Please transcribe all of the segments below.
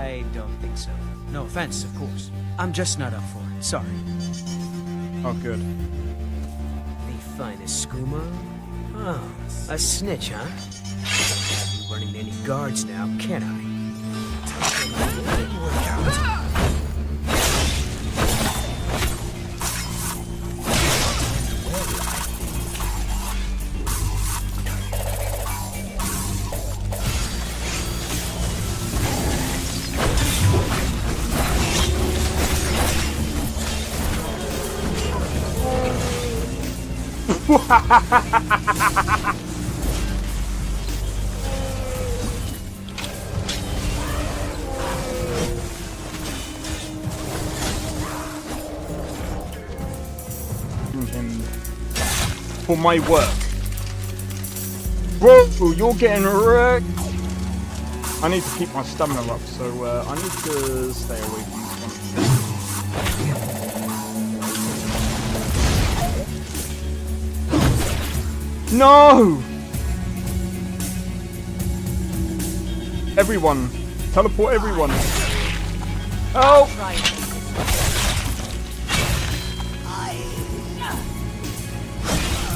I don't think so. No offense, of course. I'm just not up for it. Sorry. Oh, good. The finest skooma? Oh, a snitch, huh? Can't have you running any guards now, can I? Work out. For my work. Bro, you're getting wrecked. I need to keep my stamina up, so I need to stay away from this one. No! Everyone. Teleport everyone. Oh!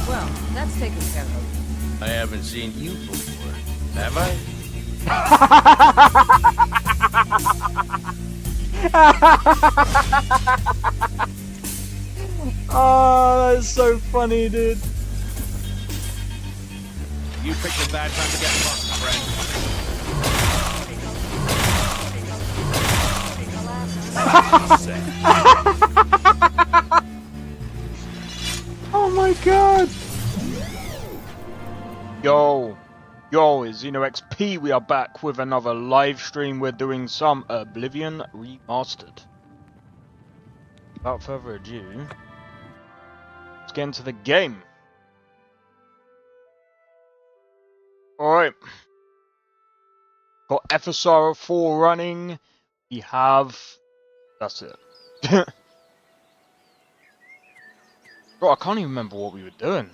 Well, that's taken care of. I haven't seen you before, have I? Oh, that's so funny, dude. You picked a bad time to get lost, friend. Oh my god! Yo, it's XP. We are back with another live stream. We're doing some Oblivion Remastered. Without further ado, let's get into the game. Alright. Got FSR 4 running. We have... That's it. Bro, I can't even remember what we were doing.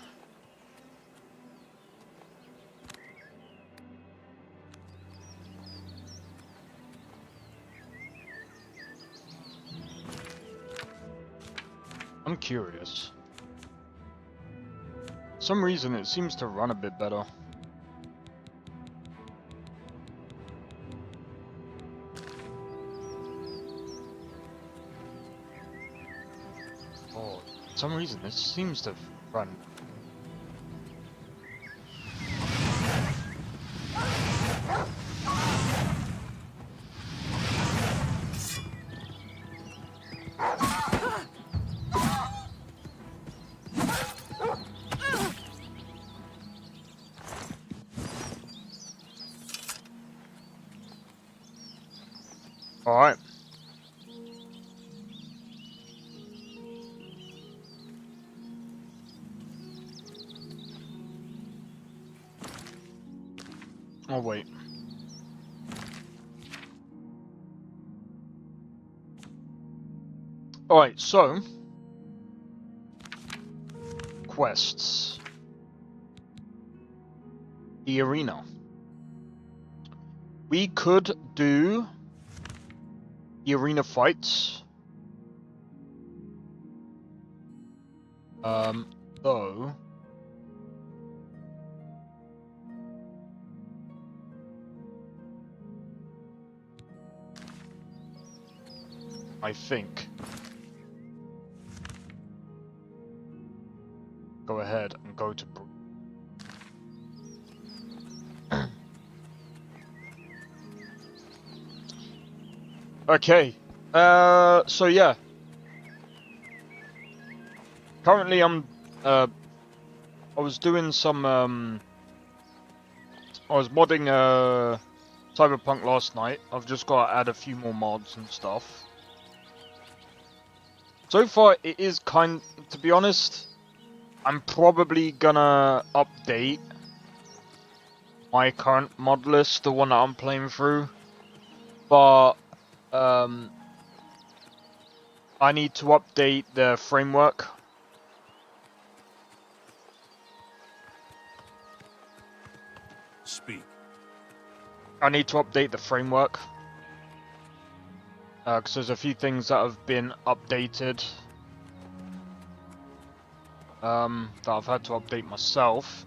I'm curious. For some reason it seems to run a bit better. Oh, for some reason this seems to run. Alright. Oh, wait. Alright, so... quests. The arena. We could do... the arena fights. Though... I think... go ahead and go to... Okay. So yeah. Currently I was doing some I was modding Cyberpunk last night. I've just got to add a few more mods and stuff. So far it is to be honest, I'm probably gonna update my current mod list, the one that I'm playing through. But I need to update the framework. Speak. I need to update the framework. Because there's a few things that have been updated. That I've had to update myself.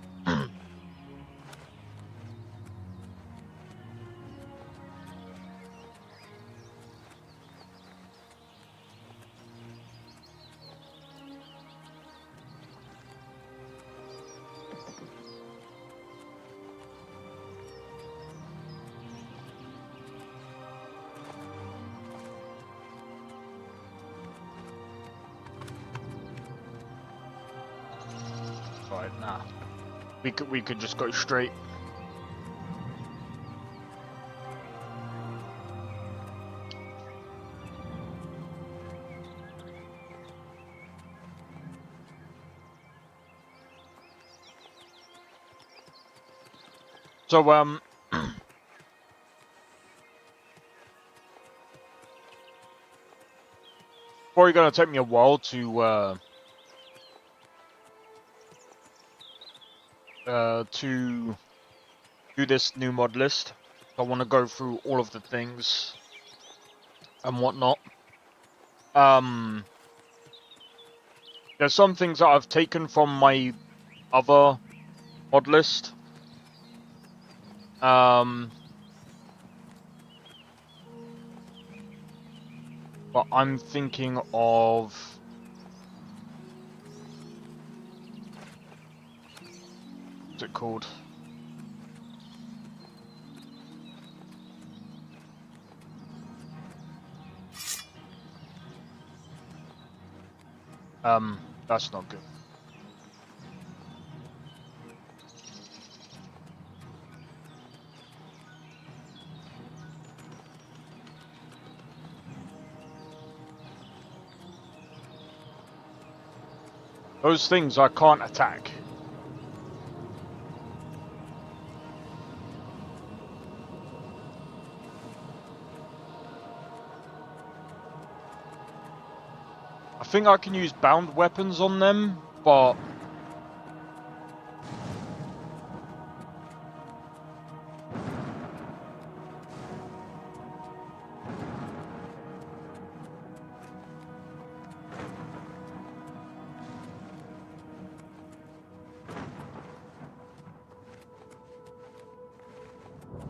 Right, nah. We could just go straight. So probably gonna take me a while to do this new mod list. I want to go through all of the things and whatnot. There's some things that I've taken from my other mod list. But I'm thinking of what's it called? That's not good. Those things I can't attack. I think I can use bound weapons on them, but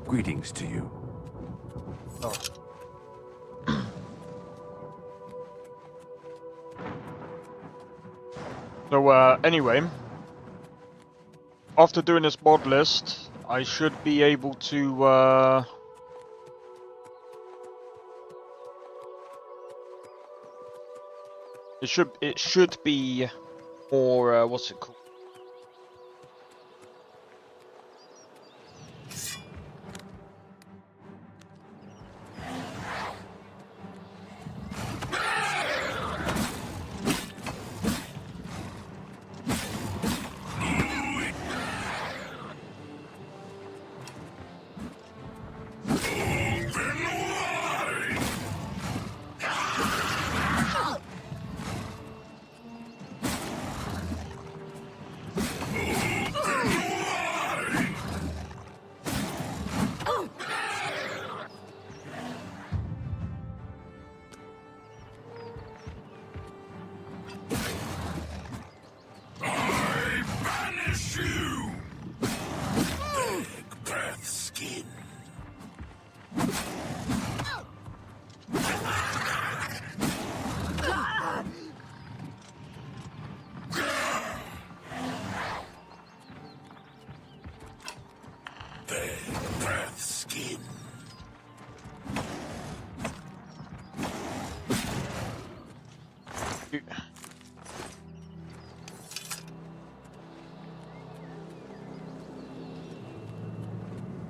Greetings to you. oh. So, anyway, after doing this mod list, I should be able to, it should be more, what's it called?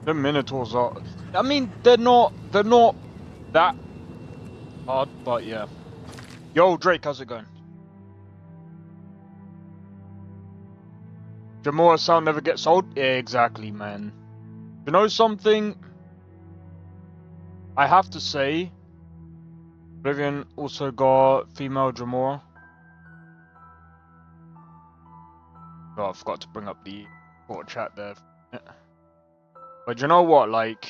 The Minotaurs are... I mean, they're not that hard, but yeah. Yo, Drake, how's it going? Jamora sound never gets old? Yeah, exactly, man. You know something? I have to say, Oblivion also got female Jamora. Oh, I forgot to bring up the chat there. But you know what, like,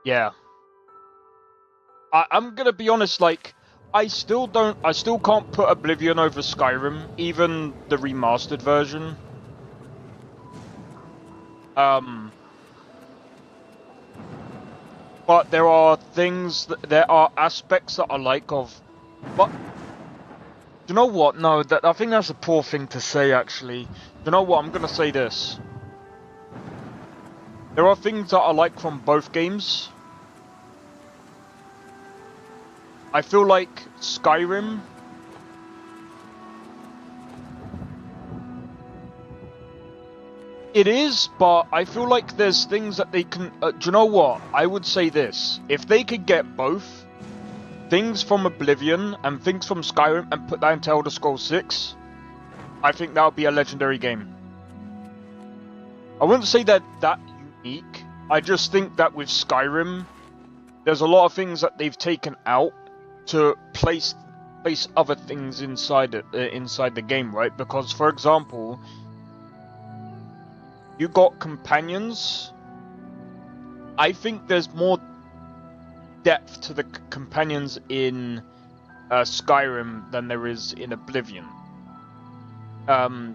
yeah. I'm gonna be honest, like, I still can't put Oblivion over Skyrim, even the remastered version. But there are there are aspects that I like of, but you know what? No, I think that's a poor thing to say, actually. You know what? I'm gonna say this. There are things that I like from both games. I feel like Skyrim... It is, but I feel like there's things that they can... do you know what? I would say this. If they could get both things from Oblivion and things from Skyrim and put that into Elder Scrolls 6, I think that would be a legendary game. I wouldn't say that unique. I just think that with Skyrim, there's a lot of things that they've taken out to place other things inside inside the game, right? Because, for example, you got companions. I think there's more depth to the companions in Skyrim than there is in Oblivion.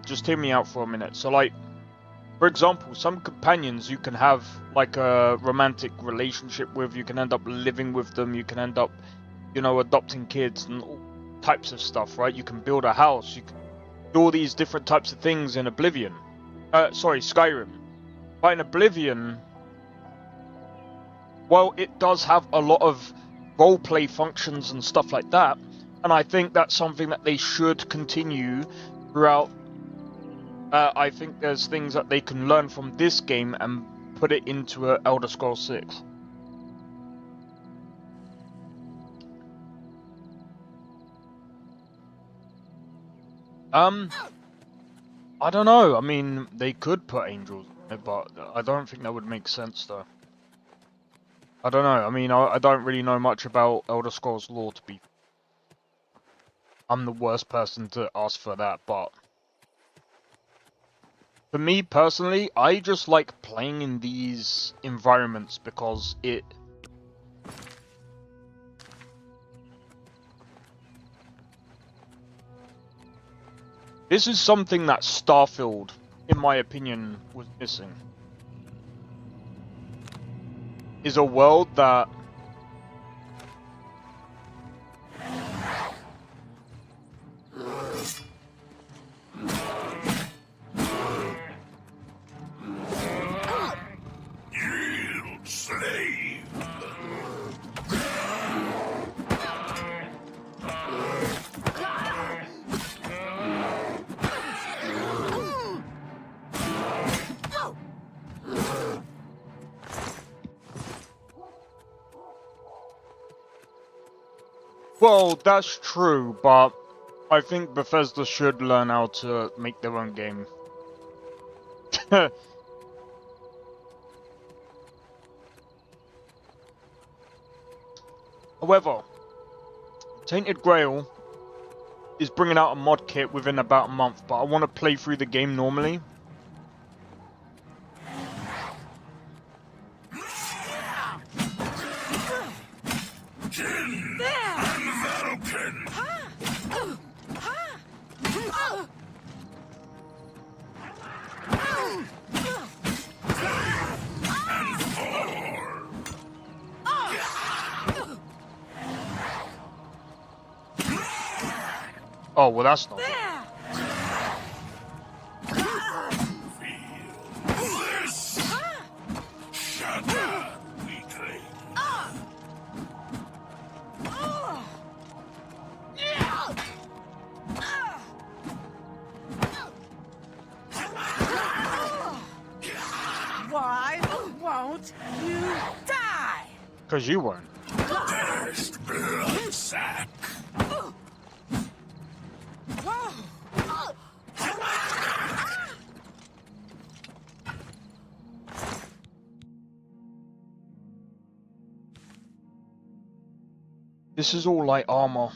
Just hear me out for a minute. So, like, for example, some companions you can have like a romantic relationship with, you can end up living with them, you can end up, you know, adopting kids and all types of stuff, right? You can build a house, you can do all these different types of things in Oblivion. Skyrim. But in Oblivion, well, it does have a lot of roleplay functions and stuff like that, and I think that's something that they should continue throughout. I think there's things that they can learn from this game and put it into Elder Scrolls 6. I don't know. I mean, they could put angels in it, but I don't think that would make sense, though. I don't know. I mean, I don't really know much about Elder Scrolls lore, to be... I'm the worst person to ask for that, but... For me, personally, I just like playing in these environments because it... This is something that Starfield, in my opinion, was missing. Is a world that... Well, that's true, but I think Bethesda should learn how to make their own game. However, Tainted Grail is bringing out a mod kit within about a month, but I want to play through the game normally. Oh, well, that's not good. Why won't you die? Because you weren't. First blood sack. This is all light armor.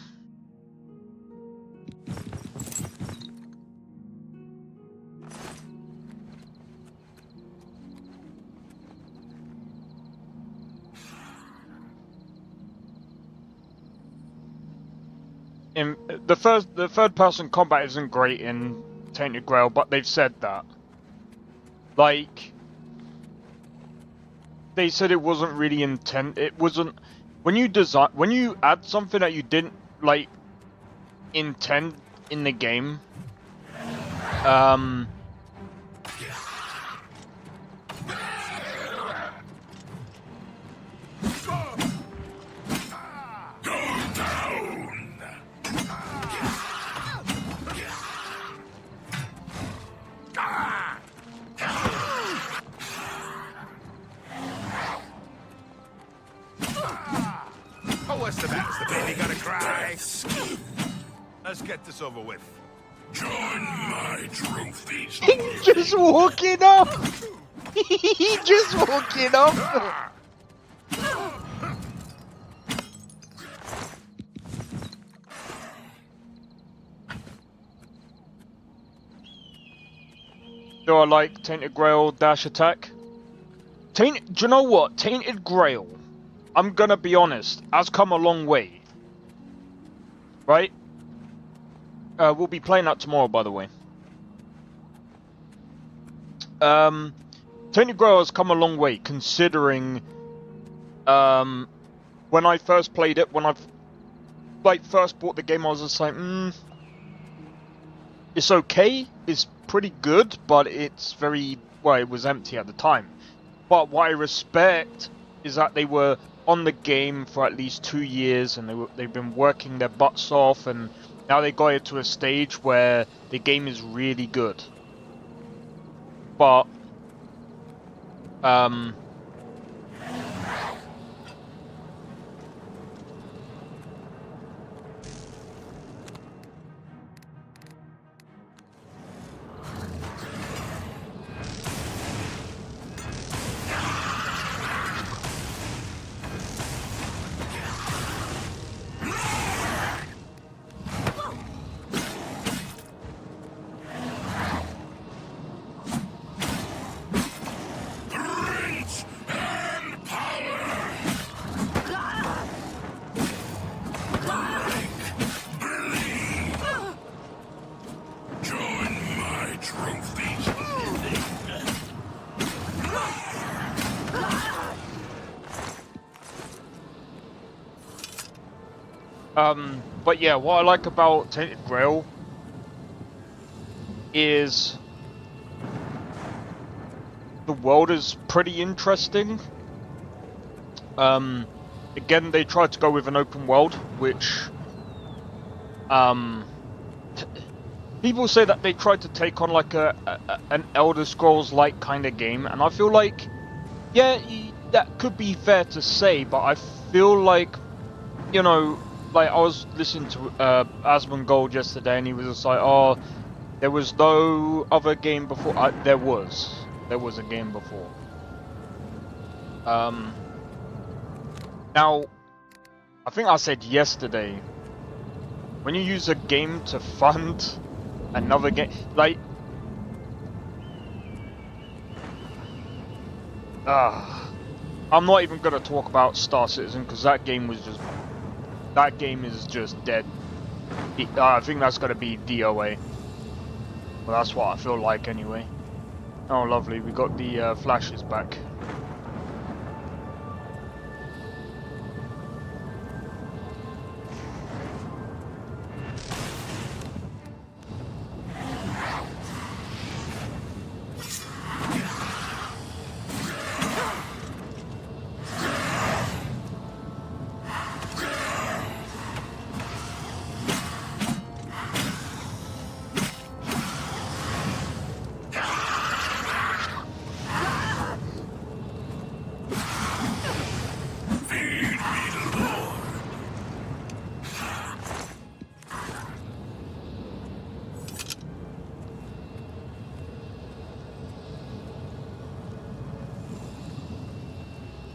in the third person combat isn't great in Tainted Grail, but they've said that. Like, they said it wasn't really it wasn't when you add something that you didn't like intend in the game. Oh, what's the matter? Is the baby gonna cry? Let's get this over with. Join my trophies. Just walking up. He just walking up. Do I like Tainted Grail dash attack? Do you know what? Tainted Grail, I'm gonna be honest, has come a long way. Right? We'll be playing that tomorrow, by the way. Tainted Grail has come a long way, considering when I first played it, when I first bought the game, I was just like, it's okay, it's pretty good, but it's very, well, it was empty at the time. But what I respect is that they were on the game for at least 2 years, and they've been working their butts off, and now they got it to a stage where the game is really good. But but yeah, what I like about Tainted Grail is the world is pretty interesting. Again, they tried to go with an open world, which people say that they tried to take on like an Elder Scrolls-like kind of game, and I feel like, yeah, that could be fair to say, but I feel like, you know, like I was listening to Asmongold yesterday, and he was just like, "Oh, there was no other game before." There was a game before. Now, I think I said yesterday, when you use a game to fund another game, like, I'm not even gonna talk about Star Citizen because that game is just dead. I think that's gonna be DOA. Well, that's what I feel like anyway. Oh, lovely, we got the flashes back.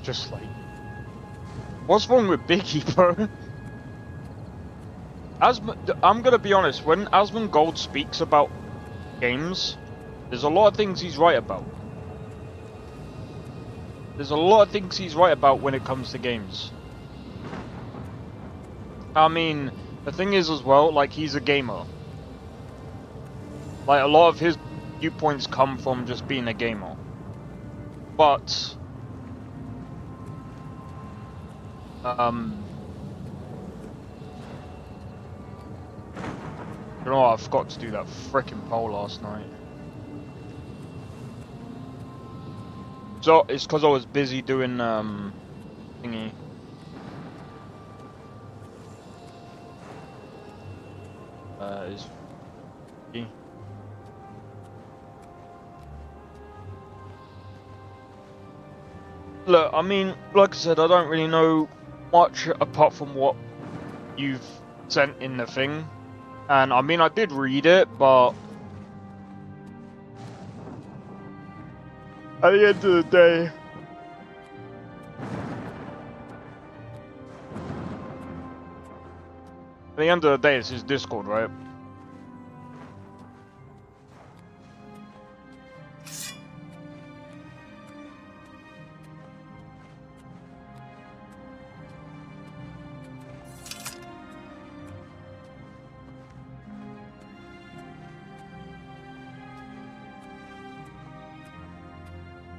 Just like, what's wrong with Biggie, bro? I'm gonna be honest, when Asmongold speaks about games, there's a lot of things he's right about. There's a lot of things he's right about when it comes to games. I mean, The thing is as well, like, he's a gamer. Like, a lot of his viewpoints come from just being a gamer. But you know what, I forgot to do that frickin' poll last night. So, it's because I was busy doing, thingy. Is... Look, I mean, like I said, I don't really know much apart from what you've sent in the thing. And, I mean, I did read it, but at the end of the day, it's his Discord, right?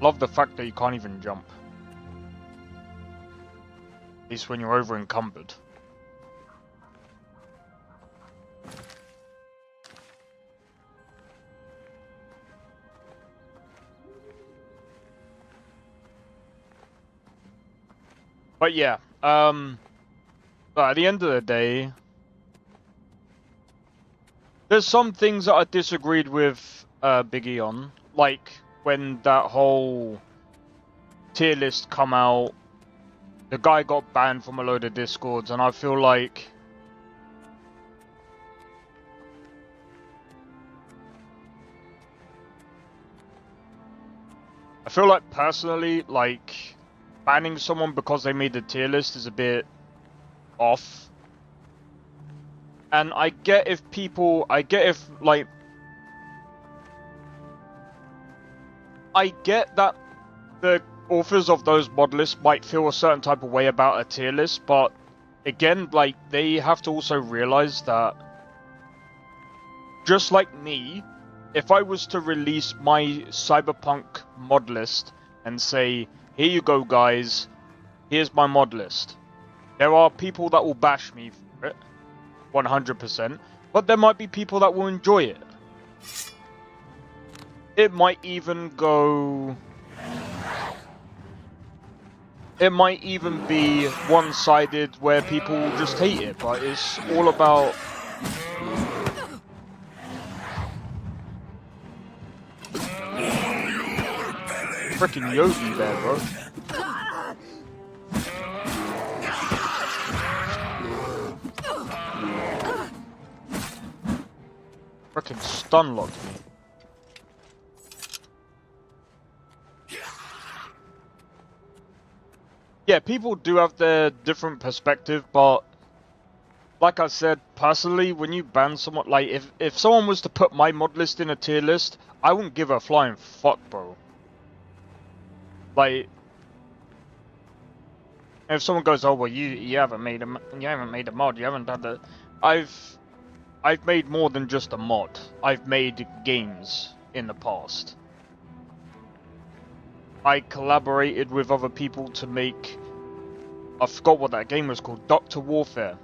Love the fact that you can't even jump. At least when you're over encumbered. But yeah, but at the end of the day, there's some things that I disagreed with Biggie on, like when that whole tier list come out, the guy got banned from a load of Discords, and I feel like personally, like, banning someone because they made the tier list is a bit off. And I get if that the authors of those mod lists might feel a certain type of way about a tier list, but again, like, they have to also realize that, just like me, if I was to release my Cyberpunk mod list and say, here you go guys, here's my mod list, there are people that will bash me for it, 100%, but there might be people that will enjoy it. It might even be one-sided where people just hate it, but it's all about freaking Yogi there, bro. Freaking stun locked me. Yeah, people do have their different perspective, but like I said, personally, when you ban someone, like, if someone was to put my mod list in a tier list, I wouldn't give a flying fuck, bro. Like, if someone goes, oh well, you haven't made a mod, you haven't done the, I've made more than just a mod. I've made games in the past. I collaborated with other people to make, I forgot what that game was called, Dr. Warfare.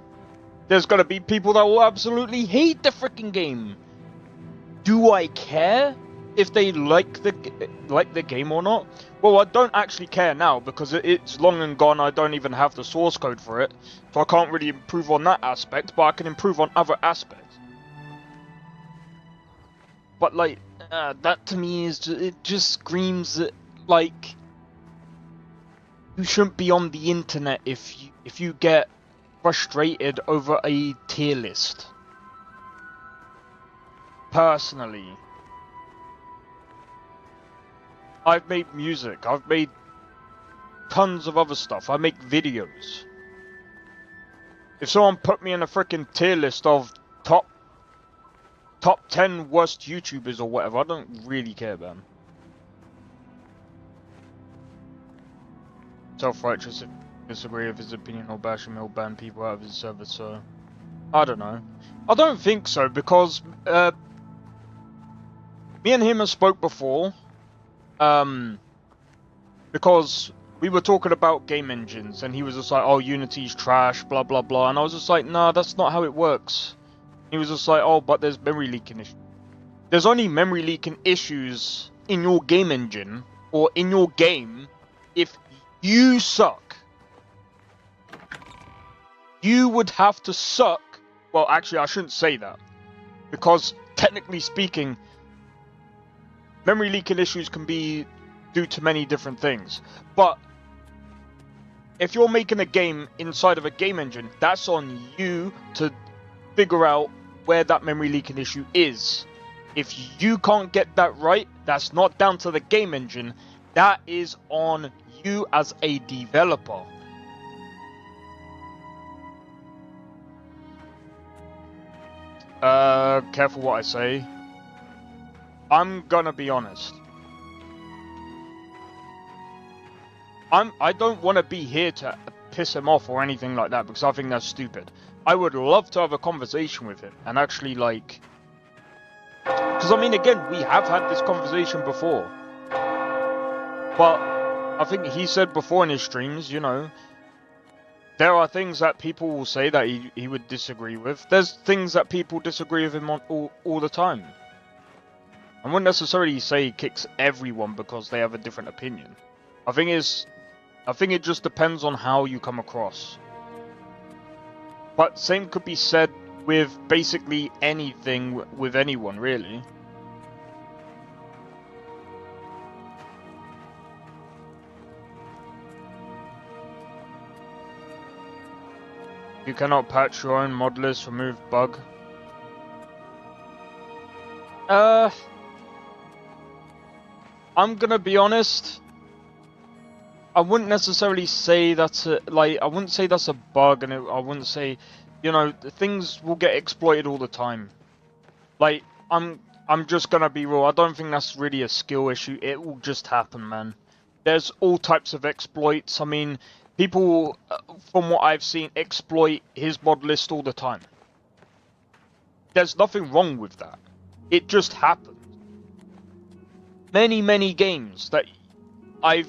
There's gonna be people that will absolutely hate the freaking game. Do I care if they like the game or not? Well, I don't actually care now because it's long and gone. I don't even have the source code for it, so I can't really improve on that aspect, but I can improve on other aspects. But like, that to me is it just screams that, like, you shouldn't be on the internet if you get frustrated over a tier list. Personally, I've made music, I've made tons of other stuff, I make videos. If someone put me in a freaking tier list of top 10 worst YouTubers or whatever, I don't really care, man. Self-righteous, if you disagree with his opinion or bash him, he'll ban people out of his server, so I don't know. I don't think so, because me and him have spoke before. Because we were talking about game engines, and he was just like, "Oh, Unity's trash, blah blah blah," and I was just like, "Nah, that's not how it works." He was just like, "Oh, but there's memory leaking issues." There's only memory leaking issues in your game engine or in your game if you suck. You would have to suck. Well, actually, I shouldn't say that, because technically speaking, memory leaking issues can be due to many different things. But if you're making a game inside of a game engine, that's on you to figure out where that memory leaking issue is. If you can't get that right, that's not down to the game engine. That is on you as a developer. Careful what I say. I'm gonna be honest. I don't want to be here to piss him off or anything like that, because I think that's stupid. I would love to have a conversation with him and actually, like, because I mean, again, we have had this conversation before, but I think he said before in his streams, you know, there are things that people will say that he would disagree with. There's things that people disagree with him on all the time. I wouldn't necessarily say he kicks everyone because they have a different opinion. I think it just depends on how you come across. But same could be said with basically anything with anyone, really. You cannot patch your own mod list, remove bug. I'm gonna be honest. I wouldn't necessarily say that's a, like, I wouldn't say that's a bug, and I wouldn't say, you know, things will get exploited all the time. Like, I'm just gonna be real. I don't think that's really a skill issue. It will just happen, man. There's all types of exploits. I mean, people, from what I've seen, exploit his mod list all the time. There's nothing wrong with that. It just happens. Many games that I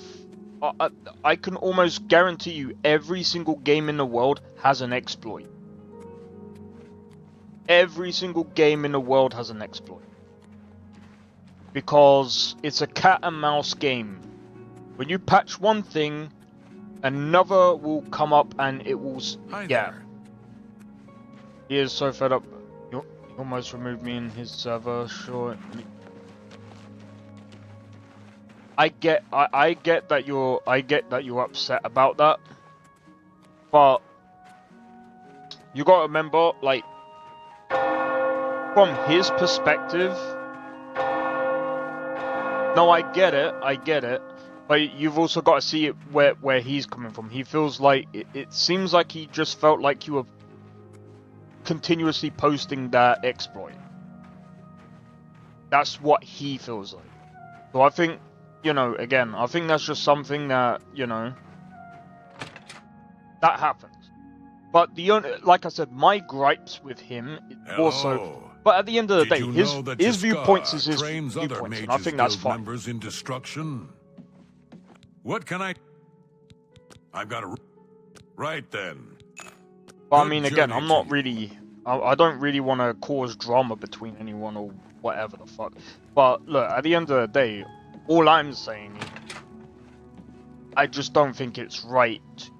can almost guarantee you every single game in the world has an exploit. Every single game in the world has an exploit. Because it's a cat and mouse game. When you patch one thing, another will come up and it will... Hi yeah. there. He is so fed up. You almost removed me in his server, sure. I get that you're upset about that, but you gotta remember, like, from his perspective, no, I get it, but you've also got to see it where he's coming from. He feels like it seems like he just felt like you were continuously posting that exploit. That's what he feels like. So I think, you know, again, I think that's just something that, you know, that happens. But the only, like I said, my gripes with him also. But at the end of the day, his viewpoints is his viewpoints, and I think that's fine. Members in destruction. What can I've got a... Right then. But I mean, again, I'm not really... I don't really want to cause drama between anyone or whatever the fuck. But look, at the end of the day, all I'm saying is, I just don't think it's right to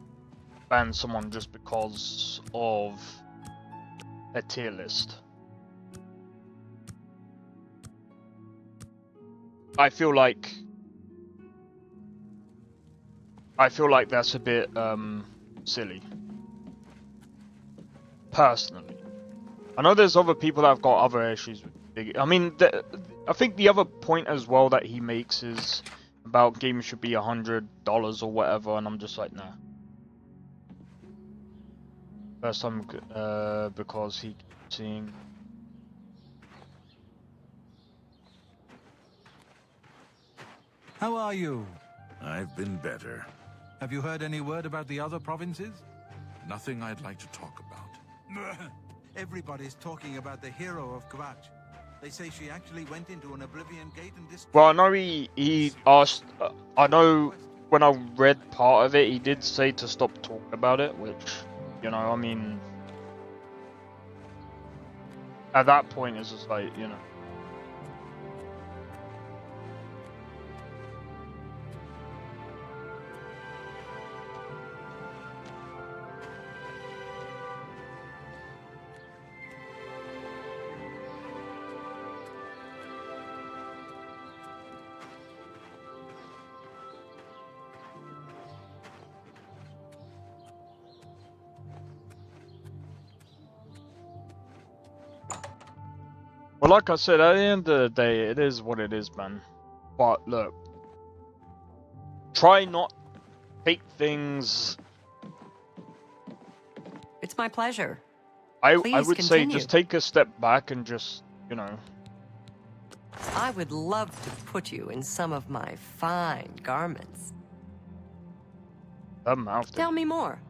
ban someone just because of a tier list. I feel like that's a bit silly. Personally, I know there's other people that have got other issues with big. I mean, I think the other point as well that he makes is about games should be $100 or whatever, and I'm just like, nah. First time, because he keeps seeing. How are you? I've been better. Have you heard any word about the other provinces? Nothing I'd like to talk about. Everybody's talking about the hero of Kvatch. They say she actually went into an Oblivion gate and destroyed... Well, I know he asked. I know when I read part of it, he did say to stop talking about it, which, you know, I mean, at that point, it's just like, you know. Well, like I said, at the end of the day, it is what it is, man. But look, try not take things. It's my pleasure. I Please would say continue. just take a step back and just, you know. I would love to put you in some of my fine garments. That mouth. Tell me more.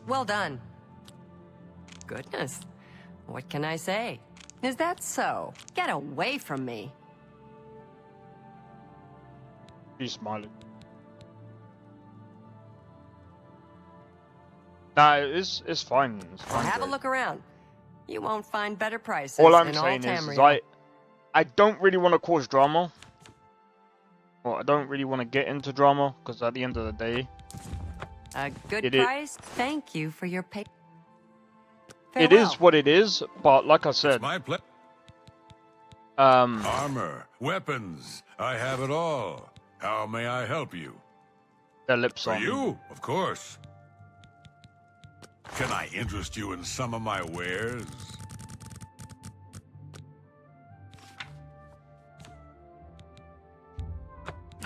Well done. Goodness. What can I say? Is that so? Get away from me. She's smiling. Nah, it's fine. It's fine. Have a Jake. look around. You won't find better prices All I'm in saying all is Tamriel. I don't really want to cause drama. Well, I don't really want to get into drama because at the end of the day, A good It is- price? Thank you for your pay. it is what it is. But like I said, My pleasure. um, Armor, weapons, I have it all. How may I help you? their lips For on. you, of course. Can I interest you in some of my wares?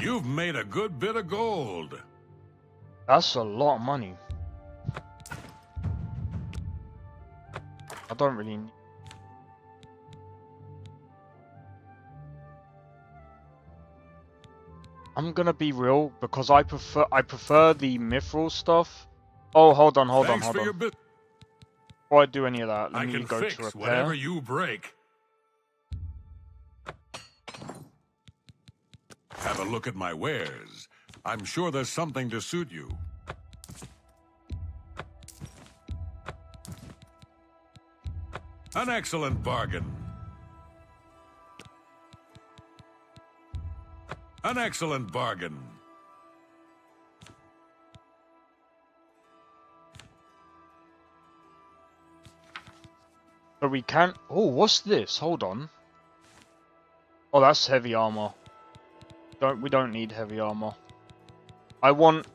You've made a good bit of gold. That's a lot of money. I don't really need. I'm gonna be real because I prefer the mithril stuff. Oh, hold on. Thanks for your bit. Before I do any of that, let I me can go fix to repair. whatever you break. Have a look at my wares. I'm sure there's something to suit you. An excellent bargain. An excellent bargain. But we can't. Oh, what's this? Hold on. Oh, that's heavy armor. We don't need heavy armor. I want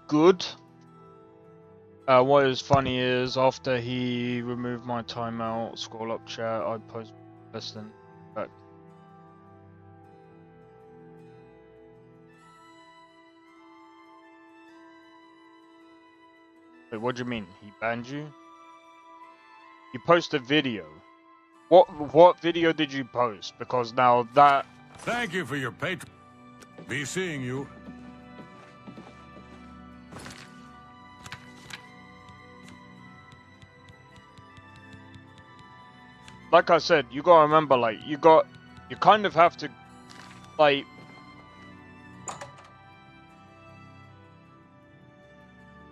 good. What is funny is after he removed my timeout, scroll up chat, I post less than back. Wait, what do you mean? He banned you? You posted a video. What video did you post? Because now that... Thank you for your patron. Be seeing you. Like I said, you gotta remember, like, you kind of have to, like...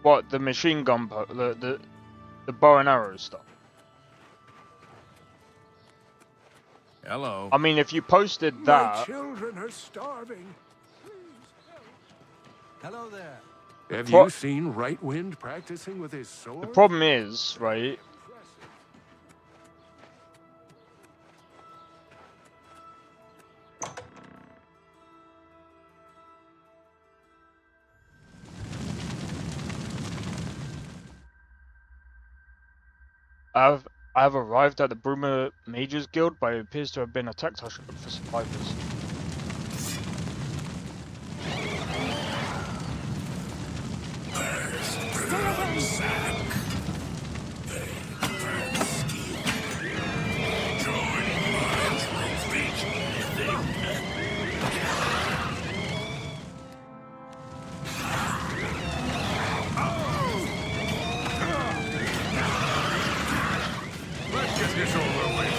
What, the machine gun, the bow and arrow stuff. Hello. I mean, if you posted My that... children are starving. Hello there. Have What- you seen Right Wind practicing with his sword? The problem is, right... I have arrived at the Bruma Mages Guild, but it appears to have been attacked. I should look for survivors. this over with.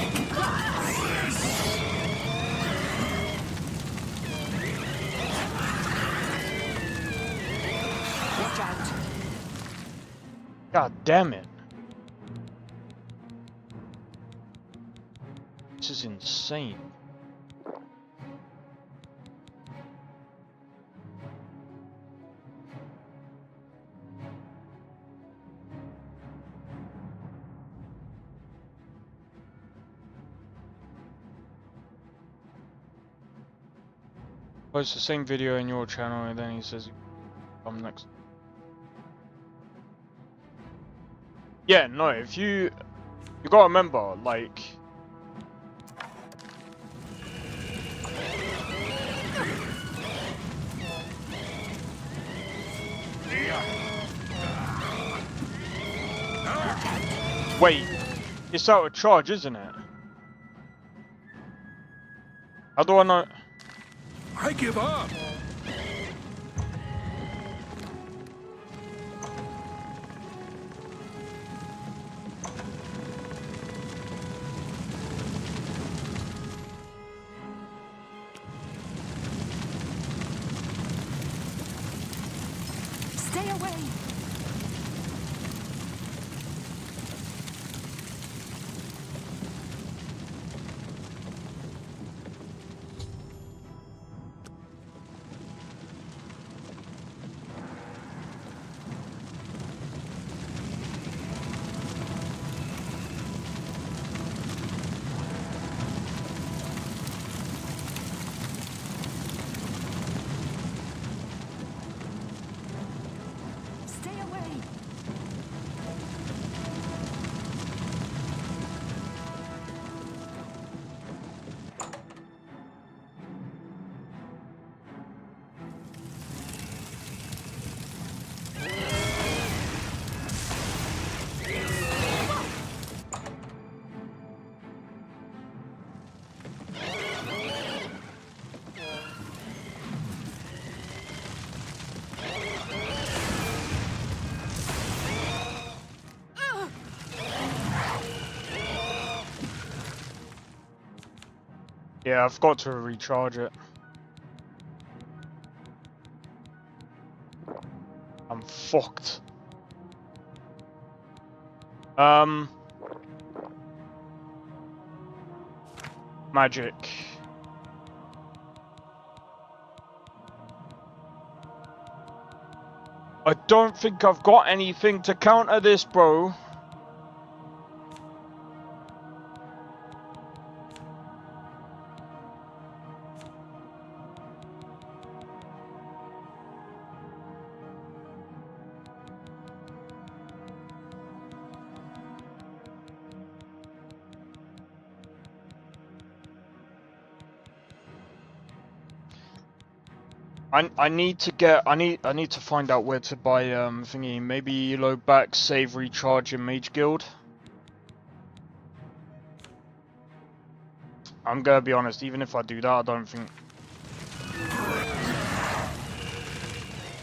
Watch out. God damn it. This is insane. Post the same video in your channel and then he says come next. Yeah, no, if you gotta remember, like wait, it's out of charge, isn't it? How do I know? I give up. Stay away. Stay away. Yeah, I've got to recharge it. I'm fucked. Magic. I don't think I've got anything to counter this, bro. I need to get I need to find out where to buy thingy. Maybe load back, save, recharge in Mage Guild. I'm gonna be honest, even if I do that, I don't think.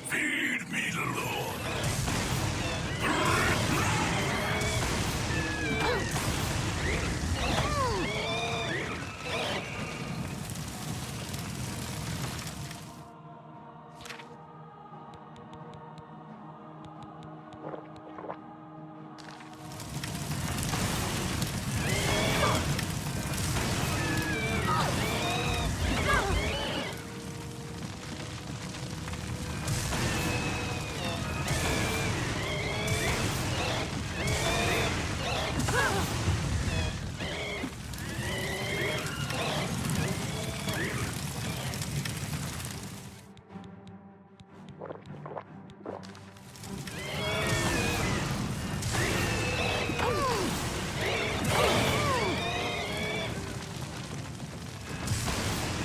Feed me the Lord.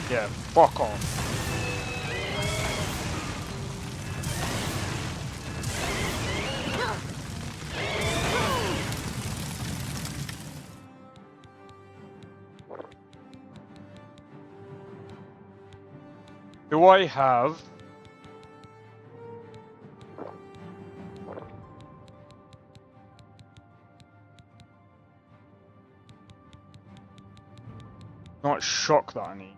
Yeah, fuck off. Do I have Not shock that I need.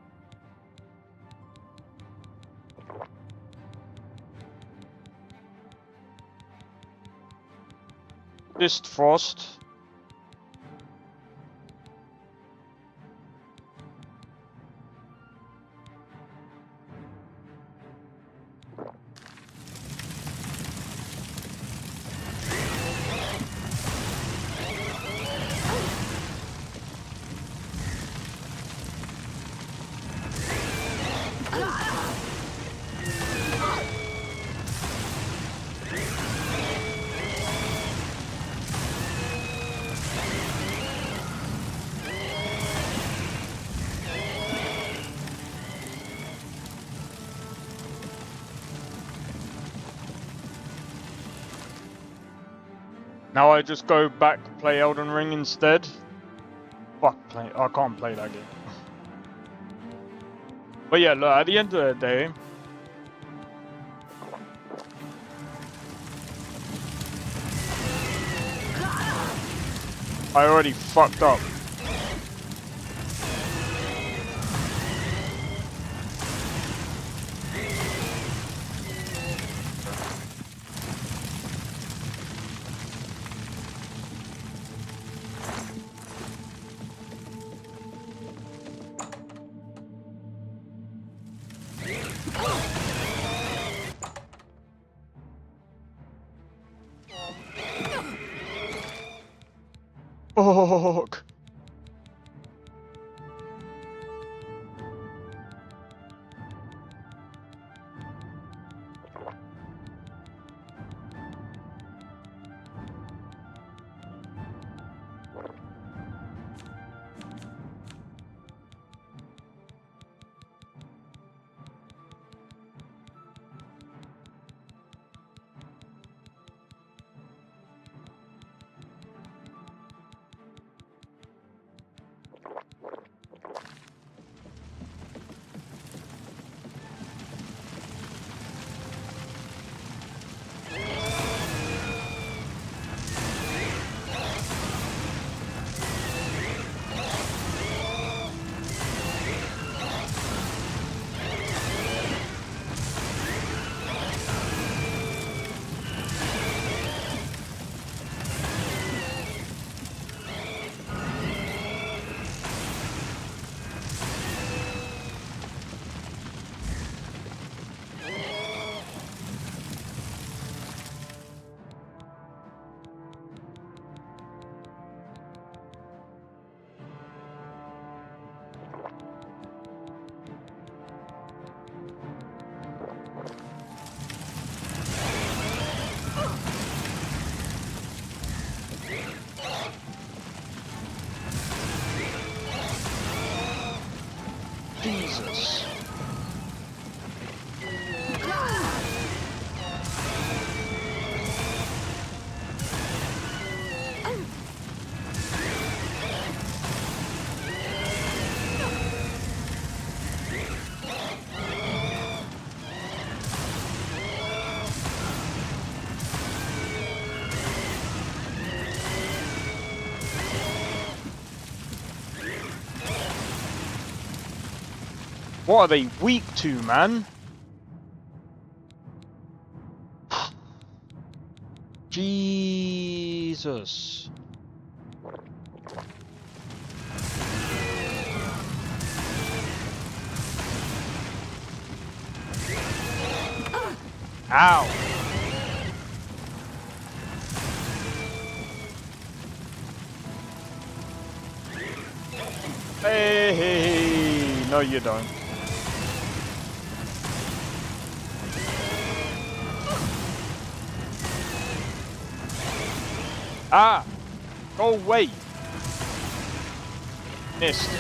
Fist Frost. Now I just go back, play Elden Ring instead. Fuck, I can't play that game. But yeah, look, at the end of the day, I already fucked up. Fuck. Jesus. What are they weak to, man? Jesus. Ow. Hey, no you don't. Ah! Go away! Missed.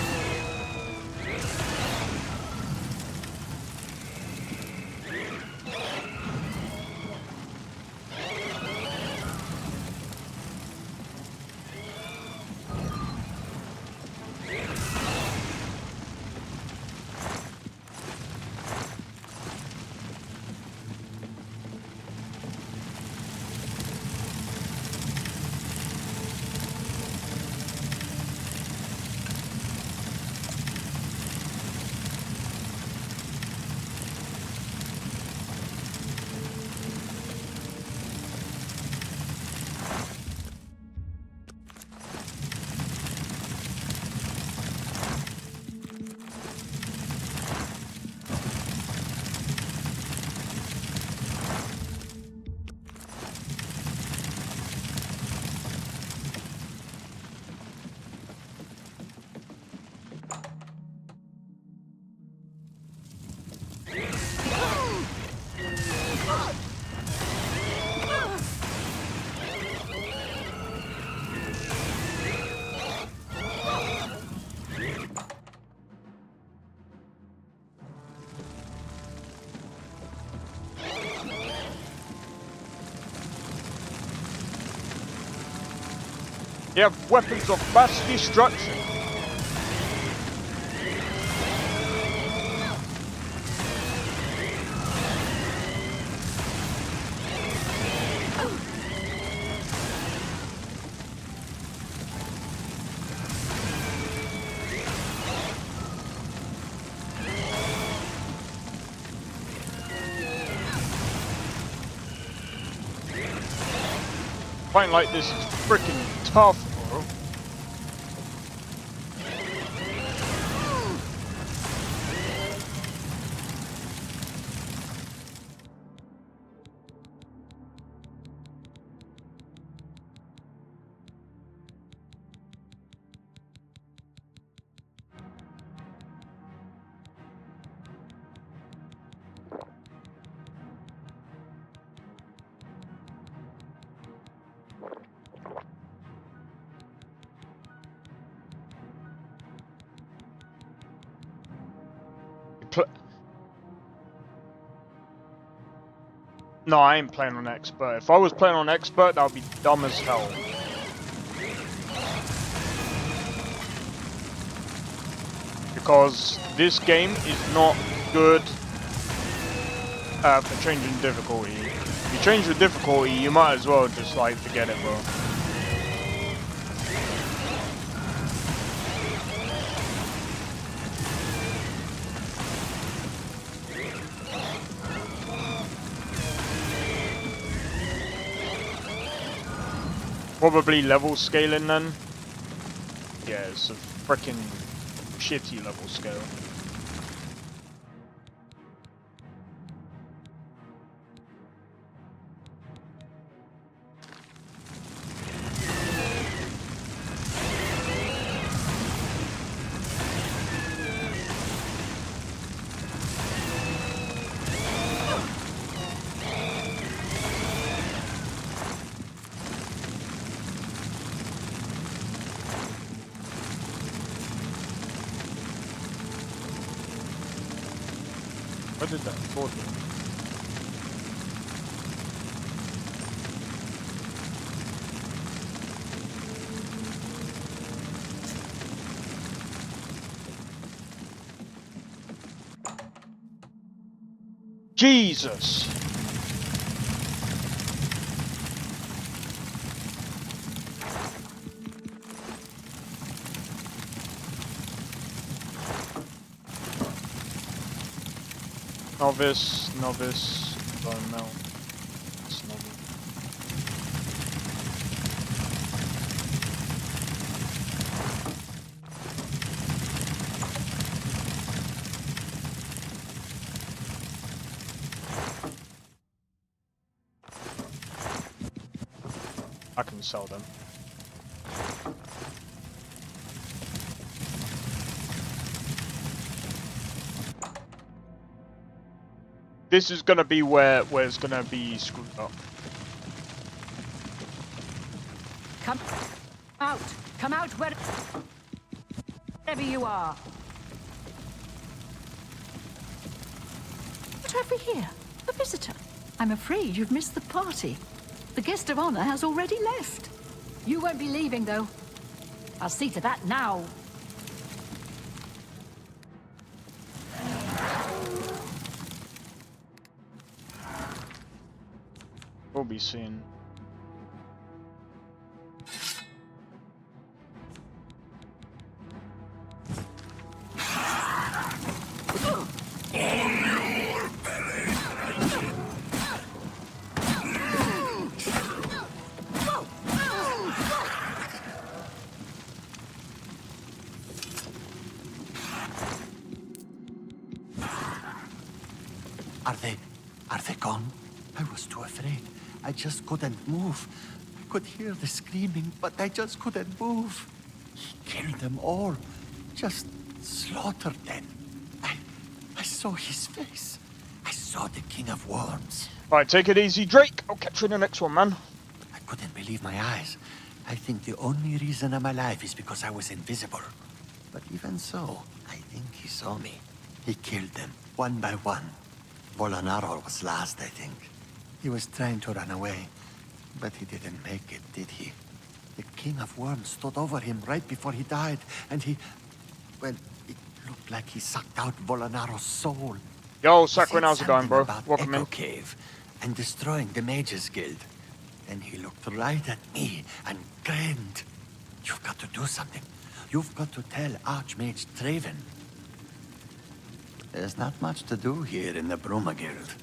They have weapons of mass destruction. Fighting like this is freaking tough, bro. No, I ain't playing on expert. If I was playing on expert, that would be dumb as hell. Because this game is not good for changing difficulty. If you change the difficulty, you might as well just like forget it, bro. Probably level scaling then. Yeah, it's a freaking shitty level scale. What did that sword do? Jesus! Novice, don't know. It's novice. I can sell them. This is gonna be where it's gonna be screwed up. Come out. Come out wherever you are. What have we here? A visitor. I'm afraid you've missed the party. The guest of honor has already left. You won't be leaving, though. I'll see to that now. We'll be seeing. Are they gone? I was too afraid. I just couldn't move. I could hear the screaming, but I just couldn't move. He killed them all. Just slaughtered them. I saw his face. I saw the King of Worms. Alright, take it easy, Drake. I'll catch you in the next one, man. I couldn't believe my eyes. I think the only reason I'm alive is because I was invisible. But even so, I think he saw me. He killed them, one by one. Bolonaro was last, I think. He was trying to run away, but he didn't make it, did he? The King of Worms stood over him right before he died, and he... Well, it looked like he sucked out Volanaro's soul. Yo, He said Sakrin, how's it going, something bro? about Welcome Echo in. Cave and destroying the Mages Guild. Then he looked right at me and grinned. You've got to do something. You've got to tell Archmage Draven. There's not much to do here in the Bruma Guild.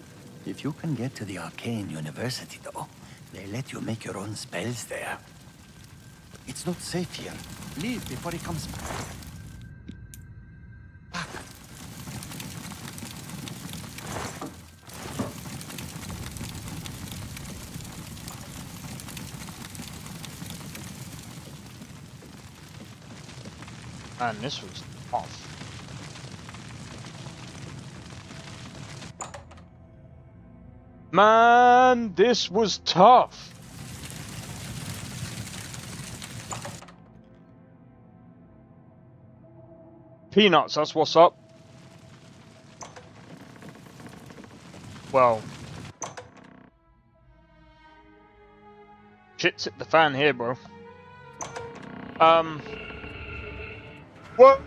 If you can get to the Arcane University, though, they let you make your own spells there. It's not safe here. Leave before he comes back. Man, this was tough. Man, this was tough. Peanuts, that's what's up. Well, shit's hit the fan here, bro. What?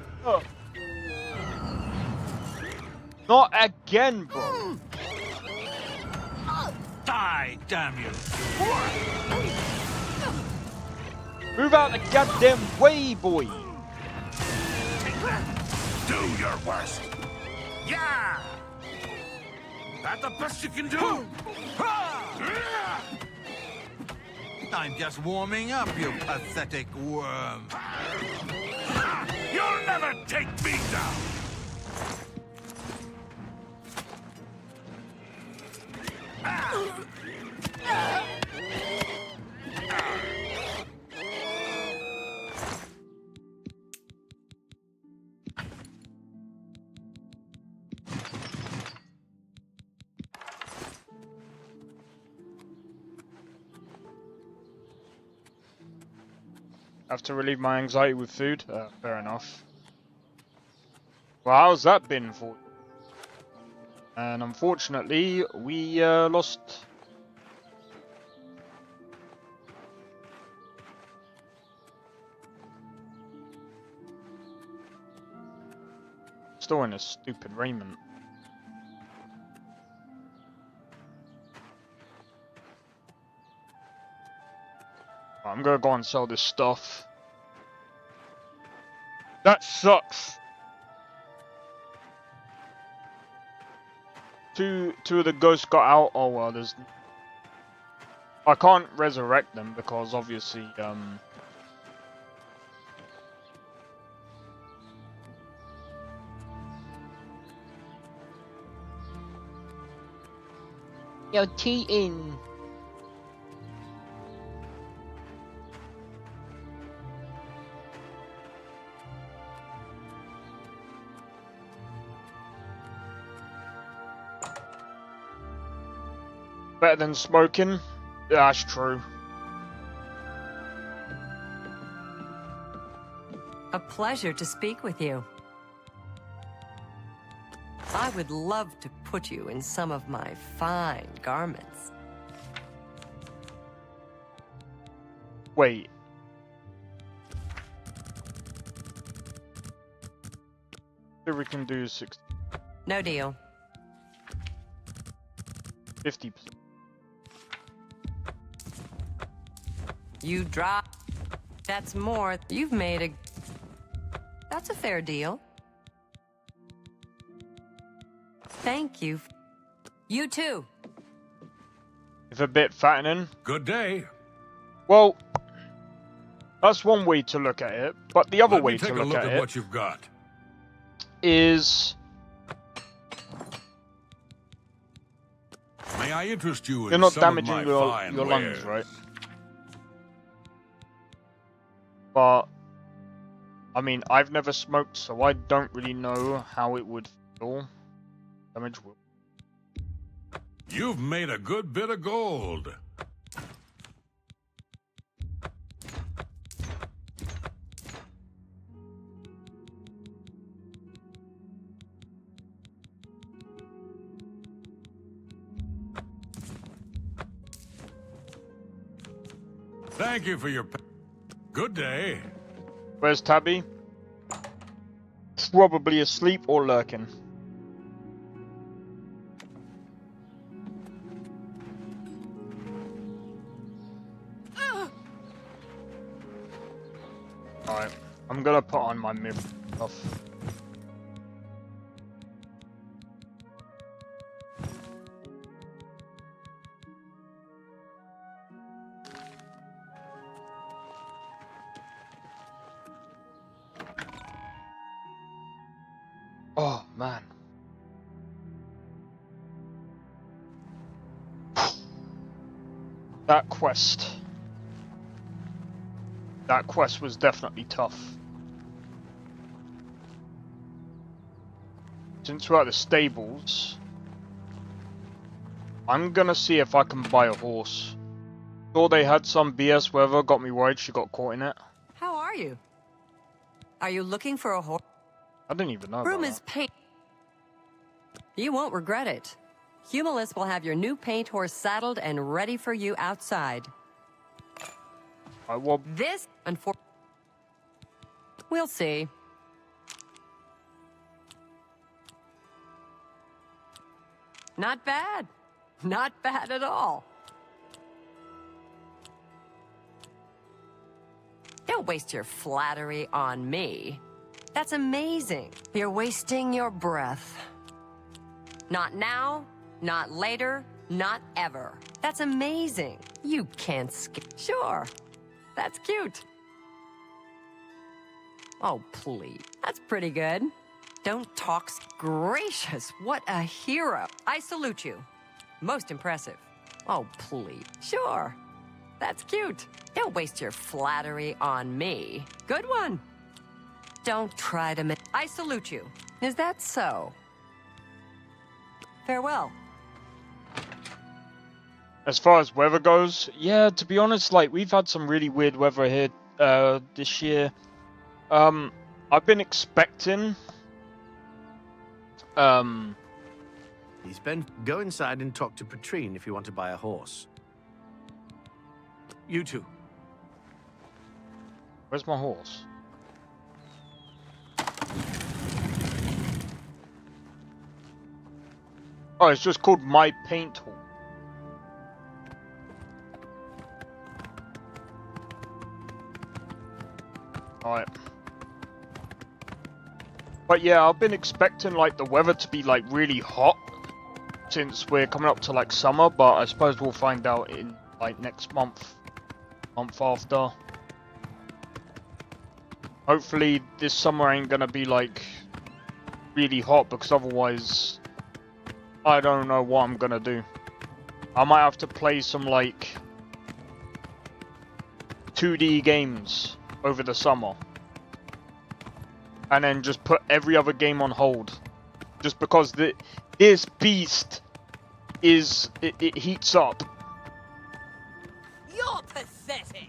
Not again, bro. Die, damn you! Move out the goddamn way, boy. Do your worst. Yeah. That the best you can do? I'm just warming up, you pathetic worm. You'll never take me down. Have to relieve my anxiety with food? Fair enough. Well, how's that been for you? And unfortunately, we lost... Still in a stupid raiment. I'm gonna go and sell this stuff. That sucks. Two of the ghosts got out. Oh well, there's... I can't resurrect them because obviously, You're cheating. Better than smoking? Yeah, that's true. A pleasure to speak with you. I would love to put you in some of my fine garments. Wait. So we can do 60. No deal. 50%. You drop. That's more. You've made a... That's a fair deal. Thank you. You too. If a bit fattening. Good day. Well, that's one way to look at it, but the other Let way me to take a look look at at it what you've got. is... May I interest you in You're not some of damaging my your fine lungs, wares? right? But, I mean, I've never smoked, so I don't really know how it would feel. Damage will. You've made a good bit of gold. Thank you for your... Good day. Where's Tabby? Probably asleep or lurking. Alright, I'm gonna put on my mid stuff. Oh man. That quest. That quest was definitely tough. Since we're at the stables, I'm gonna see if I can buy a horse. Thought they had some BS weather, got me worried she got caught in it. How are you? Are you looking for a horse? I didn't even know Room about is that. paint. You won't regret it. Humulus will have your new paint horse saddled and ready for you outside. Well, This, we'll see. Not bad. Not bad at all. Don't waste your flattery on me. That's amazing. You're wasting your breath. Not now, not later, not ever. That's amazing. You can't Sure. That's cute. Oh, please. That's pretty good. Don't talk. Gracious, what a hero. I salute you. Most impressive. Oh, please. Sure. That's cute. Don't waste your flattery on me. Good one. Don't try to I salute you. Is that so? Farewell. as far as weather goes, yeah, to be honest, like, we've had some really weird weather here this year. I've been expecting He's been. Go inside and talk to Patrine if you want to buy a horse. You too. Where's my horse? Oh, it's just called My Paint Horse. Alright. But yeah, I've been expecting like the weather to be like really hot since we're coming up to like summer, but I suppose we'll find out in like next month after. Hopefully this summer ain't gonna be like really hot, because otherwise I don't know what I'm gonna do. I might have to play some like 2D games over the summer and then just put every other game on hold, just because this beast is it heats up. You're pathetic.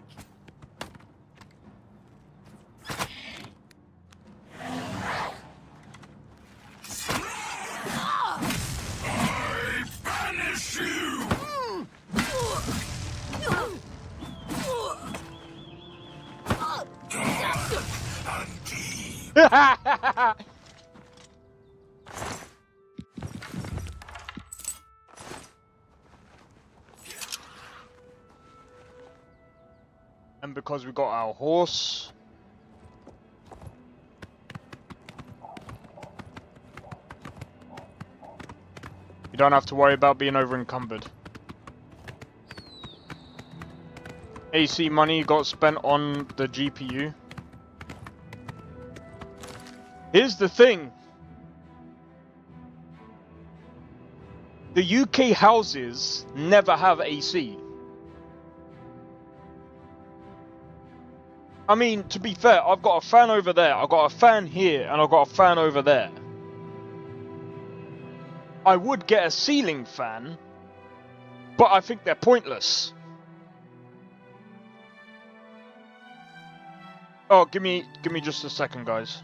Banish you! And because we got our horse, you don't have to worry about being over encumbered. AC money got spent on the GPU. Here's the thing. The UK houses never have AC. I mean, to be fair, I've got a fan over there, I've got a fan here, and I've got a fan over there. I would get a ceiling fan, but I think they're pointless. Oh, give me just a second, guys.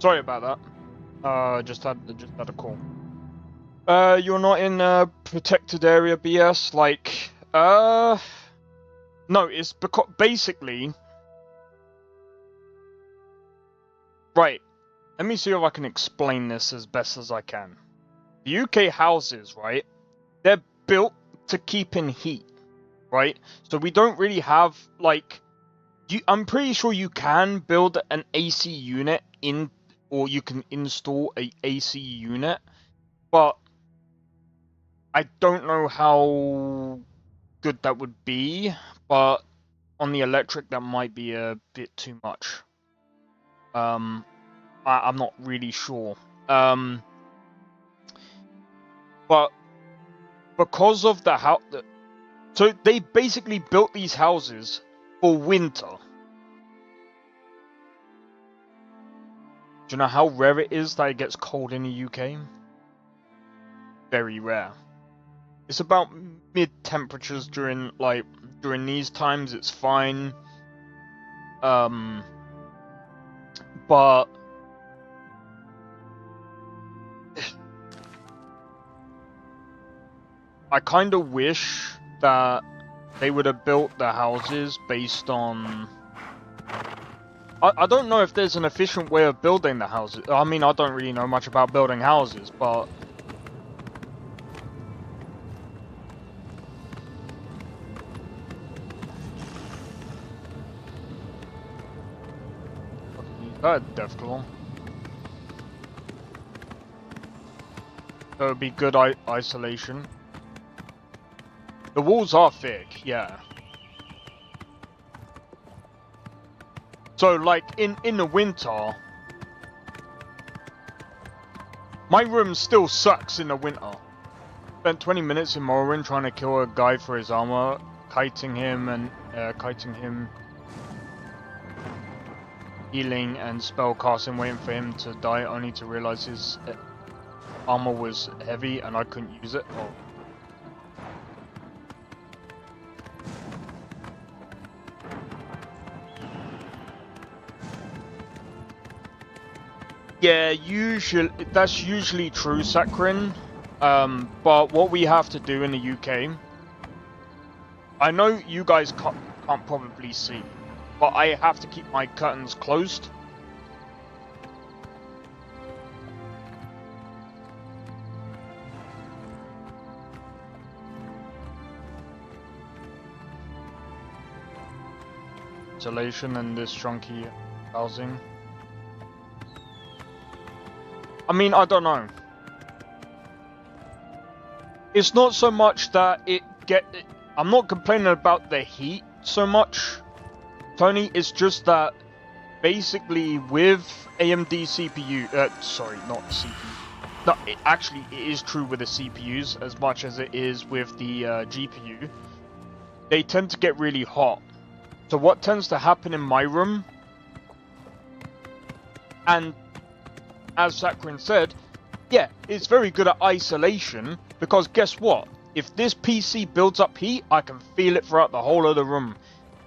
Sorry about that. Just had a call. You're not in a protected area, BS. Like, no, it's because basically. Right. Let me see if I can explain this as best as I can. The UK houses, right? They're built to keep in heat, right? So we don't really have like. I'm pretty sure you can build an AC unit in, or you can install a AC unit, but I don't know how good that would be. But on the electric, that might be a bit too much. I'm not really sure. But because of the house, so they basically built these houses for winter. Do you know how rare it is that it gets cold in the UK? Very rare. It's about mid temperatures during these times. It's fine. But I kind of wish that they would have built the houses based on. I don't know if there's an efficient way of building the houses. I mean, I don't really know much about building houses, but Deathclaw. That would be good isolation. The walls are thick, yeah. So, like, in the winter, my room still sucks in the winter. Spent 20 minutes in Morrowind trying to kill a guy for his armor, kiting him, healing and spell casting, waiting for him to die, only to realize his armor was heavy and I couldn't use it. Oh. Yeah, that's usually true, Sakrin. But what we have to do in the UK, I know you guys can't probably see, but I have to keep my curtains closed. Isolation and this chunky housing. I mean, I don't know. It's not so much that I'm not complaining about the heat so much, Tony. It's just that basically with AMD CPU, sorry, not CPU. No, actually it is true with the CPUs as much as it is with the GPU. They tend to get really hot. So what tends to happen in my room, and as Sakrin said, yeah, it's very good at isolation, because guess what? If this PC builds up heat, I can feel it throughout the whole of the room,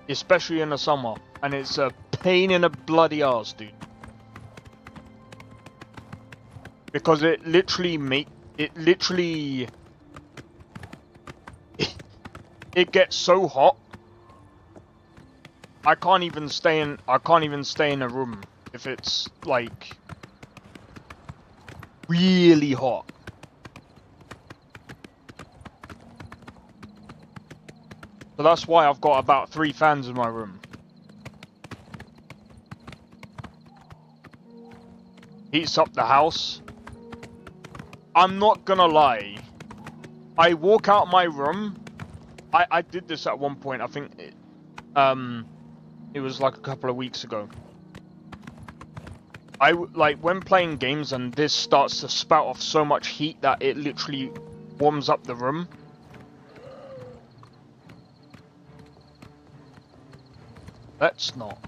especially in the summer, and it's a pain in the bloody arse, dude. Because it gets so hot. I can't even stay in a room if it's like really hot. So that's why I've got about 3 fans in my room. Heats up the house. I'm not gonna lie. I walk out my room. I did this at one point. I think it was like a couple of weeks ago. Like when playing games and this starts to spout off so much heat that it literally warms up the room. Let's not.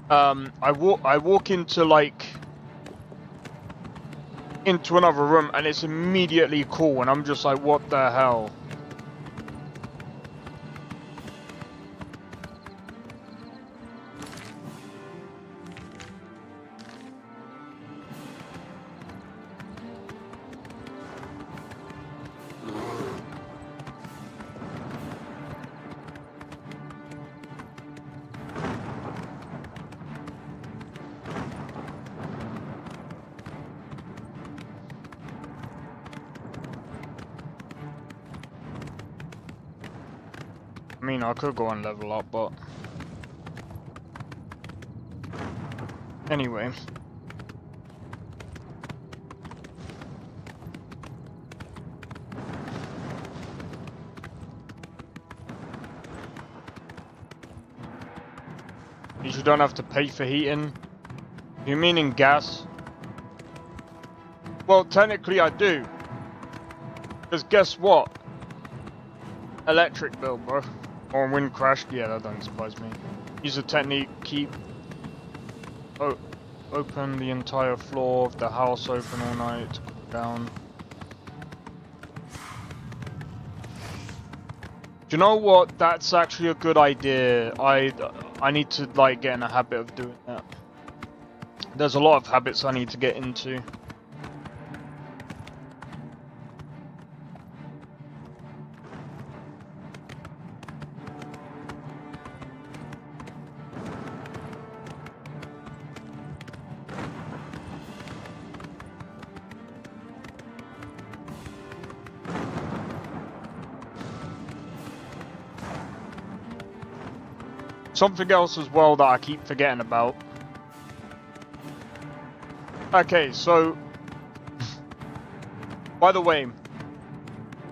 I walk into like into another room and it's immediately cool and I'm just like, what the hell? I mean, I could go and level up, but anyway. You don't have to pay for heating. You meaning gas? Well, technically I do. Because guess what? Electric bill, bro. Or wind crash. Yeah, that don't surprise me. Use a technique, keep open the entire floor of the house open all night to cool down. Do you know what? That's actually a good idea. I need to like get in a habit of doing that. There's a lot of habits I need to get into. Something else as well that I keep forgetting about. Okay, so by the way,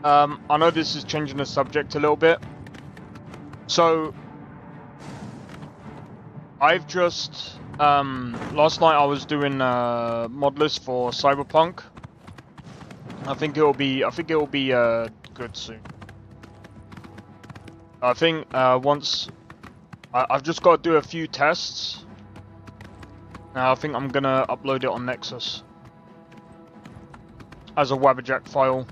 I know this is changing the subject a little bit. So I've just last night I was doing mod list for Cyberpunk. I think it will be good soon. I think once I've just got to do a few tests. Now I think I'm gonna upload it on Nexus as a Wabberjack file.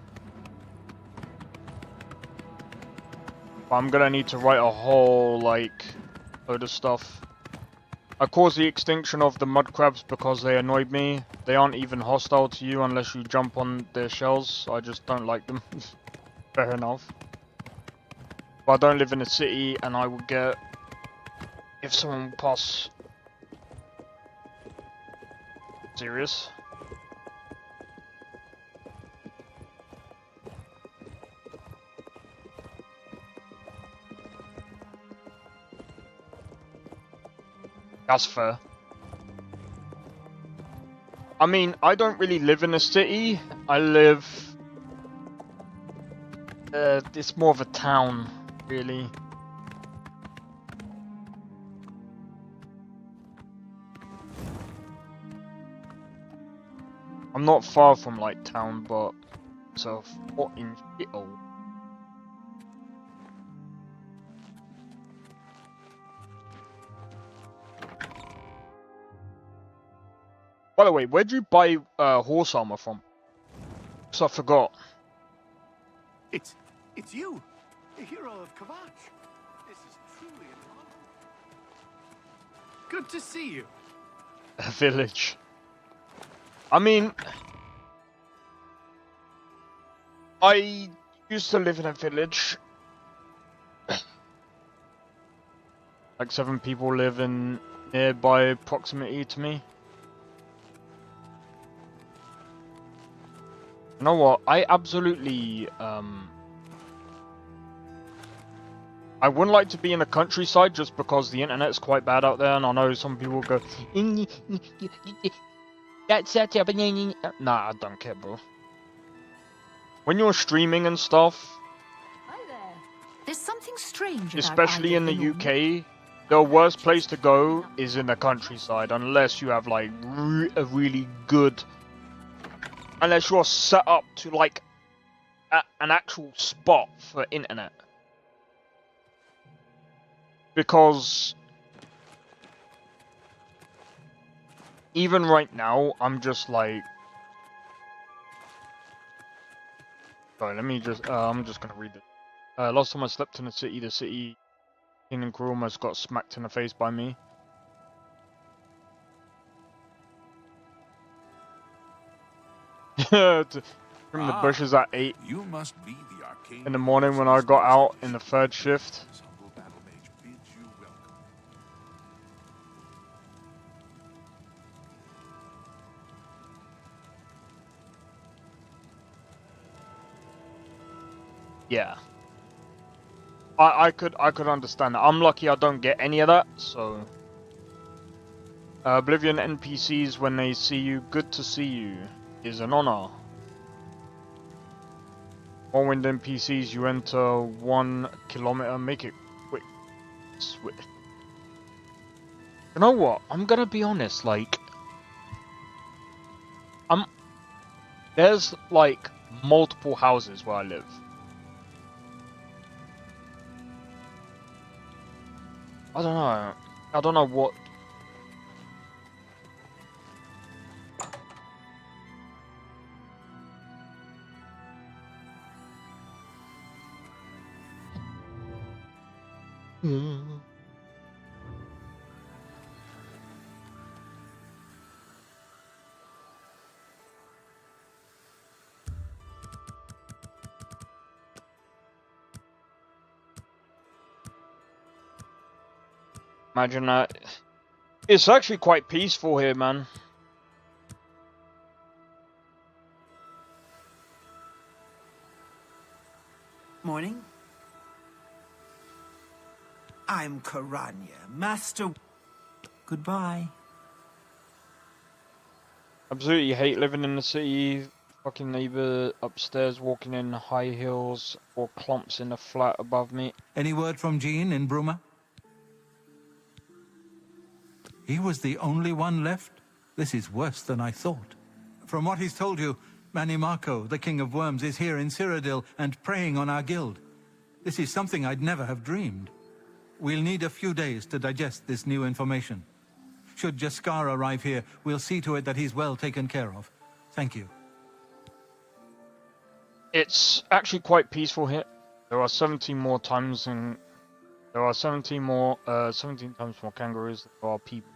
But I'm gonna need to write a whole like load of stuff. I caused the extinction of the mud crabs because they annoyed me. They aren't even hostile to you unless you jump on their shells. I just don't like them. Fair enough. But I don't live in a city and I would get... If someone would pass... Serious? That's fair. I mean, I don't really live in a city. I live... it's more of a town, really. I'm not far from, like, town, but it's a fucking shithole. By the way, where'd you buy horse armor from? Because I forgot. It's you, the hero of Kvatch. This is truly an honor. Good to see you. A village. I mean, I used to live in a village. Like 7 people live in nearby proximity to me. You know what? I absolutely, I wouldn't like to be in the countryside just because the internet's quite bad out there, and I know some people go, that's such a... Nah, I don't care, bro. When you're streaming and stuff, Hi there. There's something strange about especially in the Ivy UK, the worst place to go is in the countryside, unless you have like a really good... Unless you're set up to like an actual spot for internet. Because even right now, I'm just like... Sorry, let me just... I'm just gonna read it. Last time I slept in the city king and crew almost got smacked in the face by me. From the bushes at 8 You must be the arcane in the morning when I got out in the 3rd shift. This humble battle mage bids you welcome. Yeah. I could understand that. I'm lucky I don't get any of that, so... Oblivion NPCs, when they see you, good to see you, is an honor. Morrowind NPCs, you enter 1 kilometer, make it quick. Swift. You know what? I'm gonna be honest, like... There's, like, multiple houses where I live. I don't know. I don't know what... Imagine that. It's actually quite peaceful here, man. Morning. I'm Karanya, Master... Goodbye. Absolutely hate living in the city. Fucking neighbor upstairs walking in high heels or clumps in the flat above me. Any word from Jean in Bruma? He was the only one left? This is worse than I thought. From what he's told you, Manny Marco, the King of Worms, is here in Cyrodiil and preying on our guild. This is something I'd never have dreamed. We'll need a few days to digest this new information. Should Jaskar arrive here, we'll see to it that he's well taken care of. Thank you. It's actually quite peaceful here. There are 17 more times and there are 17 times more kangaroos than there are people.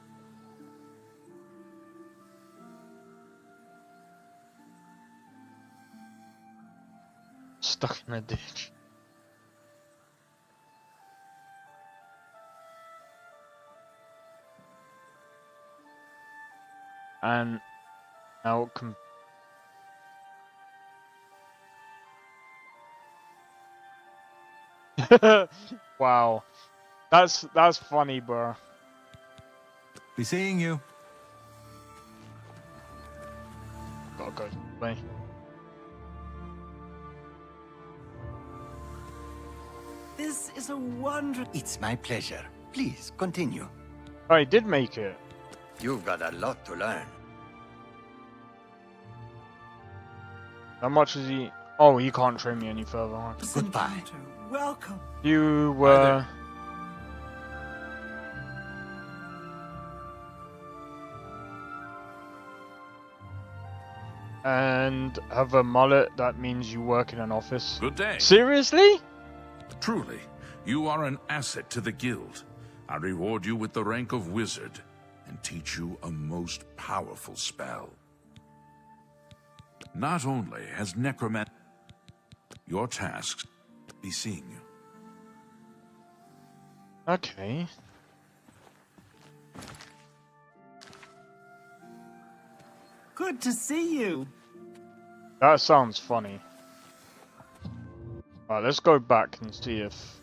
Stuck in a ditch. And now wow. That's funny, bro. Be seeing you. Gotta go away. This is a wonder... It's my pleasure. Please, continue. I did make it. You've got a lot to learn. How much is he? Oh, he can't train me any further. Huh? Goodbye. Welcome. You were... And have a mullet, that means you work in an office. Good day. Seriously? Truly, you are an asset to the guild. I reward you with the rank of wizard and teach you a most powerful spell. Not only has necromancy... Your tasks be seeing you. Okay. Good to see you. That sounds funny. Right, let's go back and see if...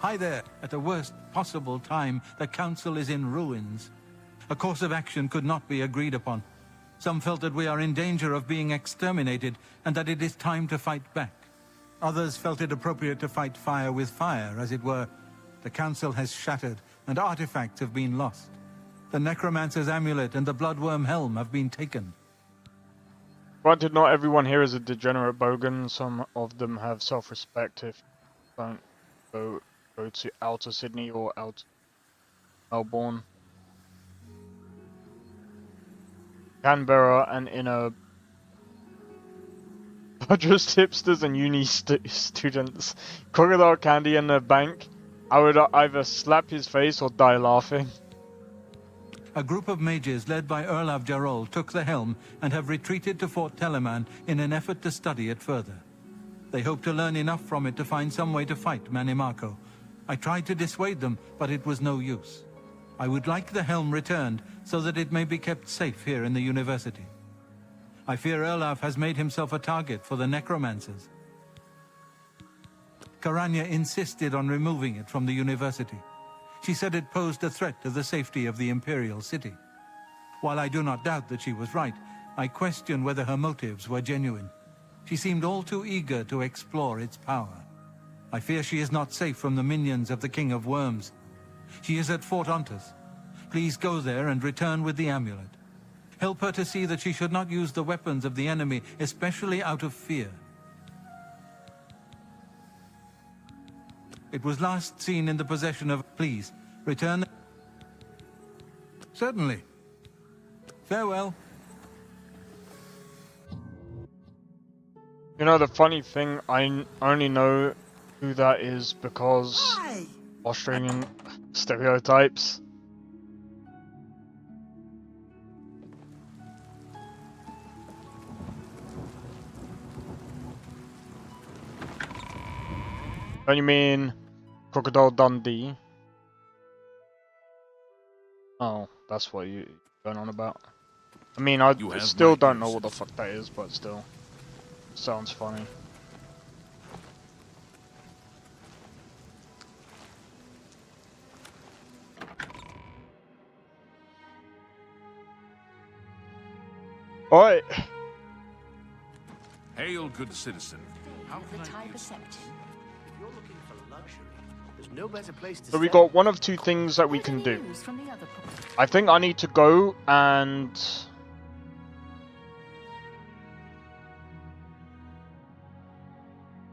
Hi there. At the worst possible time, the council is in ruins. A course of action could not be agreed upon. Some felt that we are in danger of being exterminated and that it is time to fight back. Others felt it appropriate to fight fire with fire, as it were. The council has shattered and artifacts have been lost. The necromancer's amulet and the bloodworm helm have been taken. Granted, not everyone here is a degenerate bogan. Some of them have self-respect if don't go to outer Sydney or out Melbourne. Canberra and in a just hipsters and uni students. Crocodile candy in the bank. I would either slap his face or die laughing. A group of mages led by Erlav Jarol took the helm and have retreated to Fort Telemann in an effort to study it further. They hope to learn enough from it to find some way to fight Mannimarco. I tried to dissuade them, but it was no use. I would like the helm returned so that it may be kept safe here in the university. I fear Erlav has made himself a target for the necromancers. Karanya insisted on removing it from the university. She said it posed a threat to the safety of the Imperial City. While I do not doubt that she was right, I question whether her motives were genuine. She seemed all too eager to explore its power. I fear she is not safe from the minions of the King of Worms. She is at Fort Ontus. Please go there and return with the amulet. Help her to see that she should not use the weapons of the enemy, especially out of fear. It was last seen in the possession of... Please, return... Certainly. Farewell. You know, the funny thing, I only know who that is because Australian stereotypes. Don't you mean Crocodile Dundee? Oh, that's what you're going on about. I mean, I still don't know what the fuck that is, but still. Sounds funny. Oi! Hail, good citizen. How can I be? No better place to So we got one of two things that we can do. I think I need to go and...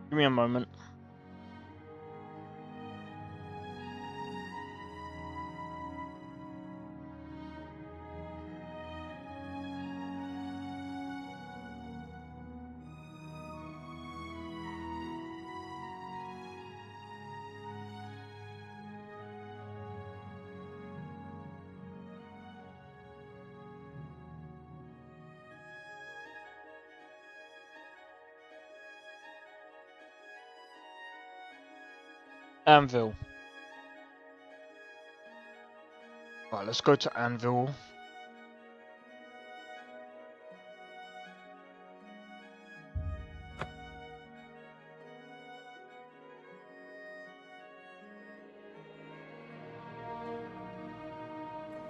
Give me a moment. Anvil. Right, let's go to Anvil.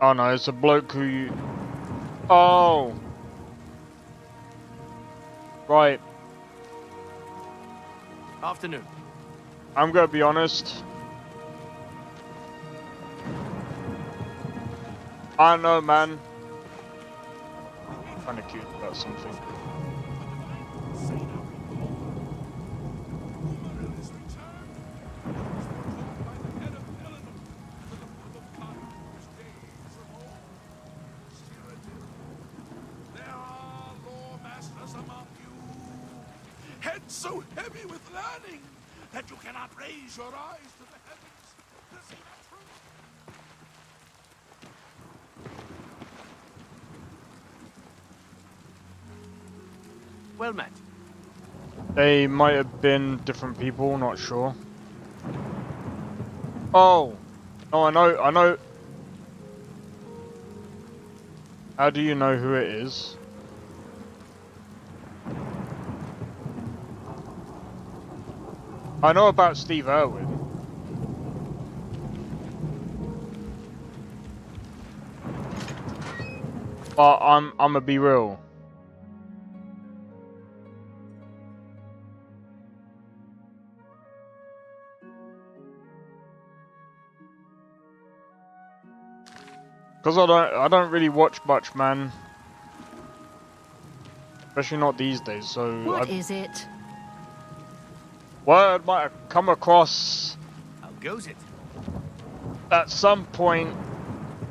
Oh no, it's a bloke who you... Oh! Right. Afternoon. I'm gonna be honest. I don't know, man. I'm kinda cute about something. Heads so heavy with learning that you cannot raise your eyes to the heavens to see the truth. Well met. They might have been different people, not sure. Oh! Oh, I know. How do you know who it is? I know about Steve Irwin. But I'ma be real. Cause I don't really watch much, man. Especially not these days, so What is it? Word might have come across How goes it? at some point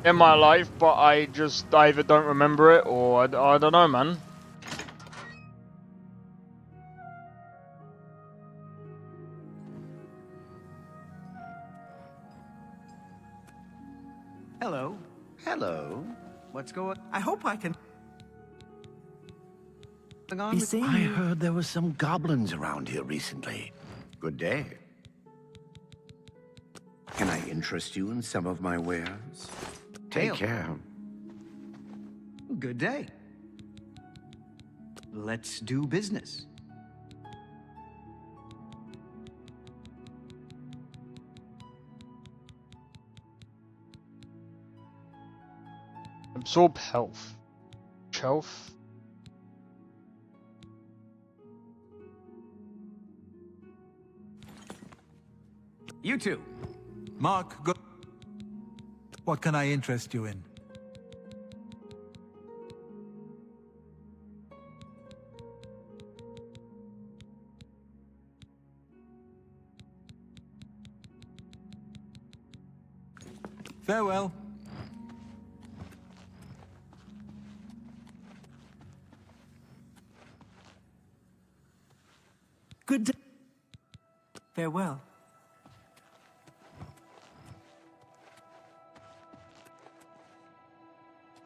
in my life, but I just either don't remember it or I don't know, man. Hello. Hello. What's going I hope I can on? be seeing I you. heard there was some goblins around here recently. Good day. Can I interest you in some of my wares? Hail. Take care. Good day. Let's do business. Absorb health. Health. You too. Mark, go. What can I interest you in? Farewell. Good day. Farewell.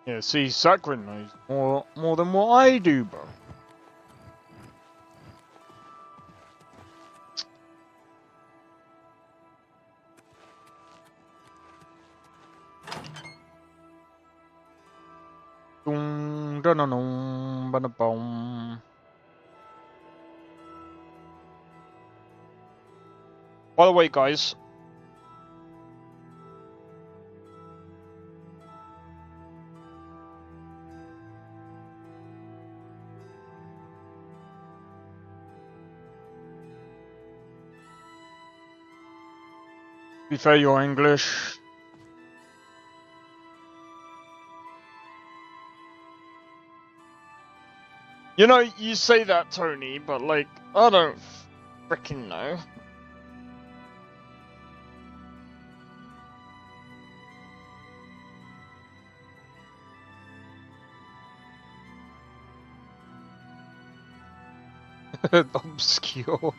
Yeah, see, Sakura knows more than what I do, bro. Dum, dum, dum, dum, ba, da, bum. By the way, guys, to be fair, you're English. You know, you say that, Tony, but like, I don't freaking know. Obscure.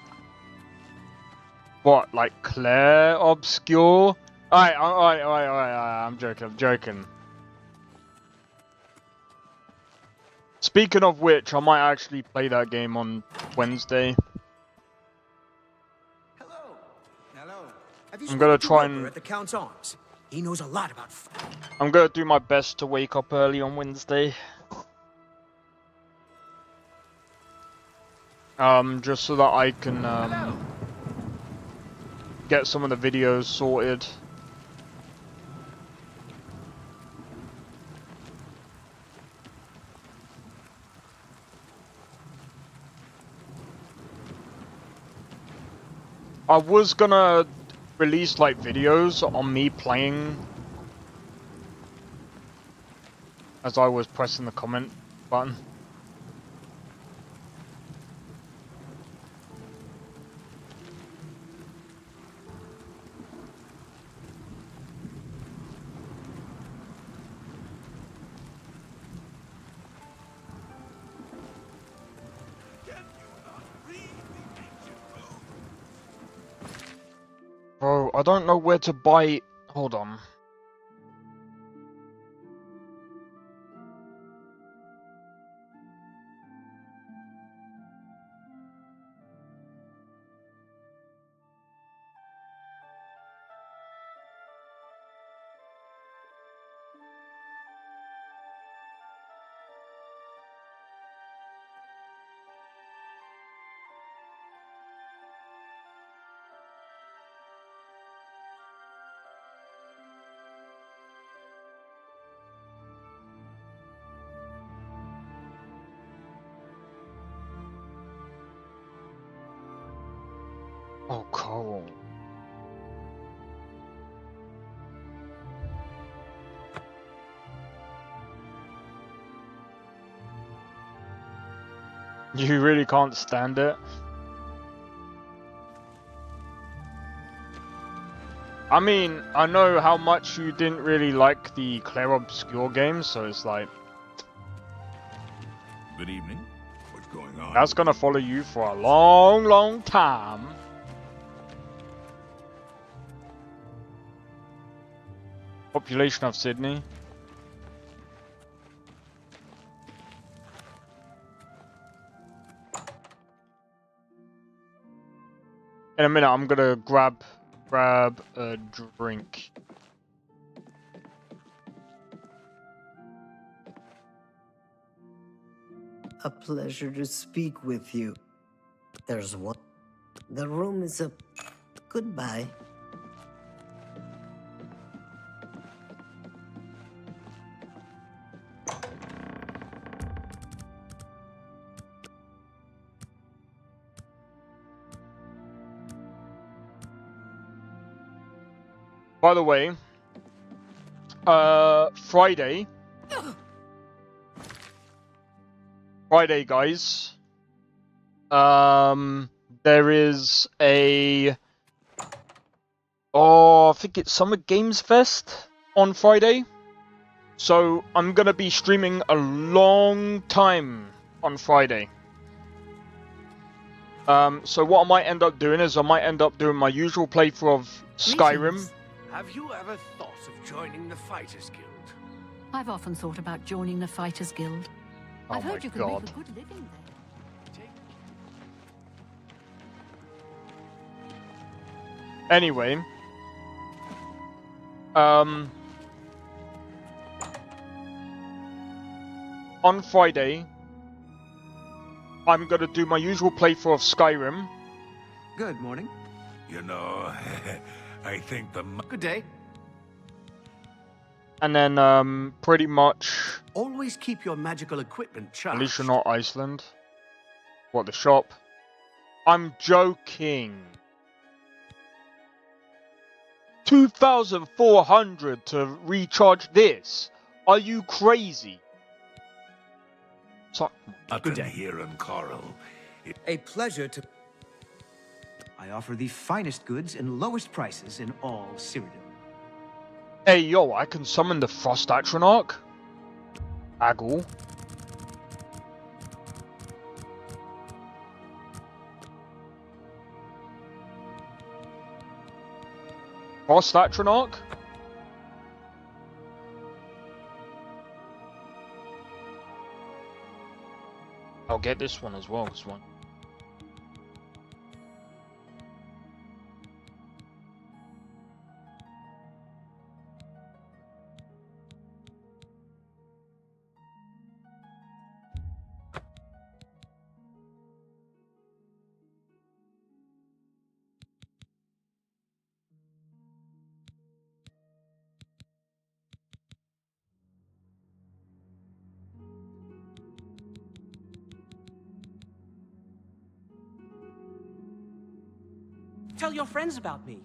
What, like Claire obscure? Alright, I'm joking. Speaking of which, I might actually play that game on Wednesday. Hello. Have you I'm gonna spoken to try Wilbur and at the Count's Arms? He knows a lot about. I'm gonna do my best to wake up early on Wednesday. Just so that I can get some of the videos sorted. I was gonna release like videos on me playing as I was pressing the comment button. Bro, I don't know where to buy. Hold on. Oh, cool. You really can't stand it. I mean, I know how much you didn't really like the Claire Obscure games, so it's like... Good evening. What's going on? That's gonna follow you for a long, long time. Population of Sydney. In a minute, I'm gonna grab a drink. A pleasure to speak with you. There's one. The room is a... Goodbye. By the way, Friday, guys, there is a, I think it's Summer Games Fest on Friday, so I'm gonna be streaming a long time on Friday. So what I might end up doing is I might end up doing my usual playthrough of Skyrim. Have you ever thought of joining the Fighters Guild? I've often thought about joining the Fighters Guild. Oh I've my heard you can God. make a good living there. Anyway, on Friday, I'm gonna do my usual playthrough of Skyrim. Good morning. You know, I think the... Good day. And then, pretty much... Always keep your magical equipment charged. At least you're not Iceland. What, the shop? I'm joking. 2,400 to recharge this? Are you crazy? So, Good day. Here in Coral. A pleasure to... I offer the finest goods and lowest prices in all Cyrodiil. hey, yo, I can summon the Frost Atronach? Aggle. Frost Atronach? I'll get this one as well, this one. Tell your friends about me.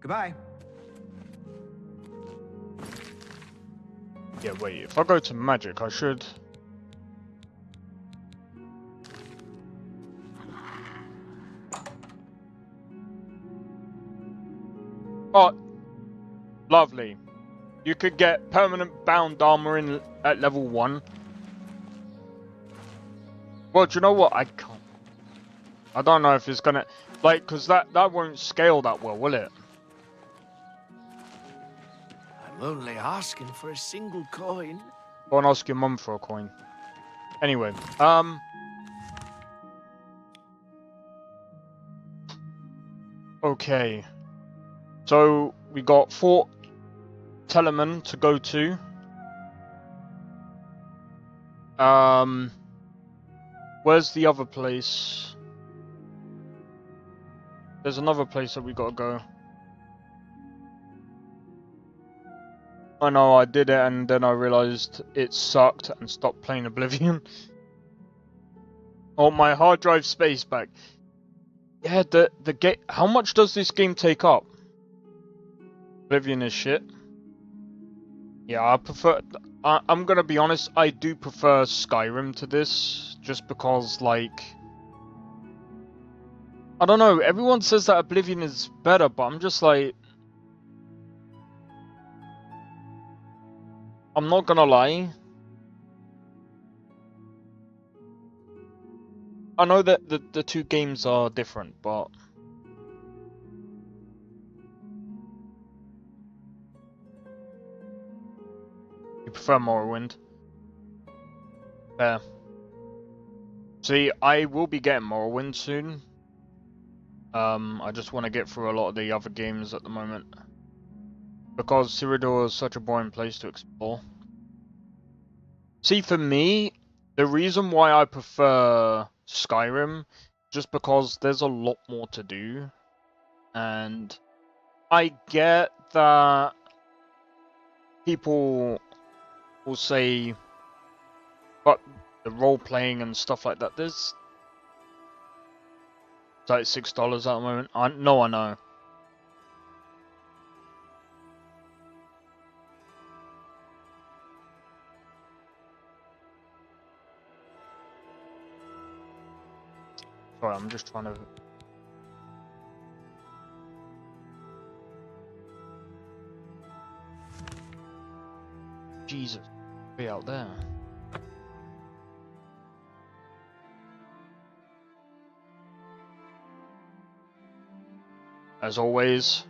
Goodbye. Yeah, wait, if I go to magic, I should... Oh, lovely. You could get permanent bound armor in at level 1. Well, do you know what? I can't. I don't know if it's gonna... Like, because that won't scale that well, will it? I'm only asking for a single coin. Go and ask your mum for a coin. Anyway, okay. So, we got Fort Telemann to go to. Where's the other place? There's another place that we gotta go. I know, I did it and then I realized it sucked and stopped playing Oblivion. Oh, my hard drive space back. Yeah, the game. How much does this game take up? Oblivion is shit. Yeah, I prefer. I'm gonna be honest. I do prefer Skyrim to this, just because, like, I don't know. Everyone says that Oblivion is better, but I'm just like, I'm not gonna lie. I know that the two games are different, but you prefer Morrowind. Fair. See, I will be getting Morrowind soon. I just want to get through a lot of the other games at the moment. Because Cyrodiil is such a boring place to explore. See, for me, the reason why I prefer Skyrim, just because there's a lot more to do. And I get that people will say, but the role-playing and stuff like that, there's... It's like $6 at the moment. I know. Sorry, I'm just trying to... Jesus, be out there. As always.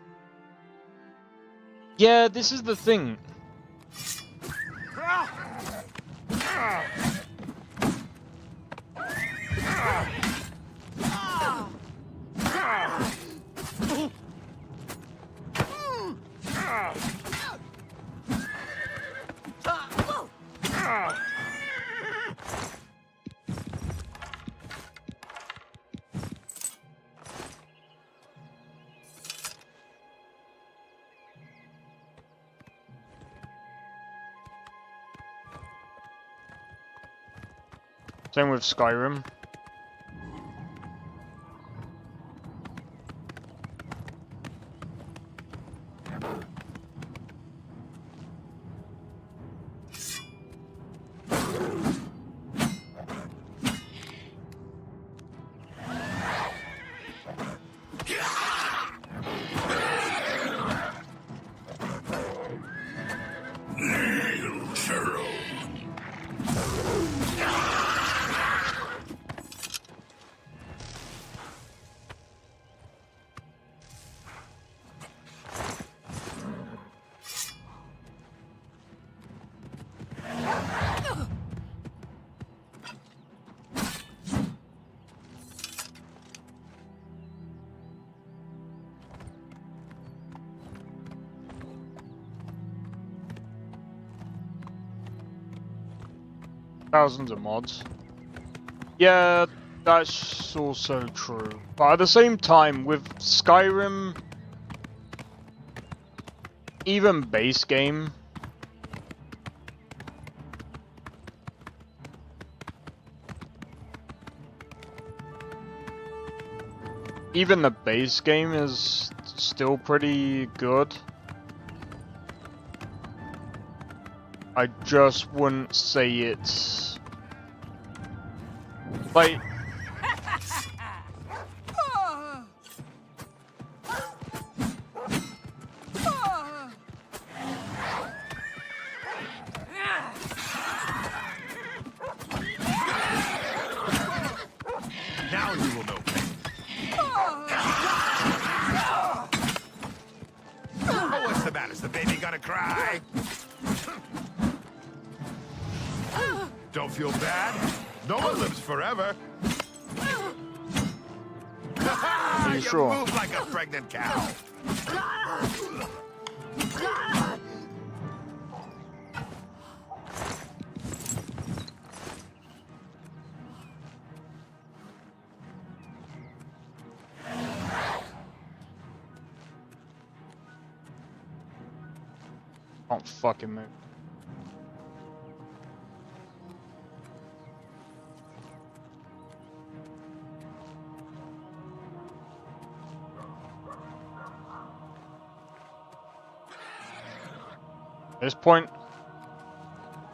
Yeah, this is the thing. Same with Skyrim. Thousands of mods. Yeah, that's also true. But at the same time, with Skyrim, even base game, even the base game is still pretty good. I just wouldn't say it's like now you will know. Oh, what's the matter? Is the baby gonna cry? Don't feel bad. No one lives forever. Are you You sure? move like a pregnant cow. Can't fucking move. At this point,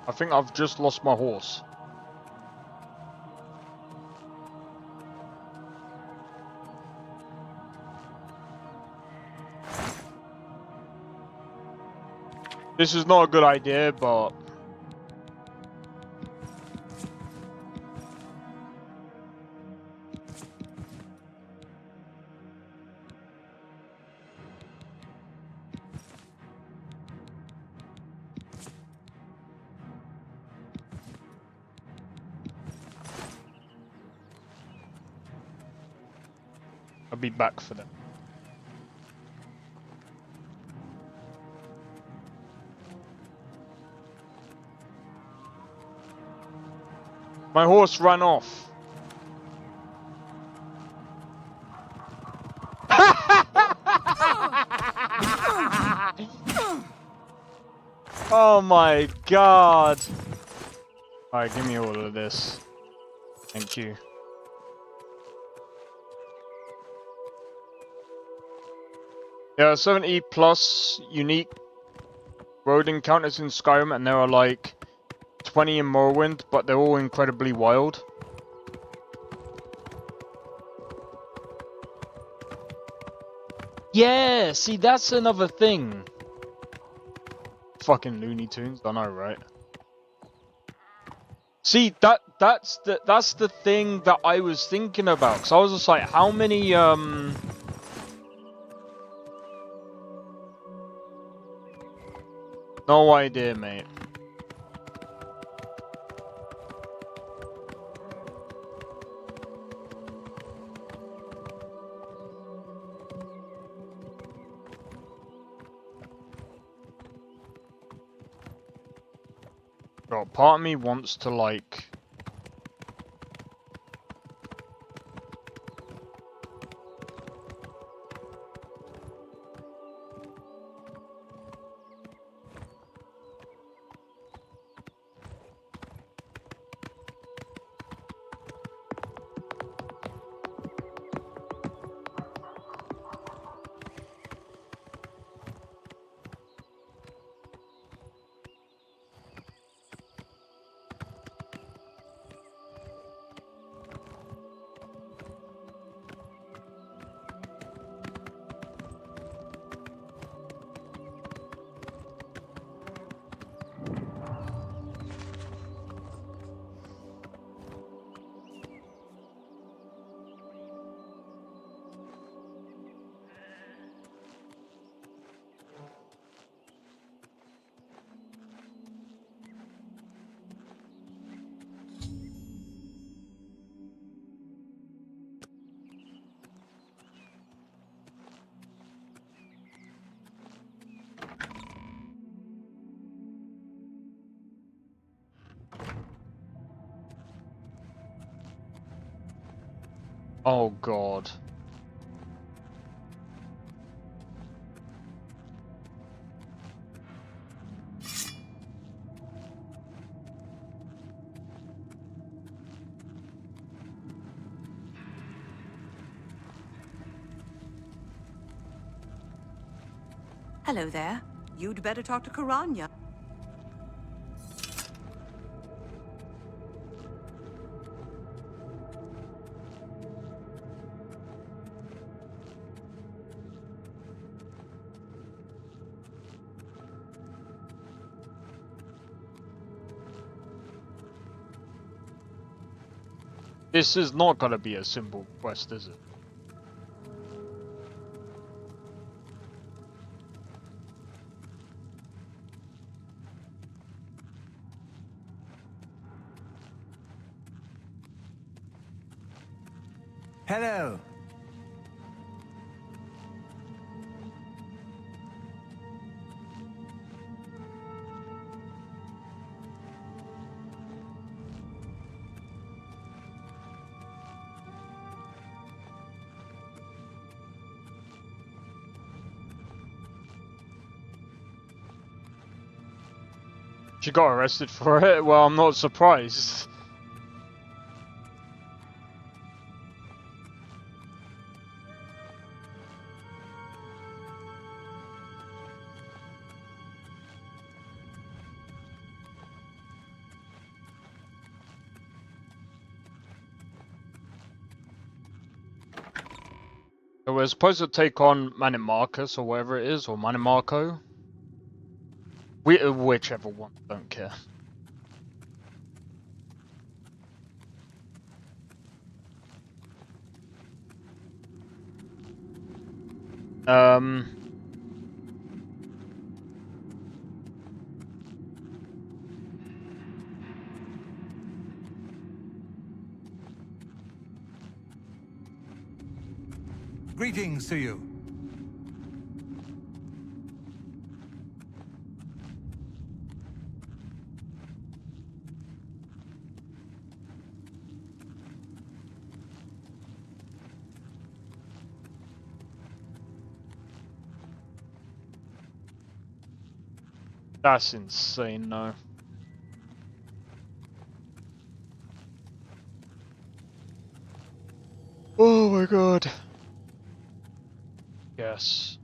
I think I've just lost my horse. This is not a good idea, but I'll be back for them. My horse ran off. Oh my god. Alright, give me all of this. Thank you. There are 70 plus unique road encounters in Skyrim, and there are like 20 in Morrowind, but they're all incredibly wild. Yeah, see, that's another thing. Fucking Looney Tunes, I know, right? See, that's the thing that I was thinking about. Cause I was just like, how many no idea, mate. Bro, part of me wants to like oh god. Hello there. You'd better talk to Karanya. This is not gonna be a simple quest, is it? Hello. She got arrested for it? Well, I'm not surprised. So we're supposed to take on Manimarcus or whatever it is, or Manimarco. Whichever one, don't care. Greetings to you. That's insane, though. Oh my god. Yes.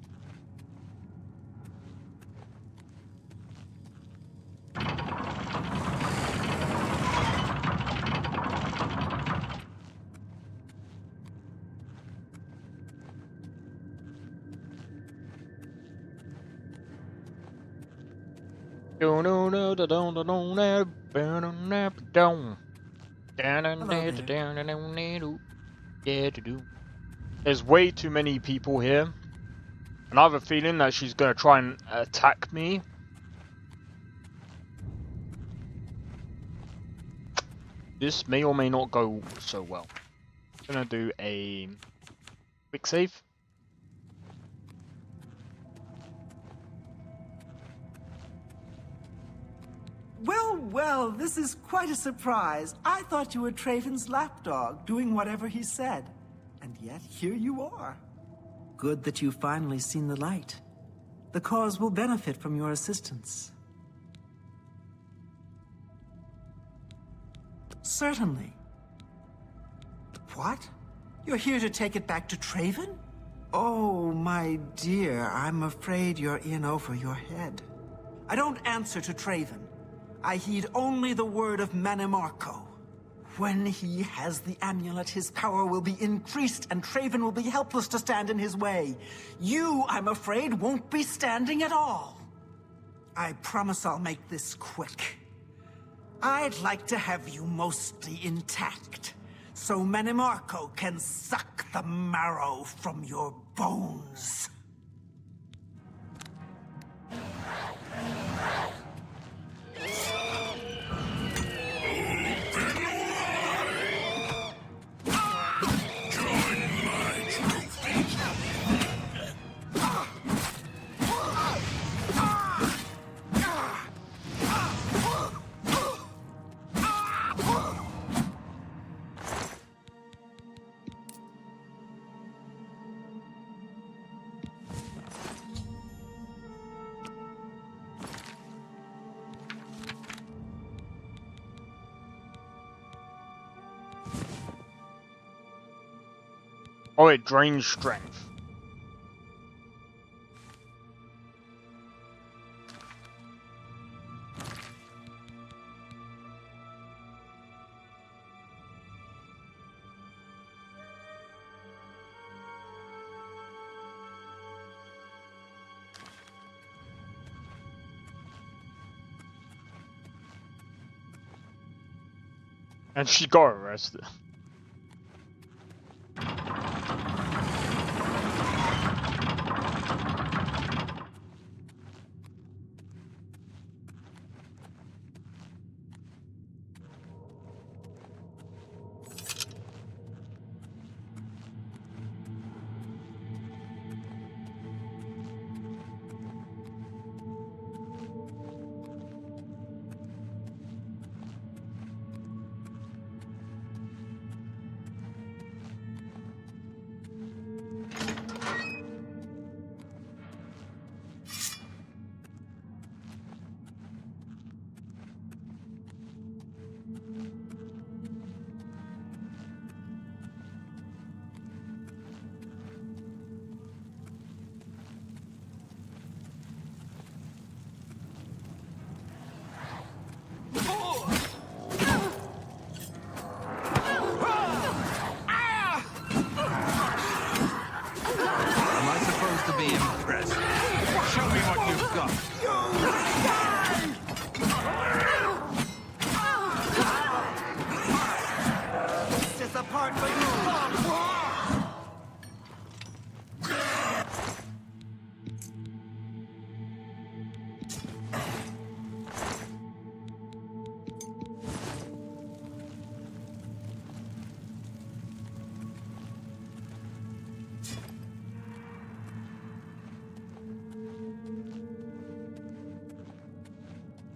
There's way too many people here. And I have a feeling that she's gonna try and attack me. This may or may not go so well. I'm gonna do a quick save. Well, well, this is quite a surprise. I thought you were Traven's lapdog, doing whatever he said. And yet, here you are. Good that you've finally seen the light. The cause will benefit from your assistance. Certainly. What? You're here to take it back to Traven? Oh, my dear, I'm afraid you're in over your head. I don't answer to Traven. I heed only the word of Manimarco. When he has the amulet, his power will be increased, and Traven will be helpless to stand in his way. You, I'm afraid, won't be standing at all. I promise I'll make this quick. I'd like to have you mostly intact, so Manimarco can suck the marrow from your bones. Oh, it drains strength. And she got arrested.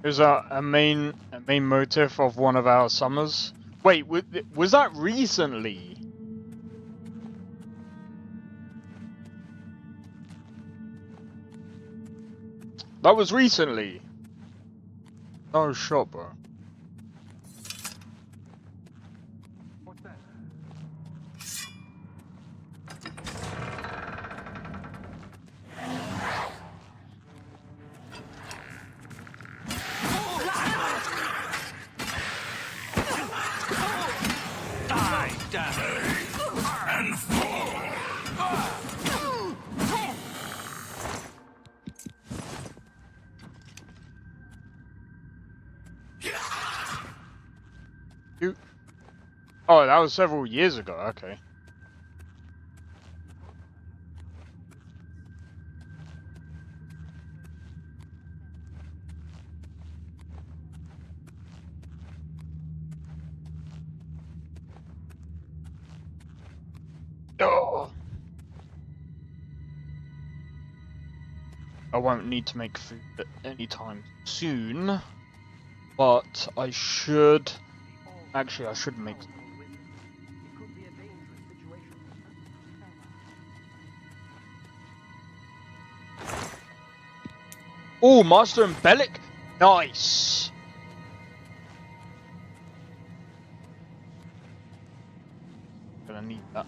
Is a main motive of one of our summers? Wait, was that recently? That was recently. Oh, shot, bro. What's that? Die, damn it! And fall! Oh, that was several years ago. Okay. Oh. I won't need to make food anytime soon, but I should. Actually, I should make. Oh, Master and Bellic, nice. Gonna need that.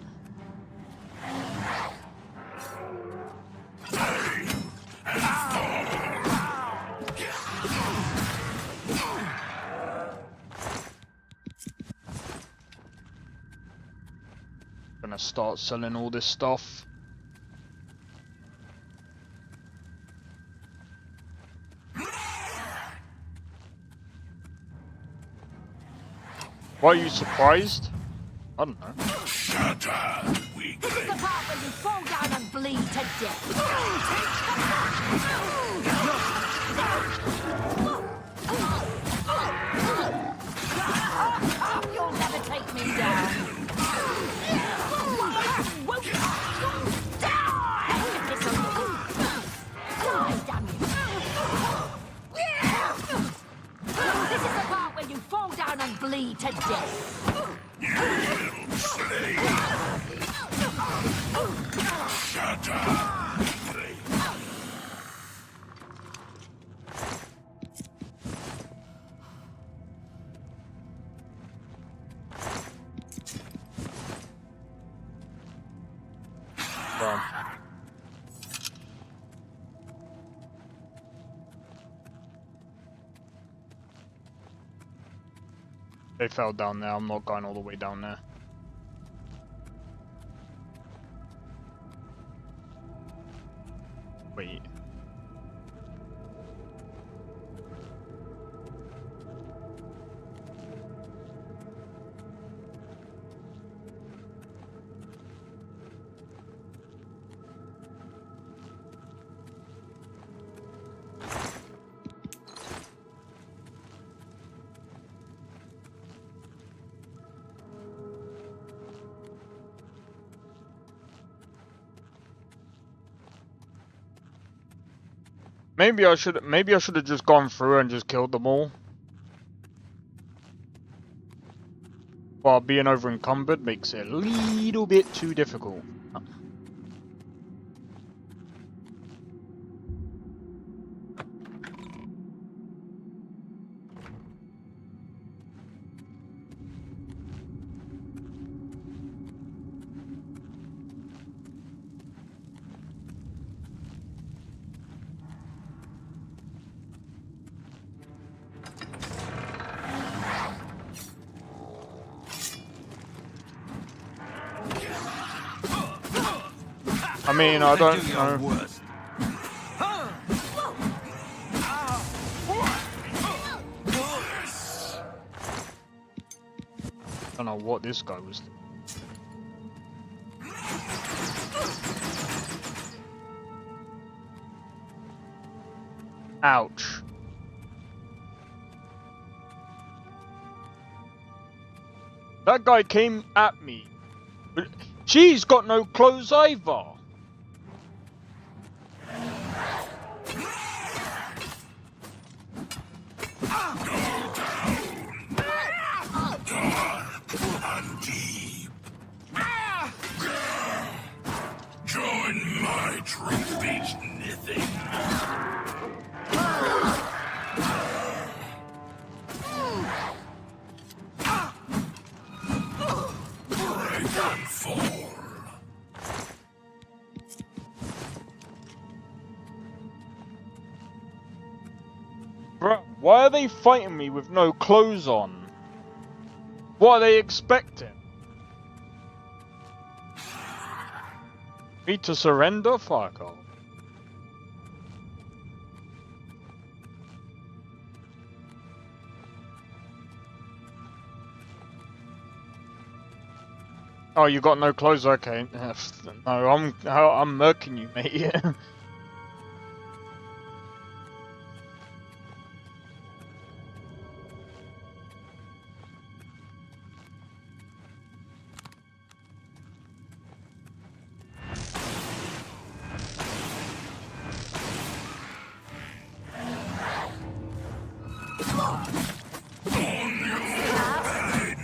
Gonna start selling all this stuff. Why are you surprised? I don't know. Shut up, weak. This is the part where you fall down and bleed to death. You'll never take me down. Die, damn you. This is the part where you fall down and bleed to death. You little slave. Shut up. Well. They fell down there. I'm not going all the way down there. Wait. Maybe I should have just gone through and just killed them all. While being over encumbered makes it a little bit too difficult. I mean, I don't know. I don't know what this guy was doing. Ouch. That guy came at me. But she's got no clothes either. Why are they fighting me with no clothes on? What are they expecting? Me to surrender? Fuck off. Oh, you got no clothes? Okay. No, I'm murking you, mate.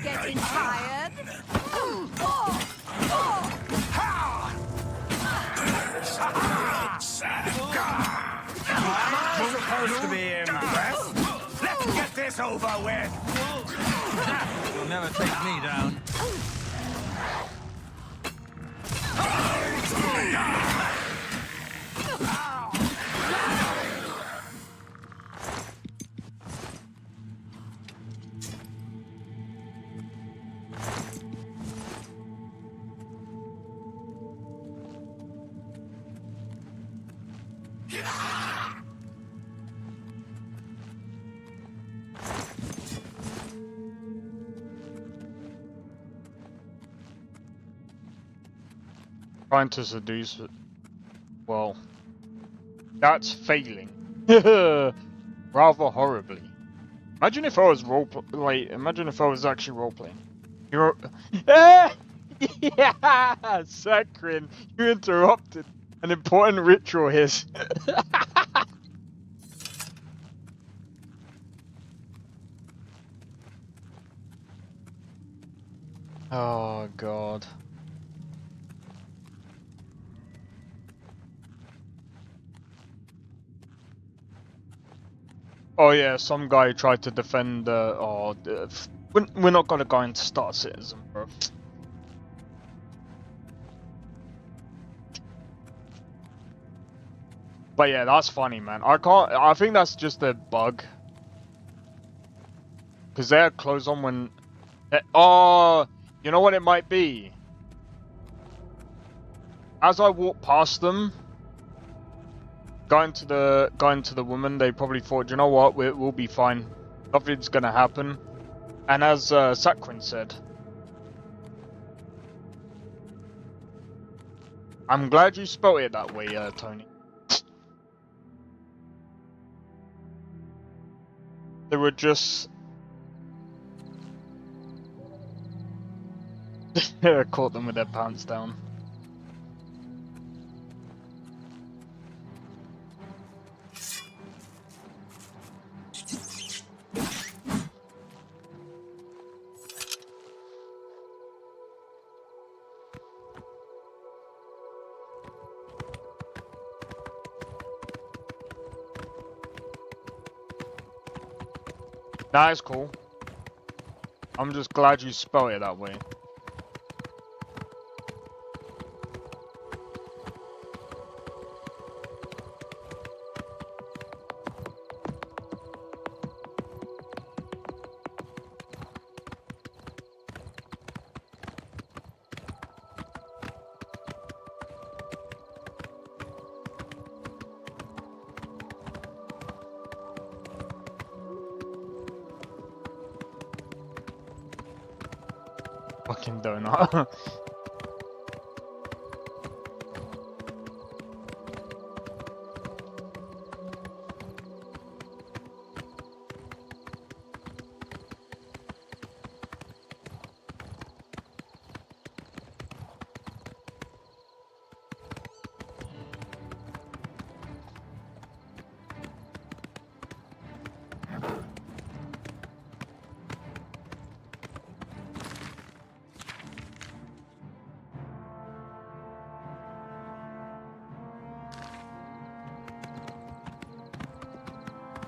Getting tired? I'm supposed to be impressed. Let's get this over with. You'll never take me down. Trying to seduce it. Well, that's failing. Rather horribly. Imagine if I was imagine if I was actually roleplaying. You're... Yeah! Sakrin, you interrupted an important ritual here. Oh, God. Oh yeah, some guy tried to defend. We're not gonna go into Star Citizen, bro. But yeah, that's funny, man. I think that's just a bug. Cause they had clothes on when. Oh, you know what it might be. As I walked past them, going to the woman, they probably thought, you know what, we'll be fine. Nothing's gonna happen. And as Sakrin said, I'm glad you spelt it that way, Tony. They were just caught them with their pants down. That is cool. I'm just glad you spelled it that way. Fucking donut.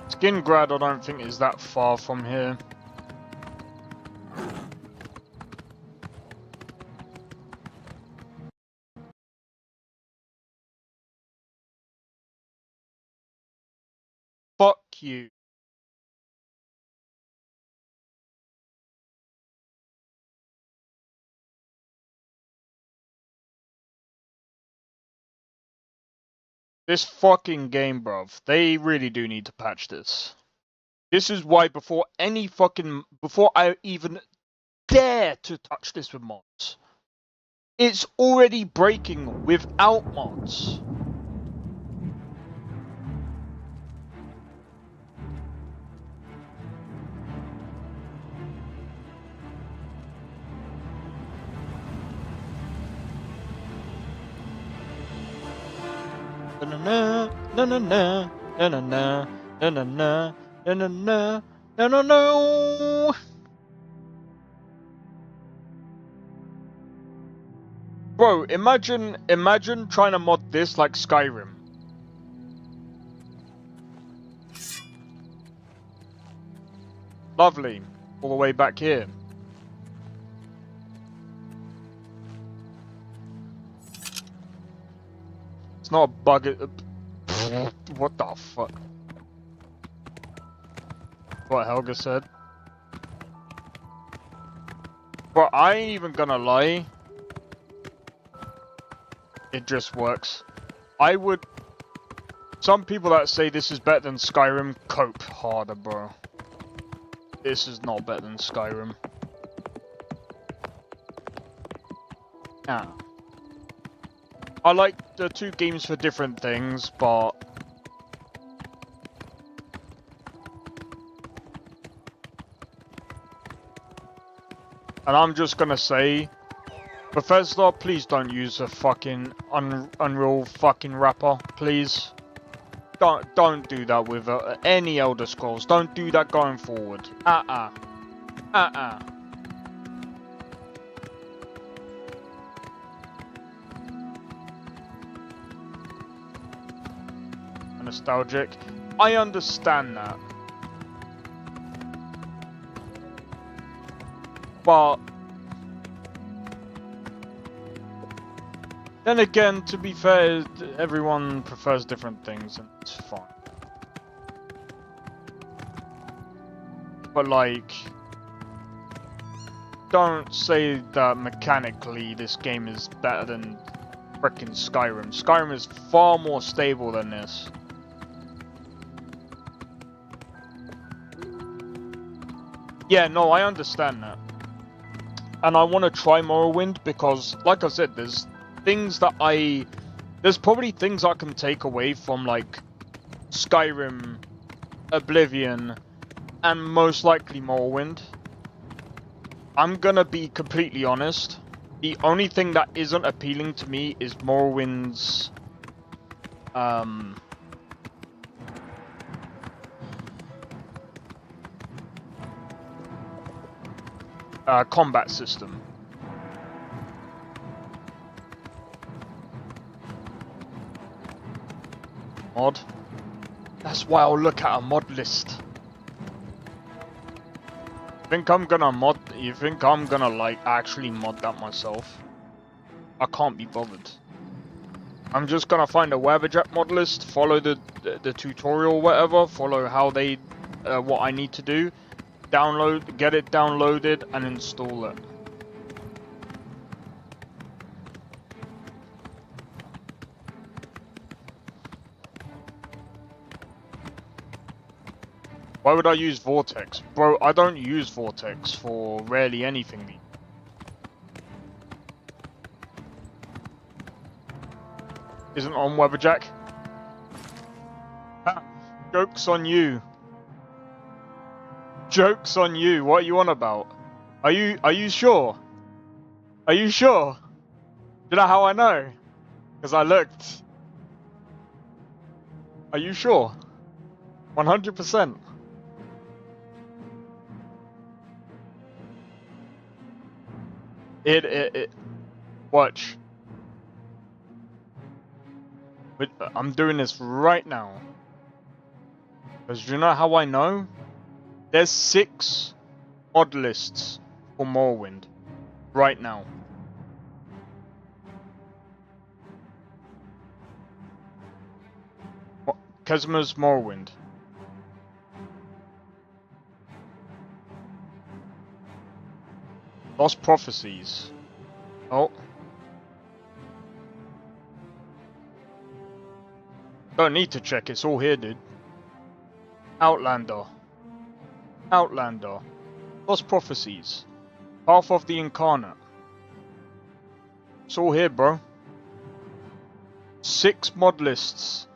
Skingrad, I don't think is that far from here. Fuck you. This fucking game, bruv. They really do need to patch this. This is why before I even dare to touch this with mods, it's already breaking without mods. Na na na na na na na na na na na na na na na na. Bro, imagine trying to mod this like Skyrim. Lovely, all the way back here. It's not a bug. What the fuck? What Helga said. Bro, I ain't even gonna lie. It just works. Some people that say this is better than Skyrim cope harder, bro. This is not better than Skyrim. Nah. I like the two games for different things, but and I'm just gonna say, Bethesda, please don't use a fucking Unreal fucking wrapper, please. Don't do that with any Elder Scrolls. Don't do that going forward. Nostalgic. I understand that. But then again, to be fair, everyone prefers different things and it's fine. But like, don't say that mechanically this game is better than frickin' Skyrim. Skyrim is far more stable than this. Yeah, no, I understand that. And I want to try Morrowind because, like I said, there's probably things I can take away from, like, Skyrim, Oblivion, and most likely Morrowind. I'm gonna be completely honest. The only thing that isn't appealing to me is Morrowind's, combat system. Mod. That's why I'll look at a mod list. You think I'm gonna like actually mod that myself? I can't be bothered. I'm just gonna find a Wabberjack mod list, follow the tutorial, whatever, follow how they, what I need to do. Get it downloaded and install it. Why would I use Vortex? Bro, I don't use Vortex for rarely anything. Isn't on Wabberjack? Joke's on you. Joke's on you. What are you on about? Are you sure? Are you sure? Do you know how I know? Because I looked. Are you sure? 100%. Watch. But I'm doing this right now. Because you know how I know? There's 6 mod lists for Morrowind right now. Kesma's Morrowind. Lost Prophecies. Oh. Don't need to check, it's all here, dude. Outlander. Outlander. Lost Prophecies. Path of the Incarnate. It's all here, bro. 6 mod lists.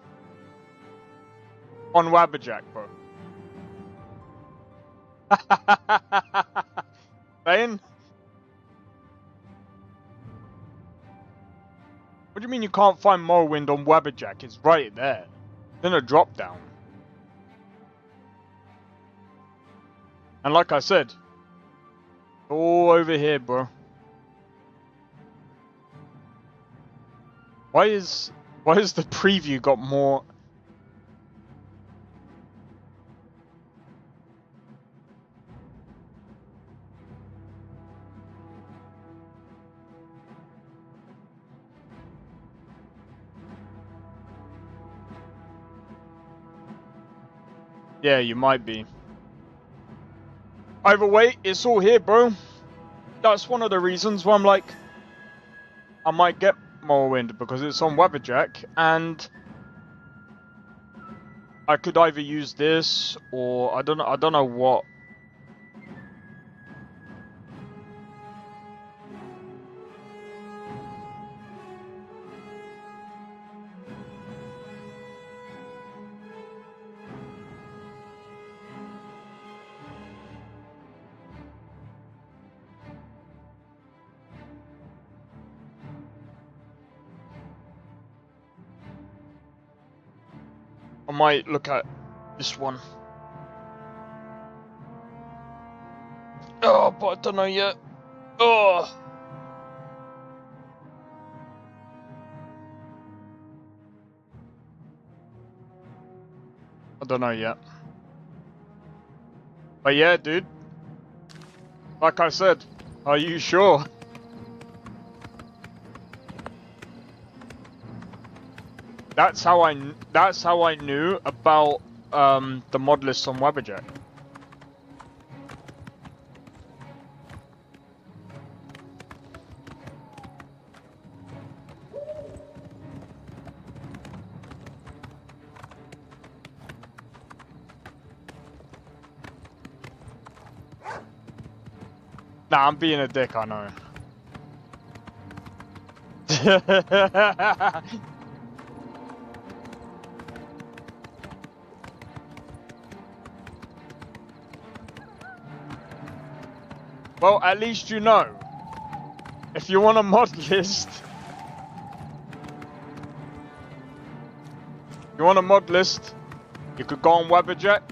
On Wabberjack, bro. Saying? What do you mean you can't find Morrowind on Wabberjack? It's right there. It's in a drop down. And like I said, all over here, bro. Why is the preview got more? Yeah, you might be. Either way, it's all here, bro. That's one of the reasons why I'm like, I might get Morrowind because it's on Wabberjack, and I could either use this or I don't know what. I might look at this one. Oh, but I don't know yet. Oh. I don't know yet. But yeah, dude. Like I said, are you sure? That's how I knew about the mod list on Wabberjack. Nah, I'm being a dick, I know. Well, at least you know. If you want a mod list, you could go on Wabberjack,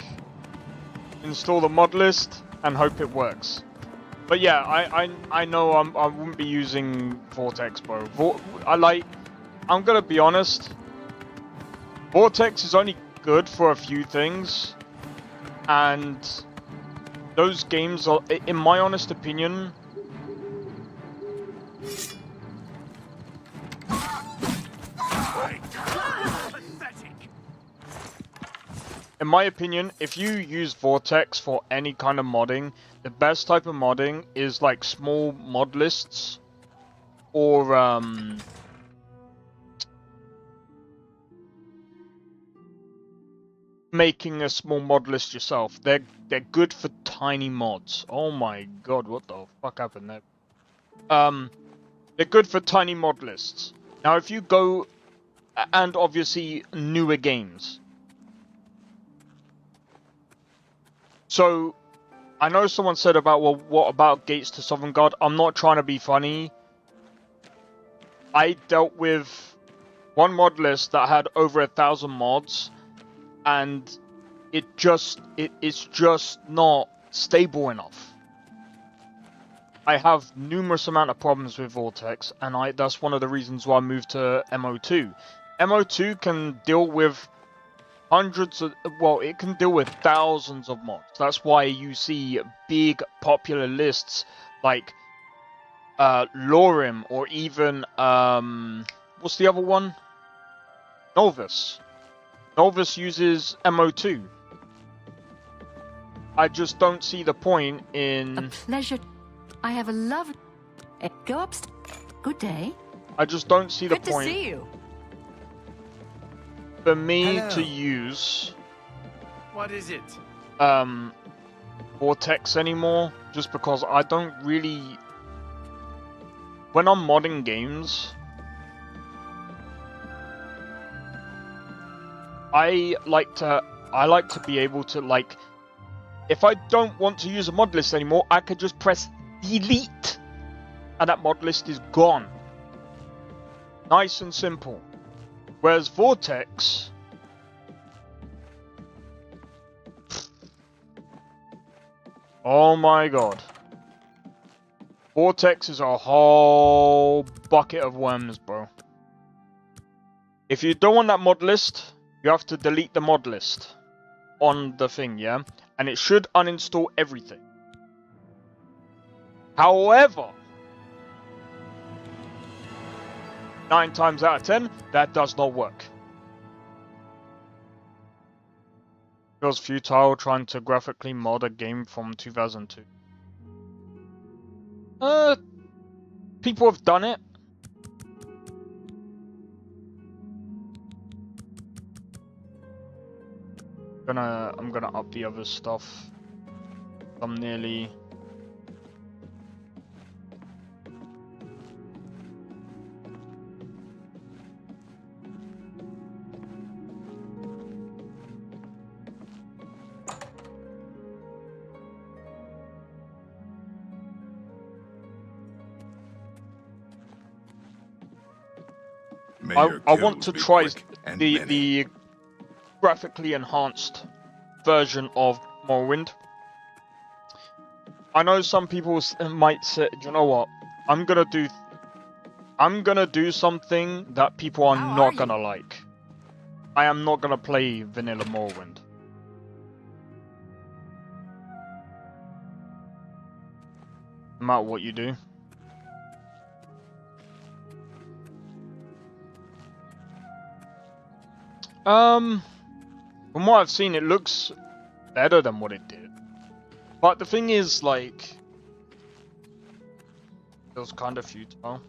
install the mod list, and hope it works. But yeah, I know I wouldn't be using Vortex, bro. I'm gonna be honest. Vortex is only good for a few things, and those games are, in my honest opinion, if you use Vortex for any kind of modding, the best type of modding is like small mod lists, or making a small mod list yourself. They're good for tiny mods. Oh my god, what the fuck happened there? They're good for tiny mod lists. Now if you go, and obviously newer games. So, I know someone said about, well, what about Gates to Sovngarde? I'm not trying to be funny. I dealt with one mod list that had over 1,000 mods, and it's just not stable enough. I have numerous amount of problems with Vortex, and that's one of the reasons why I moved to MO2. MO2 can deal with it can deal with thousands of mods. That's why you see big popular lists like Lorem, or even what's the other one? Novus. Novus uses MO2. I just don't see the point in... A pleasure. I have a love... Go upstairs. Good day. I just don't see the point. Good to see you. for me Hello. to use What is it? Vortex anymore, just because I don't really, when I'm modding games, I like to be able to, like, if I don't want to use a mod list anymore, I could just press delete and that mod list is gone. Nice and simple. Whereas Vortex, oh my god. Vortex is a whole bucket of worms, bro. If you don't want that mod list, you have to delete the mod list on the thing, yeah? And it should uninstall everything. However, 9 times out of 10, that does not work. Feels futile trying to graphically mod a game from 2002. People have done it. I'm gonna up the other stuff. I'm nearly. I want to try the graphically enhanced version of Morrowind. I know some people might say, do you know what? I'm gonna do something that people are not gonna like. I am not gonna play vanilla Morrowind. No matter what you do. From what I've seen, it looks better than what it did. But the thing is, like, it feels kind of futile.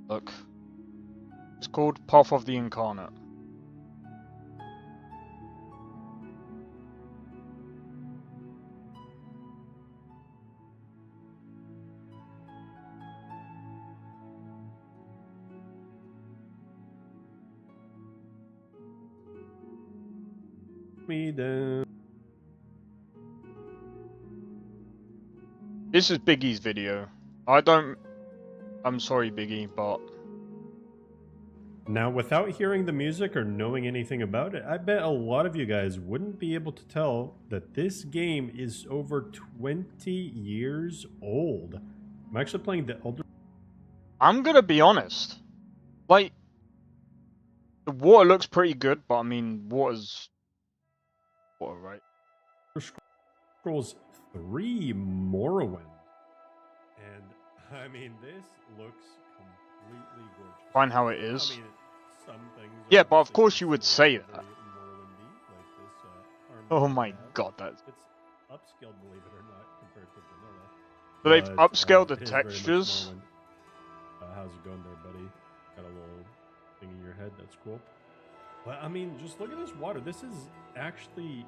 Look. It's called Path of the Incarnate. Me down. This is Biggie's video. I'm sorry, Biggie, but Now, without hearing the music or knowing anything about it, I bet a lot of you guys wouldn't be able to tell that this game is over 20 years old. I'm actually playing the Elder... I'm gonna be honest. Like, the water looks pretty good, but I mean, water's water, right? Scrolls 3 Morrowind. And, I mean, this looks completely gorgeous. Find how it is. I mean, some things yeah, but of course you would say that. Oh my god, that's... It's upscaled, believe it or not, compared to vanilla. So they've upscaled the it is very much textures. Morrowind. How's it going there, buddy? Got a little thing in your head, that's cool. But I mean, just look at this water. This is actually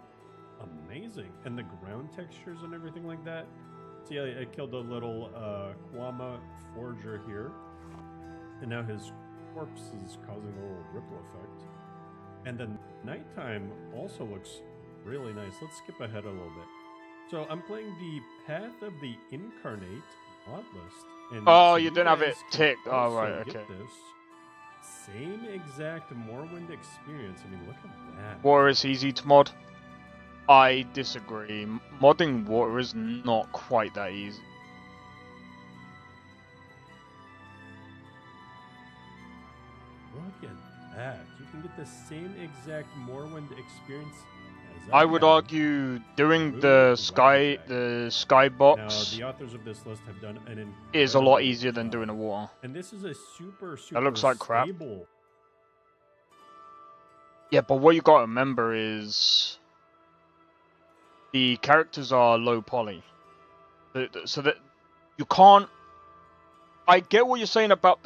amazing. And the ground textures and everything like that. See, I killed a little Kwama forager here. And now his corpse is causing a little ripple effect. And the nighttime also looks really nice. Let's skip ahead a little bit. So I'm playing the Path of the Incarnate mod list. And Oh, so you didn't have guys it can ticked. Oh, also right, get okay. This same exact Morrowind experience. I mean, look at that. Water is easy to mod. I disagree. Modding water is not quite that easy. Look at that. You can get the same exact Morrowind experience as I would argue doing the skybox Now, the authors of this list have done an is a lot easier than doing a water. And this is a super That looks like crap. stable. Yeah, but what you gotta remember is the characters are low poly. So that you can't. I get what you're saying about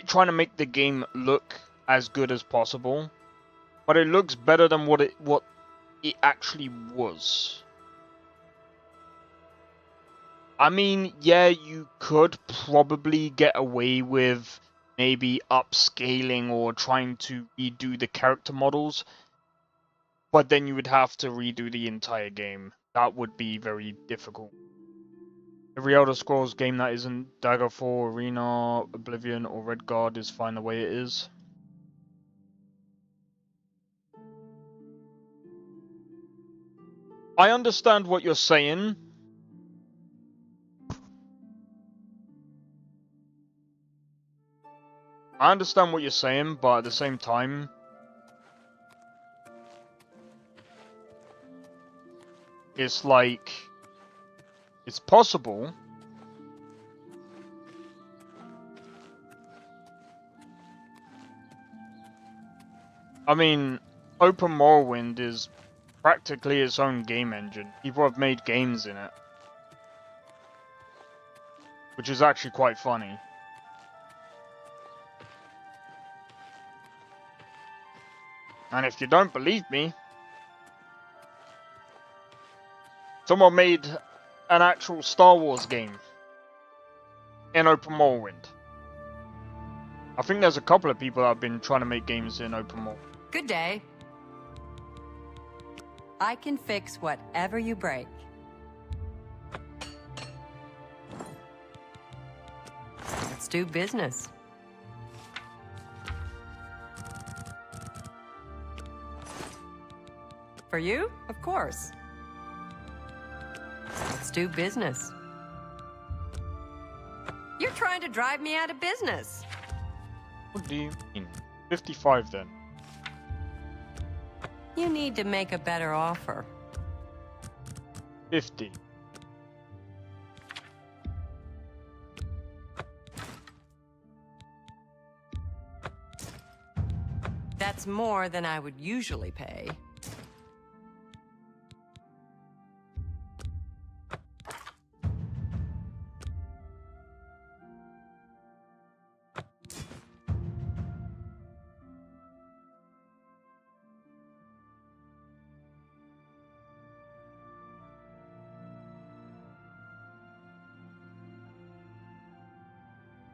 trying to make the game look as good as possible, but it looks better than what it actually was. I mean, yeah, you could probably get away with maybe upscaling or trying to redo the character models, but then you would have to redo the entire game. That would be very difficult. Every Elder Scrolls game that isn't Daggerfall, Arena, Oblivion, or Redguard is fine the way it is. I understand what you're saying. I understand what you're saying, but at the same time, it's like, it's possible. I mean, Open Morrowind is practically its own game engine. People have made games in it, which is actually quite funny. And if you don't believe me, someone made an actual Star Wars game in Open Morrowind. I think there's a couple of people that have been trying to make games in Open Morrowind. Good day. I can fix whatever you break. Let's do business. For you? Of course. Let's do business. You're trying to drive me out of business. What do you mean? 55 then. You need to make a better offer. 50. That's more than I would usually pay.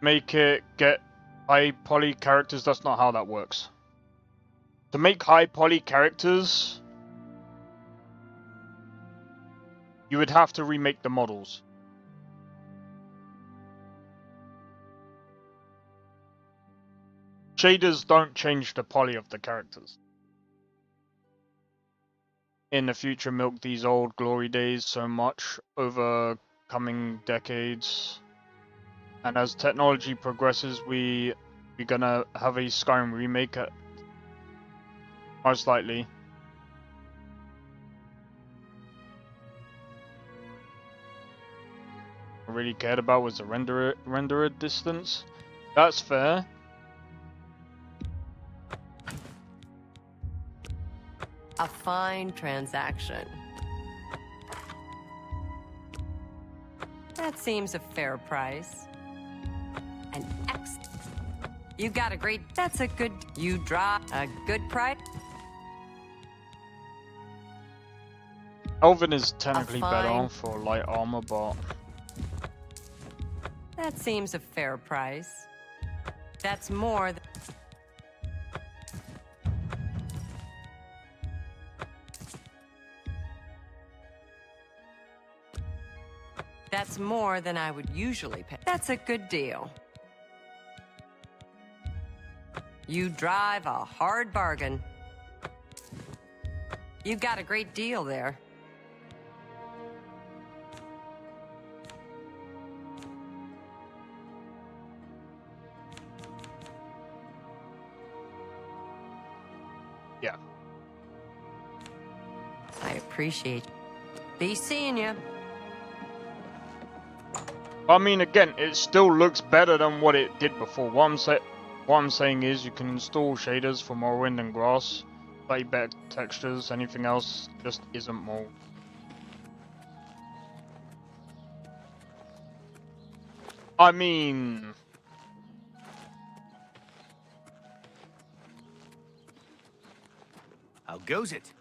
Make it get high poly characters. That's not how that works. To make high poly characters, you would have to remake the models. Shaders don't change the poly of the characters. In the future, milk these old glory days so much over coming decades. And as technology progresses, we're gonna have a Skyrim remake, most likely. I really cared about was the renderer distance. That's fair. A fine transaction. That seems a fair price. An X. You got a great. That's a good. You drop a good price. Elven is technically better fine- for light armor, but That seems a fair price. That's more than. That's more than I would usually pay. That's a good deal. You drive a hard bargain. You got a great deal there. yeah. I appreciate. Be seeing you. I mean, again, it still looks better than what it did before. What I'm saying is, you can install shaders for Morrowind and Grass, slightly better textures. Anything else just isn't more. I mean... How goes it?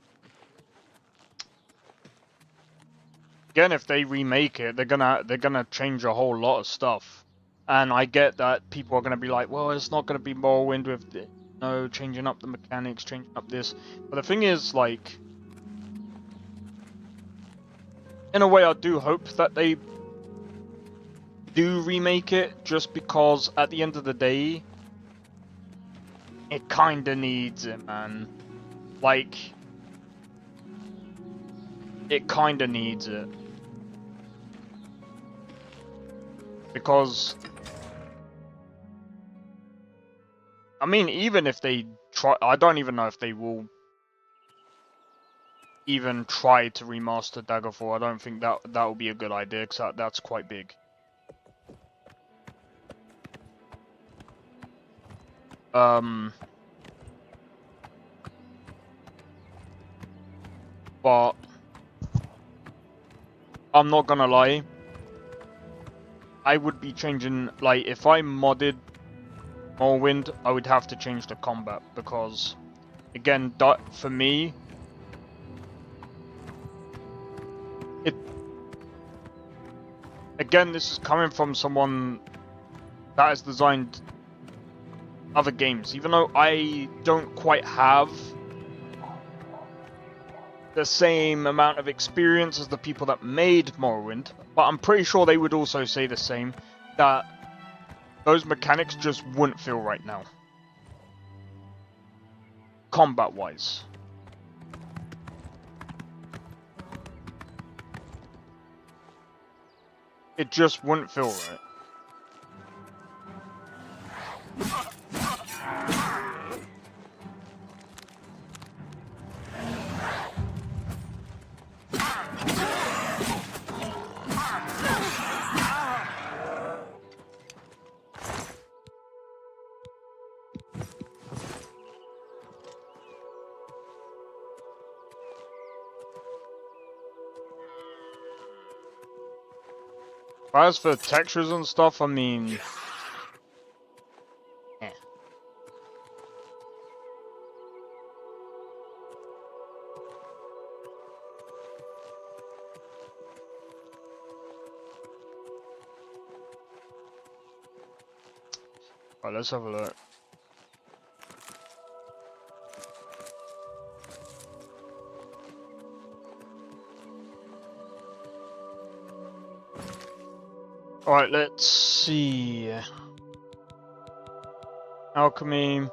Again, if they remake it, they're gonna change a whole lot of stuff. And I get that people are gonna be like, well, it's not gonna be Morrowind with the, no, changing up the mechanics, changing up this. But the thing is, like, in a way, I do hope that they do remake it, just because at the end of the day, it kinda needs it, man. Like, it kinda needs it. Because, I mean, even if they try, I don't even know if they will even try to remaster Daggerfall. I don't think that will be a good idea, because that's quite big. But I'm not gonna lie, I would be changing, like, if I modded Morrowind, I would have to change the combat, because, again, for me, again, this is coming from someone that has designed other games, even though I don't quite have the same amount of experience as the people that made Morrowind, but I'm pretty sure they would also say the same, that those mechanics just wouldn't feel right now. Combat-wise. It just wouldn't feel right. As for textures and stuff, I mean... Right, let's have a look. Alright, let's see. Alchemy.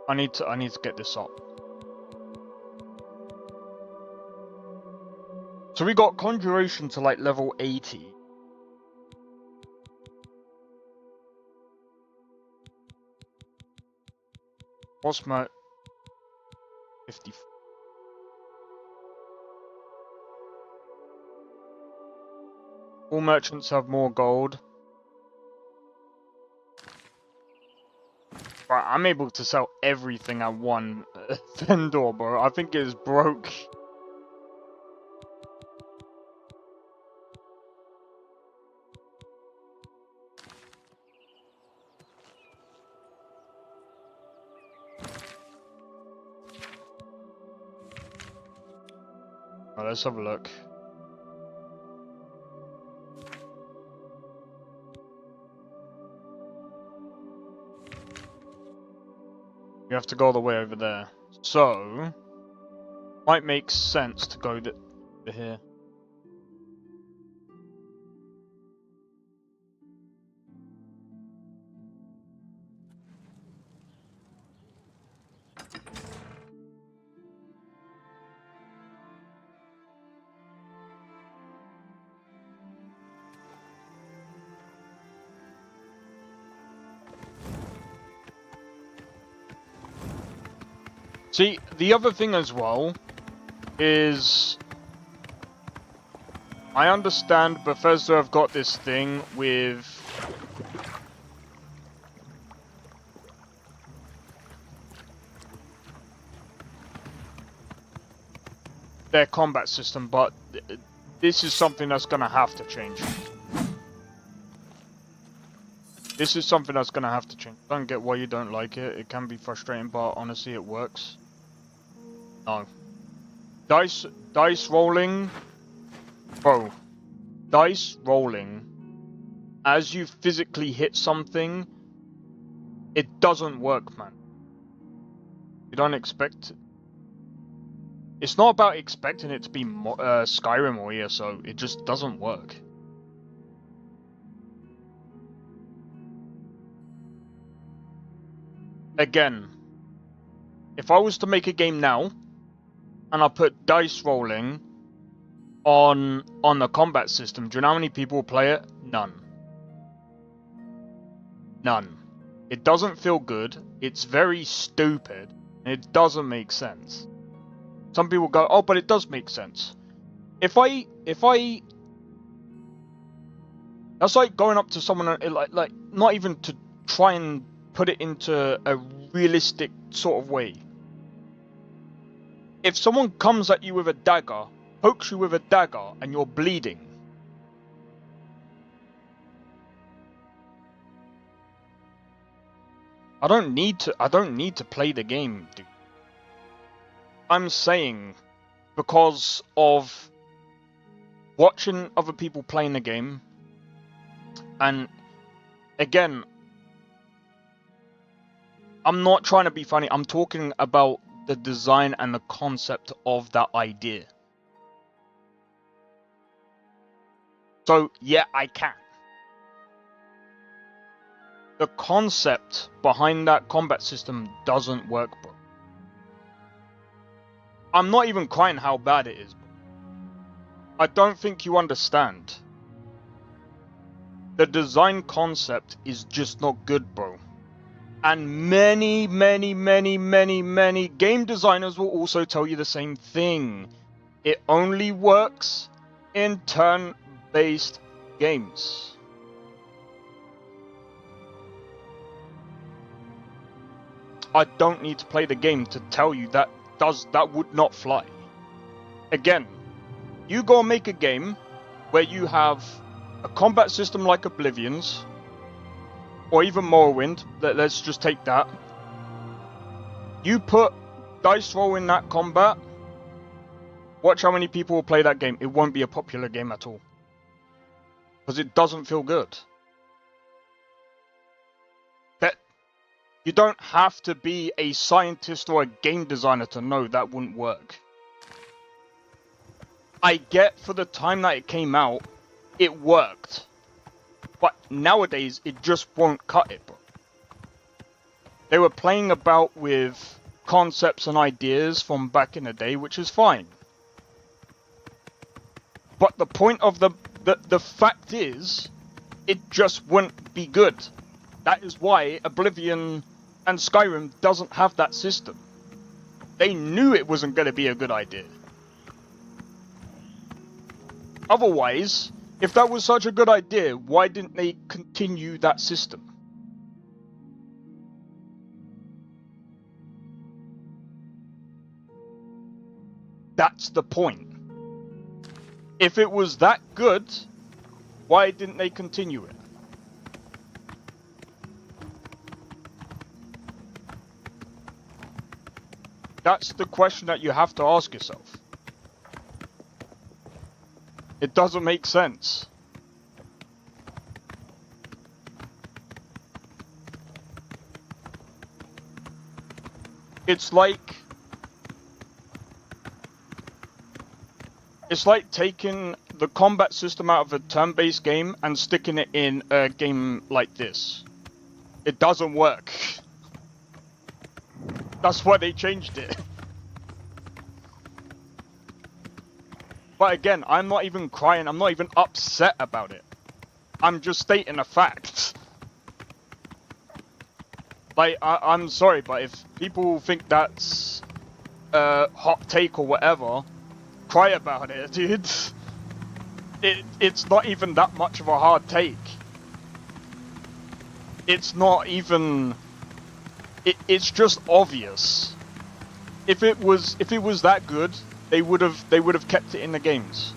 I need to get this up. So we got Conjuration to like level 80. What's my 50? All merchants have more gold. Right, I'm able to sell everything at one vendor, bro. I think it's broke. Right, let's have a look. You have to go all the way over there. So, might make sense to go to here. See, the other thing as well is I understand Bethesda have got this thing with their combat system, but this is something that's gonna have to change. This is something that's gonna have to change. Don't get why you don't like it. It can be frustrating, but honestly, it works. No. Dice rolling, bro. Dice rolling. As you physically hit something, it doesn't work, man. You don't expect. It's not about expecting it to be Skyrim or ESO. It just doesn't work. Again, if I was to make a game now, and I put dice rolling on the combat system, do you know how many people will play it? None. None. It doesn't feel good. It's very stupid. And it doesn't make sense. Some people go, oh, but it does make sense. If I that's like going up to someone like not even to try and put it into a realistic sort of way. If someone comes at you with a dagger, pokes you with a dagger, and you're bleeding, I don't need to play the game, dude. I'm saying because of watching other people playing the game, and again, I'm not trying to be funny. I'm talking about the design and the concept of that idea. So, yeah, I can. The concept behind that combat system doesn't work, bro. I'm not even crying how bad it is, bro. I don't think you understand. The design concept is just not good, bro. And many game designers will also tell you the same thing. It only works in turn-based games. I don't need to play the game to tell you that would not fly. Again, you go and make a game where you have a combat system like Oblivion's, or even Morrowind. Let's just take that. You put dice roll in that combat, watch how many people will play that game. It won't be a popular game at all. Because it doesn't feel good. You don't have to be a scientist or a game designer to know that wouldn't work. I get for the time that it came out, it worked. But nowadays, it just won't cut it, bro. They were playing about with concepts and ideas from back in the day, which is fine. But the point of the fact is, it just wouldn't be good. That is why Oblivion and Skyrim doesn't have that system. They knew it wasn't going to be a good idea. Otherwise, if that was such a good idea, why didn't they continue that system? That's the point. If it was that good, why didn't they continue it? That's the question that you have to ask yourself. It doesn't make sense. It's like taking the combat system out of a turn-based game and sticking it in a game like this. It doesn't work. That's why they changed it. But again, I'm not even crying, I'm not even upset about it. I'm just stating a fact. Like, I'm sorry, but if people think that's a hot take or whatever, cry about it, dude. It's not even that much of a hard take. It's not even... It's just obvious. If it was that good, they would have kept it in the games.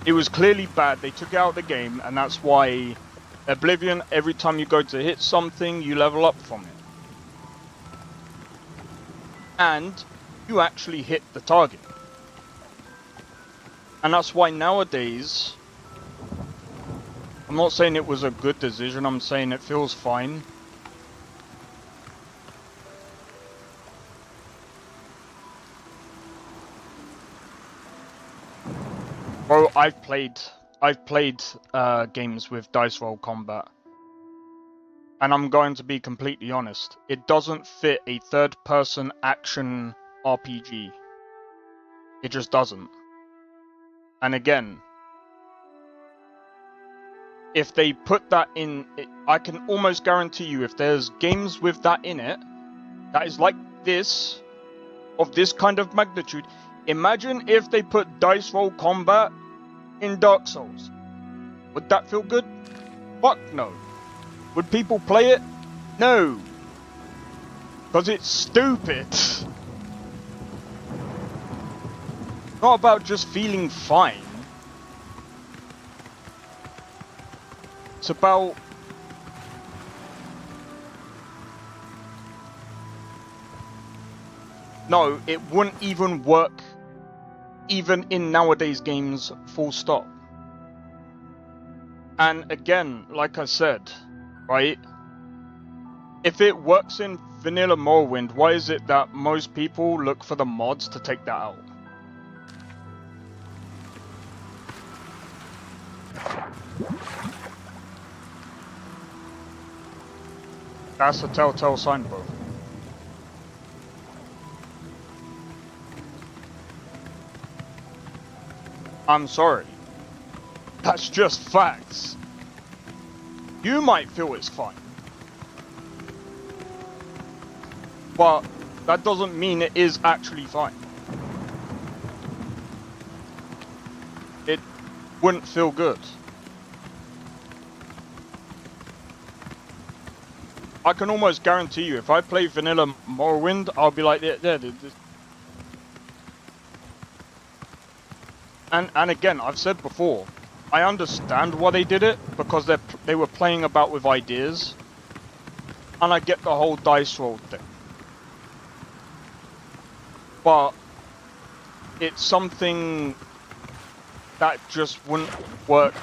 It was clearly bad. They took it out of the game, and that's why Oblivion, every time you go to hit something, you level up from it. And you actually hit the target. And that's why nowadays, I'm not saying it was a good decision, I'm saying it feels fine. Bro, I've played games with dice roll combat. And I'm going to be completely honest. It doesn't fit a third-person action RPG. It just doesn't. And again, if they put that in, I can almost guarantee you if there's games with that in it, that is like this, of this kind of magnitude, imagine if they put dice roll combat in Dark Souls. Would that feel good? Fuck no. Would people play it? No. Because it's stupid. Not about just feeling fine. It's about... No, it wouldn't even work even in nowadays games, full stop. And again, like I said, right? If it works in vanilla Morrowind, why is it that most people look for the mods to take that out? That's a telltale sign, bro. I'm sorry. That's just facts. You might feel it's fine. But that doesn't mean it is actually fine. It wouldn't feel good. I can almost guarantee you, if I play vanilla Morrowind, I'll be like, there. And again, I've said before, I understand why they did it, because they were playing about with ideas, and I get the whole dice roll thing. But it's something that just wouldn't work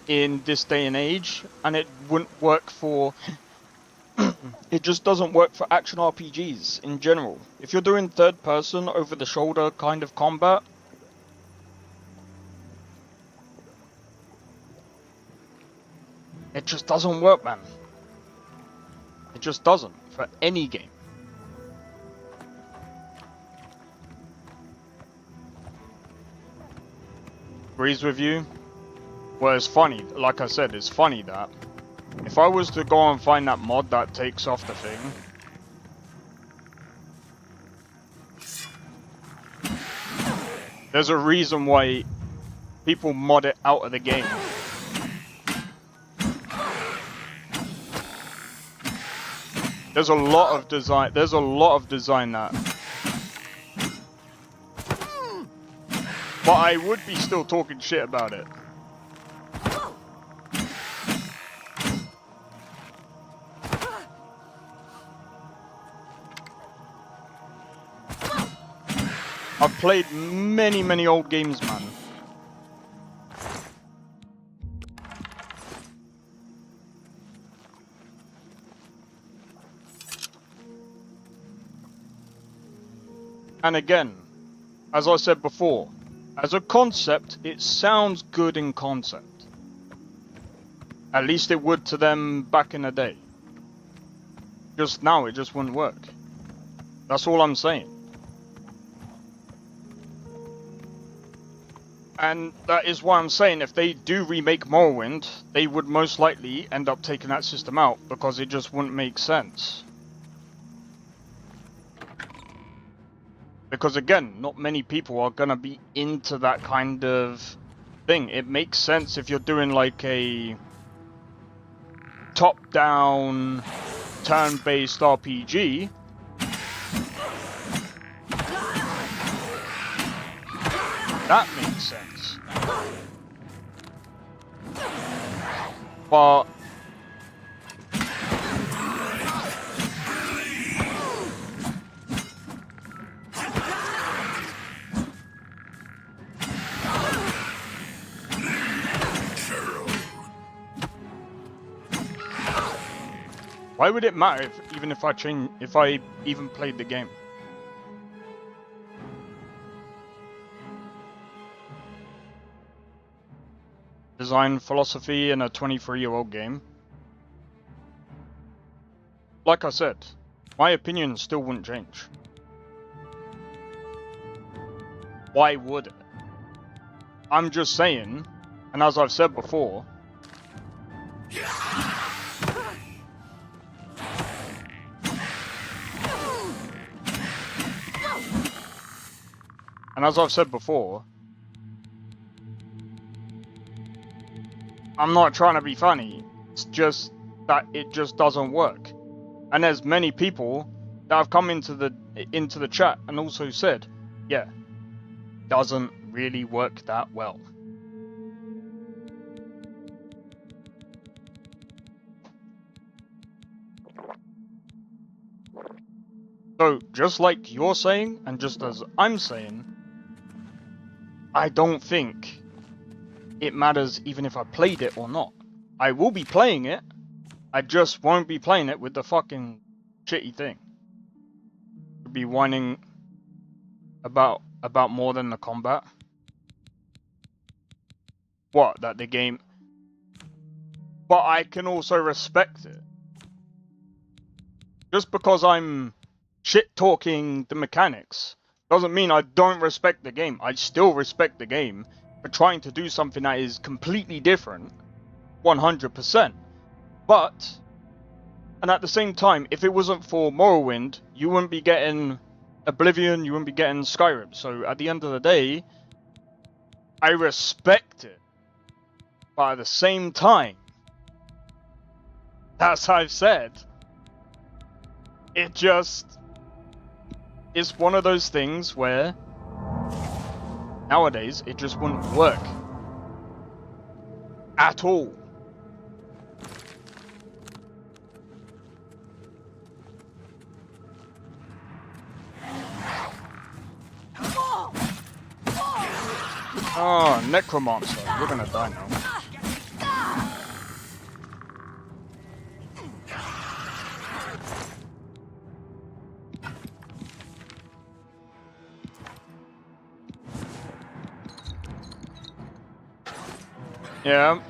in this day and age, and it wouldn't work for... it just doesn't work for action RPGs in general. If you're doing third person, over the shoulder kind of combat, it just doesn't work, man. It just doesn't, for any game. Agrees with you? Well, it's funny, like I said, it's funny that if I was to go and find that mod that takes off the thing, there's a reason why people mod it out of the game. There's a lot of design that. But I would be still talking shit about it. I've played many old games, man. And again, as I said before, as a concept, it sounds good in concept. At least it would to them back in the day. Just now, it just wouldn't work. That's all I'm saying. And that is why I'm saying if they do remake Morrowind, they would most likely end up taking that system out, because it just wouldn't make sense. Because again, not many people are gonna be into that kind of thing. It makes sense if you're doing like a top-down, turn-based RPG. That makes sense. But why would it matter even if I even played the game? Design philosophy in a 23-year-old game. Like I said, my opinion still wouldn't change. Why would it? I'm just saying, and as I've said before, I'm not trying to be funny. It's just that it just doesn't work. And there's many people that have come into the chat and also said, yeah, doesn't really work that well. So just like you're saying, and just as I'm saying, I don't think it matters even if I played it or not. I will be playing it, I just won't be playing it with the fucking shitty thing. I'll be whining about more than the combat. What, that the game... But I can also respect it. Just because I'm shit-talking the mechanics doesn't mean I don't respect the game. I still respect the game for trying to do something that is completely different, 100%. But, and at the same time, if it wasn't for Morrowind, you wouldn't be getting Oblivion, you wouldn't be getting Skyrim. So at the end of the day, I respect it. But at the same time, as I've said, it just is one of those things where nowadays it just wouldn't work at all. Oh, Necromancer, we're gonna die now. Yeah.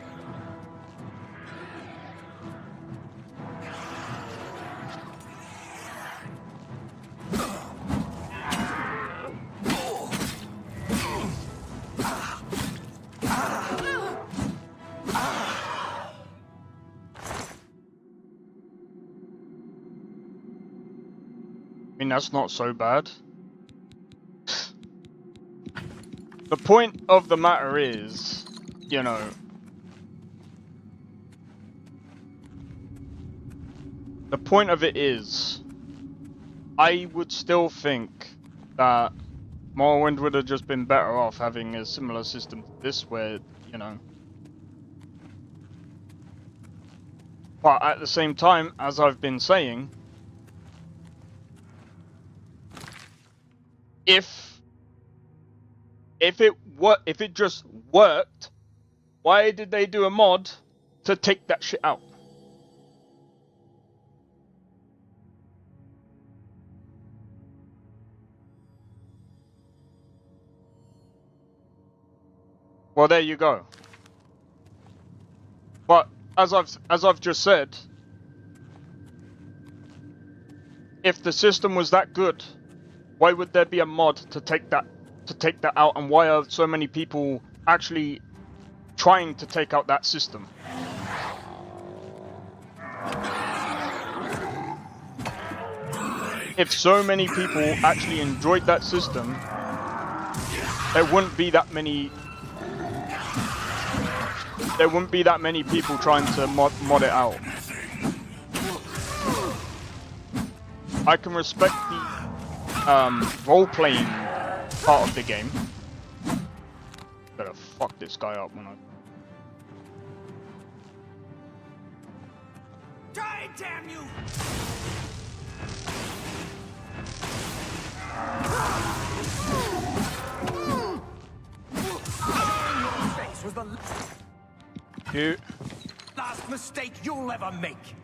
I mean, that's not so bad. The point of the matter is, you know, the point of it is, I would still think that Morrowind would have just been better off having a similar system to this where, you know. But at the same time, as I've been saying, if it just worked, why did they do a mod to take that shit out? Well, there you go. But as I've just said, if the system was that good, why would there be a mod to take that out, and why are so many people actually trying to take out that system? If so many people actually enjoyed that system, there wouldn't be that many people trying to mod it out. I can respect the role-playing part of the game. Better fuck this guy up when I... Die, damn you! Face was the You... last mistake you'll ever make.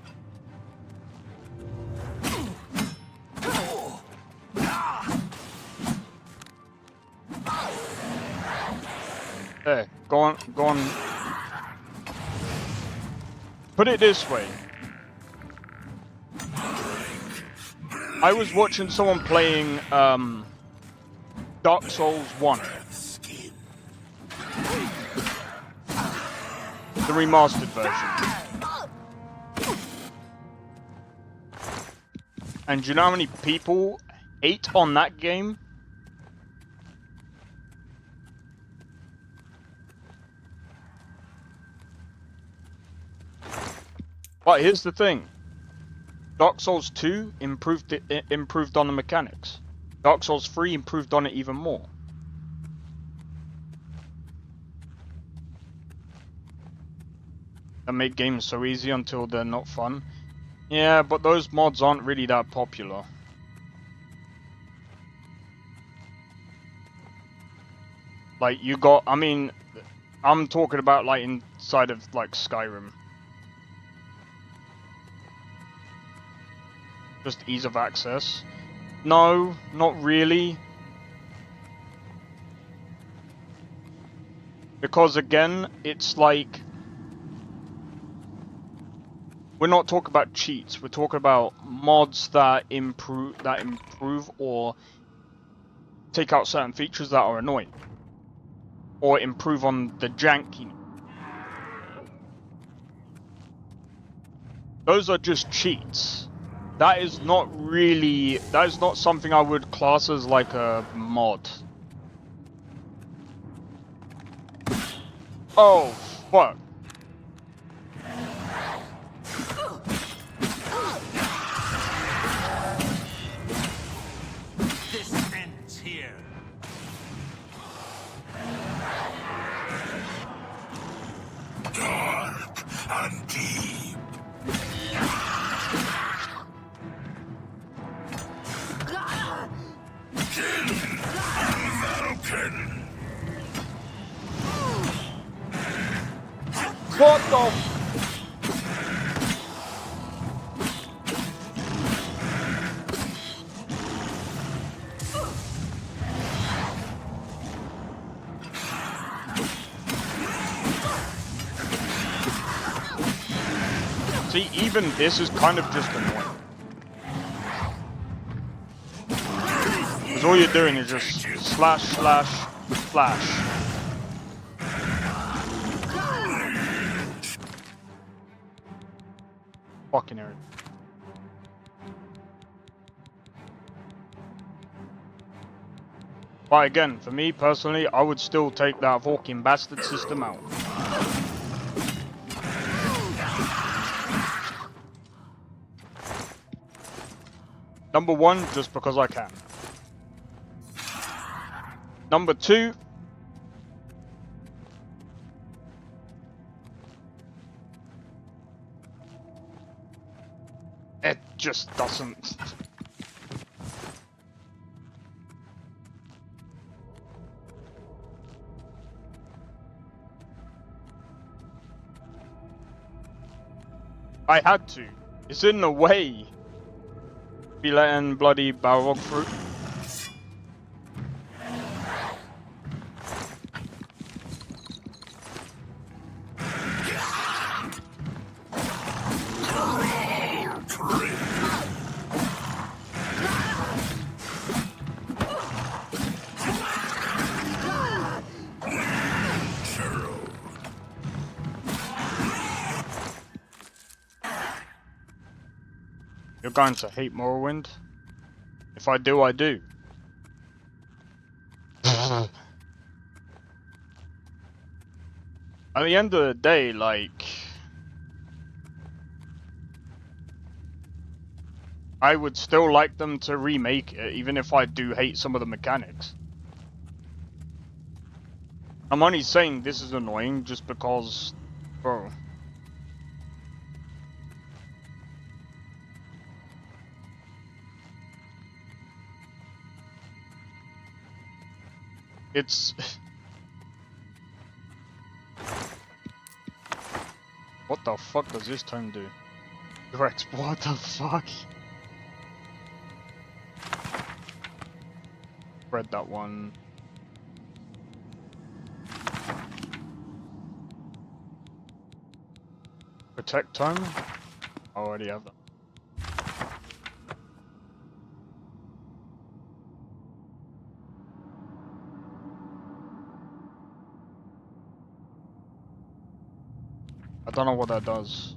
There, go on, go on. Put it this way. I was watching someone playing, Dark Souls 1. The remastered version. And do you know how many people hate on that game? But here's the thing. Dark Souls 2 improved on the mechanics. Dark Souls 3 improved on it even more. That make games so easy until they're not fun. Yeah, but those mods aren't really that popular. Like, you got, I mean, I'm talking about like inside of like Skyrim. Just ease of access. No, not really. Because again, it's like, we're not talking about cheats, we're talking about mods that improve or take out certain features that are annoying. Or improve on the janky. Those are just cheats. That is not really, that is not something I would class as like a mod. Oh, fuck. This ends here. Dark and deep. What the? See, even this is kind of just annoying. Because all you're doing is just slash, slash, flash. Fucking area. But again, for me personally, I would still take that fucking bastard system out. Number one, just because I can. Number two, it just doesn't. I had to. It's in the way. Be letting bloody Balrog through. You're going to hate Morrowind? If I do, I do. At the end of the day, like, I would still like them to remake it, even if I do hate some of the mechanics. I'm only saying this is annoying just because, bro. It's... What the fuck does this tone do? Rex, what the fuck? Read that one. Protect tone? I already have that. I don't know what that does.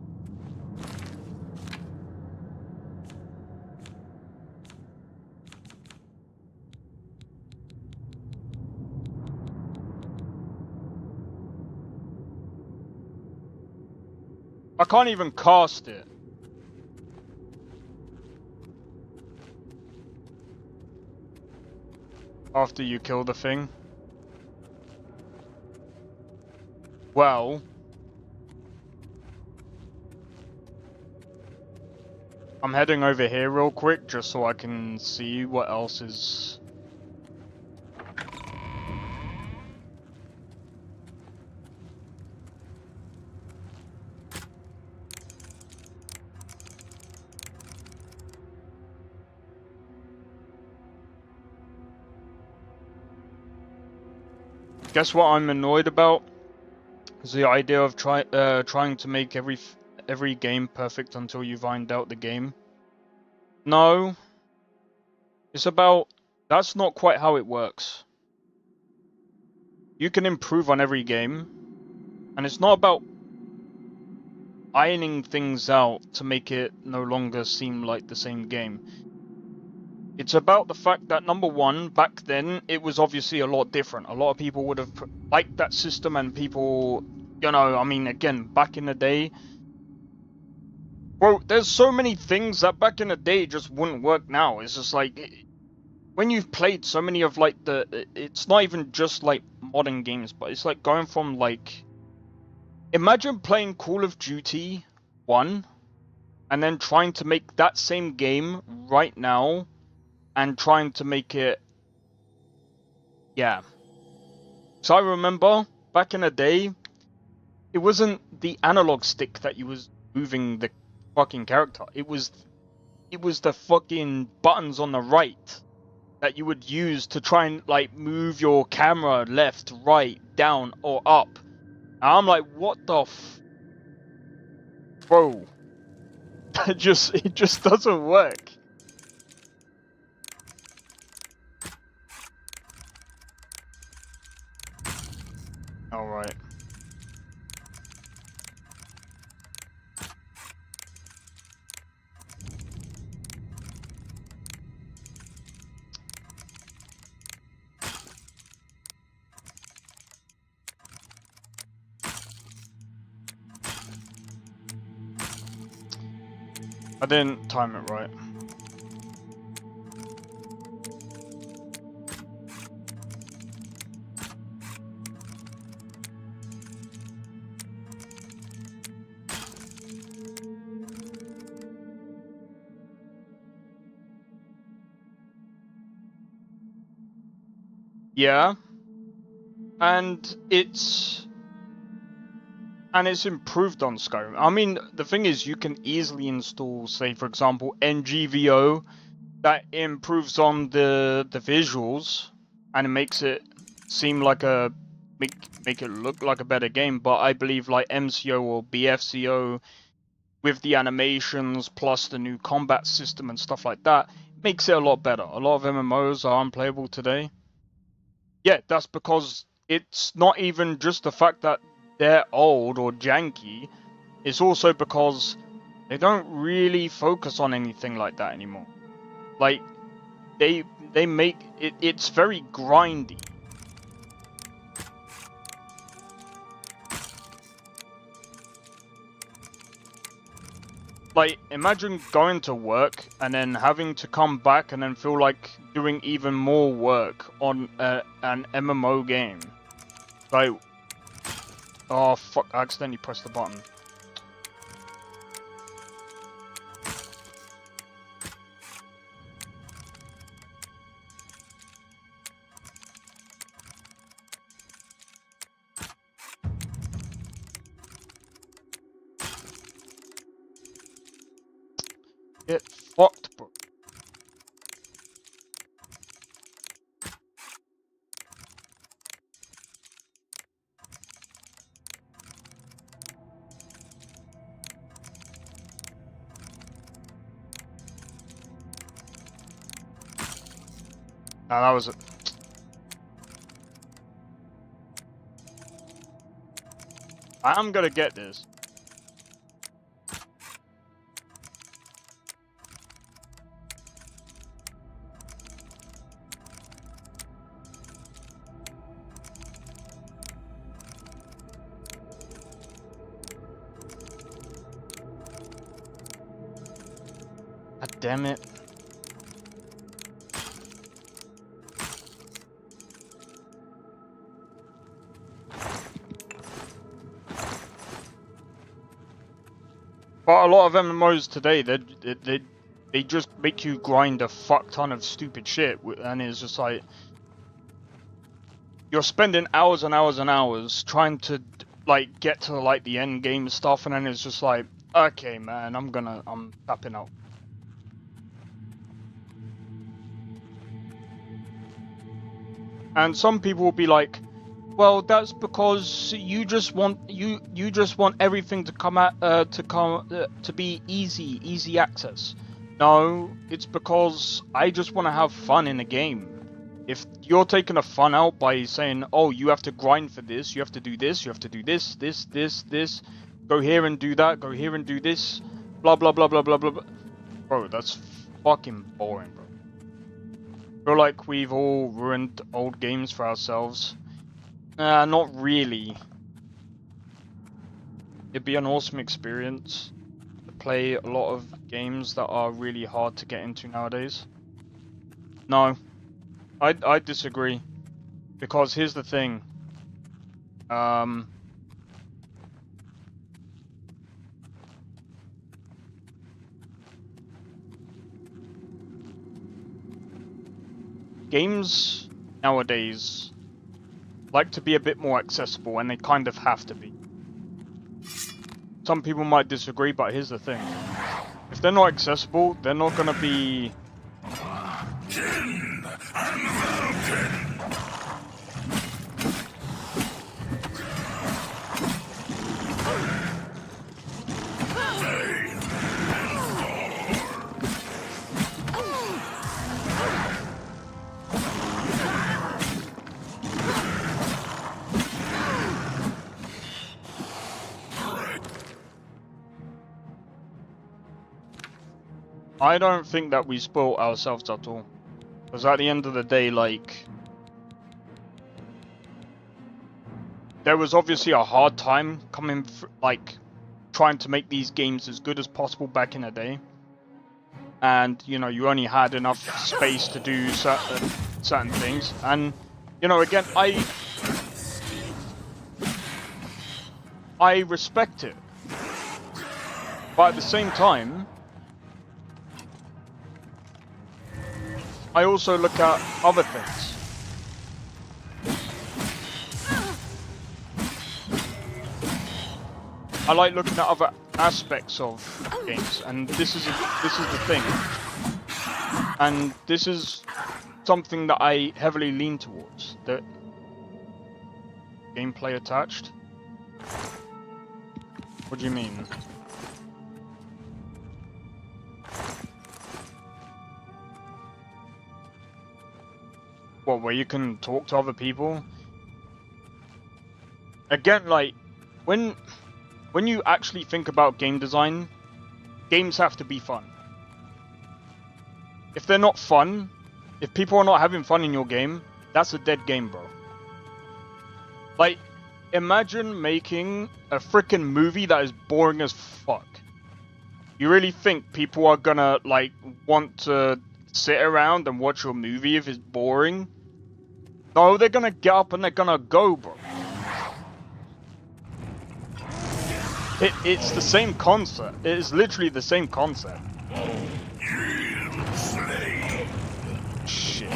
I can't even cast it. After you kill the thing. Well. I'm heading over here real quick just so I can see what else is... Guess what I'm annoyed about? Is the idea of trying to make every game perfect until you find out the game. No. It's about... That's not quite how it works. You can improve on every game. And it's not about ironing things out to make it no longer seem like the same game. It's about the fact that, number one, back then, it was obviously a lot different. A lot of people would have liked that system, and people, you know, I mean, again, back in the day... Bro, there's so many things that back in the day just wouldn't work now. It's just like, when you've played so many of, like, it's not even just, like, modern games, but it's like going from, like... Imagine playing Call of Duty 1, and then trying to make that same game right now, and trying to make it... Yeah. So I remember, back in the day, it wasn't the analog stick that you was moving the fucking character. It was the fucking buttons on the right that you would use to try and, like, move your camera left, right, down, or up. And I'm like, what the Bro. It just doesn't work. Alright. I didn't time it right. Yeah. And it's improved on Skyrim. I mean, the thing is, you can easily install, say, for example, NGVO, that improves on the visuals, and it makes it seem like make it look like a better game. But I believe, like, MCO or BFCO, with the animations plus the new combat system and stuff like that, makes it a lot better. A lot of MMOs are unplayable today. Yeah, that's because it's not even just the fact that they're old or janky, it's also because they don't really focus on anything like that anymore. Like, they make it's very grindy. Like, imagine going to work and then having to come back and then feel like doing even more work on an MMO game. Like, oh fuck! I accidentally pressed the button. Get fucked, bro. Nah, that was it. I'm gonna get this. God damn it. But a lot of MMOs today, they just make you grind a fuck ton of stupid shit, and it's just like you're spending hours and hours and hours trying to like get to like the end game stuff, and then it's just like, okay, man, I'm tapping out. And some people will be like, well, that's because you just want everything to come at to be easy access. No, it's because I just want to have fun in a game. If you're taking the fun out by saying, oh, you have to grind for this, you have to do this, you have to do this, go here and do that, go here and do this, blah blah blah blah blah blah blah. Bro, that's fucking boring, bro. I feel like we've all ruined old games for ourselves. Not really. It'd be an awesome experience to play a lot of games that are really hard to get into nowadays. No, I disagree. Because here's the thing. Games nowadays like to be a bit more accessible, and they kind of have to be. Some people might disagree, but here's the thing. If they're not accessible, they're not gonna be... I don't think that we spoiled ourselves at all. Because at the end of the day, like... there was obviously a hard time coming, like, trying to make these games as good as possible back in the day. And, you know, you only had enough space to do certain things. And, you know, again, I respect it. But at the same time, I also look at other things. I like looking at other aspects of games, and this is the thing. And this is something that I heavily lean towards. The gameplay attached. What do you mean? What, where you can talk to other people? Again, like, when you actually think about game design, games have to be fun. If they're not fun, if people are not having fun in your game, that's a dead game, bro. Like, imagine making a freaking movie that is boring as fuck. You really think people are gonna, like, want to sit around and watch your movie if it's boring? No, they're gonna get up and they're gonna go, bro. It's the same concept. It is literally the same concept. Shit.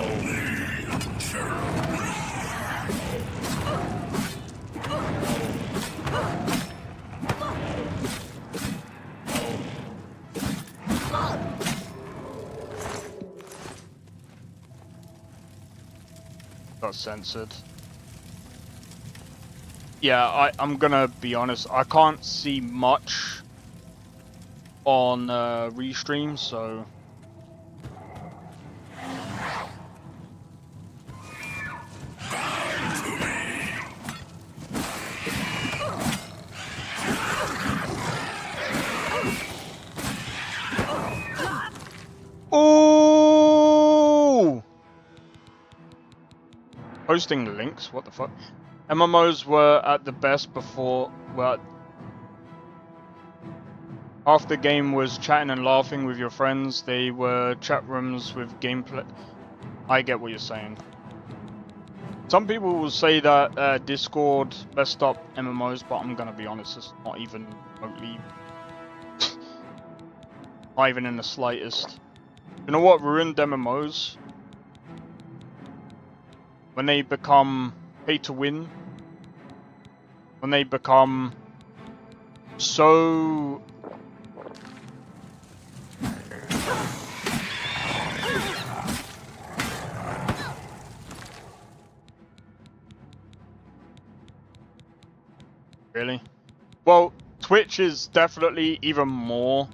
Got censored. Yeah, I'm gonna be honest, I can't see much on restream, so... Ooh! Posting links? What the fuck? MMOs were at the best before, well, half the game was chatting and laughing with your friends. They were chat rooms with gameplay. I get what you're saying. Some people will say that Discord messed up MMOs, but I'm gonna be honest, it's not even remotely, not even in the slightest. You know what ruined MMOs? When they become pay to win. When they become so... Really? Well, Twitch is definitely even more,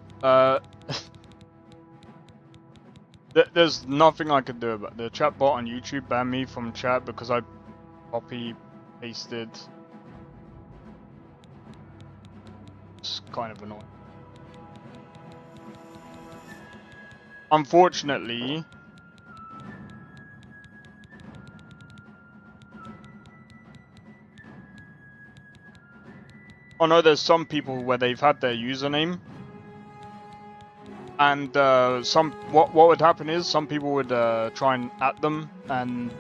there's nothing I could do about it. The chatbot on YouTube banned me from chat because I copy pasted. It's kind of annoying. Unfortunately, I know there's some people where they've had their username, and what would happen is some people would try and at them, and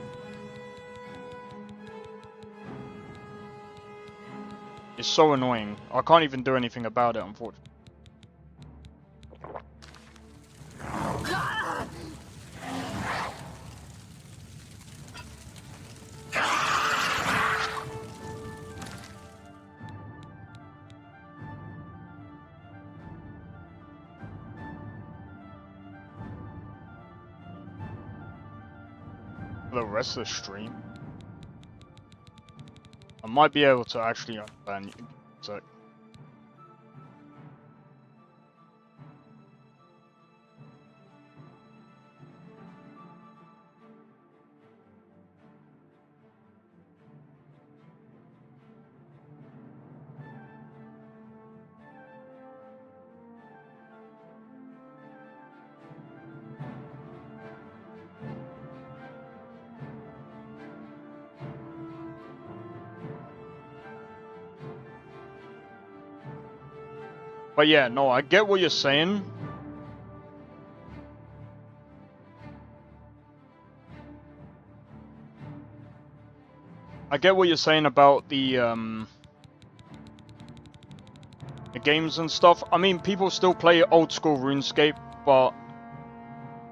it's so annoying. I can't even do anything about it, unfortunately. The rest of the stream, I might be able to actually unban you. So. But yeah, no, I get what you're saying. I get what you're saying about the games and stuff. I mean, people still play old school RuneScape, but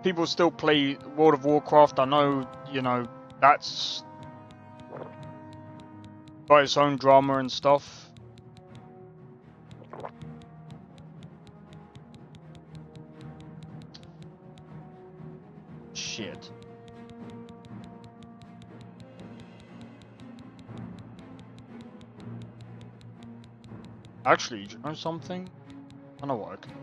people still play World of Warcraft. I know, you know, that's got its own drama and stuff. Shit. Actually, do you know something? I know what I can.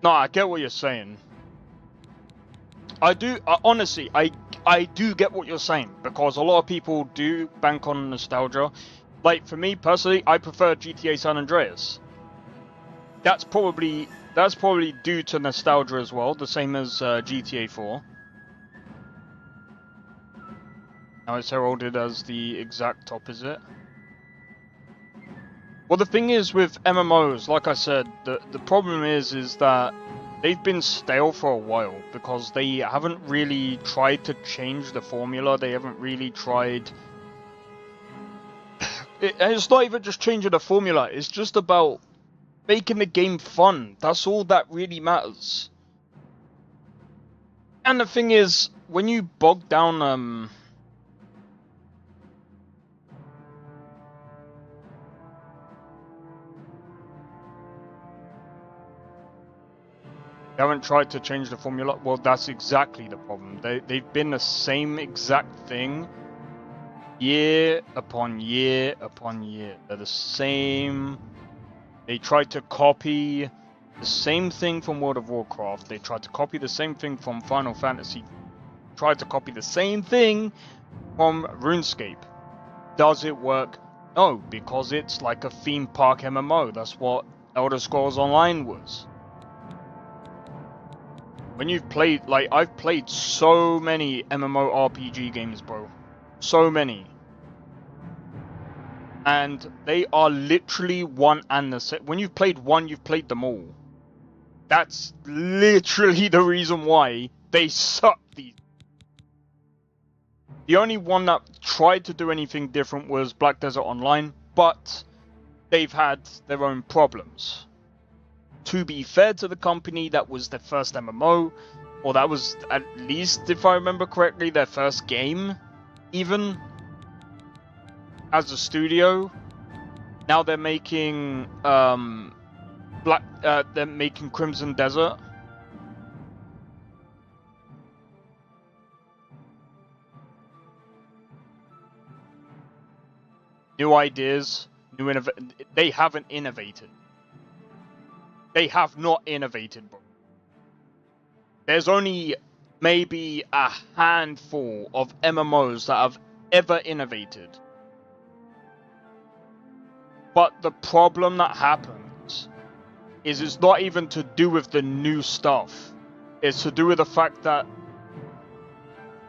No, I get what you're saying. I do, honestly, I do get what you're saying, because a lot of people do bank on nostalgia. Like, for me, personally, I prefer GTA San Andreas. That's probably due to nostalgia as well, the same as GTA 4. Now it's heralded as the exact opposite. Well, the thing is with MMOs, like I said, the problem is that they've been stale for a while because they haven't really tried to change the formula. They haven't really tried... It's not even just changing the formula, it's just about making the game fun. That's all that really matters. And the thing is, when you bog down... They haven't tried to change the formula. Well, that's exactly the problem. They've been the same exact thing year upon year upon year. They're the same. They tried to copy the same thing from World of Warcraft. They tried to copy the same thing from Final Fantasy. Tried to copy the same thing from RuneScape. Does it work? No, because it's like a theme park MMO. That's what Elder Scrolls Online was. When you've played, like, I've played so many MMORPG games, bro. So many. And they are literally one and the same. When you've played one, you've played them all. That's literally the reason why they suck. The only one that tried to do anything different was Black Desert Online, but they've had their own problems. To be fair to the company, that was their first MMO, or that was, at least, if I remember correctly, their first game, even, as a studio. Now they're making, they're making Crimson Desert. New ideas, they haven't innovated. They have not innovated, bro. There's only maybe a handful of MMOs that have ever innovated. But the problem that happens is it's not even to do with the new stuff. It's to do with the fact that,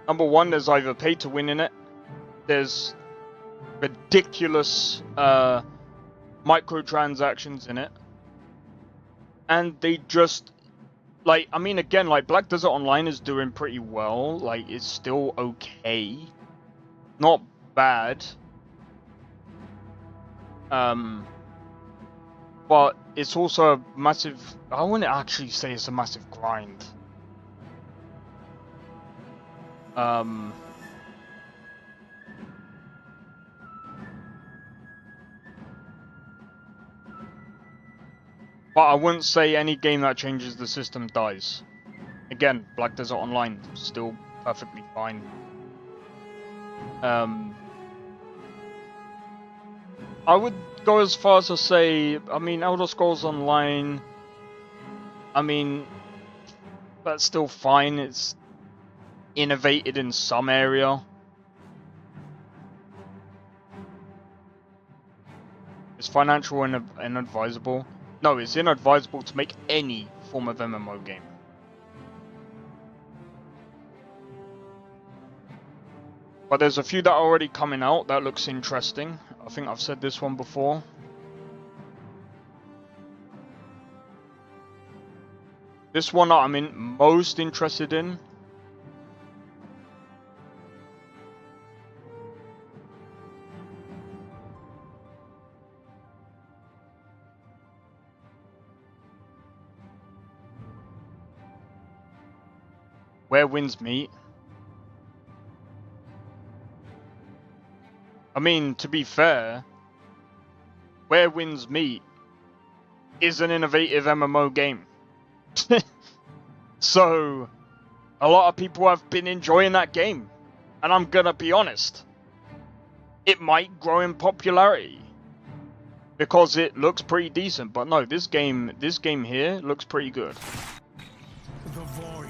number one, there's either pay to win in it. There's ridiculous microtransactions in it. And they just, like, I mean, again, like, Black Desert Online is doing pretty well. Like, it's still okay. Not bad. But it's also a massive, I wouldn't actually say it's a massive grind. But I wouldn't say any game that changes the system dies. Again, Black Desert Online, still perfectly fine. I would go as far as to say, I mean, Elder Scrolls Online, I mean, that's still fine. It's innovated in some area. It's financial and inadvisable. No, it's inadvisable to make any form of MMO game. But there's a few that are already coming out that looks interesting. I think I've said this one before. This one that I'm most interested in. Where Winds Meet. I mean, to be fair, Where Winds Meet is an innovative MMO game. So, a lot of people have been enjoying that game. And I'm gonna be honest, it might grow in popularity. Because it looks pretty decent. But no, this game here looks pretty good. The void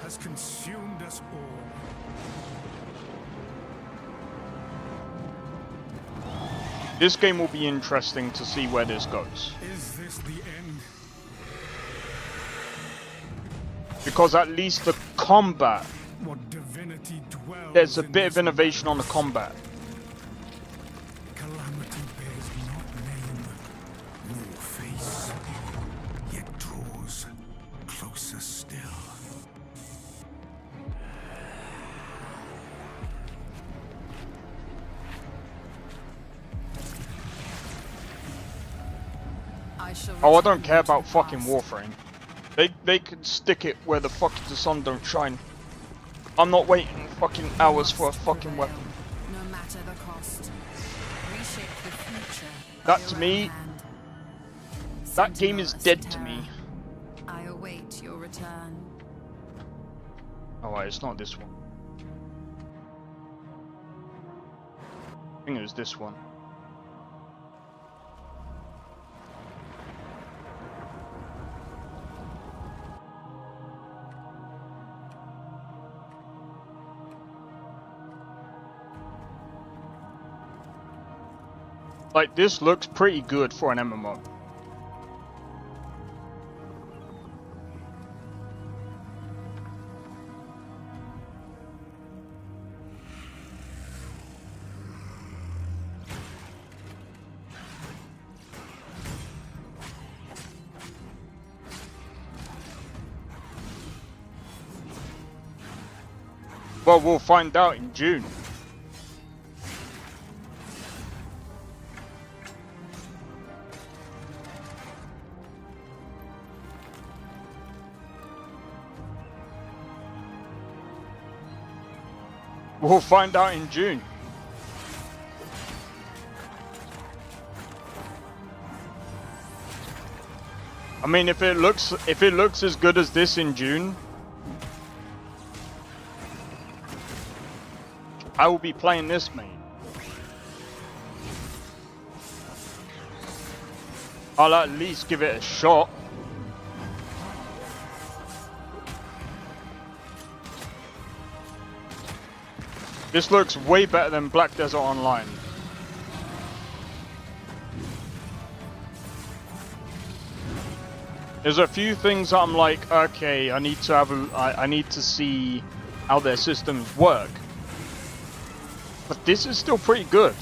has consumed us all. This game will be interesting to see where this goes. Is this the end? Because at least the combat what divinity dwells There's a in bit of this innovation on the combat. Calamity bears not name, nor face, yet draws closer still. Oh, I don't care about fucking Warframe. They can stick it where the fuck the sun don't shine. I'm not waiting fucking hours for a fucking weapon. No matter the cost. Reshape the future. That to me, that game is dead to me. I await your return. Alright, it's not this one. I think it was this one. Like, this looks pretty good for an MMO. Well, we'll find out in June. We'll find out in June. I mean, if it looks as good as this in June, I will be playing this, mate. I'll at least give it a shot. This looks way better than Black Desert Online. There's a few things that I'm like, okay, I need to see how their systems work. But this is still pretty good.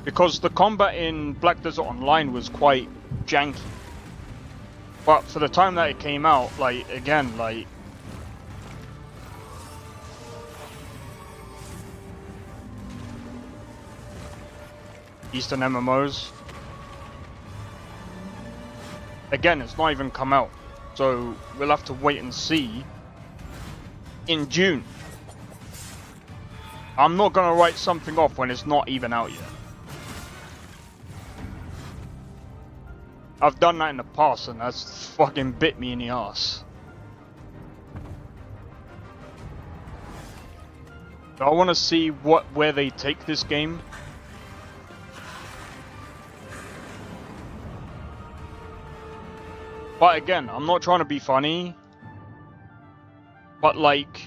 Because the combat in Black Desert Online was quite janky. But for the time that it came out, like, again, like... Eastern MMOs. Again, it's not even come out. So, we'll have to wait and see in June. I'm not gonna write something off when it's not even out yet. I've done that in the past and that's fucking bit me in the ass. So I want to see where they take this game. But again, I'm not trying to be funny. But like,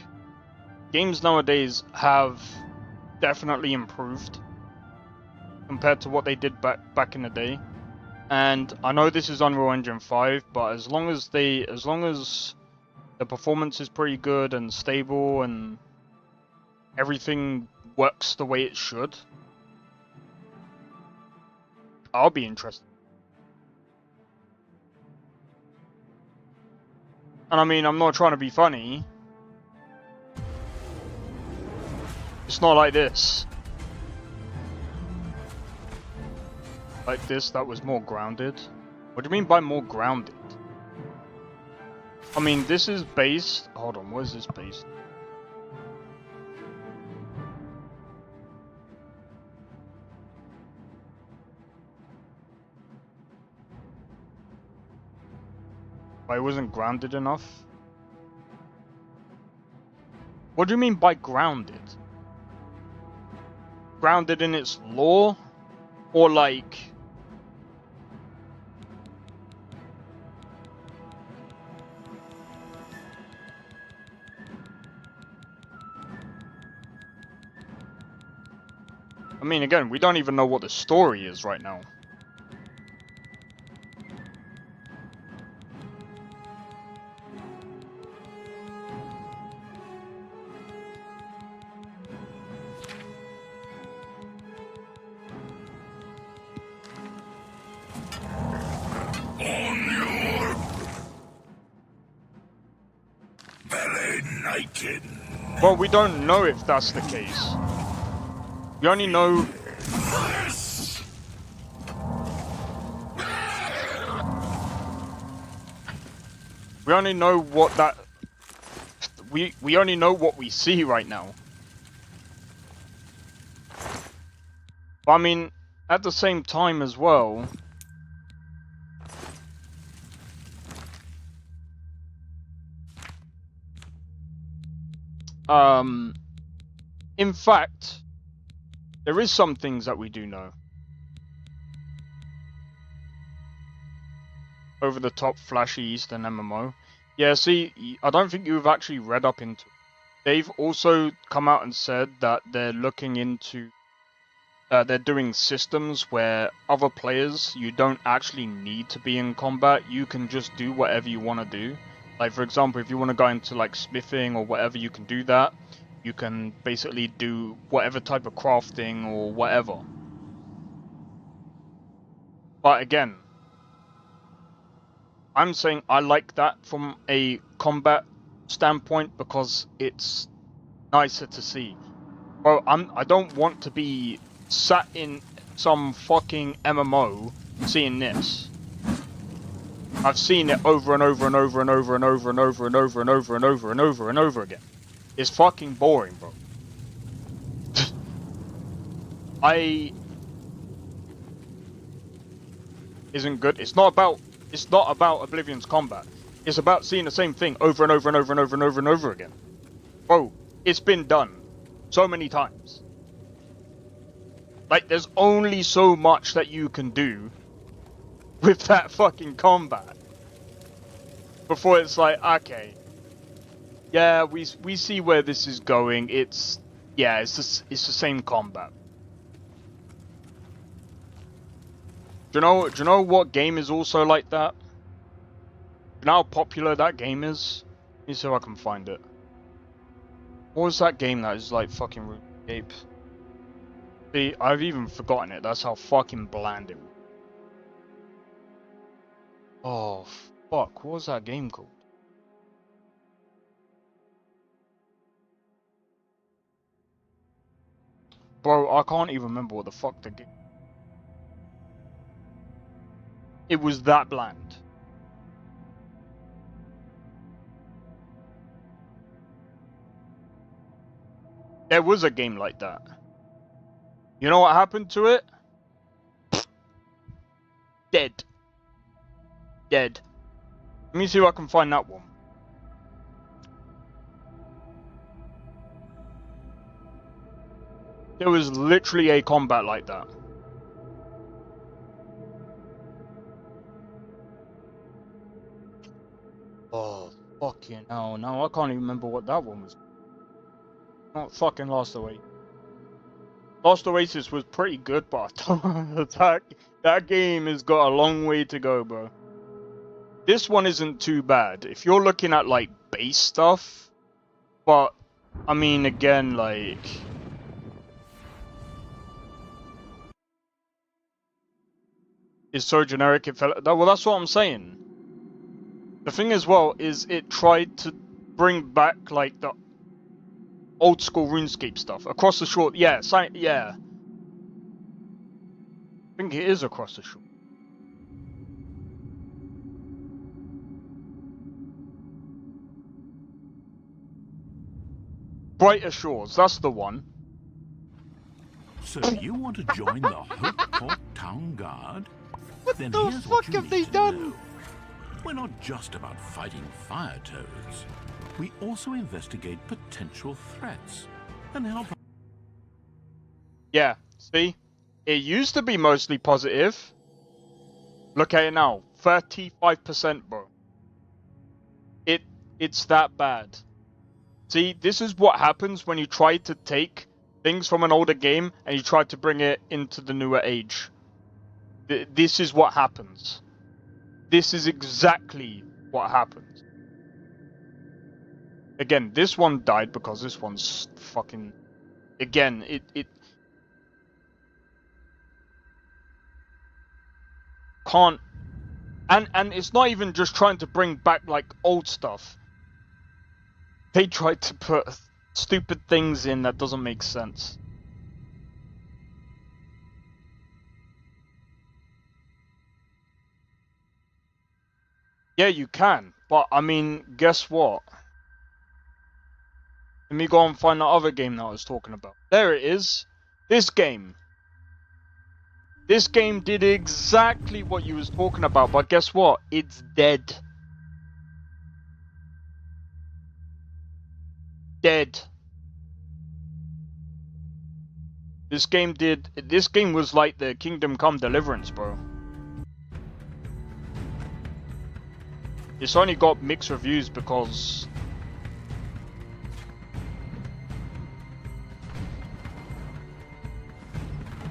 games nowadays have definitely improved compared to what they did back in the day. And I know this is Unreal Engine 5, but as long as the performance is pretty good and stable and everything works the way it should, I'll be interested. And I mean, I'm not trying to be funny. It's not like this. Like this, that was more grounded. What do you mean by more grounded? I mean, this is based... Hold on, what is this based? Why it wasn't grounded enough? What do you mean by grounded? Grounded in its lore? Or like... I mean, again, we don't even know what the story is right now. Well, we don't know if that's the case. We only know... We only know what that... We only know what we see right now. But I mean, at the same time as well... in fact, there is some things that we do know. Over the top, flashy Eastern MMO. Yeah, see, I don't think you've actually read up into it. They've also come out and said that they're looking into... they're doing systems where other players, you don't actually need to be in combat. You can just do whatever you want to do. Like, for example, if you want to go into, like, smithing or whatever, you can do that. You can basically do whatever type of crafting or whatever. But again, I'm saying I like that from a combat standpoint because it's nicer to see. Bro, I don't want to be sat in some fucking MMO seeing this. I've seen it over and over and over and over and over and over and over and over and over and over and over again. It's fucking boring, bro. Isn't good. It's not about Oblivion's combat. It's about seeing the same thing over and over and over and over and over and over again. Bro, it's been done so many times. Like, there's only so much that you can do with that fucking combat before it's like, okay, yeah, we see where this is going. It's the same combat. Do you know what game is also like that? Do you know how popular that game is? Let me see if I can find it. What was that game that is like fucking RuneScape? See, I've even forgotten it. That's how fucking bland it was. Oh, fuck. What was that game called? Bro, I can't even remember what the fuck the game... It was that bland. There was a game like that. You know what happened to it? Dead. Dead. Let me see if I can find that one. There was literally a combat like that. Oh, fucking hell. No, I can't even remember what that one was. Not fucking Lost Oasis. Lost Oasis was pretty good, but that game has got a long way to go, bro. This one isn't too bad. If you're looking at, like, base stuff, but, I mean, again, like... It's so generic, it felt... Well, that's what I'm saying. The thing as well is it tried to bring back, like, the old school RuneScape stuff. Across the Shore, yeah, yeah. I think it is Across the Shore. Brighter Shores, that's the one. So you want to join the Hopeport Town Guard? What then the fuck have they done? We're not just about fighting fire toads. We also investigate potential threats and help. Yeah, see? It used to be mostly positive. Look at it now. 35%, bro. It's that bad. See, this is what happens when you try to take things from an older game and you try to bring it into the newer age. This is what happens. This is exactly what happens. Again, this one died because this one's fucking... Again, it can't... And it's not even just trying to bring back, like, old stuff. They tried to put stupid things in that doesn't make sense. Yeah, you can, but I mean, guess what? Let me go and find the other game that I was talking about. There it is. This game. This game did exactly what you was talking about, but guess what? It's dead. Dead. This game was like the Kingdom Come Deliverance, bro. It's only got mixed reviews because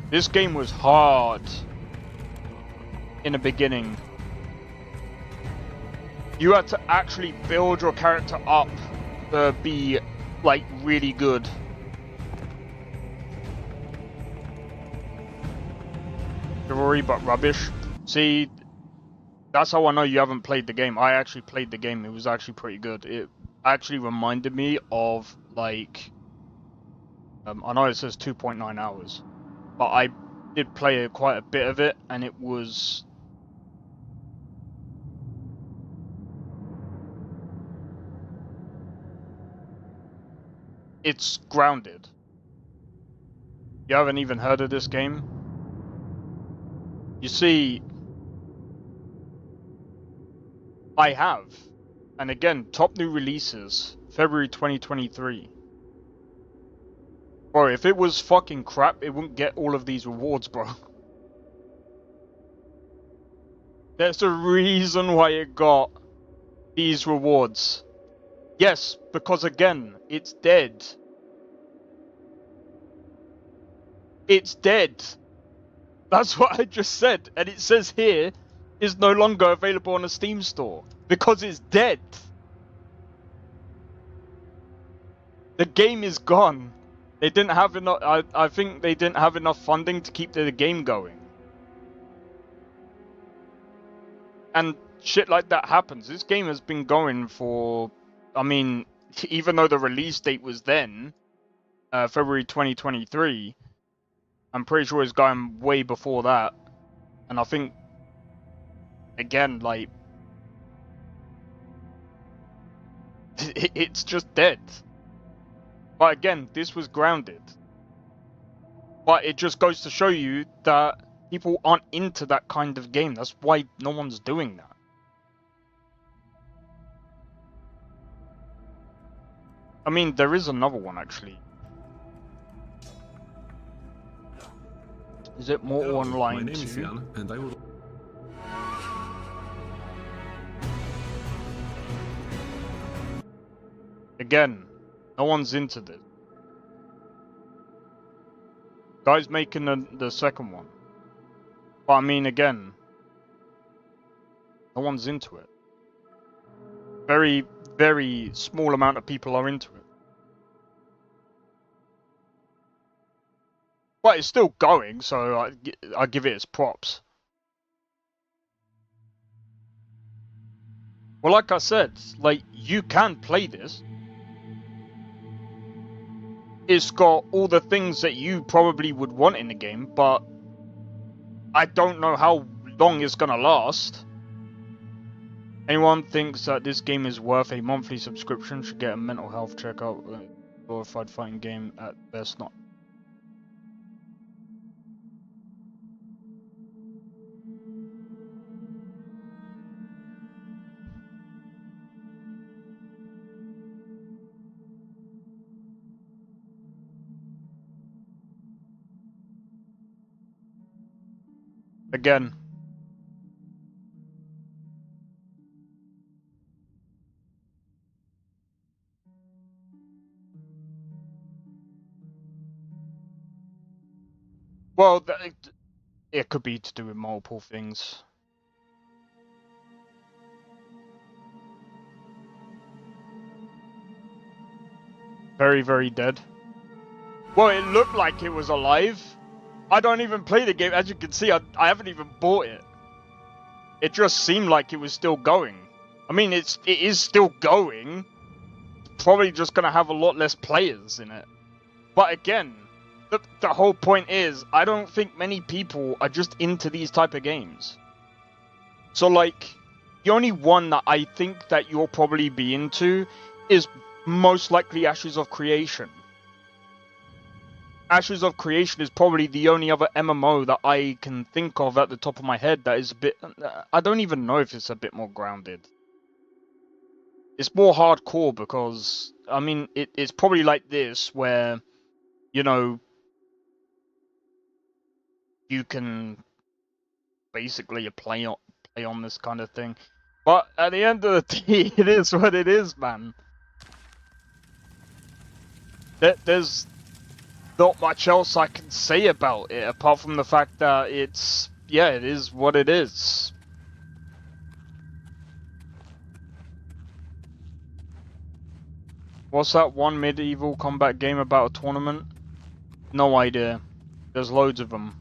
this game was hard in the beginning. You had to actually build your character up to be, like, really good. Chivalry, but rubbish. See, that's how I know you haven't played the game. I actually played the game. It was actually pretty good. It actually reminded me of, like... I know it says 2.9 hours. But I did play quite a bit of it, and it was... It's grounded. You haven't even heard of this game? You see... I have. And again, top new releases, February 2023. Bro, if it was fucking crap, it wouldn't get all of these rewards, bro. There's a reason why it got these rewards. Yes, because again, it's dead. It's dead. That's what I just said. And it says here, is no longer available on the Steam store. Because it's dead. The game is gone. They didn't have enough... I think they didn't have enough funding to keep the game going. And shit like that happens. This game has been going for... I mean, even though the release date was then, February 2023, I'm pretty sure it's going way before that. And I think, again, like... it's just dead. But again, this was grounded. But it just goes to show you that people aren't into that kind of game. That's why no one's doing that. I mean, there is another one, actually. Is it more Hello, online my name is too? Jan, and I will... Again, no one's into this. Guy's making the second one. But I mean, again, no one's into it. Very, very small amount of people are into it. But it's still going, so I give it its props. Well, like I said, like, you can play this. It's got all the things that you probably would want in the game, but I don't know how long it's gonna last. Anyone thinks that this game is worth a monthly subscription should get a mental health checkup. Glorified fighting game at best not. Again. Well, it could be to do with multiple things. Very, very dead. Well, it looked like it was alive. I don't even play the game. As you can see, I haven't even bought it. It just seemed like it was still going. I mean, it is still going. It's probably just going to have a lot less players in it. But again, the whole point is, I don't think many people are just into these type of games. So, like, the only one that I think that you'll probably be into is most likely Ashes of Creation. Ashes of Creation is probably the only other MMO that I can think of at the top of my head that is a bit... I don't even know if it's a bit more grounded. It's more hardcore because, I mean, it's probably like this where, you know, you can basically play on this kind of thing. But at the end of the day, it is what it is, man. There's not much else I can say about it apart from the fact that it's, yeah, it is what it is. What's that one medieval combat game about a tournament? No idea. There's loads of them.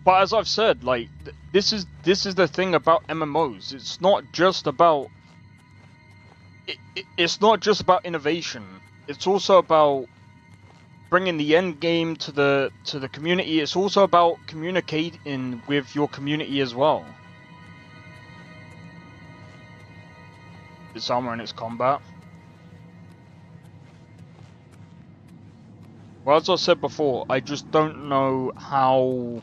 But as I've said, like, this is the thing about MMOs. It's not just about it's not just about innovation. It's also about bringing the end game to the community. It's also about communicating with your community as well. Its armor and its combat. Well, as I said before, I just don't know how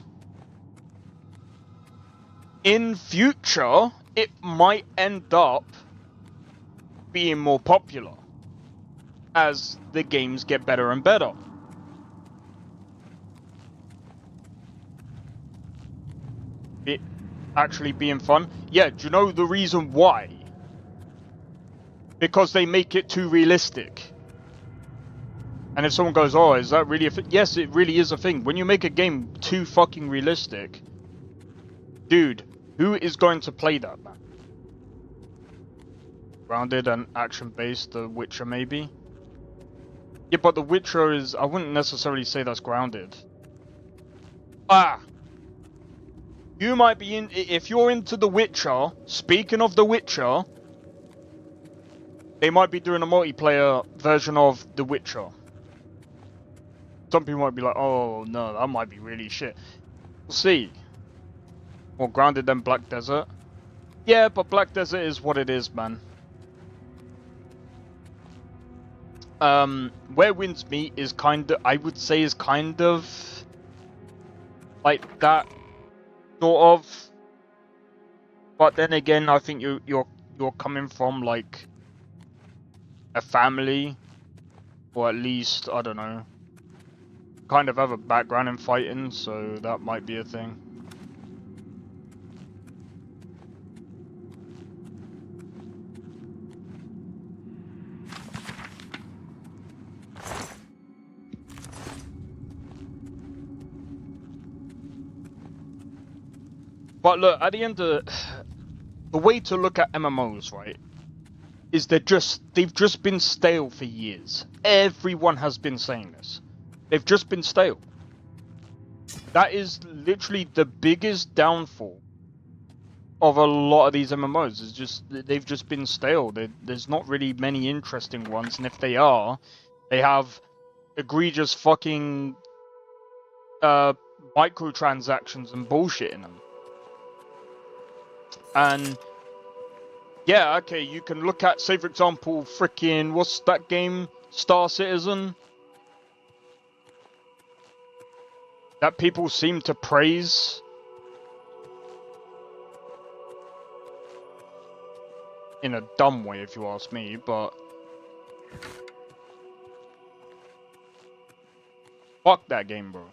in future it might end up being more popular as the games get better and better. It actually being fun. Yeah, do you know the reason why? Because they make it too realistic. And if someone goes, oh, is that really a thing? Yes, it really is a thing. When you make a game too fucking realistic, dude, who is going to play that, man? Grounded and action-based, The Witcher maybe? Yeah, but The Witcher is... I wouldn't necessarily say that's grounded. Ah! You might be in... If you're into The Witcher, speaking of The Witcher, they might be doing a multiplayer version of The Witcher. Some people might be like, oh no, that might be really shit. We'll see. More grounded than Black Desert. Yeah, but Black Desert is what it is, man. Where Winds Meet is kind of, I would say, is kind of like that sort of. But then again, I think you're coming from like a family, or at least I don't know, kind of have a background in fighting, so that might be a thing. But look, at the end of the way to look at MMOs, right, is they've just been stale for years. Everyone has been saying this. They've just been stale. That is literally the biggest downfall of a lot of these MMOs. Is just they've just been stale. There's not really many interesting ones, and if they are, they have egregious fucking microtransactions and bullshit in them. And yeah, okay, you can look at, say for example, frickin' what's that game, Star Citizen, that people seem to praise. In a dumb way, if you ask me, but fuck that game, bro.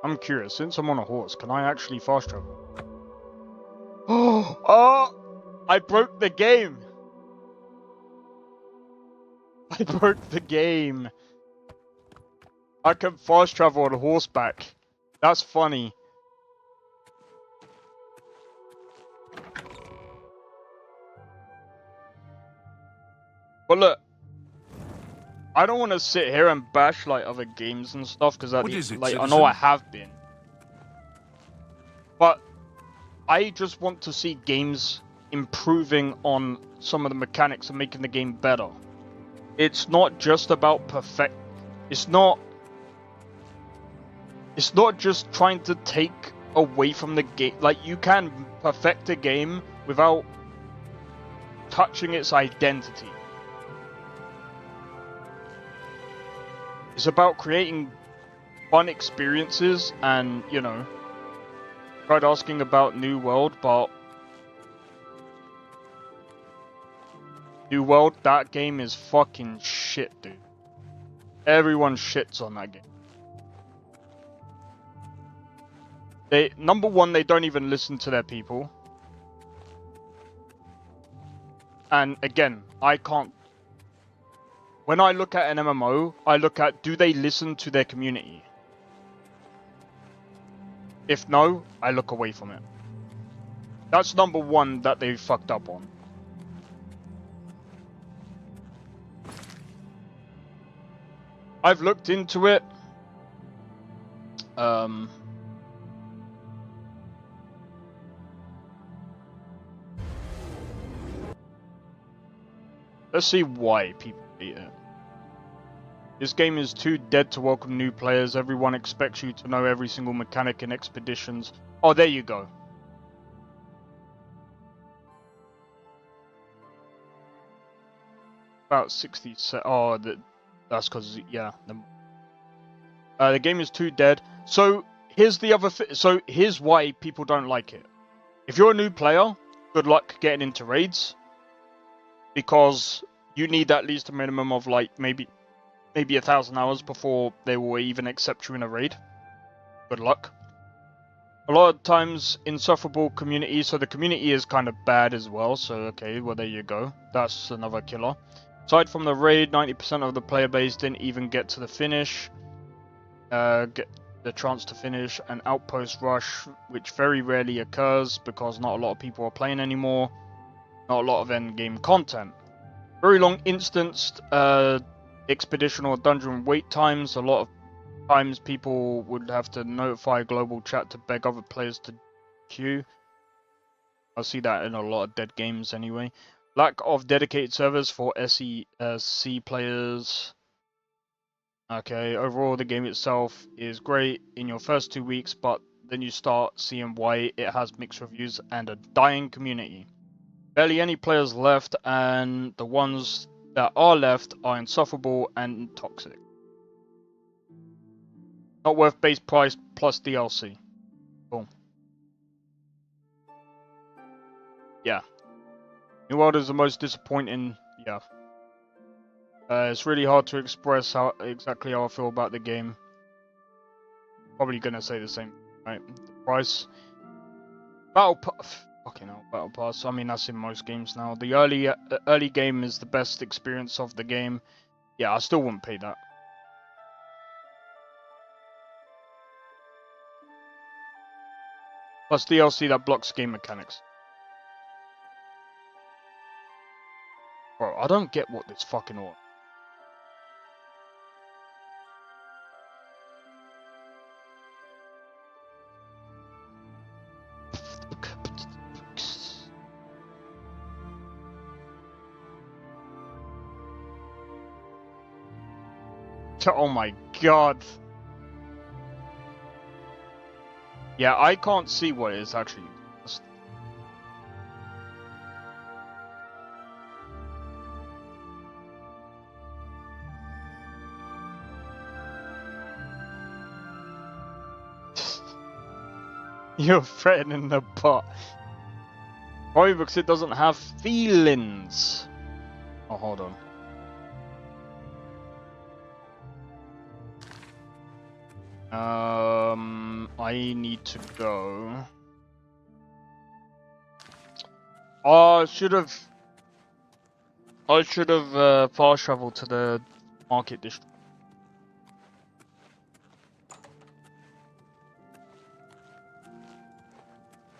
I'm curious, since I'm on a horse, can I actually fast travel? Oh! I broke the game! I broke the game! I can fast travel on horseback. That's funny. But look, I don't want to sit here and bash like other games and stuff because like I know I have been. But I just want to see games improving on some of the mechanics and making the game better. It's not just about perfect. It's not just trying to take away from the game. Like, you can perfect a game without touching its identity. It's about creating fun experiences and, you know, tried asking about New World, but New World, that game is fucking shit, dude. Everyone shits on that game. Number one, they don't even listen to their people. And again, I can't... When I look at an MMO, I look at, do they listen to their community? If no, I look away from it. That's number one that they fucked up on. I've looked into it. Let's see why people hate it. This game is too dead to welcome new players. Everyone expects you to know every single mechanic in expeditions. Oh, there you go. About 60. Oh, that's because, yeah. The game is too dead. So here's the other. So here's why people don't like it. If you're a new player, good luck getting into raids. Because you need at least a minimum of like maybe 1,000 hours before they will even accept you in a raid. Good luck. A lot of times insufferable community, so the community is kind of bad as well, so okay, well there you go. That's another killer. Aside from the raid, 90% of the player base didn't even get to the finish. Get the chance to finish an outpost rush, which very rarely occurs because not a lot of people are playing anymore. Not a lot of end-game content. Very long instanced expedition or dungeon wait times. A lot of times people would have to notify global chat to beg other players to queue. I see that in a lot of dead games anyway. Lack of dedicated servers for SEC players. Okay, overall the game itself is great in your first 2 weeks, but then you start seeing why it has mixed reviews and a dying community. Barely any players left, and the ones that are left are insufferable and toxic. Not worth base price plus DLC. Cool. Yeah. New World is the most disappointing. Yeah. It's really hard to express exactly how I feel about the game. Probably gonna say the same, right? The price. Fucking hell, Battle Pass. I mean, that's in most games now. The early game is the best experience of the game. Yeah, I still wouldn't pay that. Plus DLC that blocks game mechanics. Bro, I don't get what this fucking order. Oh my god. Yeah, I can't see what it is actually. You're threatening the bot. Probably because it doesn't have feelings. Oh, hold on. I need to go. I should have fast traveled to the market district.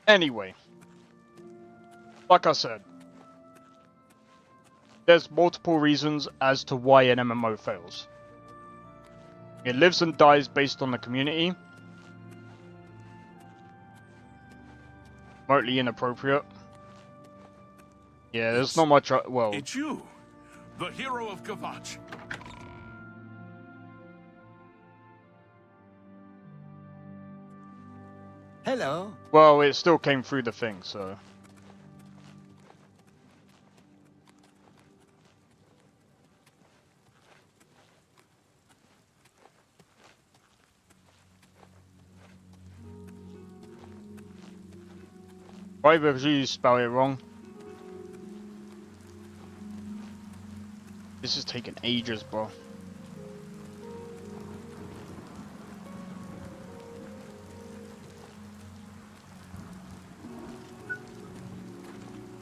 Anyway, like I said, there's multiple reasons as to why an MMO fails. It lives and dies based on the community. Remotely inappropriate. Yeah, there's not much. Well, It's you, the hero of Kvatch. Hello. well, it still came through the thing, so. Why would you spell it wrong? This is taking ages, bro.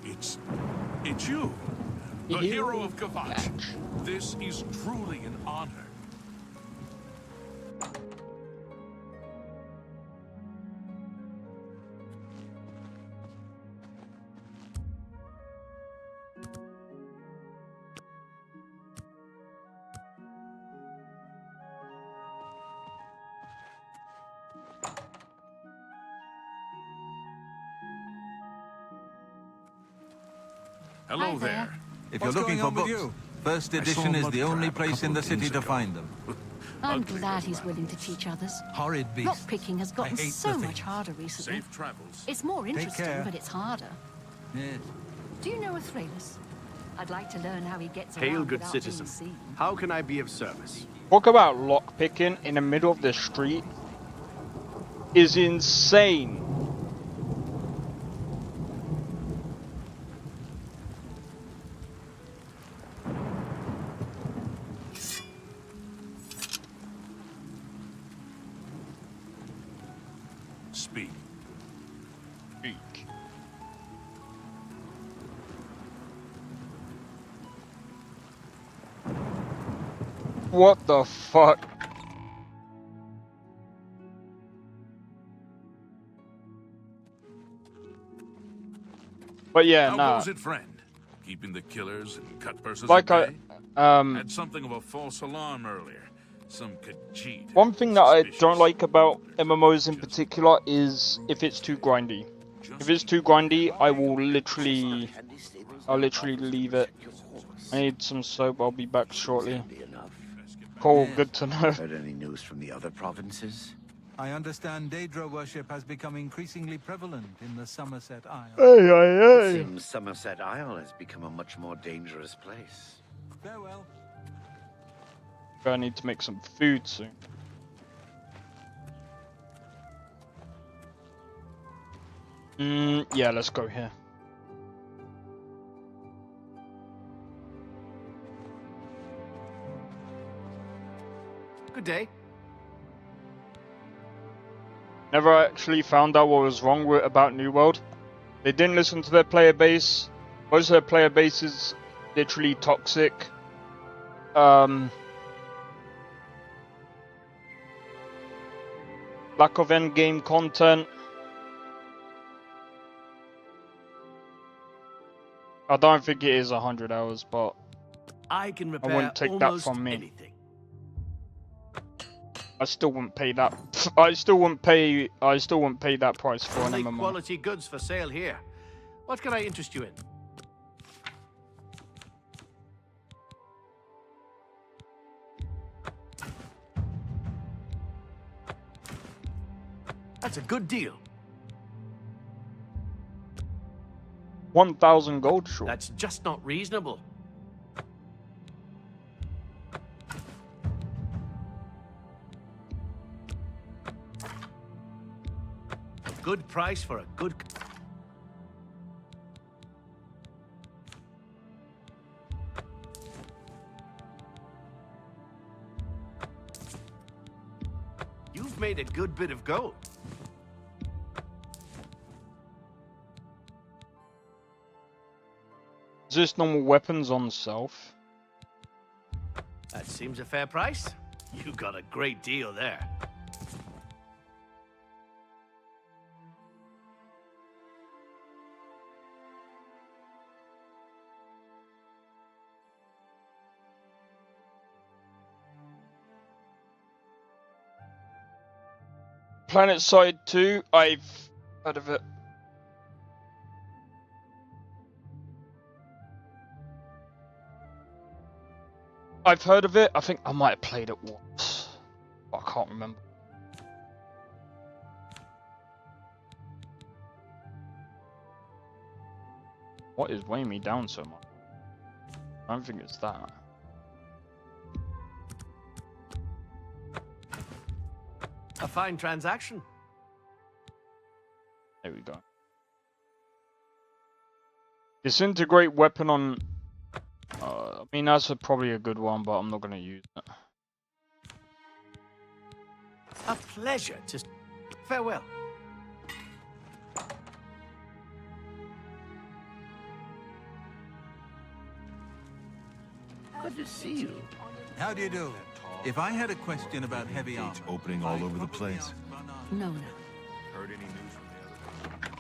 It's you, the hero of Kvatch. This is truly an honor. Hello there. If you're looking for books, First Edition is the only place in the city to find them. I'm glad he's willing to teach others. Horrid beast. Lockpicking has gotten so much harder recently. Safe travels. It's more Take interesting, care. but it's harder. Yes. Do you know a Thralus? I'd like to learn how he gets Hail, around good without citizen. being seen. How can I be of service? Talk about lockpicking in the middle of the street is insane. Speak. Speak. What the fuck? But yeah, How nah. goes it, friend? Keeping the killers and cut purses Like at bay? I, Had something of a false alarm earlier. Some Khajiit. one thing that I don't like about MMOs in particular is if it's too grindy. If it's too grindy, I'll literally leave it. I need some soap. I'll be back shortly. Cool, good to know. Heard any news from the other provinces? I understand Daedra worship has become increasingly prevalent in the Somerset Isle. It seems Somerset Isle has become a much more dangerous place. Farewell. I need to make some food soon. Yeah, let's go here. Good day. Never actually found out what was wrong about New World. They didn't listen to their player base. Most of their player base is literally toxic. Lack of end-game content. I don't think it is 100 hours, but I can repair I wouldn't take that almost from me. anything. I still wouldn't pay that. I still wouldn't pay that price for an Only MMO. quality goods for sale here. What can I interest you in? That's a good deal. 1,000 gold short. That's just not reasonable. A good price for a good... You've made a good bit of gold. Is this normal weapons on self? That seems a fair price. You got a great deal there. Planet Side 2, I've heard of it. I've heard of it. I think I might have played it once, but I can't remember. What is weighing me down so much? I don't think it's that. A fine transaction. There we go. Disintegrate weapon on... I mean, that's probably a good one, but I'm not going to use it. A pleasure to... Farewell. Good to see you. How do you do? If I had a question about heavy armor... Opening all over the place. No, no. Heard any news from the other?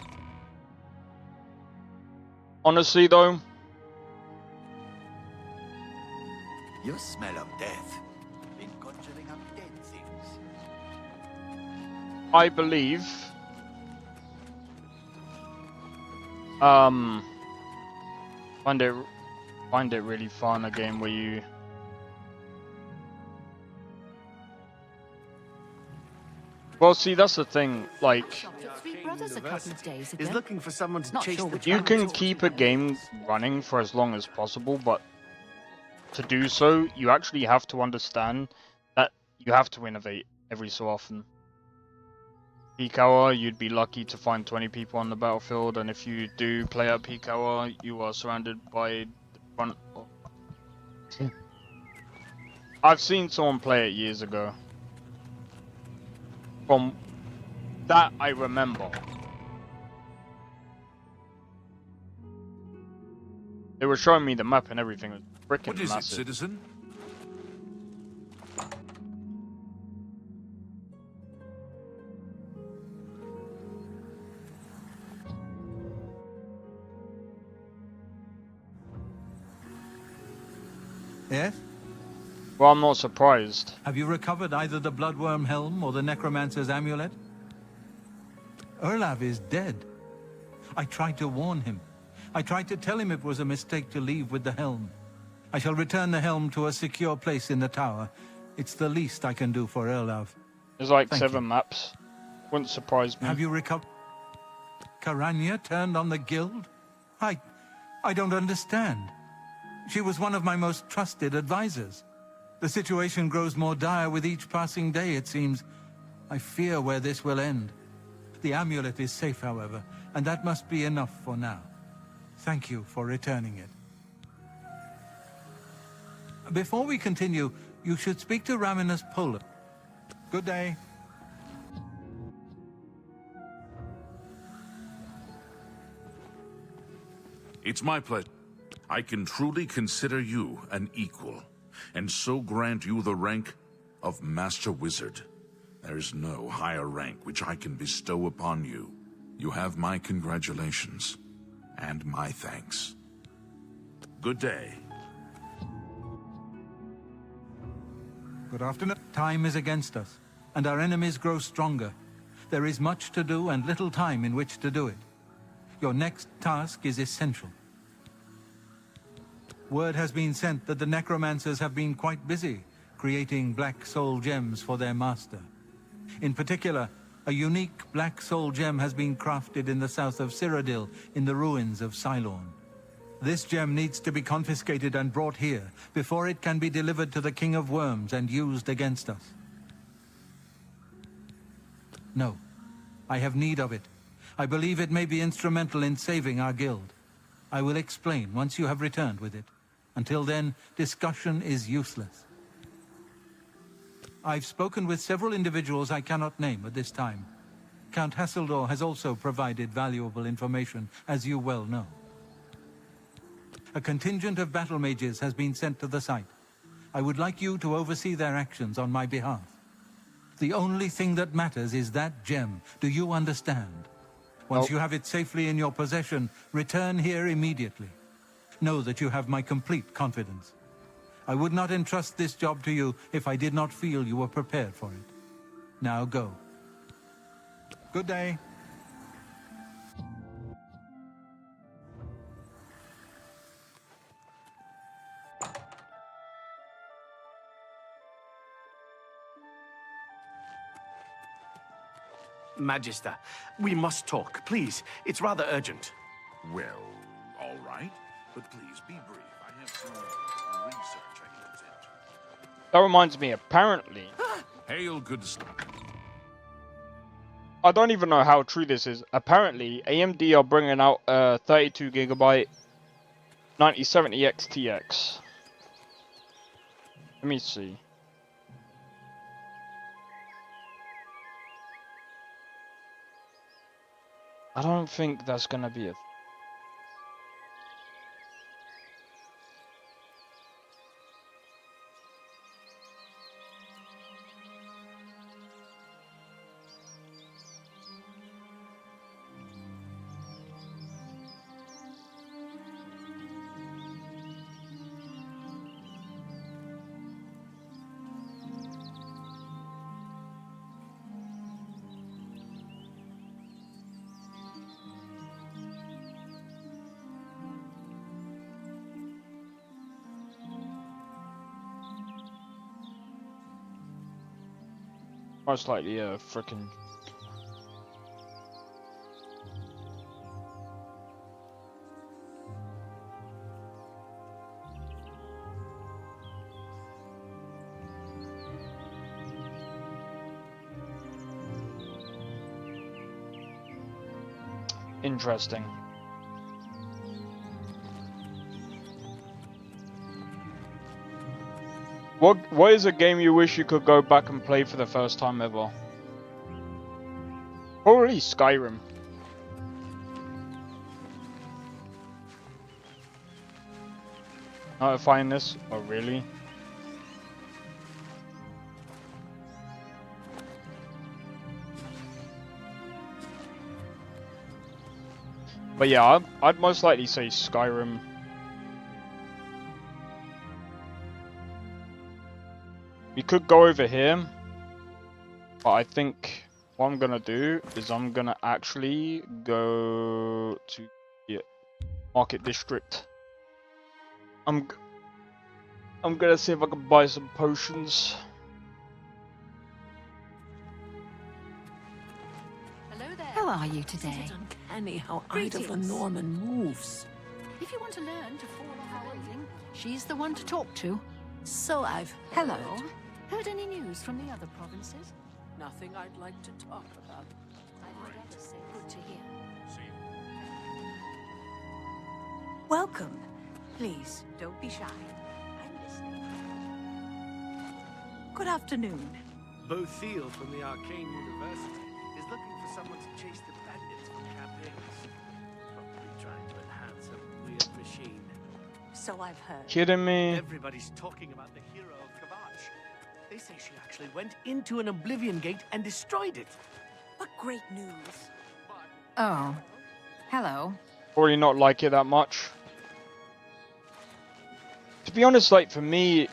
Honestly, though... You smell of death. Been conjuring up dead things. I believe... Find it really fun, a game where you... Well, see, that's the thing, like... Three brothers a couple of days ago. Is looking for someone to Not chase sure the which You one can it's keep a game running for as long as possible, but to do so, you actually have to understand that you have to innovate every so often. Peak hour, you'd be lucky to find 20 people on the battlefield, and if you do play at peak hour, you are surrounded by the front of... I've seen someone play it years ago. From that I remember. They were showing me the map and everything. It was freaking What is it, massive. citizen? Yes? Well, I'm not surprised. Have you recovered either the Bloodworm Helm or the Necromancer's Amulet? Erlav is dead. I tried to warn him. I tried to tell him it was a mistake to leave with the helm. I shall return the helm to a secure place in the tower. It's the least I can do for Erlav. There's like Thank 7 you. maps. Wouldn't surprise me. Have you recovered? Karanya turned on the guild? I don't understand. She was one of my most trusted advisors. The situation grows more dire with each passing day, it seems. I fear where this will end. The amulet is safe, however, and that must be enough for now. Thank you for returning it. Before we continue, you should speak to Raminus Pola. Good day. It's my pleasure. I can truly consider you an equal, and so grant you the rank of Master Wizard. There is no higher rank which I can bestow upon you. You have my congratulations, and my thanks. Good day. Good afternoon. Time is against us, and our enemies grow stronger. There is much to do and little time in which to do it. Your next task is essential. Word has been sent that the necromancers have been quite busy creating black soul gems for their master. In particular, a unique black soul gem has been crafted in the south of Cyrodiil in the ruins of Cylorn. This gem needs to be confiscated and brought here before it can be delivered to the King of Worms and used against us. No, I have need of it. I believe it may be instrumental in saving our guild. I will explain once you have returned with it. Until then, discussion is useless. I've spoken with several individuals I cannot name at this time. Count Hasseldor has also provided valuable information, as you well know. A contingent of battle mages has been sent to the site. I would like you to oversee their actions on my behalf. The only thing that matters is that gem. Do you understand? Once you have it safely in your possession, return here immediately. Know that you have my complete confidence. I would not entrust this job to you if I did not feel you were prepared for it. Now go. Good day. Magister, we must talk, please. It's rather urgent. Well, all right. But please, be brief. I have some research I can attend to. That reminds me, apparently... Hail, good... I don't even know how true this is. Apparently, AMD are bringing out a 32GB 9070 XTX. Let me see. I don't think that's gonna be a... Most likely a frickin' interesting. What is a game you wish you could go back and play for the first time ever? Probably Skyrim. Not find this? Oh really? But yeah, I'd most likely say Skyrim. We could go over here, but I think what I'm gonna do is I'm gonna actually go to the Market District. I'm gonna see if I can buy some potions. Hello there. How are you today? Isn't it Uncanny how Greetings. Ida von Norman moves. If you want to learn to fall off a building, she's the one to talk to. So I've Hello. heard. Heard any news from the other provinces? Nothing I'd like to talk about. I'd rather say good to hear. Welcome. Please, don't be shy. I'm listening. Good afternoon. Bothil from the Arcane University is looking for someone to chase the bandits from campaigns. Probably trying to enhance a weird machine. So I've heard. Kidding me? Everybody's talking about the hero of Kavach. They say she actually went into an Oblivion Gate and destroyed it. What great news. Oh. Hello. Probably not like it that much. To be honest, like for me,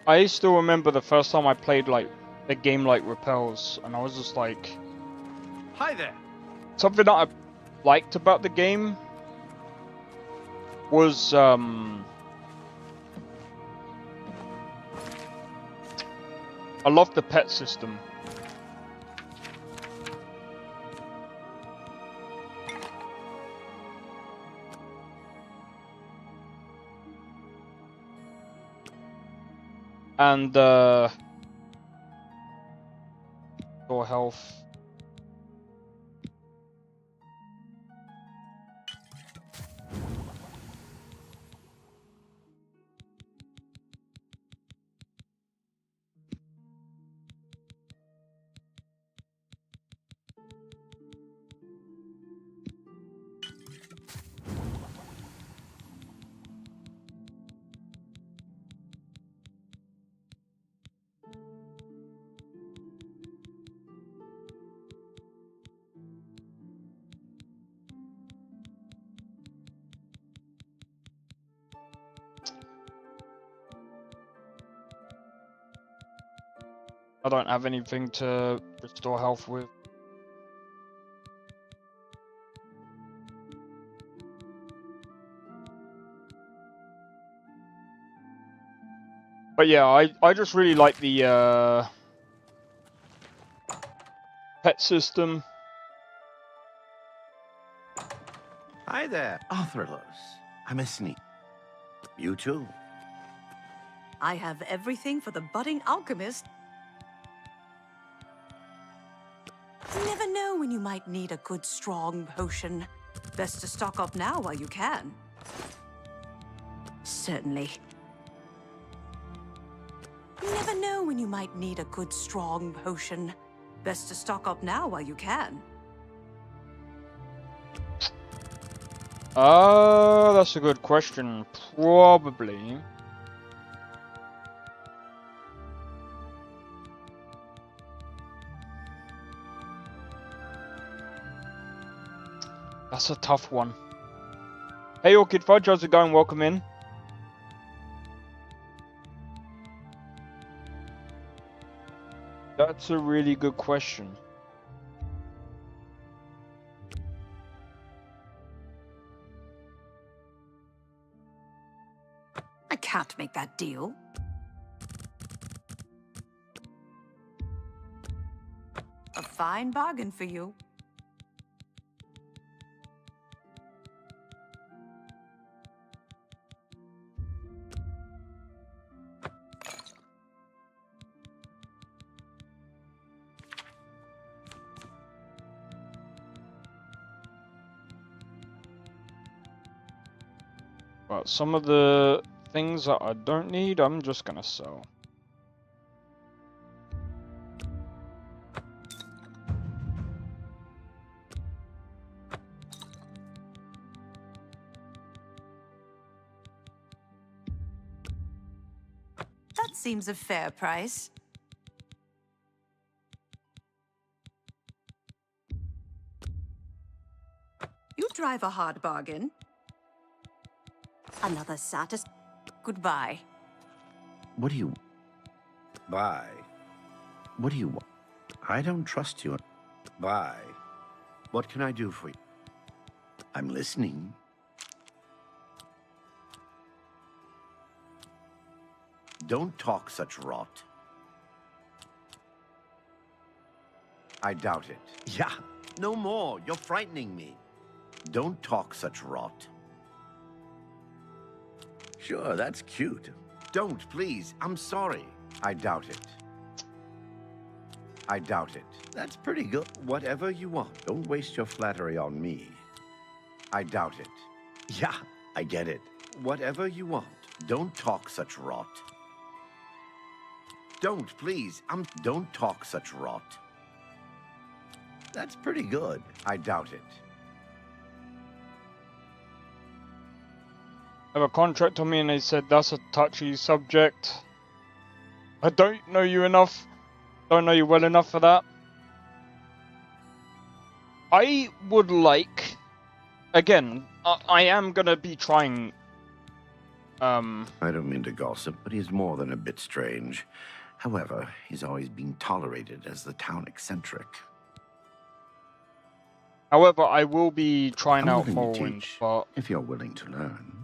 I still remember the first time I played like a game like Repels, and I was just like, Hi there. something that I liked about the game was I loved the pet system. And your health. I don't have anything to restore health with. But yeah, I just really like the pet system. Hi there, Arthurlos. I'm a sneak. You too. I have everything for the budding alchemist. You never know when you might need a good, strong potion. Best to stock up now while you can. Certainly. You never know when you might need a good, strong potion. Best to stock up now while you can. That's a good question. Probably. That's a tough one. Hey Orchid Fudge, how's it going? Welcome in. That's a really good question. I can't make that deal. A fine bargain for you. But some of the things that I don't need, I'm just gonna sell. That seems a fair price. You drive a hard bargain. Another satis. Goodbye. What do you... Bye. What do you want? I don't trust you. Bye. What can I do for you? I'm listening. Don't talk such rot. I doubt it. Yeah, no more. You're frightening me. Don't talk such rot. Sure, that's cute. Don't, please. I'm sorry. I doubt it. I doubt it. That's pretty good. Whatever you want. Don't waste your flattery on me. I doubt it. Yeah, I get it. Whatever you want. Don't talk such rot. Don't, please. Don't talk such rot. That's pretty good. I doubt it. I have a contract on me and they said that's a touchy subject. I don't know you enough. Don't know you well enough for that. I would like... Again, I am gonna be trying... I don't mean to gossip, but he's more than a bit strange. However, he's always been tolerated as the town eccentric. However, I will be trying I'm out willing to Morrowind, teach, but... if you're willing to learn.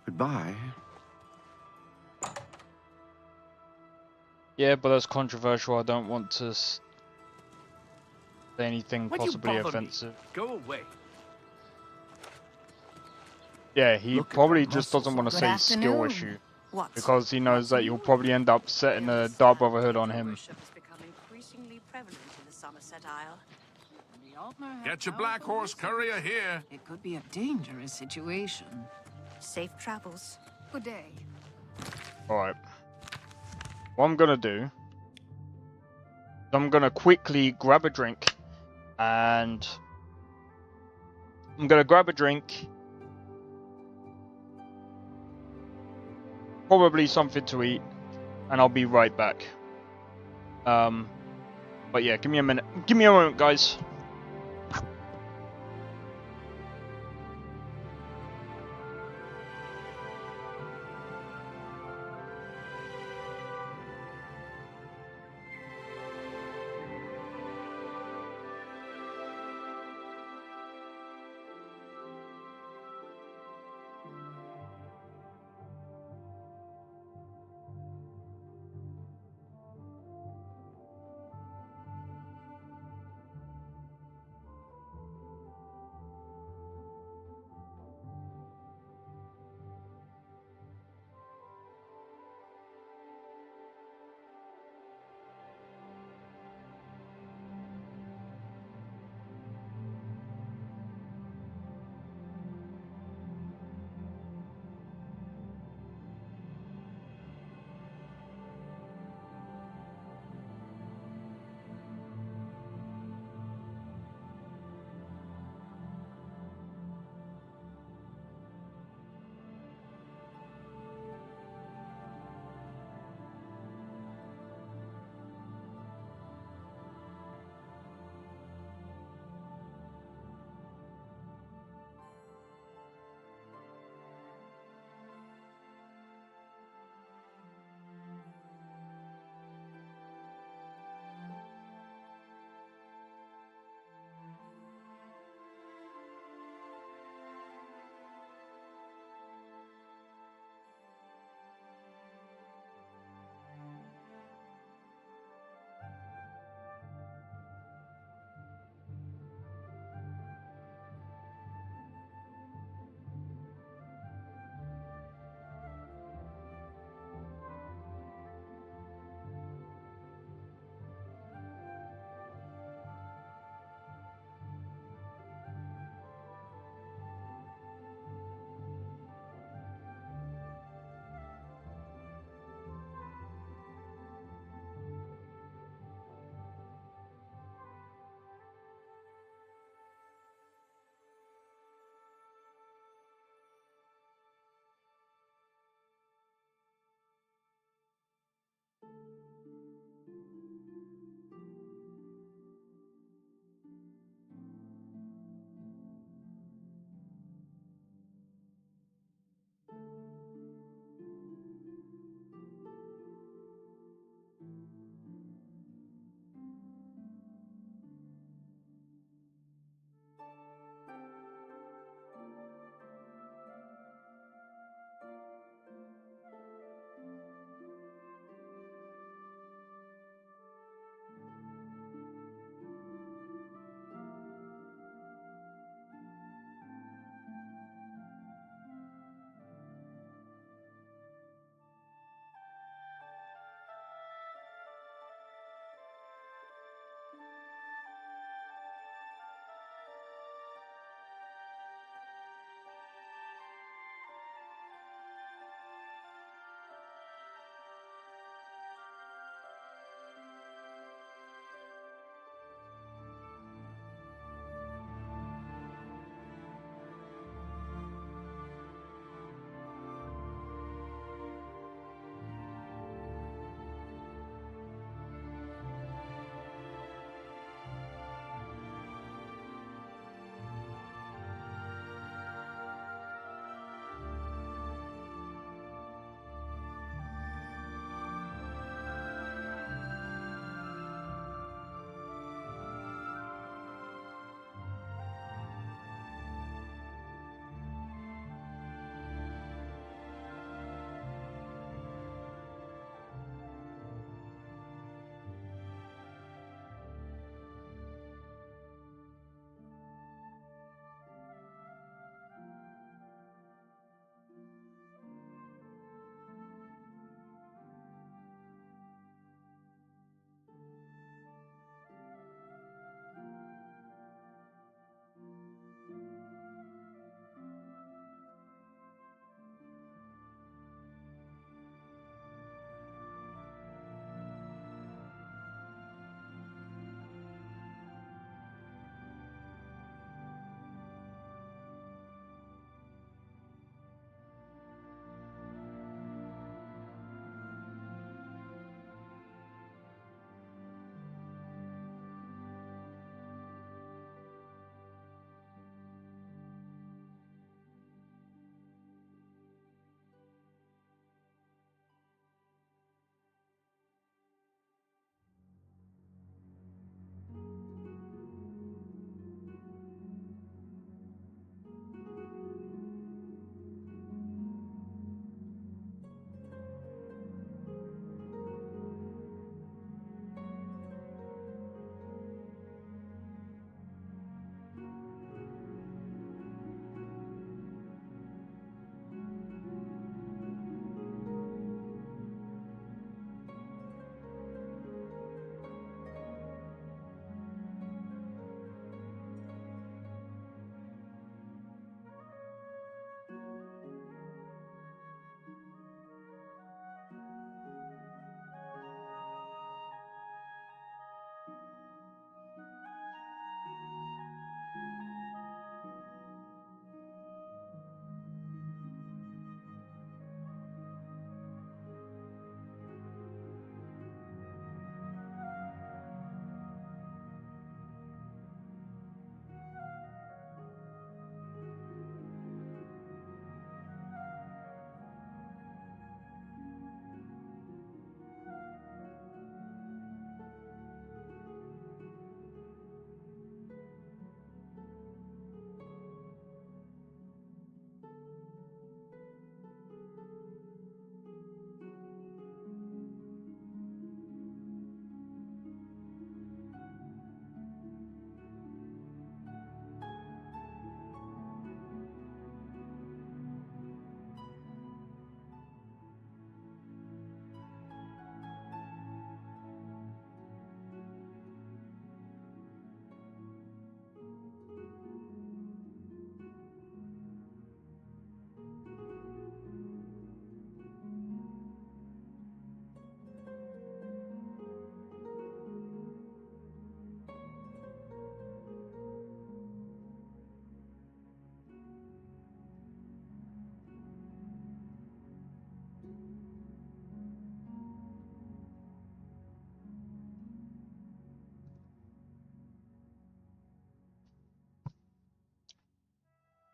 Goodbye. Yeah, but that's controversial. I don't want to say anything Why'd you possibly bother me? offensive. Go away. Yeah, he Look at probably the just muscles doesn't want to on say it. skill Afternoon. issue. What? Because he knows that you'll probably end up setting a Dark Brotherhood on him. Worship has become increasingly prevalent in the Somerset Isle. Get your black horse courier here. It could be a dangerous situation. Safe travels. Good day. Alright. What I'm gonna do... I'm gonna quickly grab a drink. And... I'm gonna grab a drink. Probably something to eat. And I'll be right back. But yeah, give me a minute. Give me a moment, guys.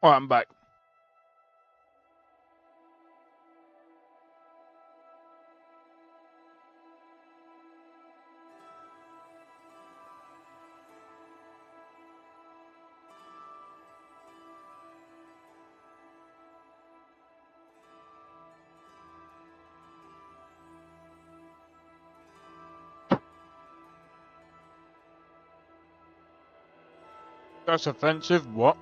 Alright, I'm back. That's offensive. What?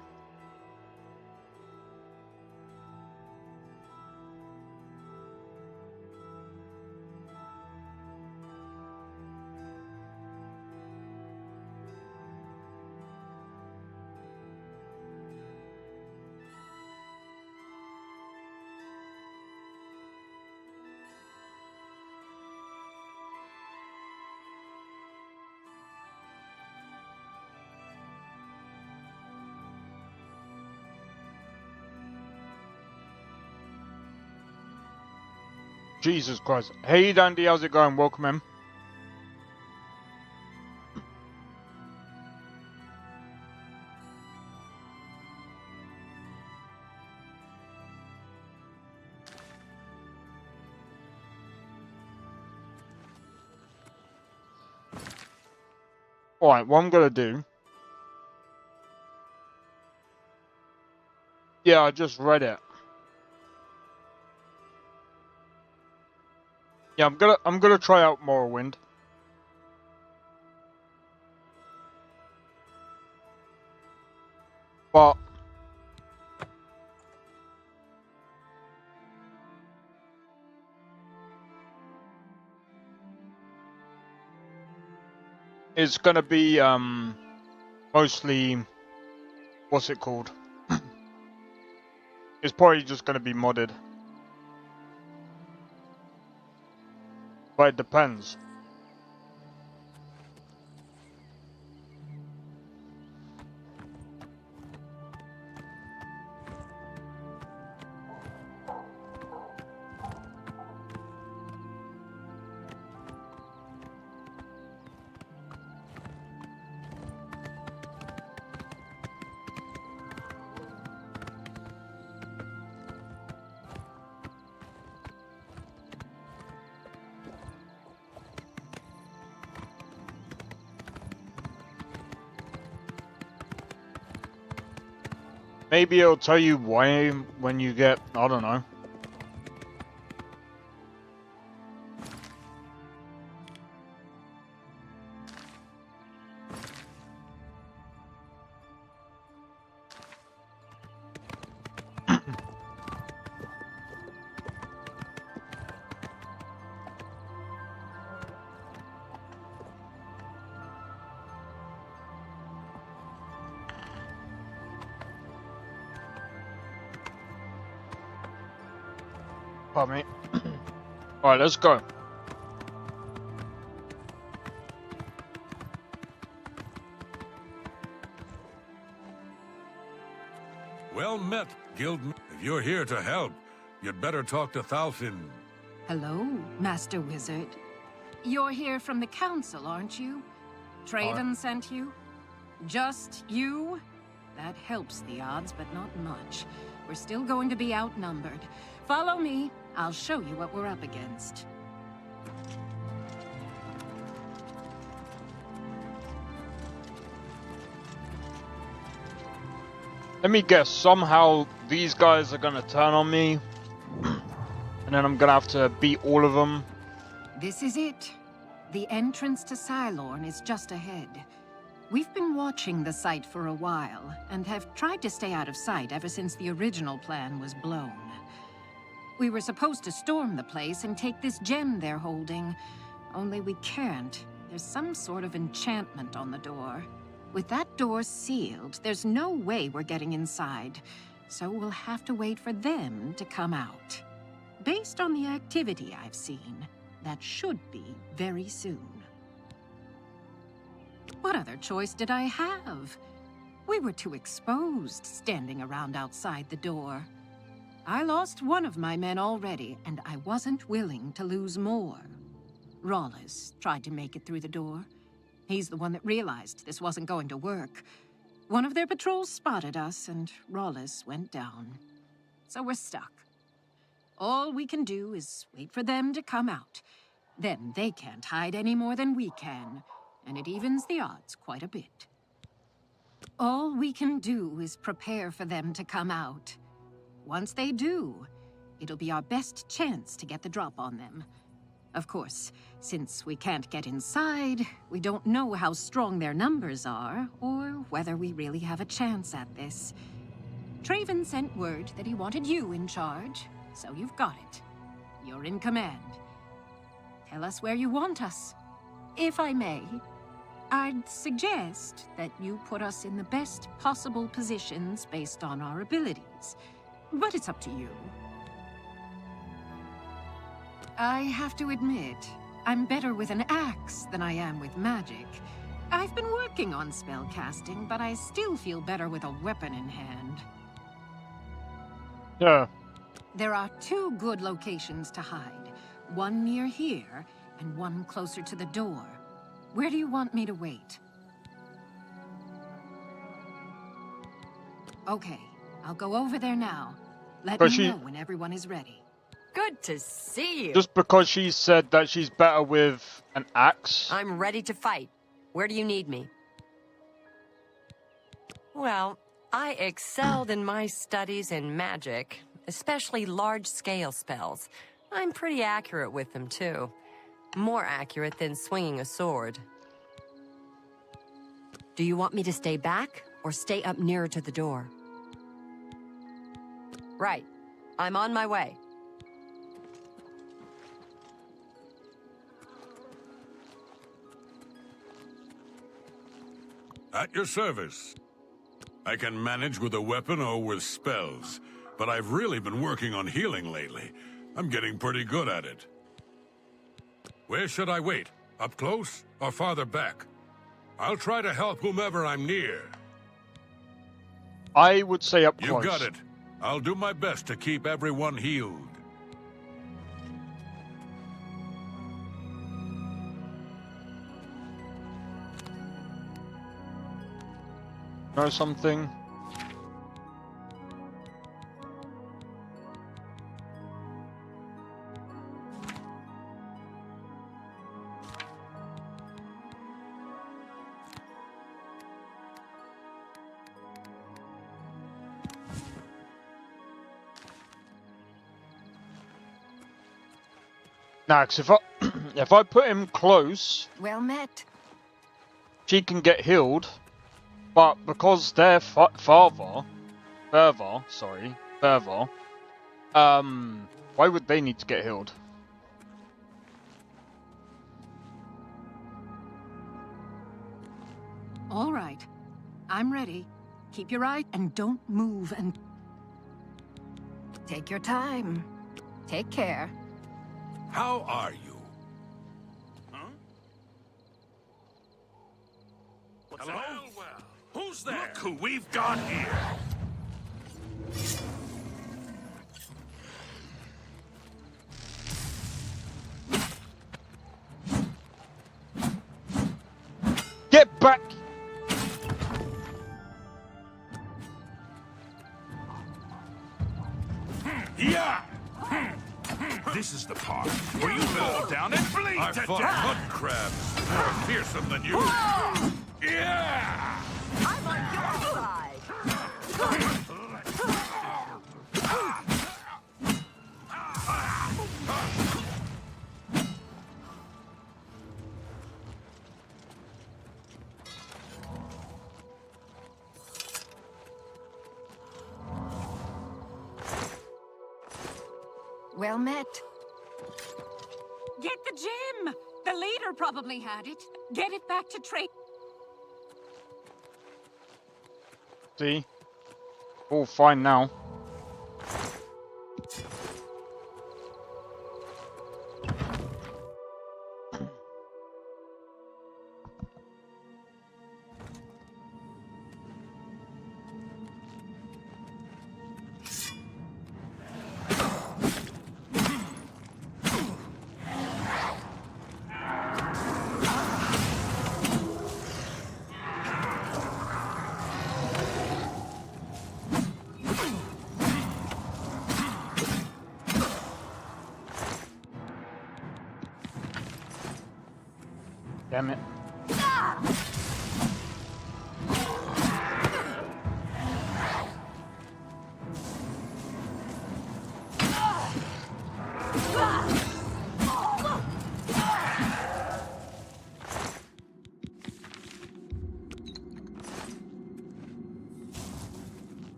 Jesus Christ. Hey, Dandy, how's it going? Welcome in. Alright, what I'm gonna do... Yeah, I just read it. Yeah, I'm gonna try out Morrowind. But it's gonna be mostly, what's it called? It's probably just gonna be modded. But it depends. Maybe it'll tell you why when you get, I don't know. Pardon me. Alright, let's go. Well met, guild. If you're here to help, you'd better talk to Thalfin. Hello, Master Wizard. You're here from the council, aren't you? Traven sent you? Just you? That helps the odds, but not much. We're still going to be outnumbered. Follow me. I'll show you what we're up against. Let me guess, somehow these guys are gonna turn on me. And then I'm gonna have to beat all of them. This is it. The entrance to Cylorn is just ahead. We've been watching the site for a while, and have tried to stay out of sight ever since the original plan was blown. We were supposed to storm the place and take this gem they're holding, only we can't. There's some sort of enchantment on the door. With that door sealed, there's no way we're getting inside, so we'll have to wait for them to come out. Based on the activity I've seen, that should be very soon. What other choice did I have? We were too exposed standing around outside the door. I lost one of my men already, and I wasn't willing to lose more. Rawlis tried to make it through the door. He's the one that realized this wasn't going to work. One of their patrols spotted us, and Rawless went down. So we're stuck. All we can do is wait for them to come out. Then they can't hide any more than we can, and it evens the odds quite a bit. All we can do is prepare for them to come out. Once they do, it'll be our best chance to get the drop on them. Of course, since we can't get inside, we don't know how strong their numbers are, or whether we really have a chance at this. Traven sent word that he wanted you in charge, so you've got it. You're in command. Tell us where you want us. If I may, I'd suggest that you put us in the best possible positions based on our abilities. But it's up to you. I have to admit, I'm better with an axe than I am with magic. I've been working on spellcasting, but I still feel better with a weapon in hand. Yeah. There are 2 good locations to hide. One near here, and one closer to the door. Where do you want me to wait? Okay, I'll go over there now. Let me know when everyone is ready. Good to see you. Just because she said that she's better with an axe. I'm ready to fight. Where do you need me? Well, I excelled in my studies in magic, especially large-scale spells. I'm pretty accurate with them, too. More accurate than swinging a sword. Do you want me to stay back, or stay up nearer to the door? Right. I'm on my way. At your service. I can manage with a weapon or with spells, but I've really been working on healing lately. I'm getting pretty good at it. Where should I wait? Up close or farther back? I'll try to help whomever I'm near. I would say up close. You got it. I'll do my best to keep everyone healed. Know something? Nah, 'cause if I put him close, well met. She can get healed, but because they're further, why would they need to get healed? All right, I'm ready. Keep your eye and don't move and take your time. Take care. How are you? Huh? What's Hello? Well, who's there? Look who we've got here. Get back! Yeah! This is the part where you fall down and bleed to death. I fought mud crabs more fearsome than you. Yeah! I'm on your side. Well met. Get the gem! The leader probably had it. Get it back to trade. See? All fine now. Damn it.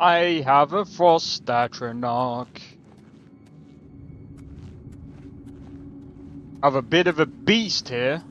I have a frost atronach. I have a bit of a beast here.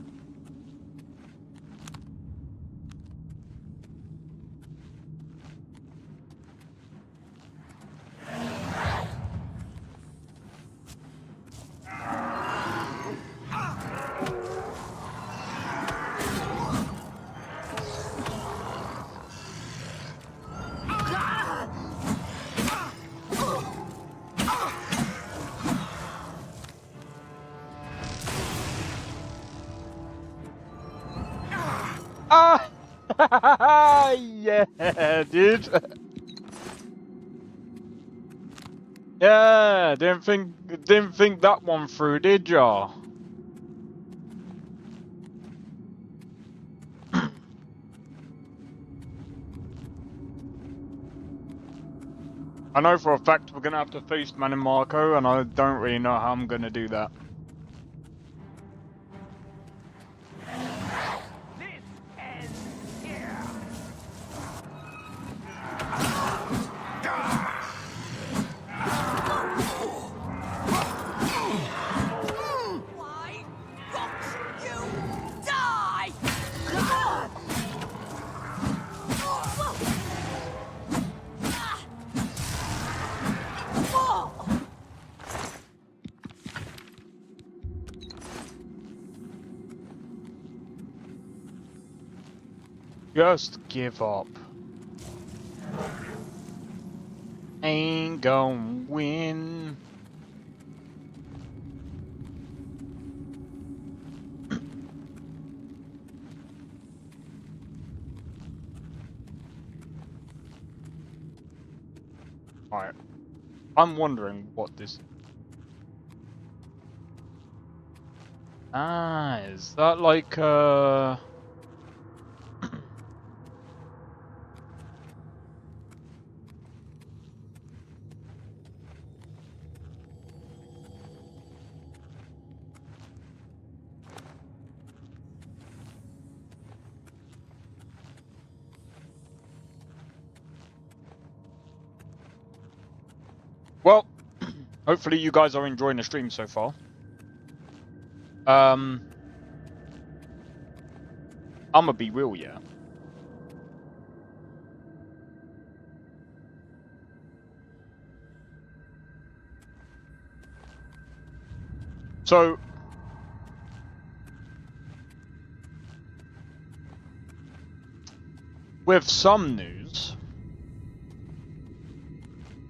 Ah, yeah, dude. Yeah, didn't think that one through, did ya? I know for a fact we're gonna have to face Manimarco, and I don't really know how I'm gonna do that. Just give up. Ain't gonna win. Alright. I'm wondering what this is. Ah, is that like well, hopefully you guys are enjoying the stream so far. I'ma be real, yeah. So, with some news,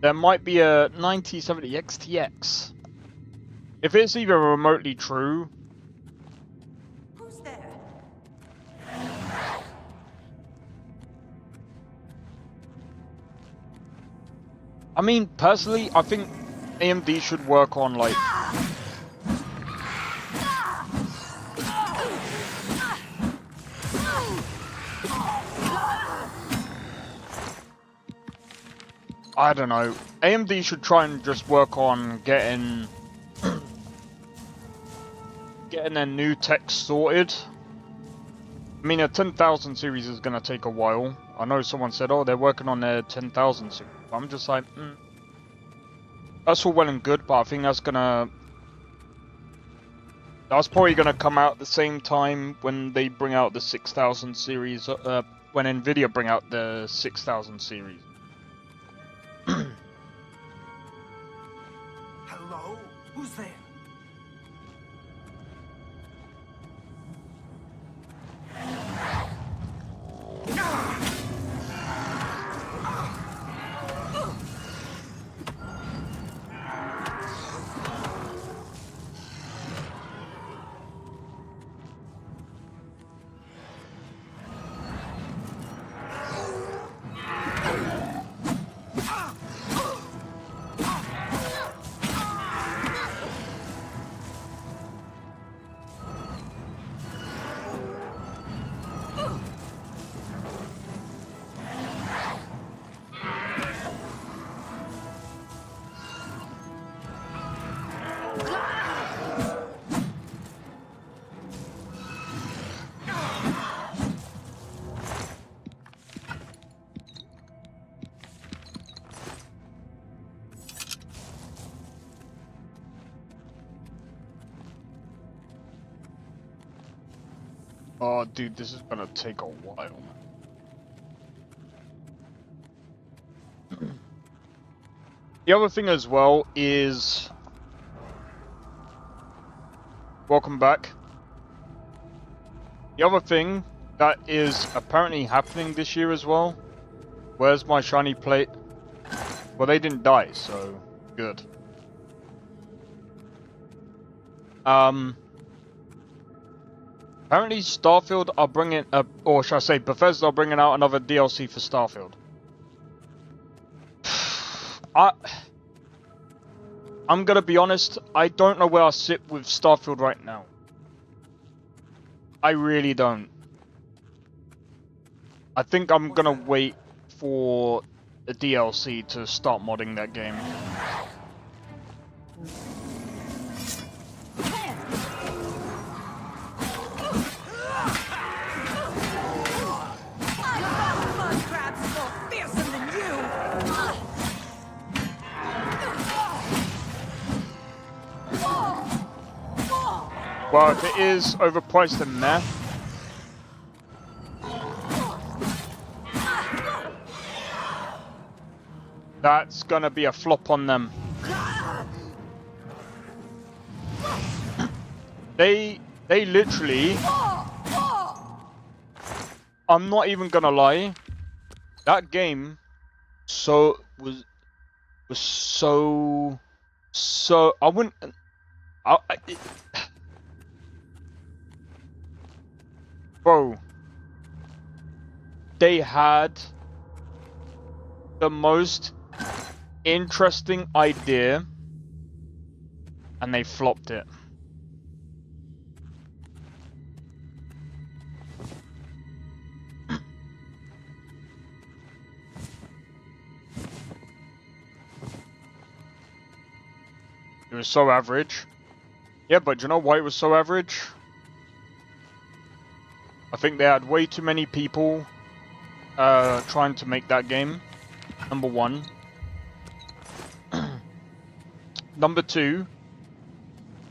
there might be a 9070 XTX. If it's even remotely true, Who's there? I mean, personally, I think AMD should work on, like... I don't know. AMD should try and just work on getting their new tech sorted. I mean, a 10,000 series is going to take a while. I know someone said, oh, they're working on their 10,000 series. I'm just like, that's all well and good, but I think that's probably going to come out at the same time when they bring out the 6,000 series, when Nvidia bring out the 6,000 series. Hello? Who's there? Oh, dude, this is gonna take a while. The other thing as well is... Welcome back. The other thing that is apparently happening this year as well. Where's my shiny plate? Well, they didn't die, so good. Apparently Starfield are bringing, or should I say Bethesda are bringing out another DLC for Starfield. I'm gonna be honest, I don't know where I sit with Starfield right now. I really don't. I think I'm gonna wait for the DLC to start modding that game. Well, if it is overpriced and meh, that's gonna be a flop on them. They literally, I'm not even gonna lie, that game was so I wouldn't bro, they had the most interesting idea and they flopped it. It was so average. Yeah, but do you know why it was so average? I think they had way too many people trying to make that game. Number one. Number two,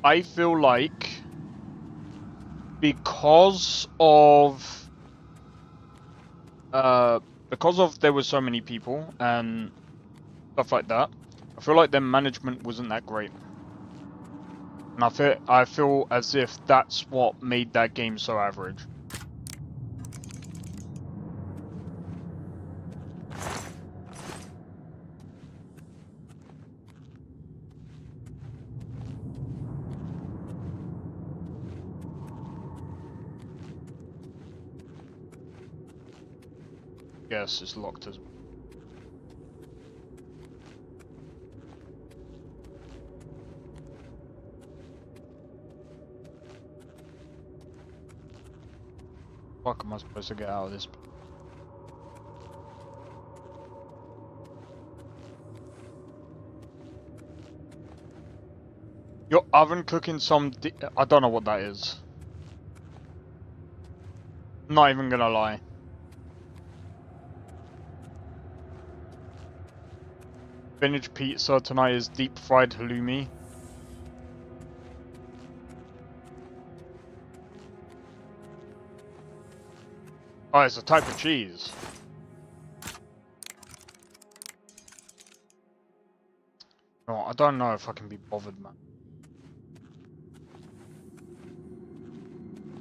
I feel like because of there were so many people and stuff like that, I feel like their management wasn't that great. And I feel as if that's what made that game so average. Yes, it's locked as well. Fuck am I supposed to get out of this? Your oven cooking some I don't know what that is. Not even gonna lie. Spinach pizza tonight is deep fried halloumi. Oh, it's a type of cheese. No, I don't know if I can be bothered, man.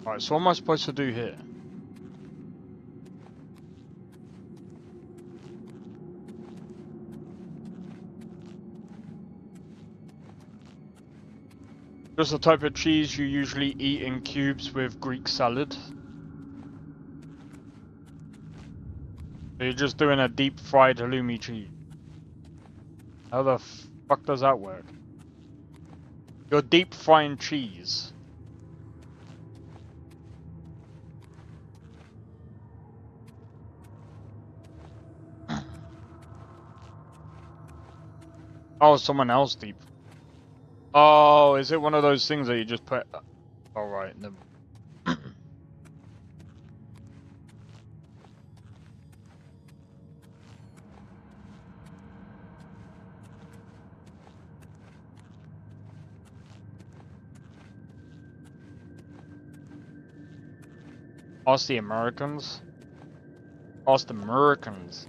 Alright, so what am I supposed to do here? Just the type of cheese you usually eat in cubes with Greek salad. So you're just doing a deep fried halloumi cheese. How the fuck does that work? You're deep frying cheese. Oh, someone else deep. Oh, is it one of those things that you just put... Alright, never... Ask the Americans? Ask the Americans.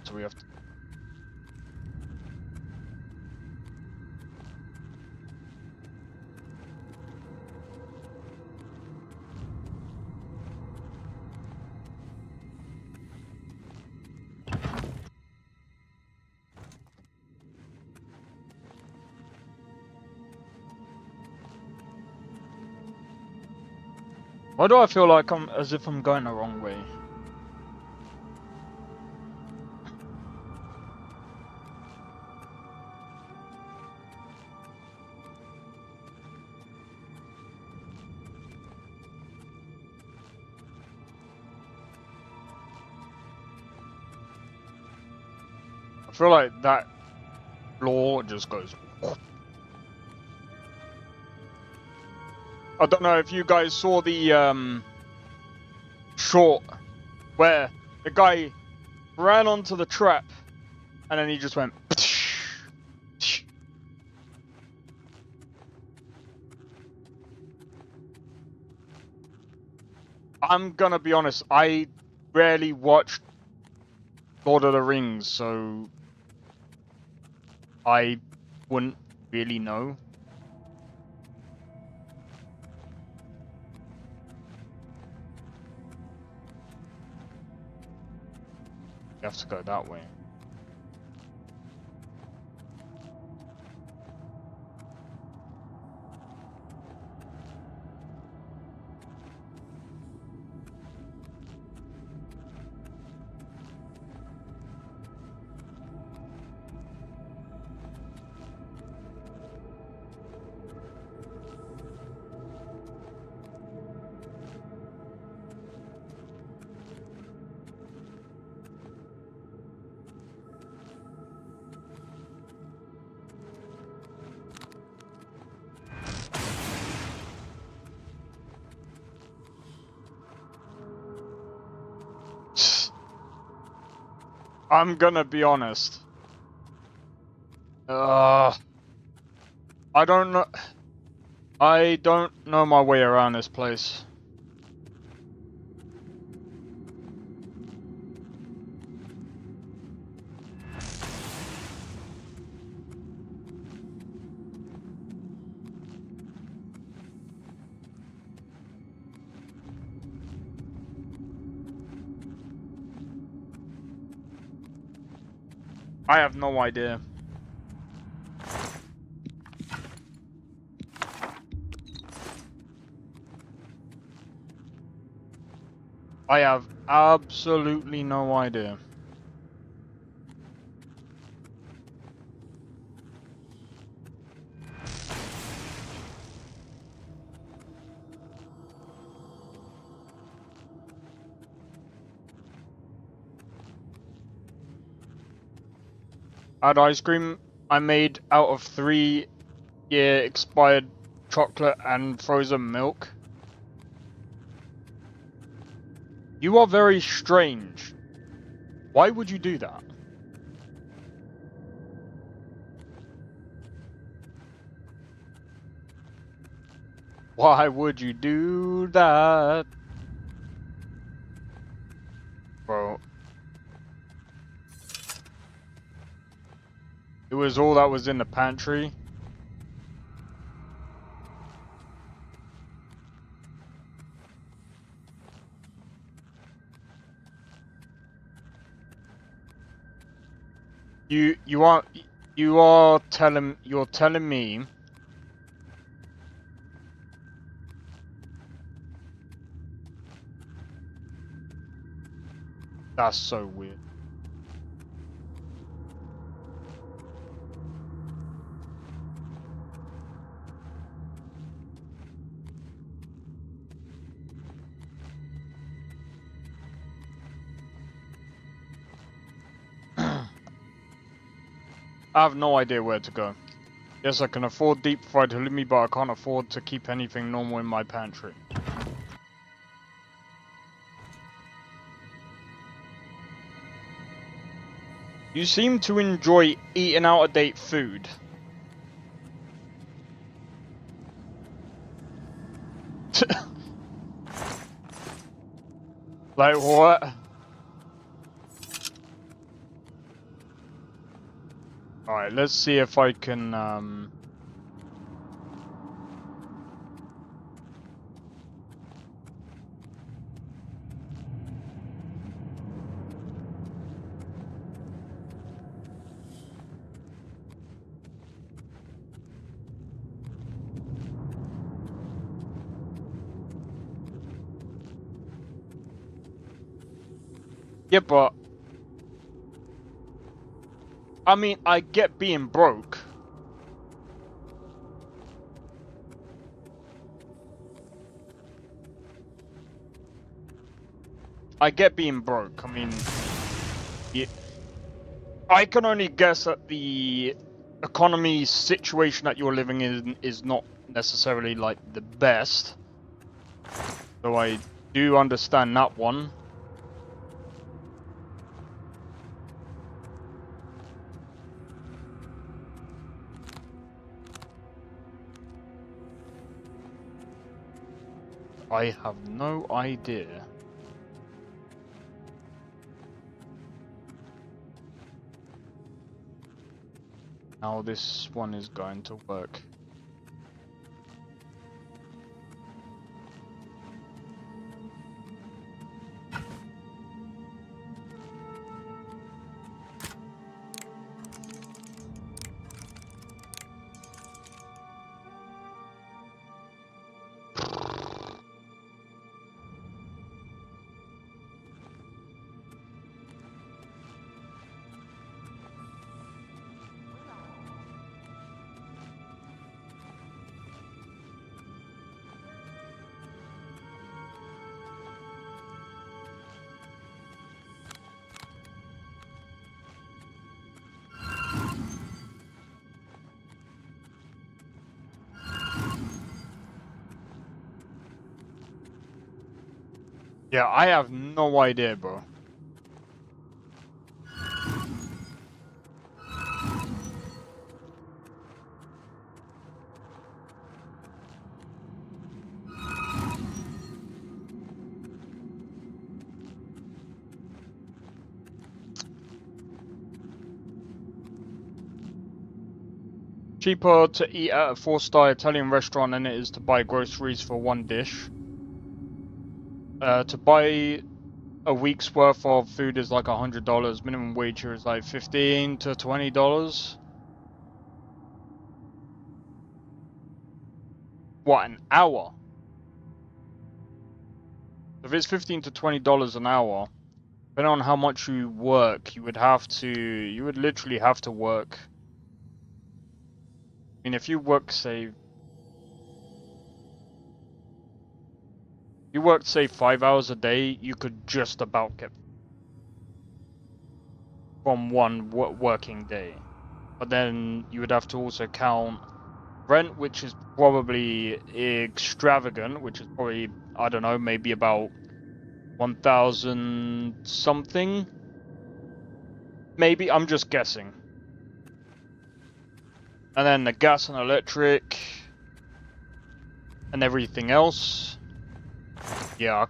So we have to... Why do I feel like I'm as if I'm going the wrong way? I feel like that floor just goes... I don't know if you guys saw the short where the guy ran onto the trap and then he just went... I'm gonna be honest, I rarely watched Lord of the Rings, so I wouldn't really know. You have to go that way. I'm gonna be honest. I don't know. I don't know my way around this place. I have no idea. I have absolutely no idea. I had ice cream I made out of 3-year expired chocolate and frozen milk. You are very strange. Why would you do that? Why would you do that? Bro. It was all that was in the pantry. You're telling me that's so weird. I have no idea where to go. Yes, I can afford deep fried halloumi, but I can't afford to keep anything normal in my pantry. You seem to enjoy eating out-of-date food. Like what? Alright, let's see if I can, Yeah, but... I mean, I get being broke. I get being broke. I mean... Yeah, I can only guess that the economy situation that you're living in is not necessarily, like, the best. So I do understand that one. I have no idea. How this one is going to work. Yeah, I have no idea, bro. Cheaper to eat at a 4-star Italian restaurant than it is to buy groceries for one dish. To buy a week's worth of food is like $100. Minimum wage here is like $15 to $20. What, an hour? If it's $15 to $20 an hour, depending on how much you work, you would literally have to work. I mean, if you work, say, you worked, say, 5 hours a day, you could just about get from one working day. But then you would have to also count rent, which is probably extravagant, which is probably, I don't know, maybe about 1,000 something. Maybe, I'm just guessing. And then the gas and electric and everything else. Yeah.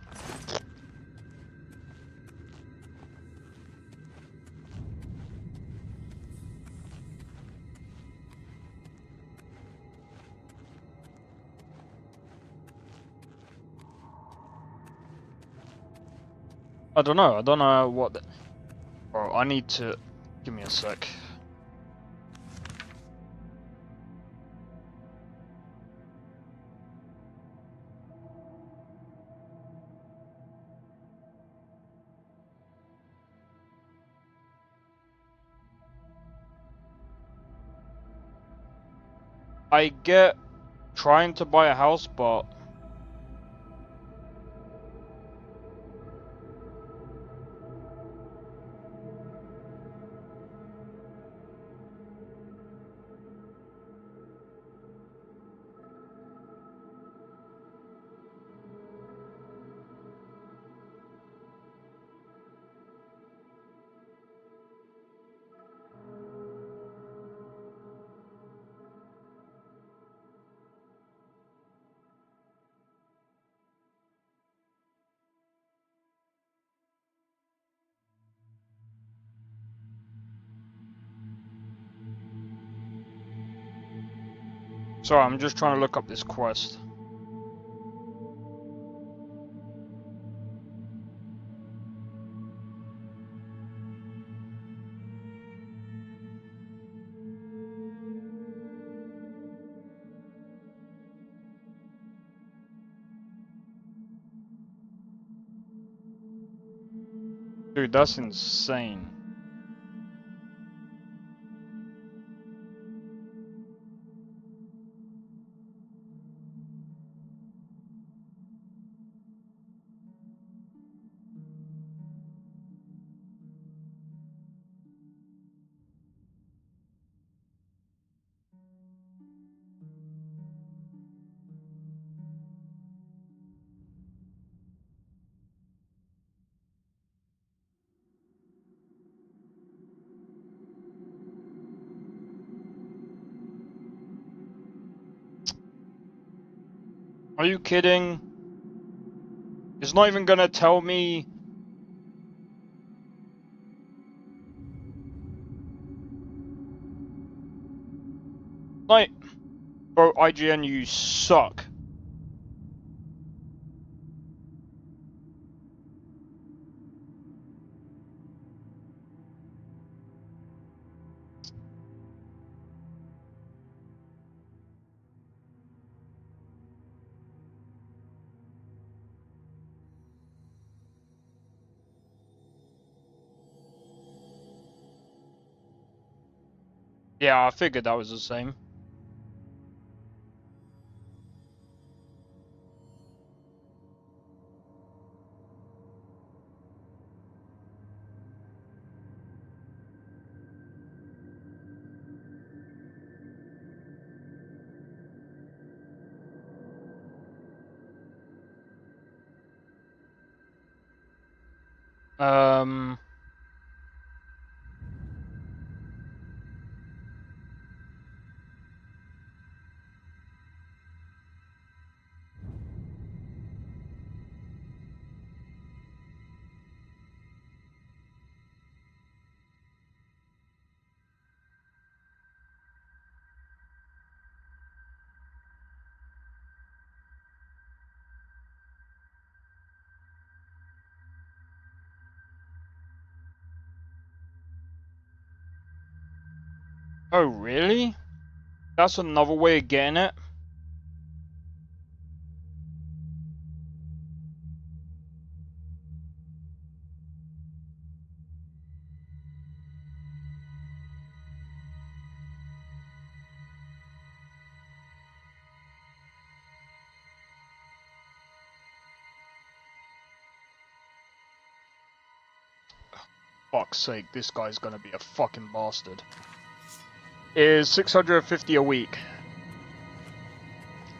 I don't know what the... Bro, I need to... Give me a sec. I get trying to buy a house, but... Sorry, I'm just trying to look up this quest. Dude, that's insane. Are you kidding? It's not even gonna tell me. Like, bro, IGN, you suck. Yeah, I figured that was the same. Um. Oh, really? That's another way of getting it? Fuck's sake, this guy's gonna be a fucking bastard. Is 650 a week.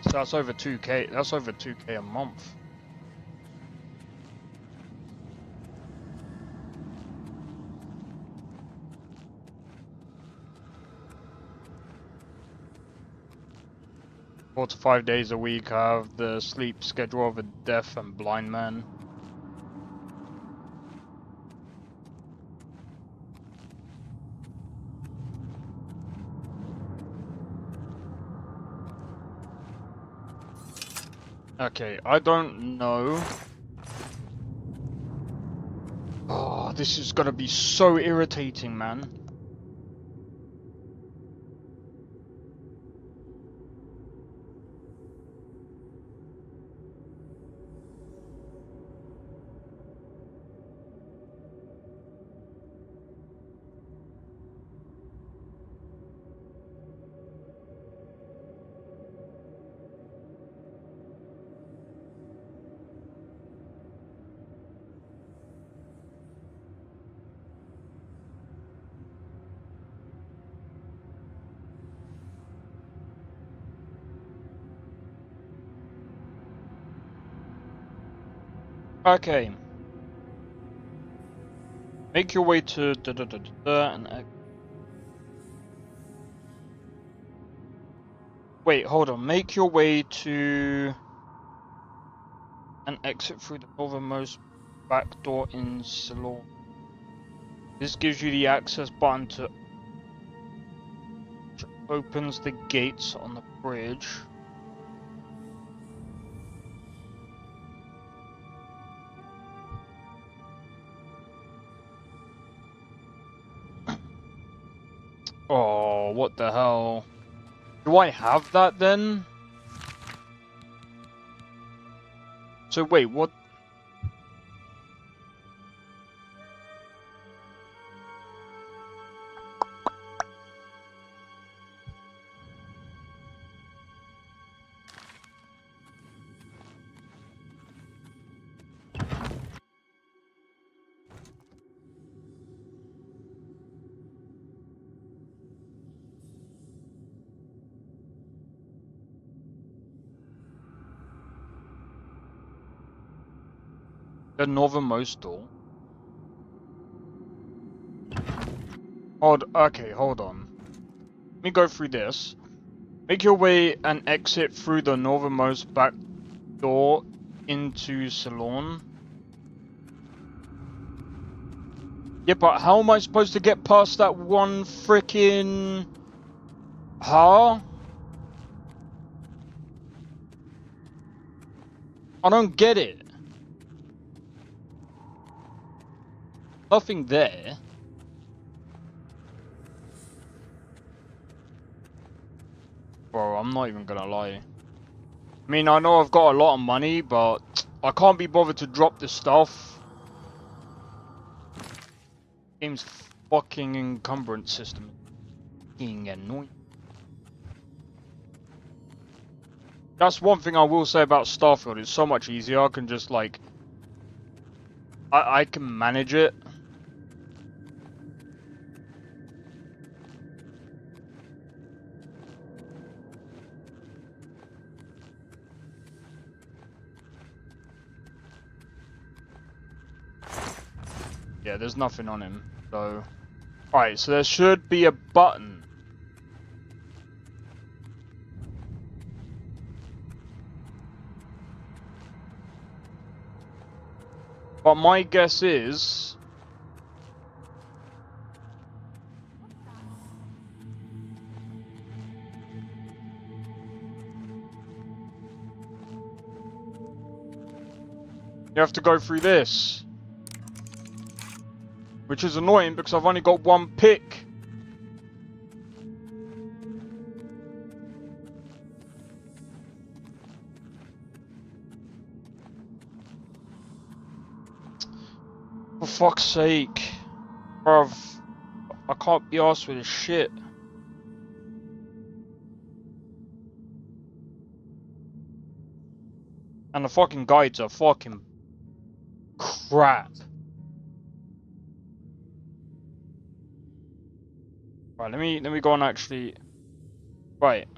So that's over 2k. That's over 2k a month. Four to 5 days a week. I have the sleep schedule of a deaf and blind man. Okay, I don't know. Oh, this is gonna be so irritating, man. Okay. Make your way to and wait, hold on. Make your way to and exit through the northernmost back door in Ceylon. This gives you the access button to which opens the gates on the bridge. Oh, what the hell? Do I have that then? So wait, what? The northernmost door. Okay, hold on. Let me go through this. Make your way and exit through the northernmost back door into Salon. Yeah, but how am I supposed to get past that one frickin'... Huh? I don't get it. Nothing there. Bro, I'm not even gonna lie. I mean, I know I've got a lot of money, but I can't be bothered to drop the stuff. Game's fucking encumbrance system. Fucking annoying. That's one thing I will say about Starfield. It's so much easier. I can just like... I can manage it. Yeah, there's nothing on him, so... Alright, so there should be a button. But my guess is... you have to go through this. Which is annoying because I've only got one pick. For fuck's sake. Bruv. I can't be arsed with this shit. And the fucking guides are fucking crap. Right, let me go and actually... Right.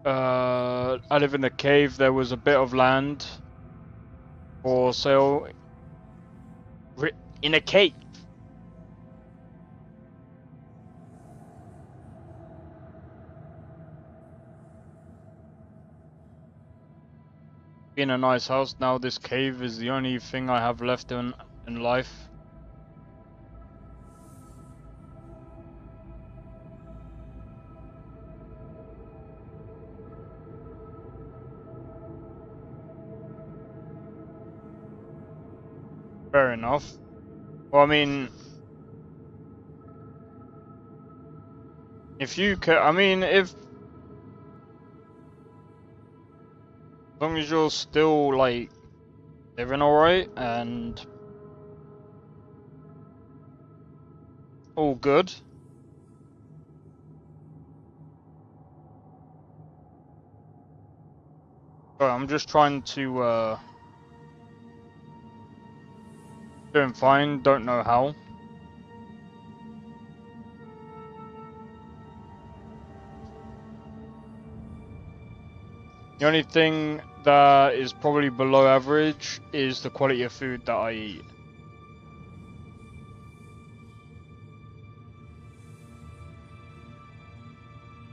I live in a cave. There was a bit of land for sale. In a cave. In a nice house. Now this cave is the only thing I have left in life. Fair enough. Well, I mean, if you can, I mean, if, as long as you're still like living alright and all good. But I'm just trying to doing fine, don't know how. The only thing that is probably below average is the quality of food that I eat.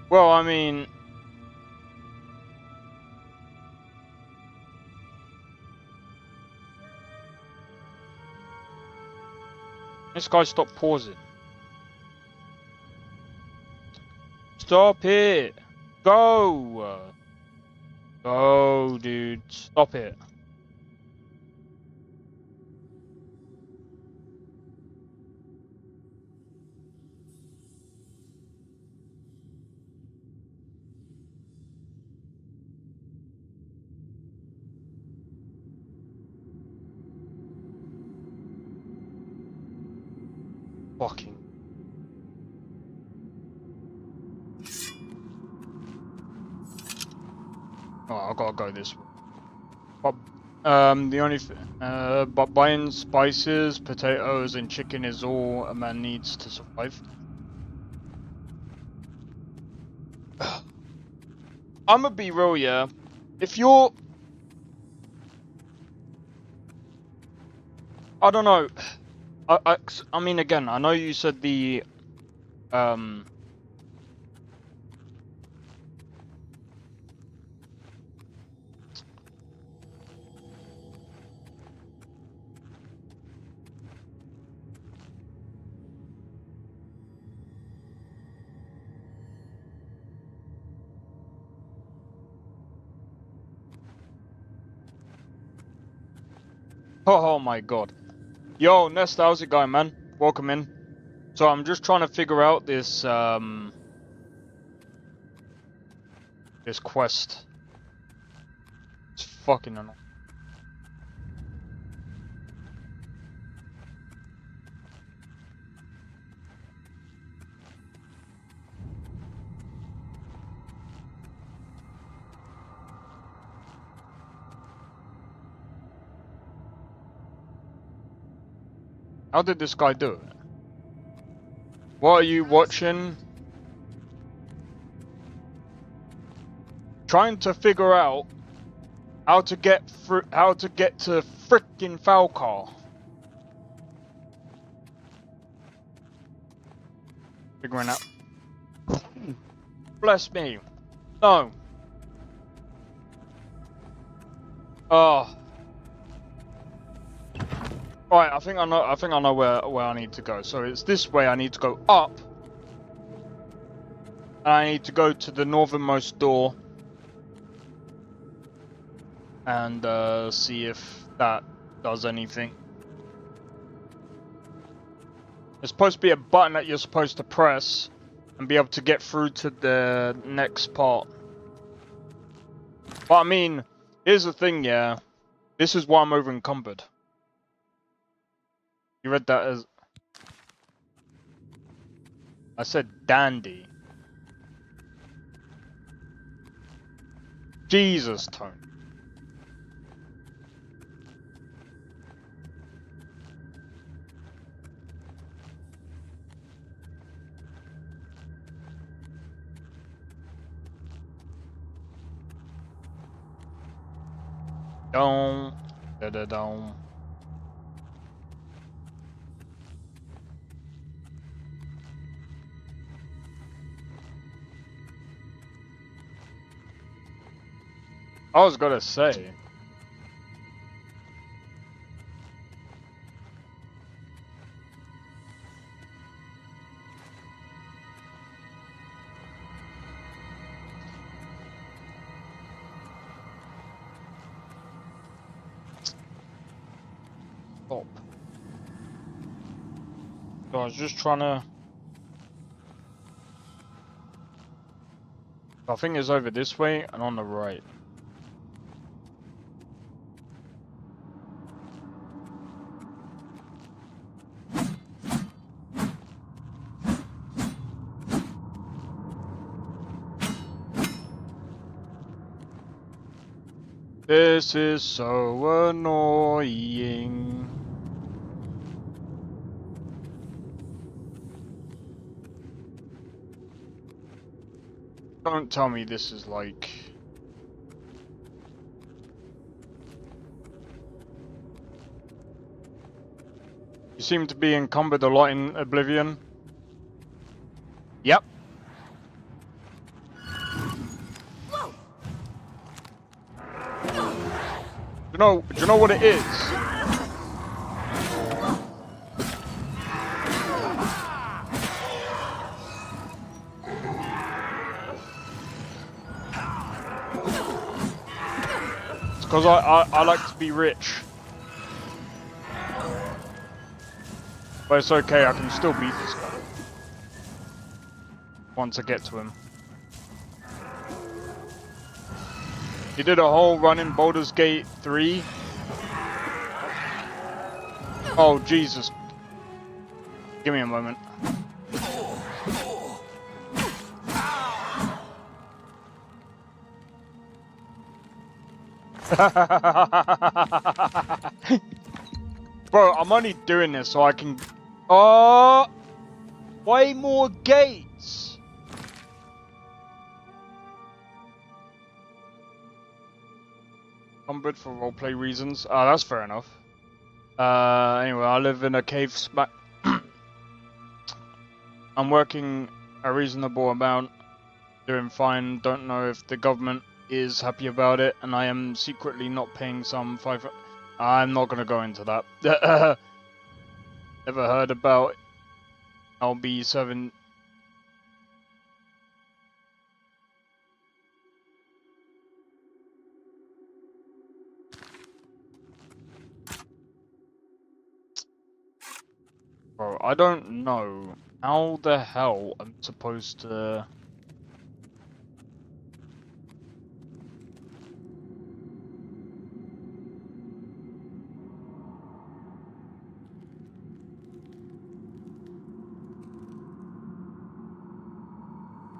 Well, I mean, This guy stopped pausing. Stop it! Go! Go, dude. Stop it. Fucking. Oh, I gotta go this way. But, but buying spices, potatoes, and chicken is all a man needs to survive. I'ma be real, yeah. If you're, I don't know. I mean, again, I know you said the, oh my god. Yo, Nesta, how's it going, man? Welcome in. So I'm just trying to figure out this, this quest. It's fucking annoying. How did this guy do it? What are you watching? Trying to figure out how to get to frickin' Falcar. Figuring out. Bless me. No. Oh. Right, I think I know where I need to go. So it's this way. I need to go up. And I need to go to the northernmost door. And see if that does anything. There's supposed to be a button that you're supposed to press and be able to get through to the next part. But I mean, here's the thing, yeah. This is why I'm over encumbered. You read that as... I said dandy. Jesus, Tone. Don't. Da-da-dum. I was gonna say. Stop. So I was just trying to... I think it's over this way and on the right. This is so annoying. Don't tell me this is like... You seem to be encumbered a lot in Oblivion. Yep. Do you know what it is? because I like to be rich. But it's okay, I can still beat this guy. Once I get to him. He did a whole run in Baldur's Gate 3. Oh, Jesus. Give me a moment. Bro, I'm only doing this so I can... Oh! Way more gates! Cumbered for roleplay reasons. Ah, that's fair enough. Anyway, I live in a cave smack... I'm working a reasonable amount. Doing fine. Don't know if the government is happy about it, and I am secretly not paying some 5... I'm not gonna go into that. Ever heard about LB7? Bro, I don't know how the hell I'm supposed to...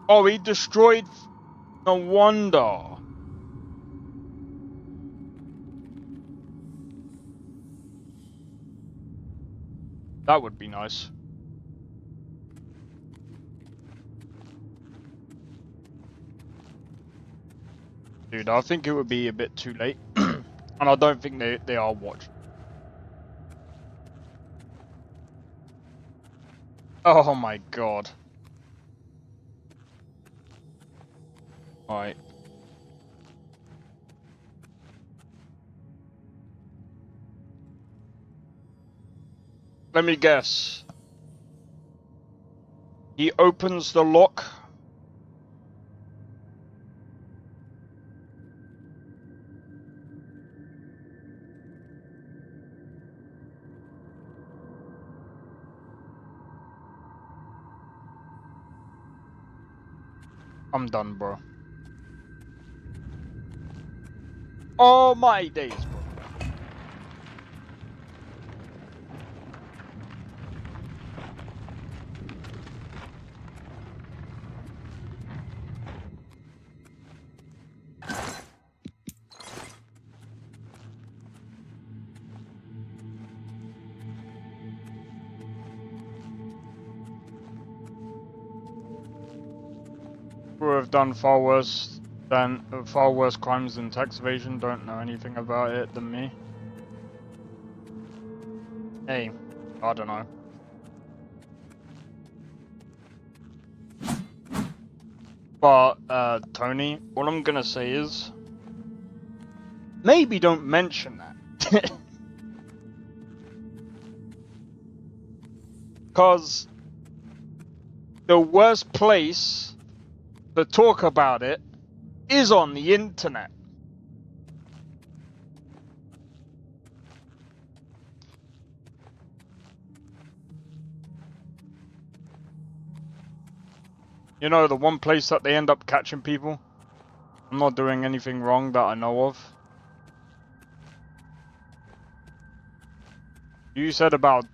Oh, he destroyed... No wonder. That would be nice. Dude, I think it would be a bit too late. And I don't think they are watching. Oh my god. Alright. Let me guess. He opens the lock. I'm done, bro. Oh my days, bro. Who have done far worse crimes than tax evasion don't know anything about it than me. Hey, I don't know. But Tony, all I'm gonna say is maybe don't mention that. Cause the worst place to talk about it is on the internet. You know, the one place that they end up catching people? I'm not doing anything wrong that I know of. You said about...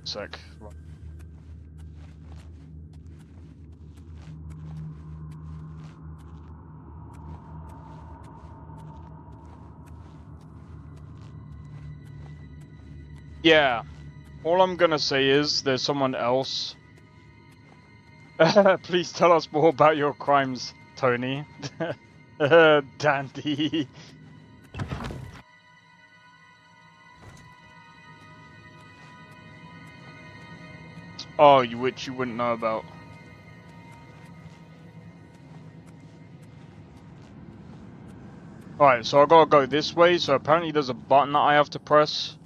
Sec. Right. Yeah. All I'm gonna say is there's someone else. Please tell us more about your crimes, Tony. Dandy. Oh, which you wouldn't know about. Alright, so I gotta go this way, so apparently there's a button that I have to press.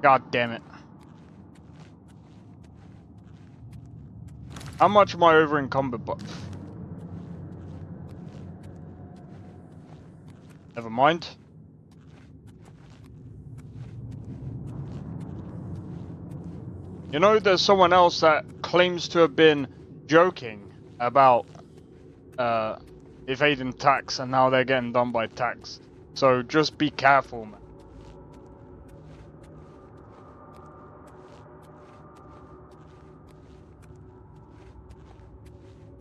God damn it. How much am I over encumbered by? Never mind. You know, there's someone else that claims to have been joking about evading tax, and now they're getting done by tax. So just be careful, man.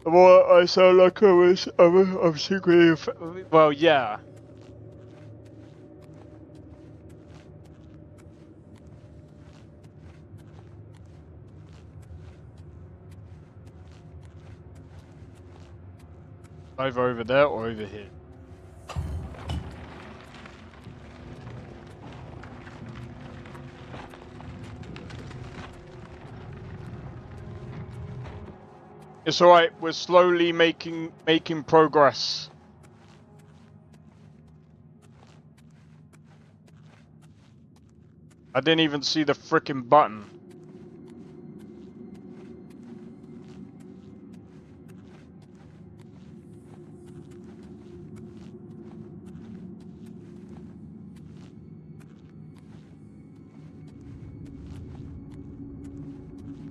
Well, I sound like I'm secretly. Well, yeah. Either over there or over here. It's alright, we're slowly making progress. I didn't even see the frickin' button.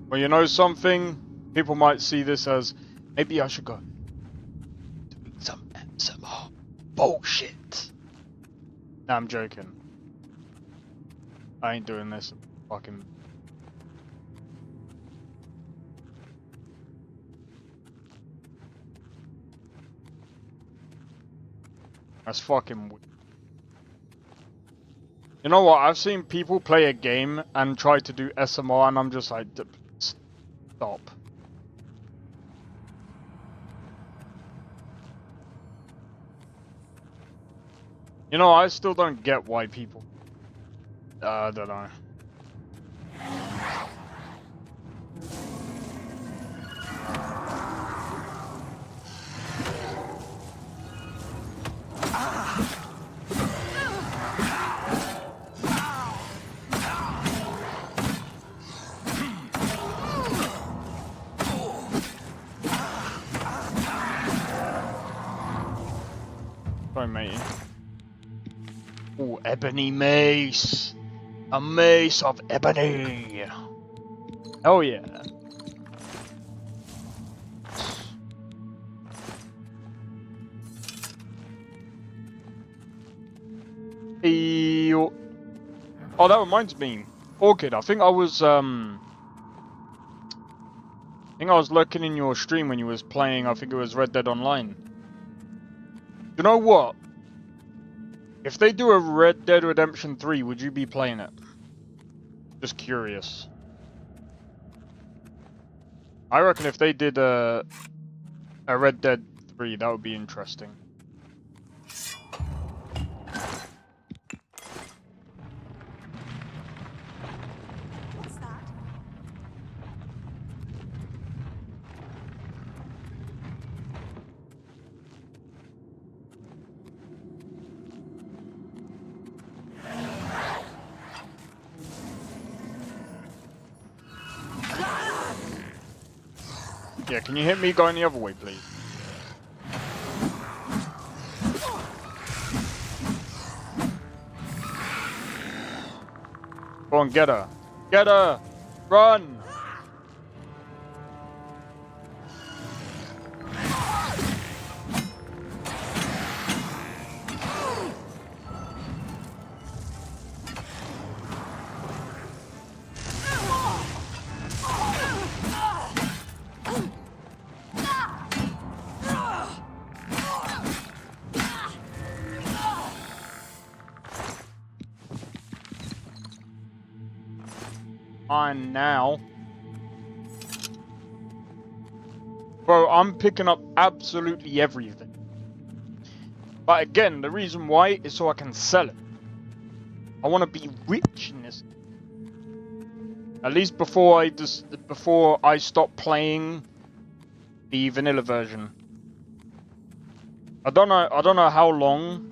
Well, you know something? People might see this as, maybe I should go do some ASMR bullshit. Nah, I'm joking. I ain't doing this. Fucking. That's fucking weird. You know what? I've seen people play a game and try to do SMR, and I'm just like, stop. You know, I still don't get why people. I don't know. Sorry, mate. Oh, ebony mace. A mace of ebony. Oh yeah. Oh, that reminds me. Orchid, I think I was lurking in your stream when you was playing, I think it was Red Dead Online. You know what? If they do a Red Dead Redemption 3, would you be playing it? Just curious. I reckon if they did a Red Dead 3, that would be interesting. What's that? Yeah, can you hit me going the other way, please? Go on, get her. Get her! Run! On now. Bro, I'm picking up absolutely everything. But again, the reason why is so I can sell it. I want to be rich in this. At least before I stop playing the vanilla version. I don't know how long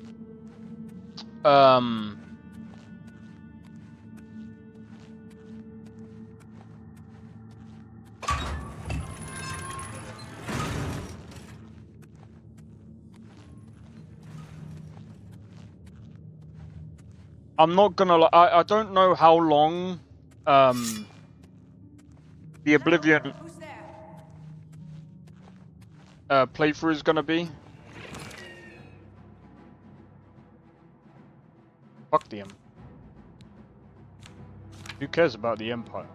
I'm not gonna I don't know how long the Oblivion playthrough is gonna be. Fuck the Empire. Who cares about the Empire?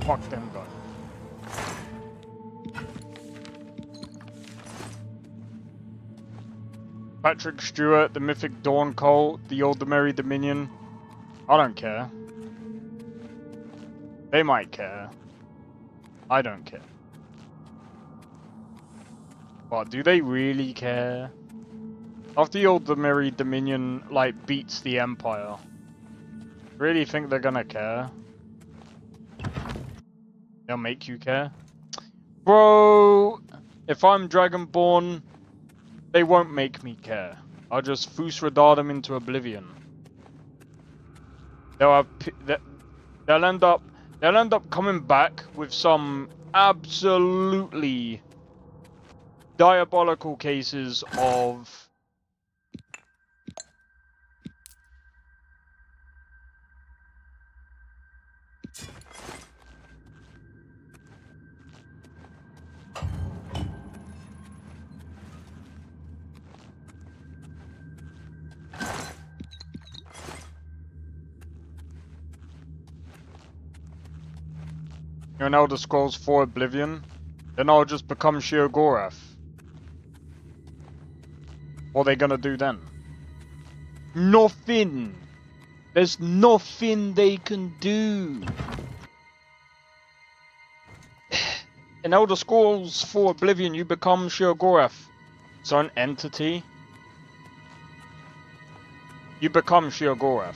Fuck them guys. Patrick Stewart, the Mythic Dawn Cult, the Aldermary Dominion. I don't care. They might care. I don't care. But do they really care? After the Aldermary Dominion, like, beats the Empire, really think they're gonna care? They'll make you care? Bro, if I'm Dragonborn, they won't make me care. I'll just Fus Radar them into oblivion. They'll end up coming back with some absolutely diabolical cases of you're an Elder Scrolls 4 Oblivion, then I'll just become Sheogorath. What are they gonna do then? Nothing! There's nothing they can do! In Elder Scrolls 4 Oblivion, you become Sheogorath. So an entity. You become Sheogorath.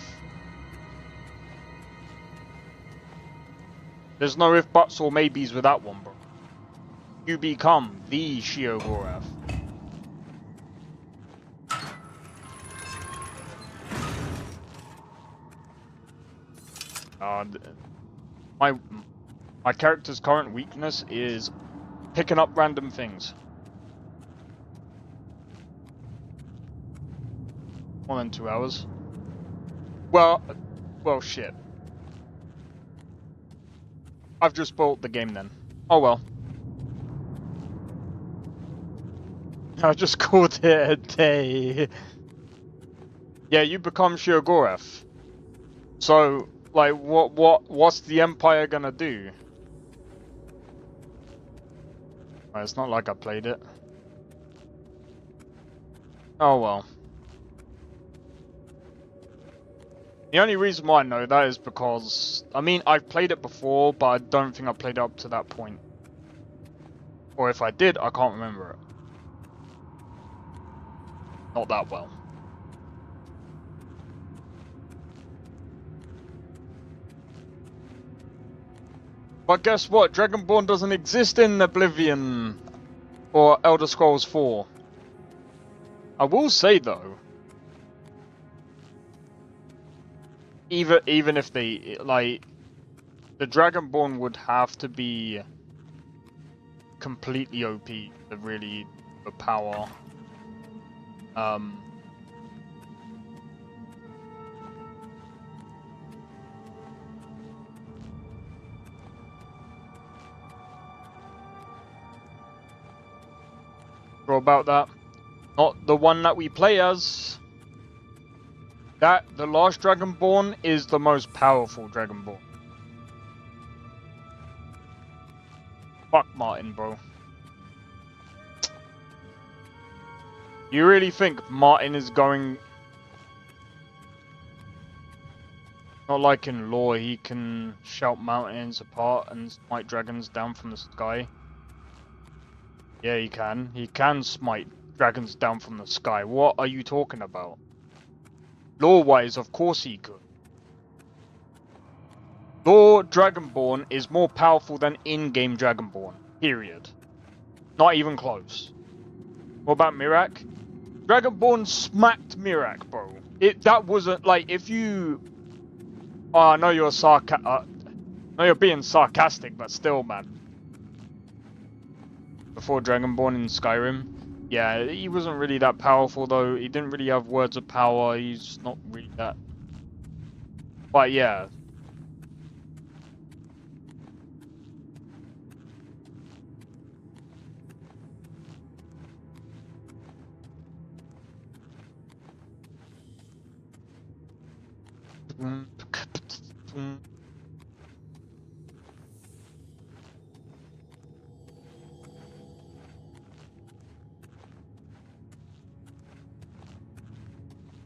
There's no if, buts, or maybes with that one, bro. You become the Sheogorath. My character's current weakness is picking up random things. More than 2 hours. Well, shit. I've just spoiled the game then. Oh well. I just called it a day. Yeah, you become Sheogorath. So, like, what's the Empire gonna do? Well, it's not like I played it. Oh well. The only reason why I know that is because, I mean, I've played it before, but I don't think I played it up to that point. Or if I did, I can't remember it. Not that well. But guess what? Dragonborn doesn't exist in Oblivion or Elder Scrolls 4. I will say though, even if they, like, the Dragonborn would have to be completely OP to really overpower sure about that. Not the one that we play as. The last Dragonborn is the most powerful Dragonborn. Fuck Martin, bro. You really think Martin is going... Not like in lore, he can shout mountains apart and smite dragons down from the sky? Yeah, he can. He can smite dragons down from the sky. What are you talking about? Lore-wise, of course he could. Lore Dragonborn is more powerful than in-game Dragonborn. Period. Not even close. What about Mirak? Dragonborn smacked Mirak, bro. That wasn't like if you. Oh, I know you're no, you're being sarcastic, but still, man. Before Dragonborn in Skyrim, yeah, he wasn't really that powerful though. He didn't really have words of power. He's not really that. But yeah.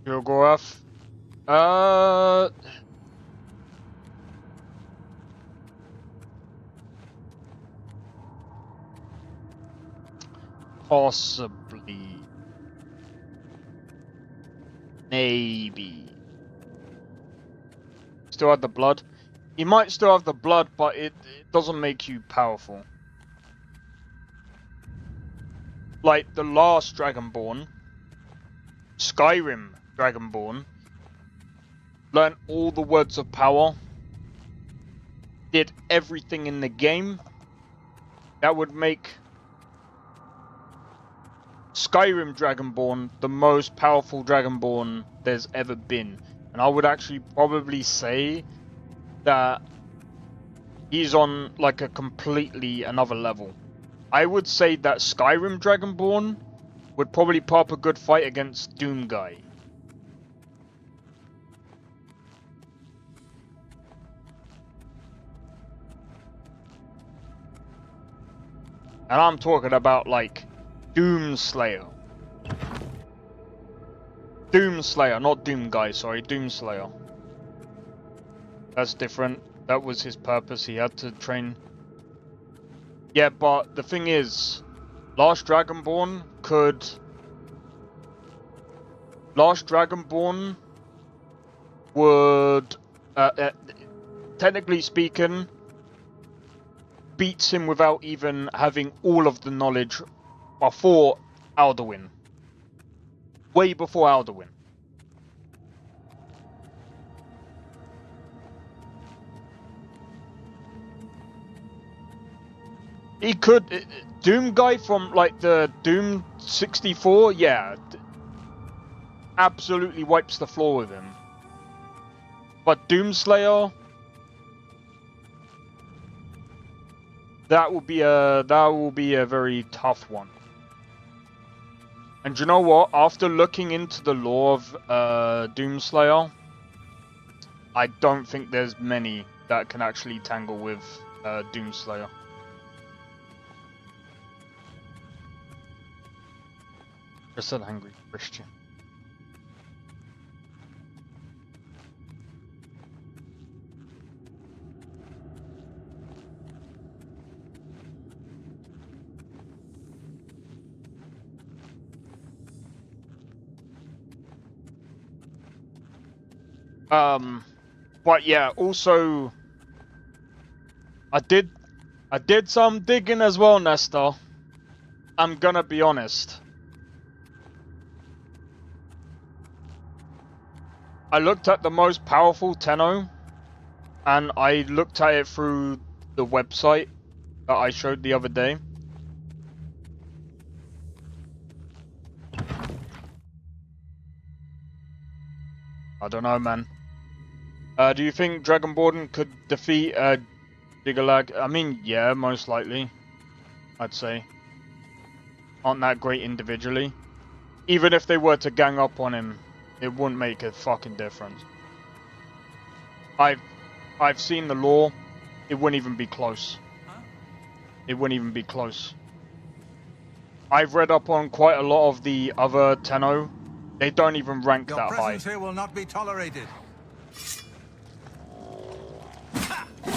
Yogorath. Possibly. Maybe. Still have the blood. He might still have the blood, but it doesn't make you powerful. Like the last Dragonborn, Skyrim Dragonborn, learned all the words of power, did everything in the game. That would make Skyrim Dragonborn the most powerful Dragonborn there's ever been. And I would actually probably say that he's on like a completely another level. I would say that Skyrim Dragonborn would probably put up a good fight against Doom Guy. And I'm talking about like Doomslayer. Doomslayer, not Doom Guy, sorry, Doomslayer. That's different. That was his purpose, he had to train. Yeah, but the thing is, Last Dragonborn would, technically speaking, beats him without even having all of the knowledge before Alduin. Way before Alduin. He could... Doom Guy from, like, the Doom 64, yeah. Absolutely wipes the floor with him. But Doomslayer... That will be a very tough one. And you know what? After looking into the lore of Doomslayer, I don't think there's many that can actually tangle with Doomslayer. Just an angry Christian. But yeah, also I did some digging as well, Nestor. I'm gonna be honest. I looked at the most powerful Tenno, and I looked at it through the website that I showed the other day. I don't know, man. Do you think Dragonborn could defeat Gigalag? I mean, yeah, most likely. I'd say. aren't that great individually. Even if they were to gang up on him, it wouldn't make a fucking difference. I've seen the lore. It wouldn't even be close. It wouldn't even be close. I've read up on quite a lot of the other Tenno. They don't even rank Your that high. presence here will not be tolerated.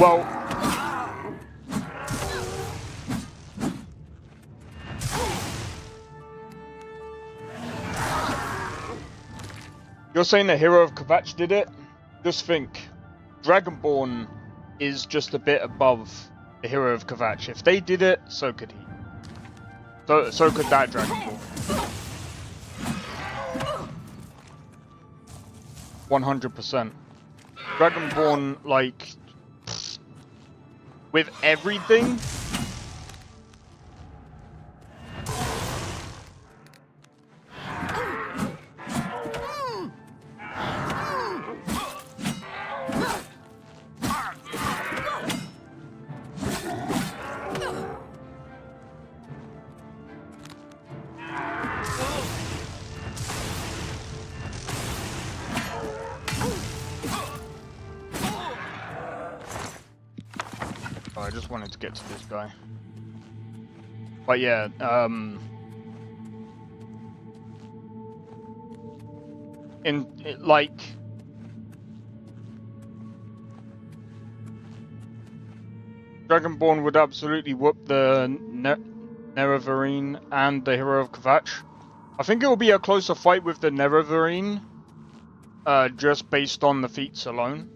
Well, you're saying the Hero of Kvatch did it? Just think, Dragonborn is just a bit above the Hero of Kvatch. If they did it, so could he. So could that Dragonborn. 100%. Dragonborn, like, with everything. I just wanted to get to this guy. But yeah, like, Dragonborn would absolutely whoop the Nerevarine and the Hero of Kvatch. I think it will be a closer fight with the Nerevarine, just based on the feats alone.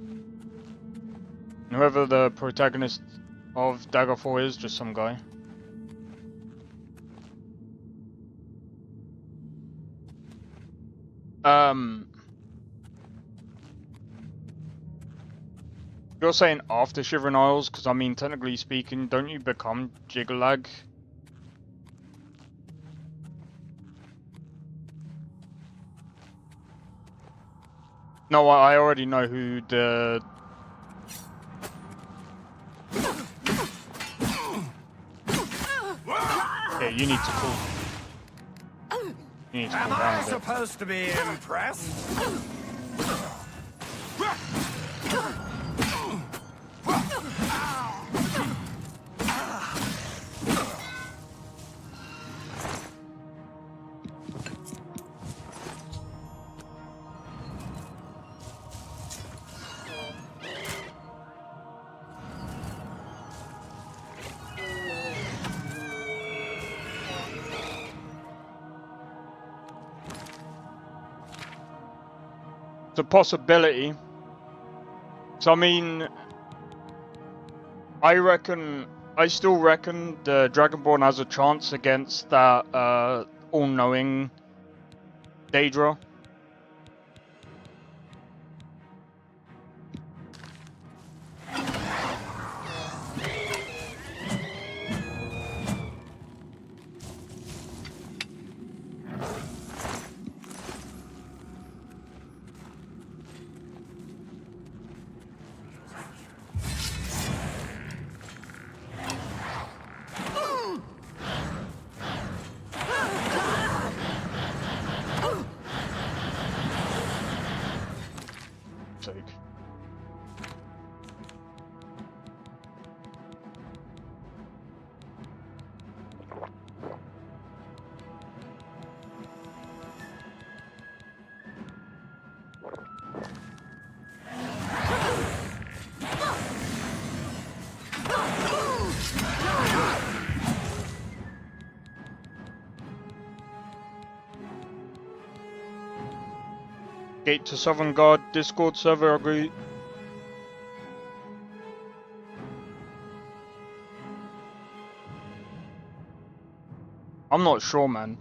And whoever the protagonist of Daggerfall is, just some guy. You're saying after Shivering Isles, because I mean, technically speaking, don't you become Jiggalag? No, I already know who the... Yeah, you need to cool. You need to cool down a bit. Supposed to be impressed? It's a possibility. So I mean, I still reckon the Dragonborn has a chance against that all-knowing Daedra. Gate to Southern Guard Discord server, agree. I'm not sure, man.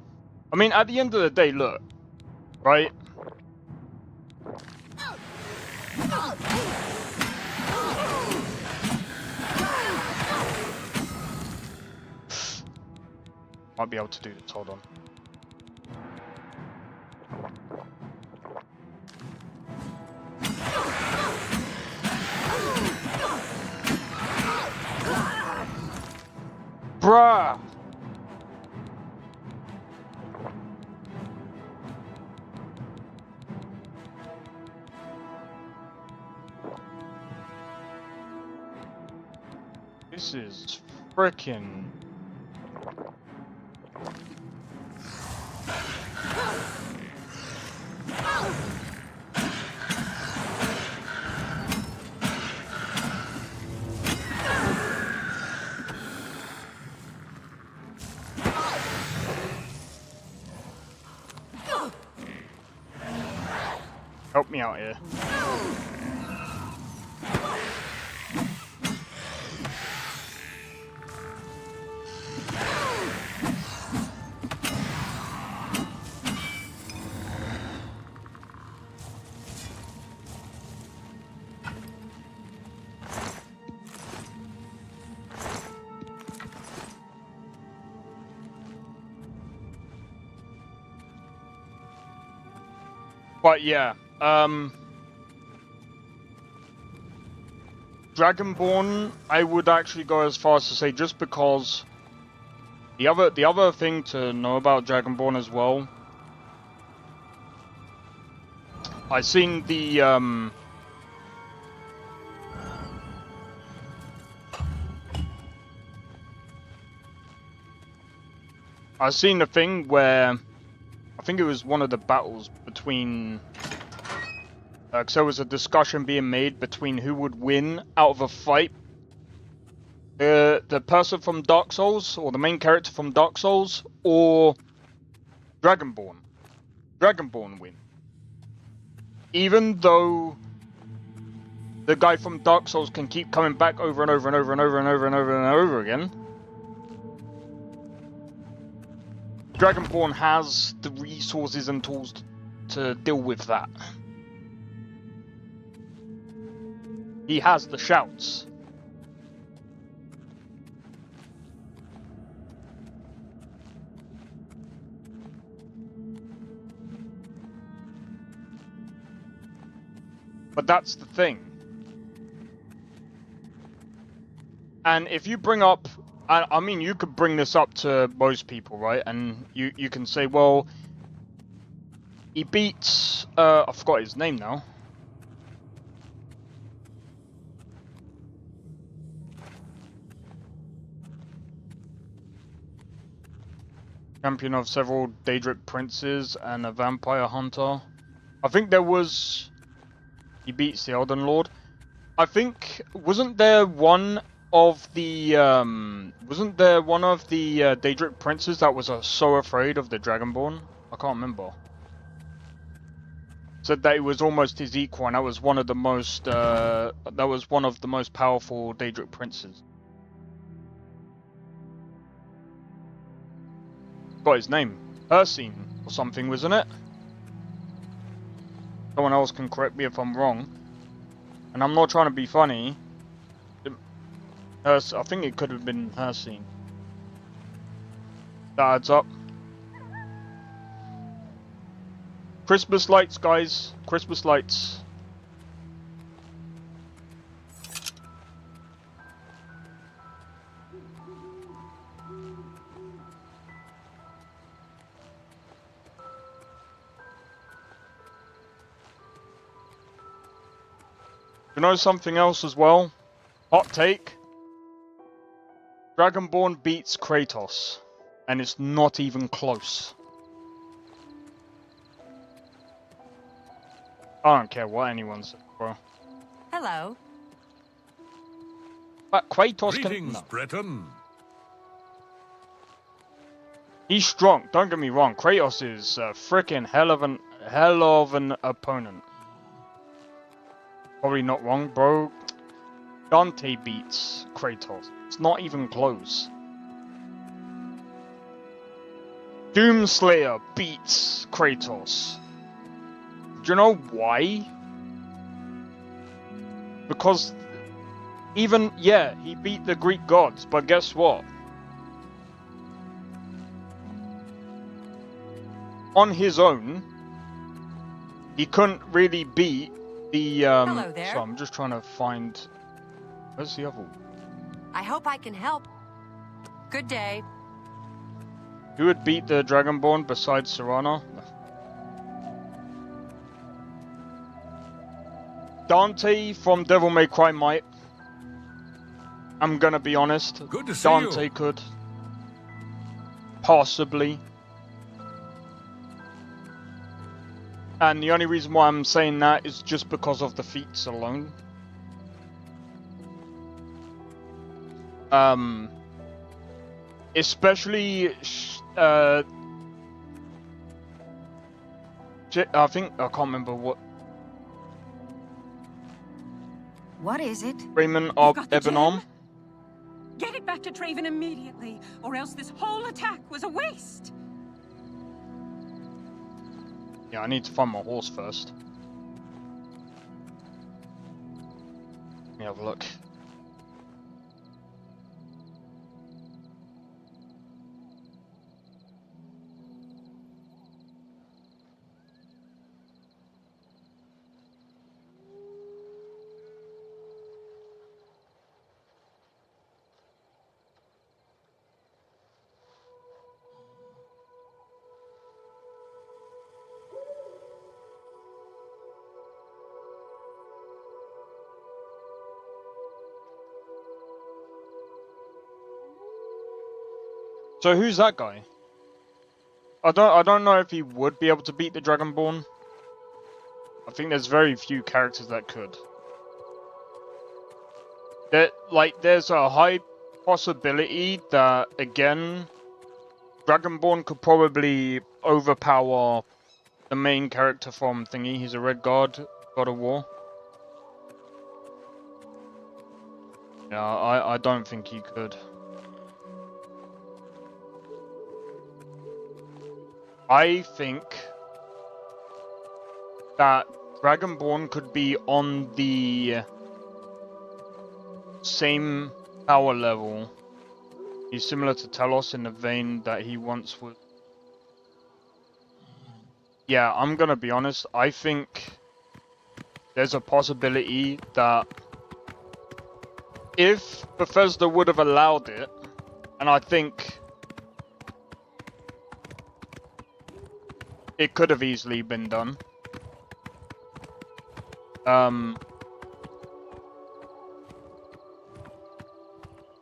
I mean, at the end of the day, look, right? Might be able to do this, hold on. Bruh! This is frickin'. Help me out here. But yeah, Dragonborn, I would actually go as far as to say, just because the other thing to know about Dragonborn as well, I seen the I seen the thing where I think it was one of the battles between. Because there was a discussion being made between who would win out of a fight. The person from Dark Souls, or the main character from Dark Souls, or Dragonborn. Dragonborn win. Even though the guy from Dark Souls can keep coming back over and over and over and over and over and over and over again, Dragonborn has the resources and tools to deal with that. He has the shouts. But that's the thing. And if you bring up, I mean, you could bring this up to most people, right? And you can say, well, he beats, I forgot his name now. Champion of several Daedric princes and a vampire hunter. I think there was... He beats the Elden Lord. I think... Wasn't there one of the... Daedric princes that was so afraid of the Dragonborn? I can't remember. Said that it was almost his equal, and that was one of the most... powerful Daedric princes. Got his name, Ursine or something, wasn't it? Someone else can correct me if I'm wrong. And I'm not trying to be funny. I think it could have been Ursine. That adds up. Christmas lights, guys. Christmas lights. You know something else as well? Hot take. Dragonborn beats Kratos. And it's not even close. I don't care what anyone says, bro. Hello. But Kratos Greetings, can... No. Breton. He's strong, don't get me wrong. Kratos is a freaking hell of an opponent. Probably not wrong, bro. Dante beats Kratos. It's not even close. Doomslayer beats Kratos. Do you know why? Because even, yeah, he beat the Greek gods, but guess what? On his own, he couldn't really beat the, Hello there. So I'm just trying to find... Where's the other one? I hope I can help. Good day. Who would beat the Dragonborn besides Serana? Dante from Devil May Cry might. I'm gonna be honest. Good to see Dante you. could. Possibly. And the only reason why I'm saying that is just because of the feats alone. Especially, I think, I can't remember what. What is it? Raymond You've got the Ebenom. gem? Get it back to Traven immediately, or else this whole attack was a waste. Yeah, I need to find my horse first. Let me have a look. So who's that guy? I don't know if he would be able to beat the Dragonborn. I think there's very few characters that could. There's a high possibility that, again, Dragonborn could probably overpower the main character from Thingy. He's a Red God of War. Yeah, I don't think he could. I think that Dragonborn could be on the same power level. He's similar to Talos in the vein that he once was. Yeah, I'm gonna be honest. I think there's a possibility that if Bethesda would have allowed it, and I think it could have easily been done.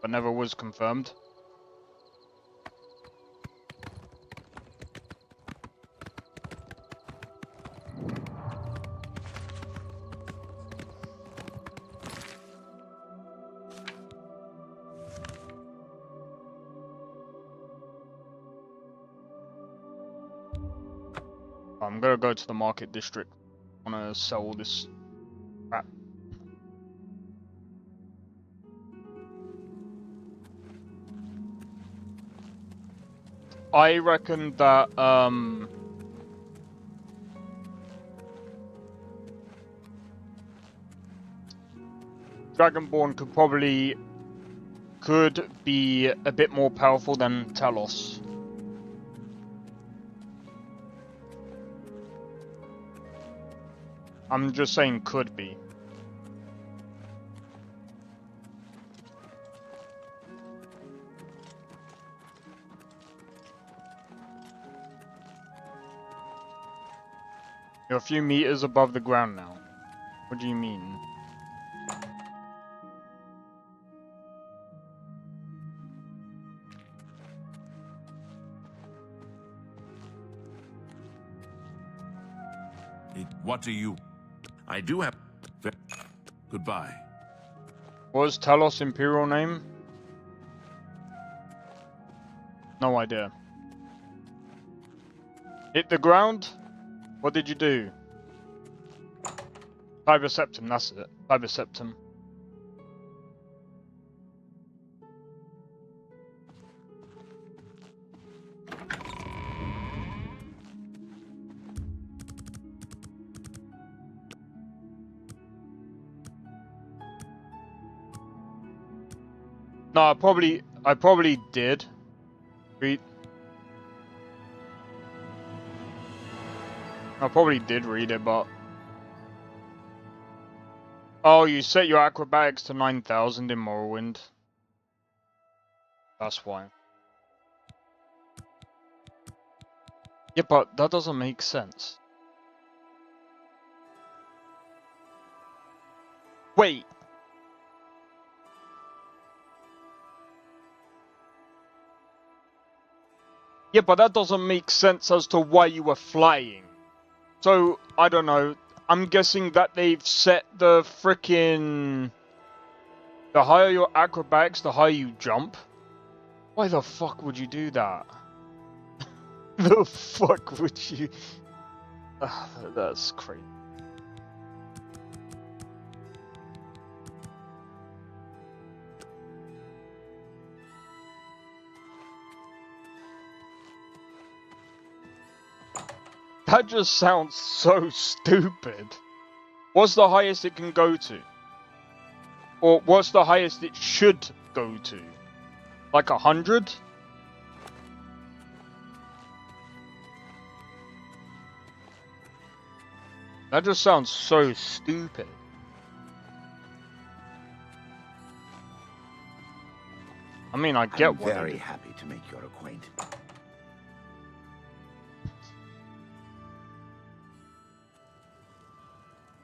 But never was confirmed. I'm gonna go to the market district. I wanna sell all this crap. I reckon that Dragonborn could be a bit more powerful than Talos. I'm just saying could be. You're a few meters above the ground now. What do you mean? What do you... I do have... Goodbye. What was Talos' imperial name? No idea. Hit the ground? What did you do? Cyber Septum, that's it. Cyber Septum. No, I probably did. I probably did read it, but... Oh, you set your acrobatics to 9,000 in Morrowind. That's why. Yeah, but that doesn't make sense. Wait. Yeah, but that doesn't make sense as to why you were flying. So, I don't know. I'm guessing that they've set the frickin'... The higher your acrobatics, the higher you jump. Why the fuck would you do that? The fuck would you... That's crazy. That just sounds so stupid. What's the highest it can go to? Or what's the highest it should go to? Like 100? That just sounds so stupid. I mean, I get I'm what very happy to make your acquaintance.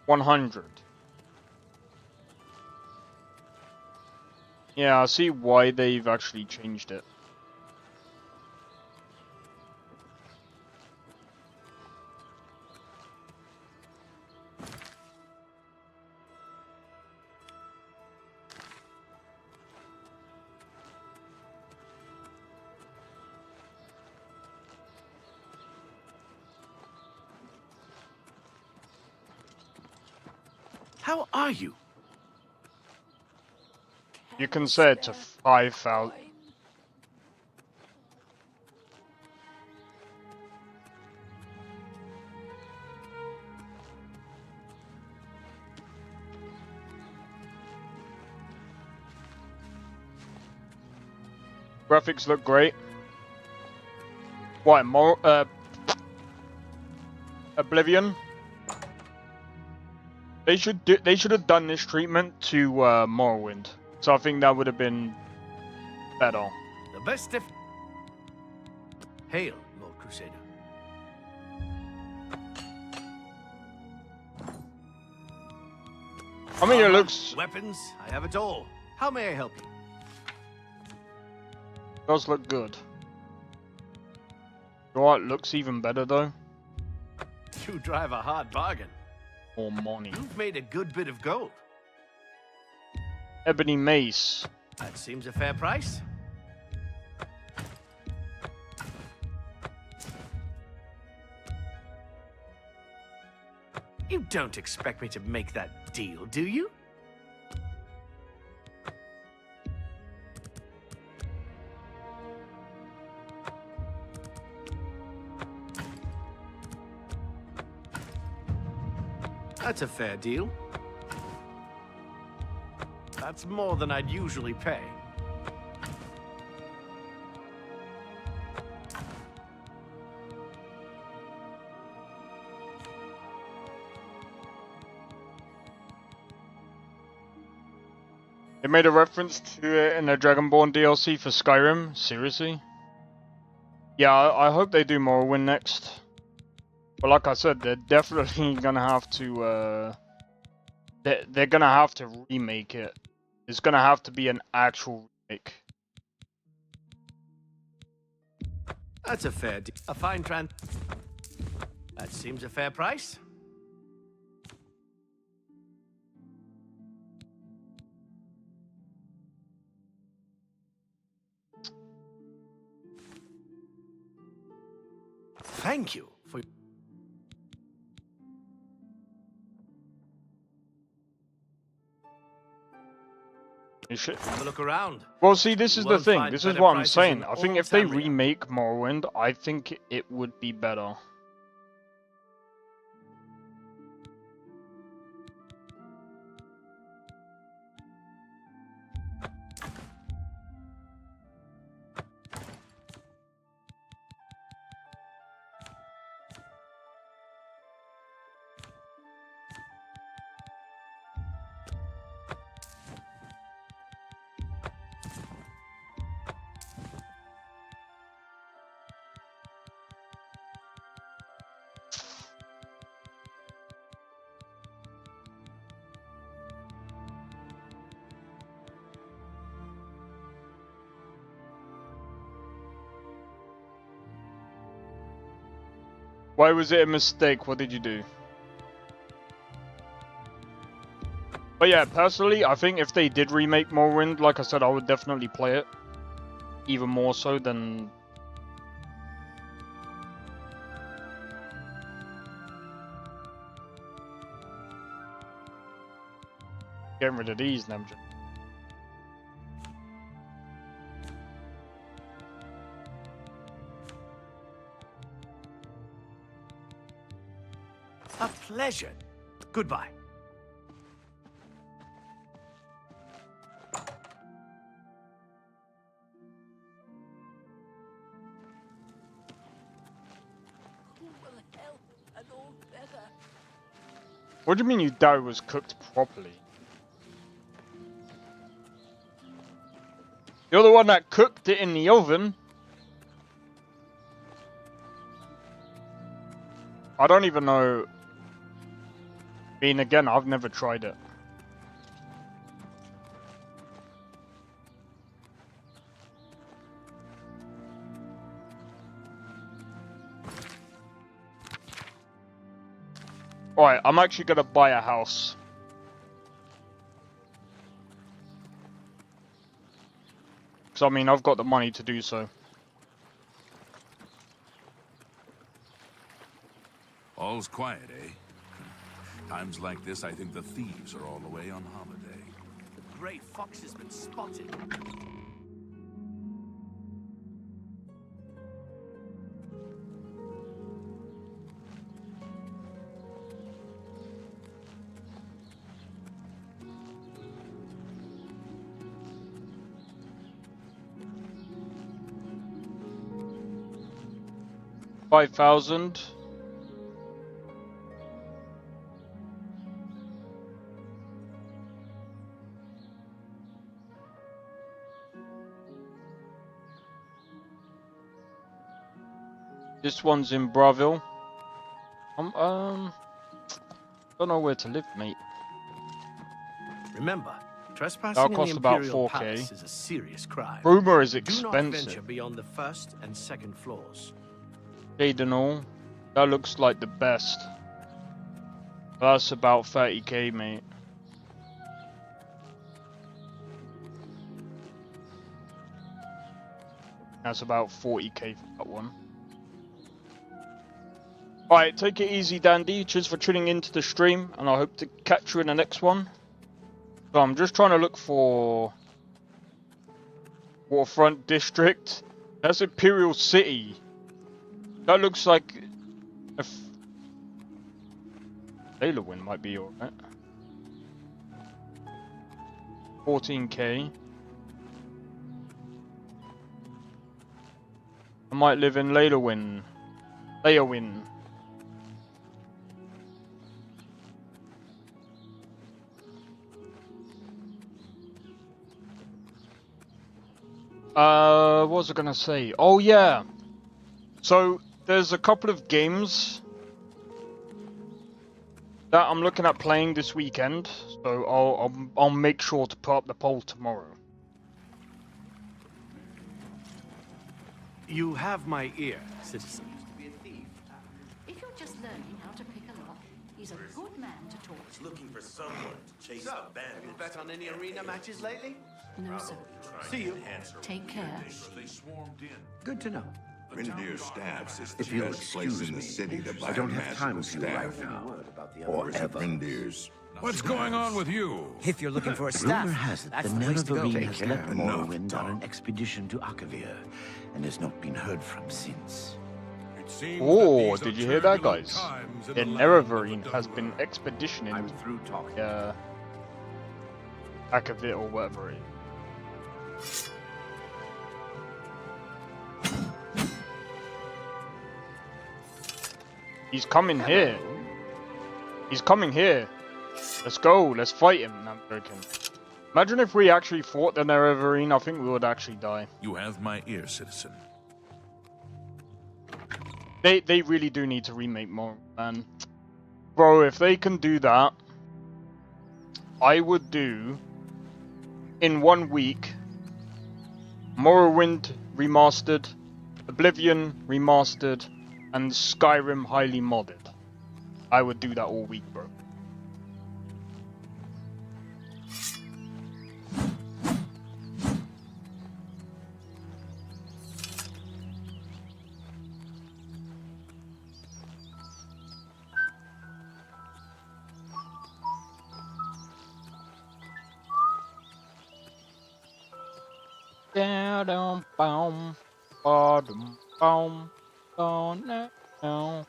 100. Yeah, I see why they've actually changed it. How are you? You can set it to 5,000. Graphics look great. What, more, Oblivion? They should have done this treatment to Morrowind. So I think that would have been better. The best of... Hail, Lord Crusader. I mean, it looks... Weapons, I have it all. How may I help you? Does look good. You know what looks even better though? You drive a hard bargain. More money. You've made a good bit of gold. Ebony mace. That seems a fair price. You don't expect me to make that deal, do you? That's a fair deal. That's more than I'd usually pay. They made a reference to it in the Dragonborn DLC for Skyrim. Seriously? Yeah, I hope they do Morrowind next. But like I said, they're definitely gonna have to, they're gonna have to remake it. It's gonna have to be an actual remake. That's a fair deal. A fine That seems a fair price. Thank you for... You should... Have a look around. Well, see, this is the won't thing. find This is better what I'm prices saying. in I think all if they Tamriel. remake Morrowind, I think it would be better. Why was it a mistake? What did you do? But yeah, personally, I think if they did remake Morrowind, like I said, I would definitely play it. Even more so than... Getting rid of these, Nemja. A pleasure. Goodbye. What do you mean you doubt it was cooked properly? You're the one that cooked it in the oven. I don't even know. I mean, again, I've never tried it. Alright, I'm actually gonna buy a house. So, I mean, I've got the money to do so. All's quiet, eh? Times like this, I think the thieves are all away on holiday. The grey fox has been spotted. $5,000. This one's in Braville. Don't know where to live, mate. Remember, trespassing That'll in cost the about Imperial 4K. Palace is a serious crime. Rumor is Do not expensive. venture beyond the first and second floors. Shade and all. That looks like the best. That's about 30k, mate. That's about 40k for that one. Alright, take it easy, Dandy. Cheers for tuning into the stream, and I hope to catch you in the next one. So I'm just trying to look for Waterfront District. That's Imperial City. That looks like a Sailorwind might be alright. 14k. I might live in Leilowin. Leowin. What was I gonna say? Oh yeah. So there's a couple of games that I'm looking at playing this weekend. So I'll make sure to put up the poll tomorrow. You have my ear, citizen. If you're just learning how to pick a lock, he's a good man to talk to. Looking for someone to chase So, the bandits. have you bet on any arena matches lately? No, sir. See you. Take care. They swarmed in. Good to know. Grenadier Staffs is the If you'll best place excuse in the me, city to buy I don't a have time magical for you right staff. now. Or is it ever. Grenadiers? What's going on with you? If you're looking for a staff, Rumor has it that's the the place to go. Nerevarine Take has care. left Enough Morrowind talk. on an expedition to Akavir, and has not been heard from since. It seems Oh, that these did are you hear that, turbulent guys? times in The land of Nerevarine the has Dunmer. been expeditioning I'm through talking. Akavit or whatever it is. He's coming here. He's coming here. Let's go. Let's fight him. No, I'm joking. Imagine if we actually fought the Nerevarine. I think we would actually die. You have my ear, citizen. They really do need to remake more, man. Bro, if they can do that, I would do in 1 week Morrowind Remastered, Oblivion Remastered, and Skyrim highly modded. I would do that all week, bro. Down, boom, bottom, boom, down, down.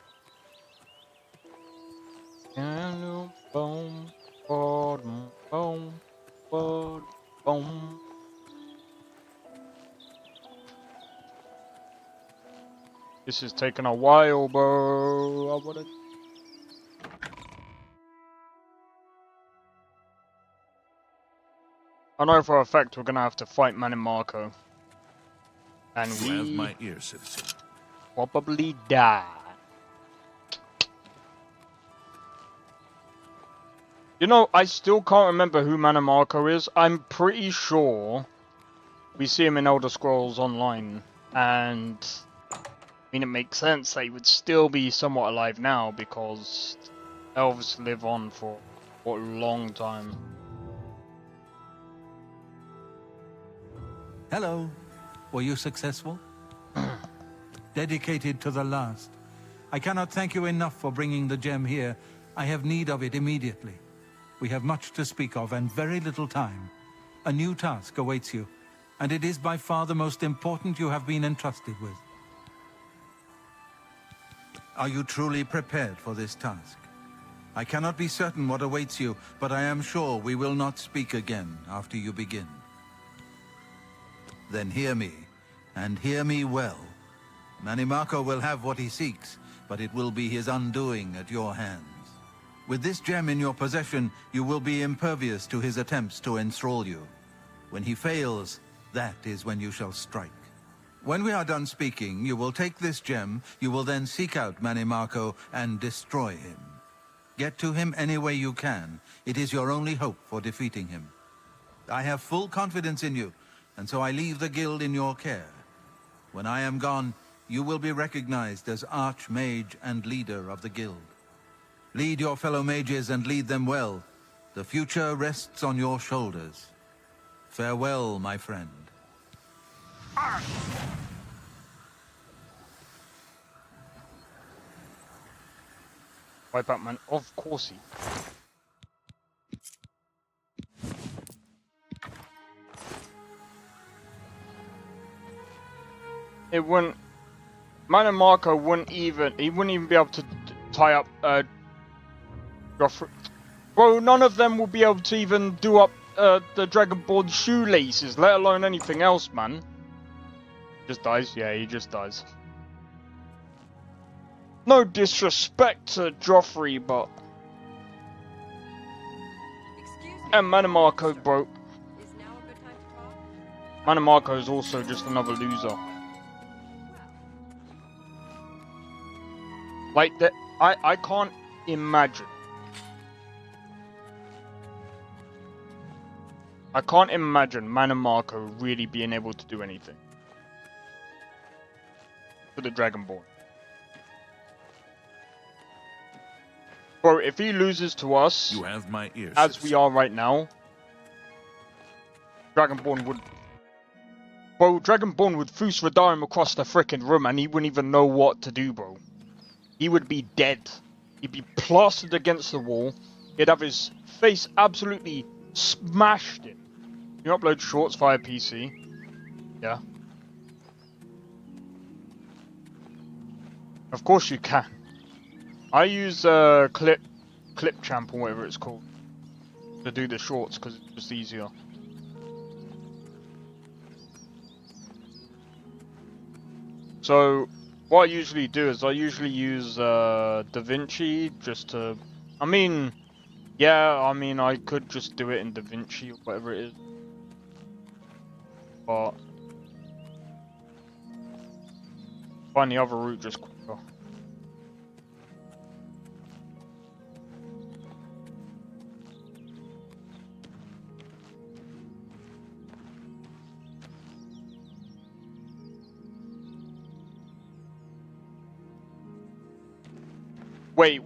Down, boom, bottom, boom, bottom, boom. This is taking a while, bro. I wanna... I know for a fact we're gonna have to fight Manimarco. And You have my ear, citizen. Probably die. You know, I still can't remember who Manimarco is. I'm pretty sure we see him in Elder Scrolls Online, and I mean, it makes sense that he would still be somewhat alive now because elves live on for a long time. Hello. Were you successful? Dedicated to the last. I cannot thank you enough for bringing the gem here. I have need of it immediately. We have much to speak of and very little time. A new task awaits you, and it is by far the most important you have been entrusted with. Are you truly prepared for this task? I cannot be certain what awaits you, but I am sure we will not speak again after you begin. Then hear me, and hear me well. Manimarco will have what he seeks, but it will be his undoing at your hands. With this gem in your possession, you will be impervious to his attempts to enthrall you. When he fails, that is when you shall strike. When we are done speaking, you will take this gem, you will then seek out Manimarco and destroy him. Get to him any way you can. It is your only hope for defeating him. I have full confidence in you, and so I leave the guild in your care. When I am gone, you will be recognized as Archmage and leader of the guild. Lead your fellow mages and lead them well. The future rests on your shoulders. Farewell, my friend. Wipe out, man. Of course he. It wouldn't. Manimarco wouldn't even. He wouldn't even be able to tie up. Joffrey. Bro, none of them will be able to even do up the Dragonborn shoelaces, let alone anything else, man. Just dies? Yeah, he just dies. No disrespect to Joffrey, but... And Manimarco, bro. Manimarco is also just another loser. Like, that, I can't imagine. I can't imagine Manimarco really being able to do anything for the Dragonborn. Bro, if he loses to us, you have my ear, as we are right now, Dragonborn would... Bro, Dragonborn would Fus Radar him across the frickin' room and he wouldn't even know what to do, bro. He would be dead. He'd be plastered against the wall. He'd have his face absolutely smashed in. You upload shorts via PC? Yeah. Of course you can. I use Clipchamp or whatever it's called to do the shorts because it's just easier. So what I usually do is I usually use DaVinci just to... I mean, yeah, I mean I could just do it in DaVinci or whatever it is. But find the other route just quicker. Wait.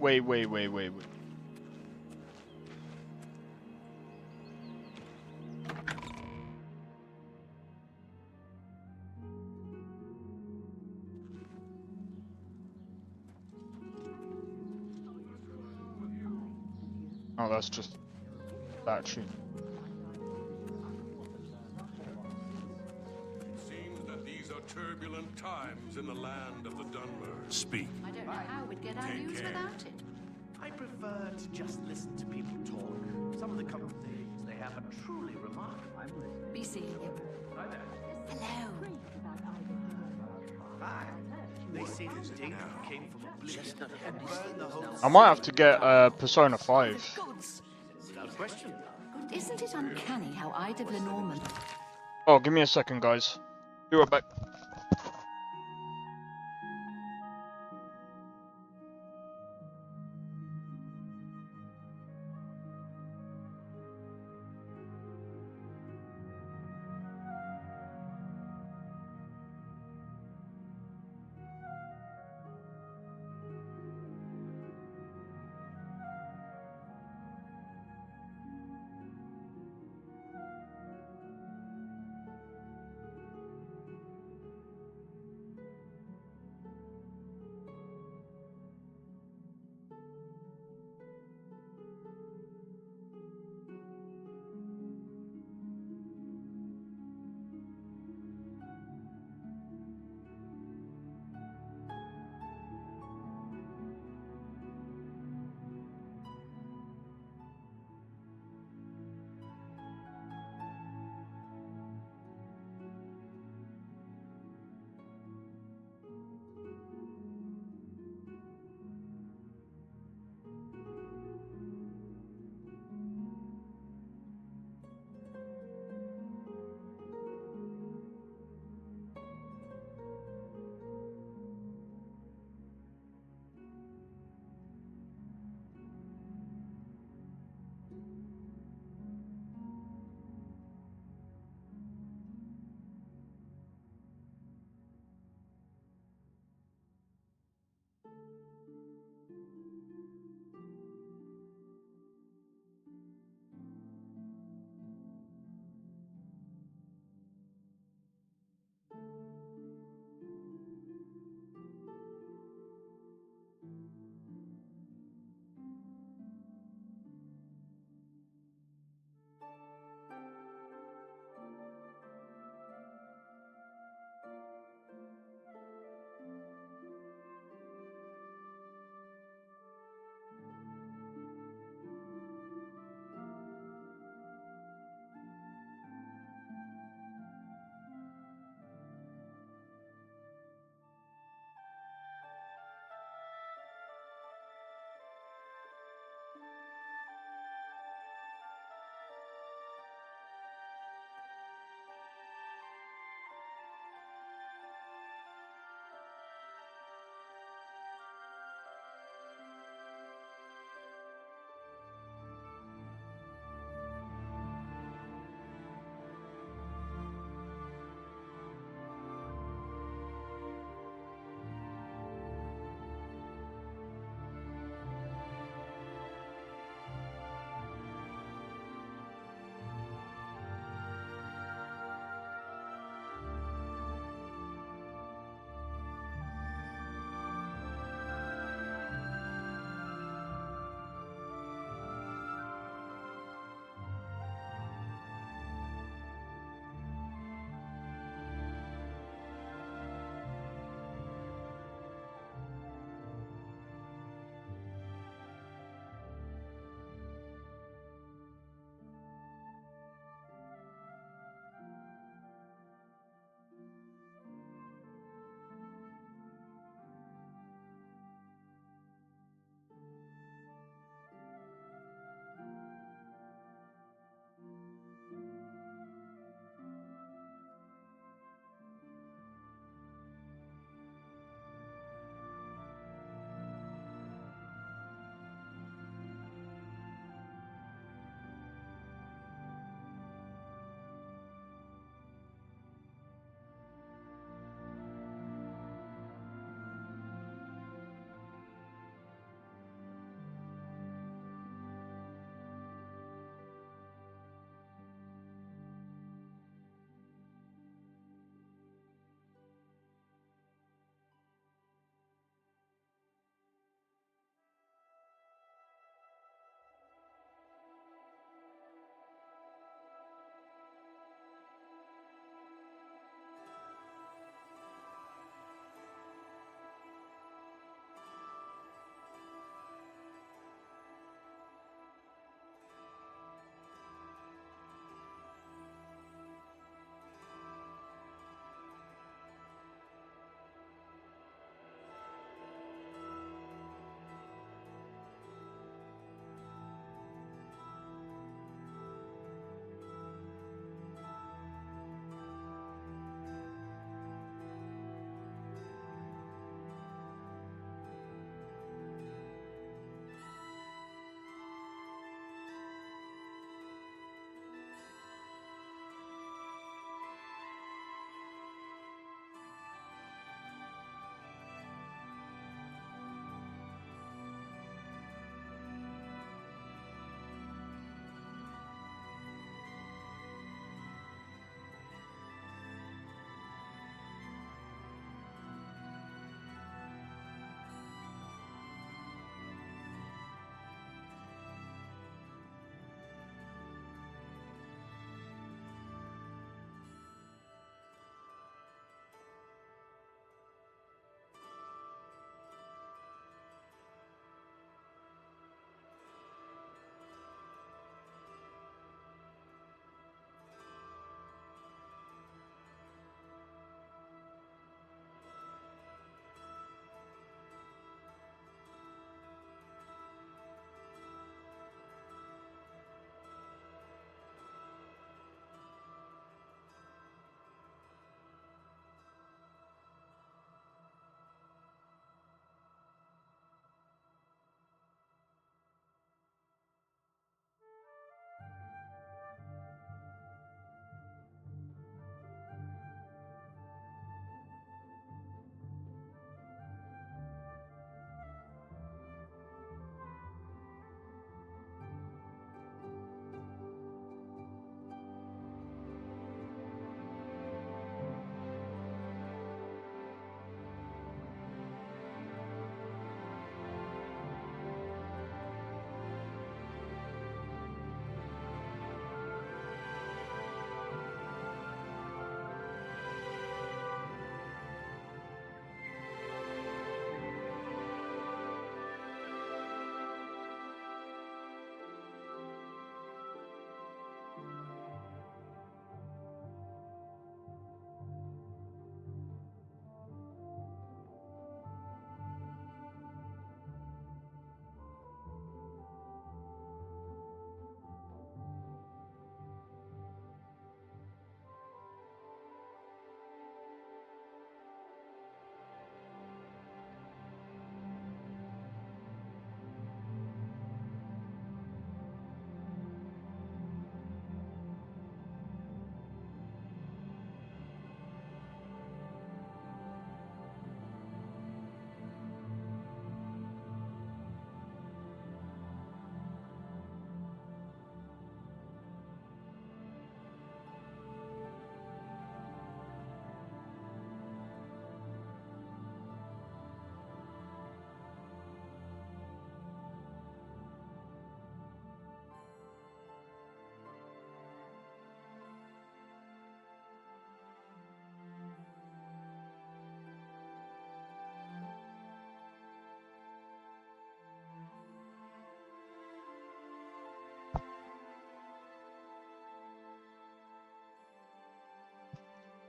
Oh, that's just battery. It seems that these are turbulent times in the land of the Dunmer. Speak. I don't know how we'd get our news without it. I prefer to just listen to people talk. Some of the conversations they have are truly remarkable. Be seeing you. Hi there. Hello. Hi. They say the data came from Oblivion and burned the whole I might have to get Persona 5. without question. Isn't it uncanny how Ida Lenormand... Oh, give me a second, guys. Be right back.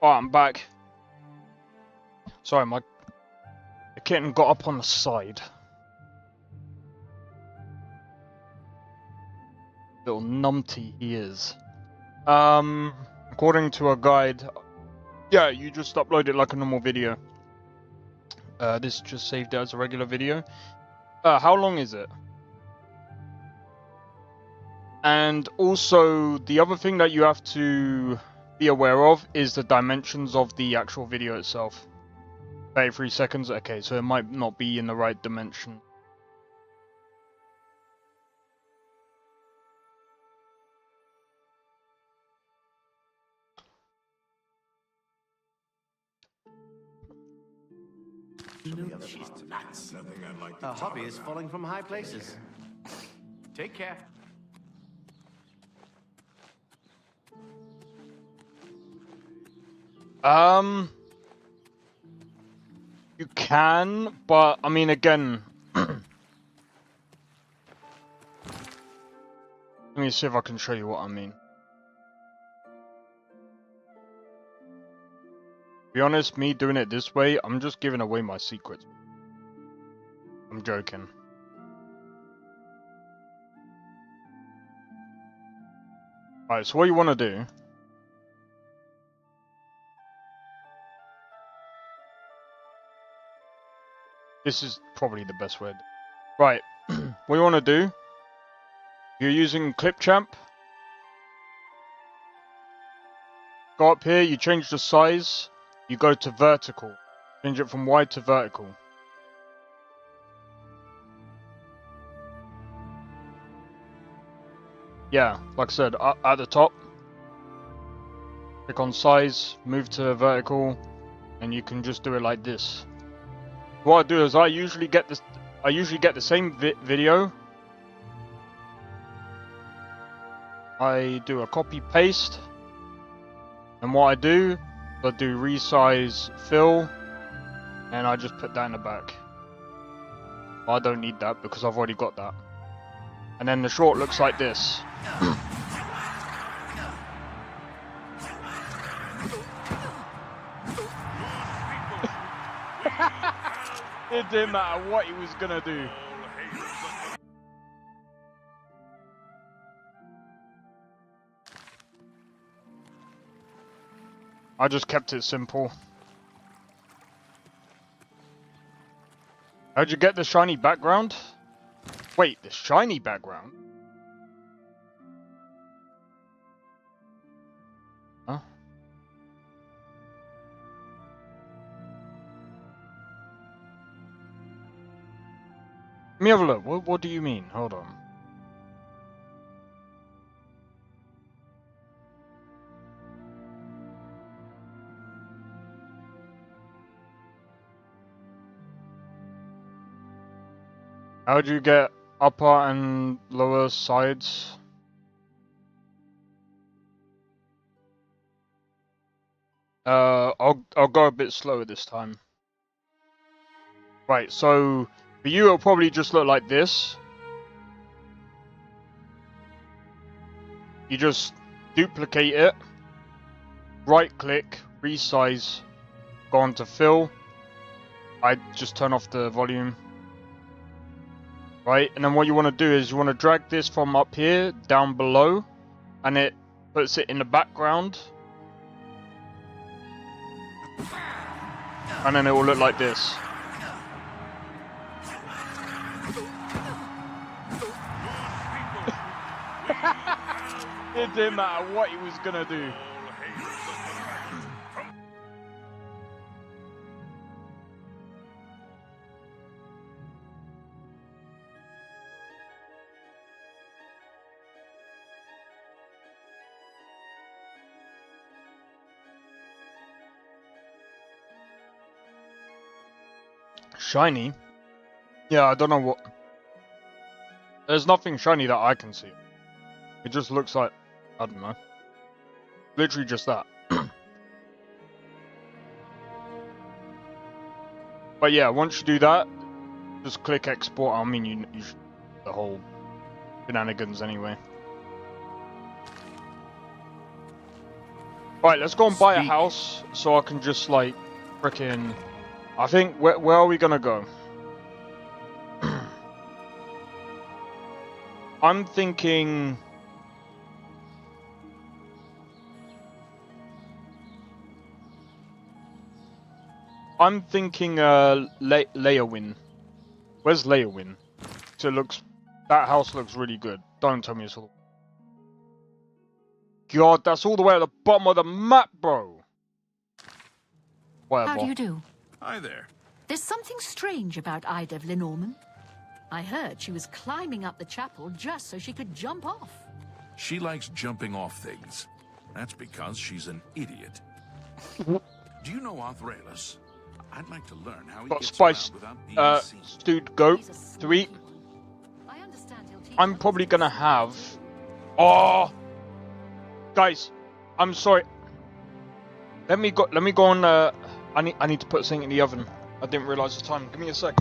Oh, I'm back. Sorry, the kitten got up on the side. Little numpty he is. According to a guide, yeah, you just upload it like a normal video. This just saved it as a regular video. How long is it? And also, the other thing that you have to be aware of is the dimensions of the actual video itself. 33 seconds, okay, so it might not be in the right dimension. A hobby is falling from high places. Take care. You can, but I mean, again, let me see if I can show you what I mean. To be honest, me doing it this way, I'm just giving away my secrets. I'm joking. Alright, so what you want to do... This is probably the best way. Right, what you want to do... You're using Clipchamp. Go up here, you change the size. You go to vertical. Change it from wide to vertical. Yeah, like I said, at the top. Click on size, move to vertical, and you can just do it like this. What I do is I usually get the same video. I do a copy paste, and what I do resize fill, and I just put that in the back. I don't need that because I've already got that. And then the short looks like this. It didn't matter what he was gonna do. I just kept it simple. How'd you get the shiny background? Wait, the shiny background? Huh? Let me have a look. What do you mean? Hold on. How do you get upper and lower sides? I'll go a bit slower this time. Right, so for you it'll probably just look like this. You just duplicate it, right click, resize, go on to fill. I just turn off the volume. Right, and then what you want to do is you want to drag this from up here down below, and it puts it in the background, and then it will look like this. It didn't matter what he was gonna do. Shiny? Yeah, I don't know what... There's nothing shiny that I can see. It just looks like... I don't know. Literally just that. But yeah, once you do that, just click export. I mean, you should... The whole shenanigans anyway. Right, let's go and buy a Speak. house so I can just like frickin'. I think where are we gonna go? I'm thinking. Leowin. Where's Leowin? So that house looks really good. Don't tell me it's all. God, that's all the way at the bottom of the map, bro. Whatever. How do you do? Hi there. There's something strange about Ida Lenormand. I heard she was climbing up the chapel just so she could jump off. She likes jumping off things. That's because she's an idiot. Do you know Arthralis? I'd like to learn how he Got gets spiced, around without being seen. stewed goat to eat. I'm probably gonna have. Oh, guys, I'm sorry. Let me go on. I need to put something in the oven. I didn't realize the time. Give me a sec.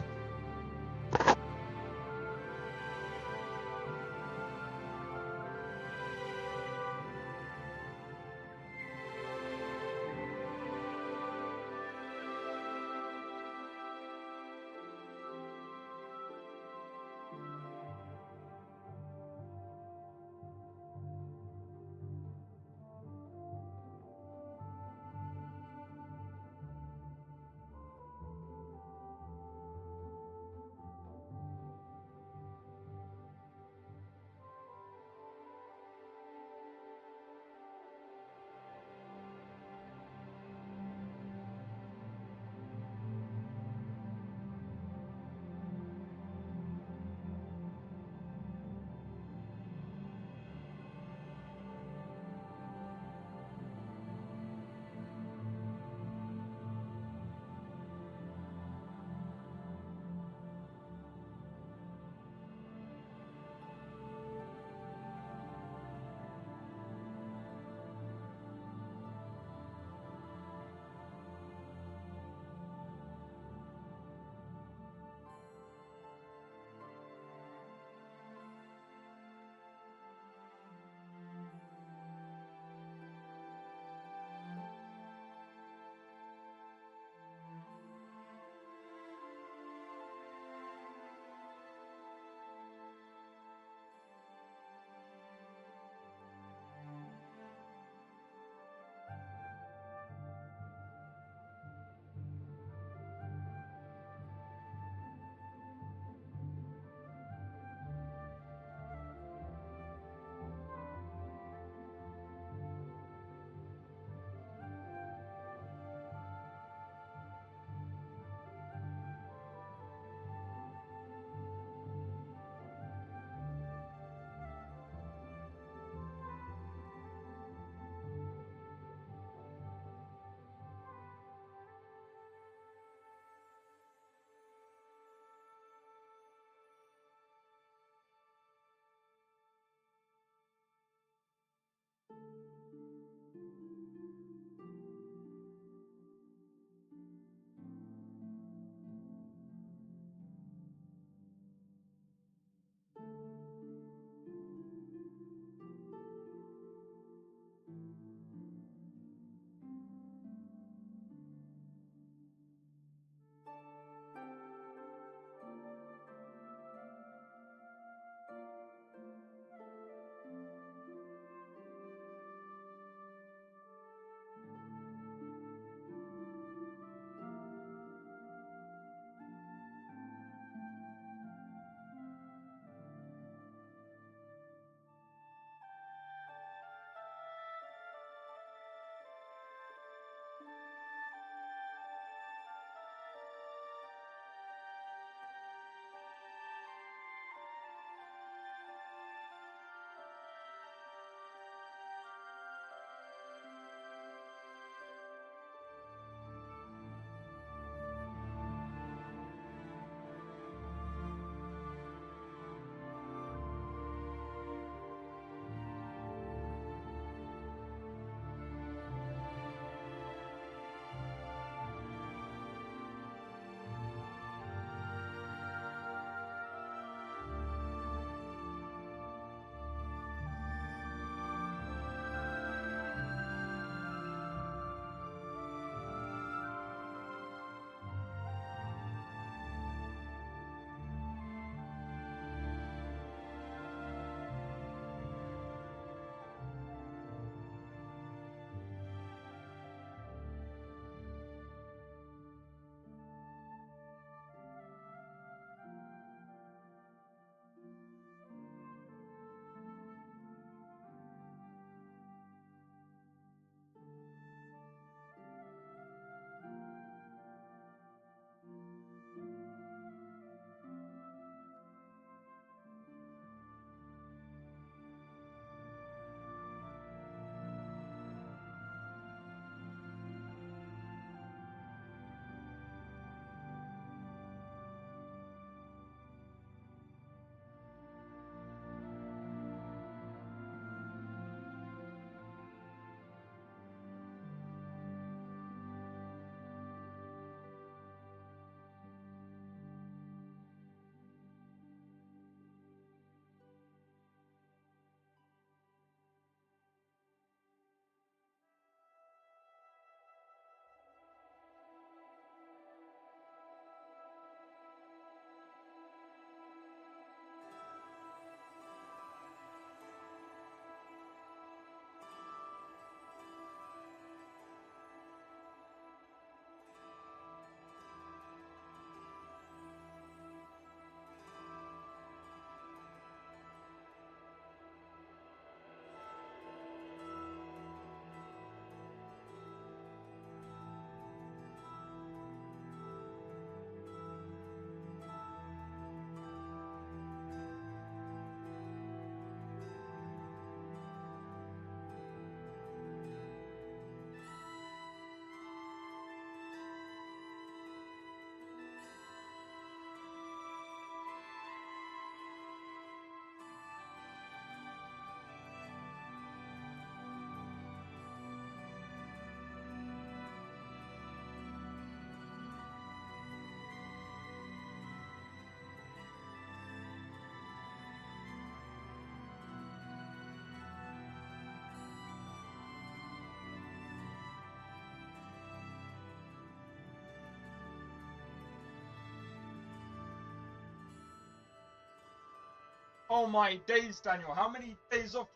Oh my days, Daniel. How many days off?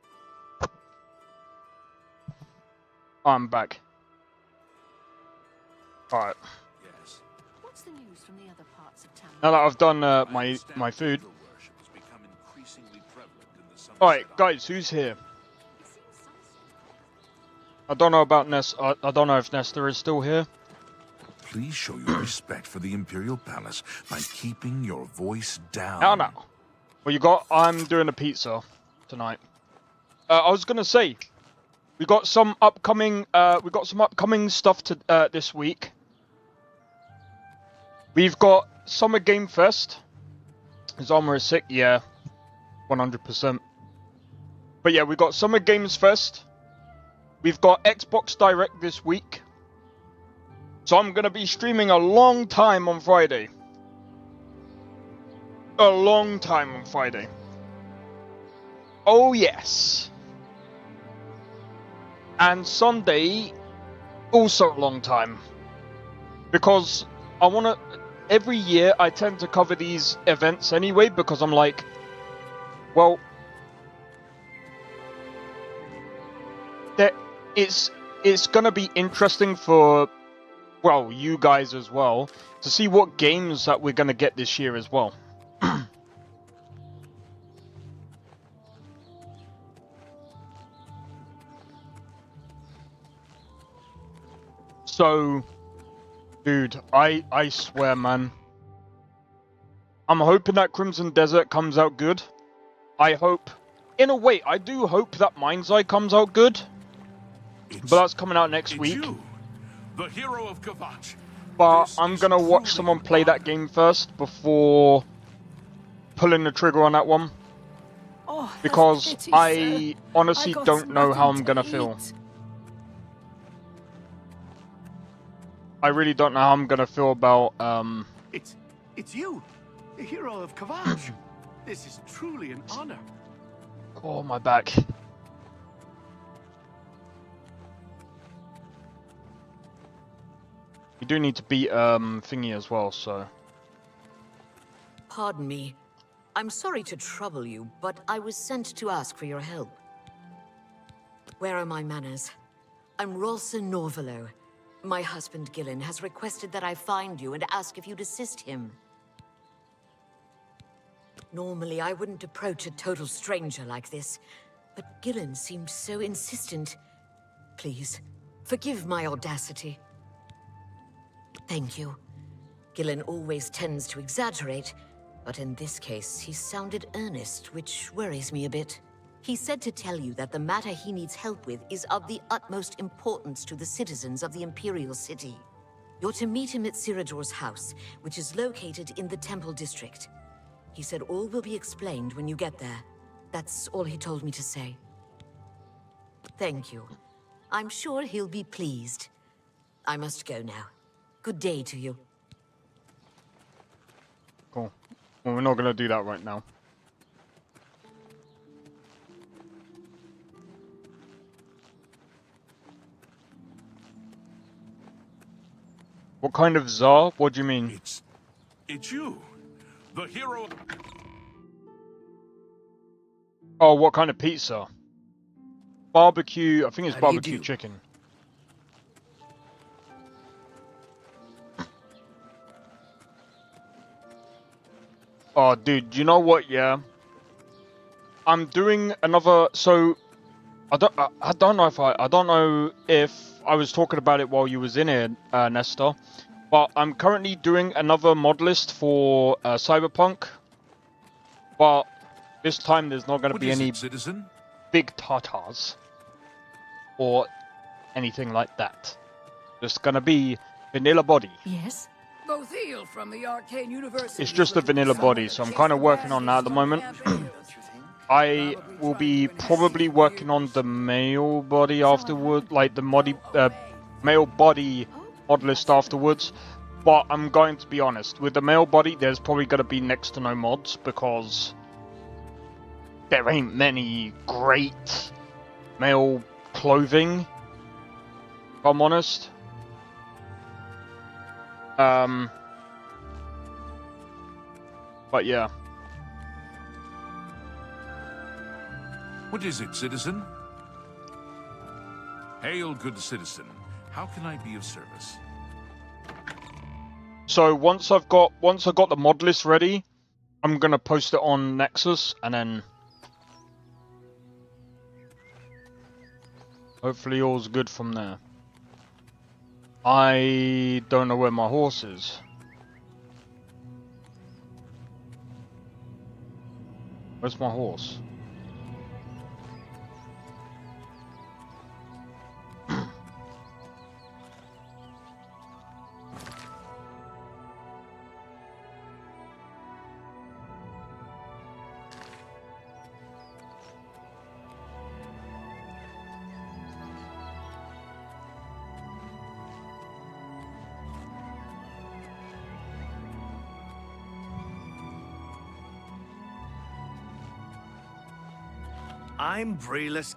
I'm back. Alright. What's the news from the other parts of town? Now that I've done my food. Alright, guys, who's here? I don't know about Ness. I don't know if Nestor is still here. Please show your respect for the Imperial Palace by keeping your voice down. No. Well, you got. I'm doing a pizza tonight. I was gonna say, we got some upcoming. Stuff to this week. We've got Summer Game Fest. His armor is sick. Yeah, 100%. But yeah, we got Summer Games Fest. We've got Xbox Direct this week. So I'm going to be streaming a long time on Friday. A long time on Friday. Oh yes. And Sunday, also a long time. Because I want to... Every year I tend to cover these events anyway, because I'm like, well... It's going to be interesting for, well, you guys as well, to see what games that we're going to get this year as well. So, dude, I swear, man. I'm hoping that Crimson Desert comes out good. I hope, in a way, I do hope that Mind's Eye comes out good. But that's coming out next week. You, the hero of Kvatch. But I'm gonna watch someone play that game first before pulling the trigger on that one. Oh, because pity, I sir. honestly I got don't know how I'm nothing gonna to feel. eat. I really don't know how I'm gonna feel about It's you, the hero of Kvatch. This is truly an honor. Oh, my back. You do need to beat Thingy as well, so. Pardon me. I'm sorry to trouble you, but I was sent to ask for your help. Where are my manners? I'm Rolsa Norvalo. My husband Gillen has requested that I find you and ask if you'd assist him. Normally, I wouldn't approach a total stranger like this, but Gillen seemed so insistent. Please, forgive my audacity. Thank you. Gillen always tends to exaggerate, but in this case, he sounded earnest, which worries me a bit. He said to tell you that the matter he needs help with is of the utmost importance to the citizens of the Imperial City. You're to meet him at Ciridor's house, which is located in the Temple District. He said all will be explained when you get there. That's all he told me to say. Thank you. I'm sure he'll be pleased. I must go now. Good day to you. Cool. Well, we're not gonna do that right now. What kind of czar? What do you mean? It's you, the hero. Oh, what kind of pizza? Barbecue. I think it's barbecue chicken. Oh, dude, you know what? Yeah, I'm doing another. So, I don't know if I was talking about it while you was in here, Nestor. But I'm currently doing another mod list for Cyberpunk. But this time there's not going to be any big tartars or anything like that. Just going to be vanilla body. Yes? Both hail from the Arcane University. It's just a vanilla body, so I'm kind of working on that at the moment. I will be probably working on the male body afterward, like the male body mod list afterwards. But I'm going to be honest, with the male body, there's probably going to be next to no mods because there ain't many great male clothing, if I'm honest. But yeah. What is it, citizen? Hail, good citizen. How can I be of service? So once I got the mod list ready, I'm gonna post it on Nexus, and then hopefully all's good from there. I don't know where my horse is. Where's my horse? I'm Breeless.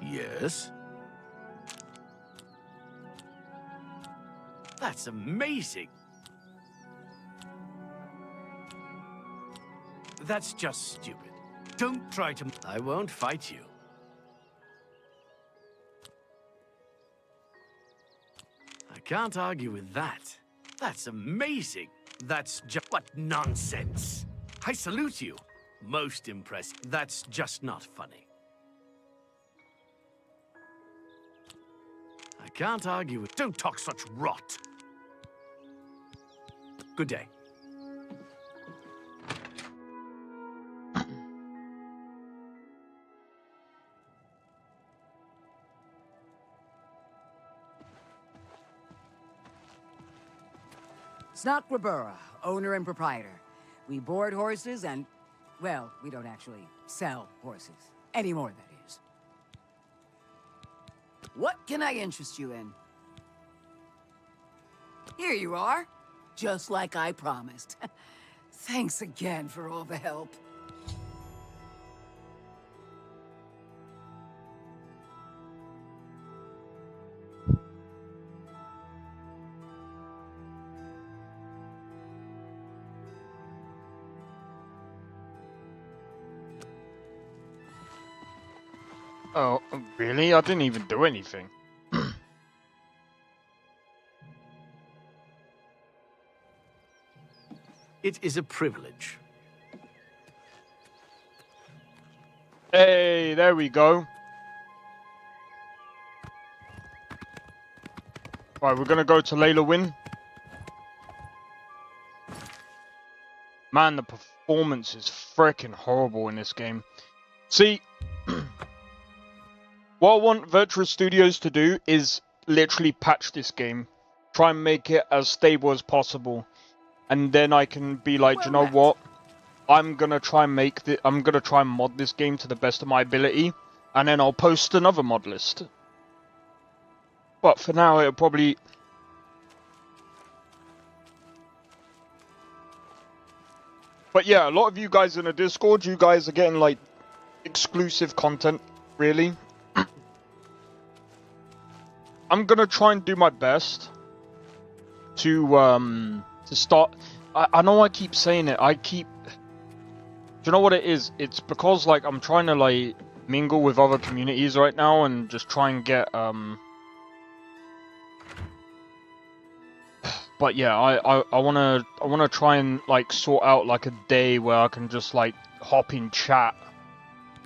Yes? That's amazing. That's just stupid. Don't try to... I won't fight you. I can't argue with that. That's amazing. That's just... What nonsense. I salute you. Most impressive. That's just not funny. I can't argue with... Don't talk such rot. Good day. Snotquabura, owner and proprietor. We board horses and, well, we don't actually sell horses. Anymore, that is. What can I interest you in? Here you are. Just like I promised. Thanks again for all the help. Oh, really? I didn't even do anything. It is a privilege. Hey, there we go. Right, we're gonna go to Layla Win. Man, the performance is freaking horrible in this game. See, what I want Virtual Studios to do is literally patch this game. Try and make it as stable as possible. And then I can be like, well, you know what? I'm gonna try and mod this game to the best of my ability, and then I'll post another mod list. But for now, it'll probably... But yeah, a lot of you guys in the Discord, you guys are getting like exclusive content, really. I'm gonna try and do my best to start. I know I keep saying it. Do you know what it is? It's because like I'm trying to like mingle with other communities right now and just try and get But yeah, I wanna try and like sort out like a day where I can just like hop in chat.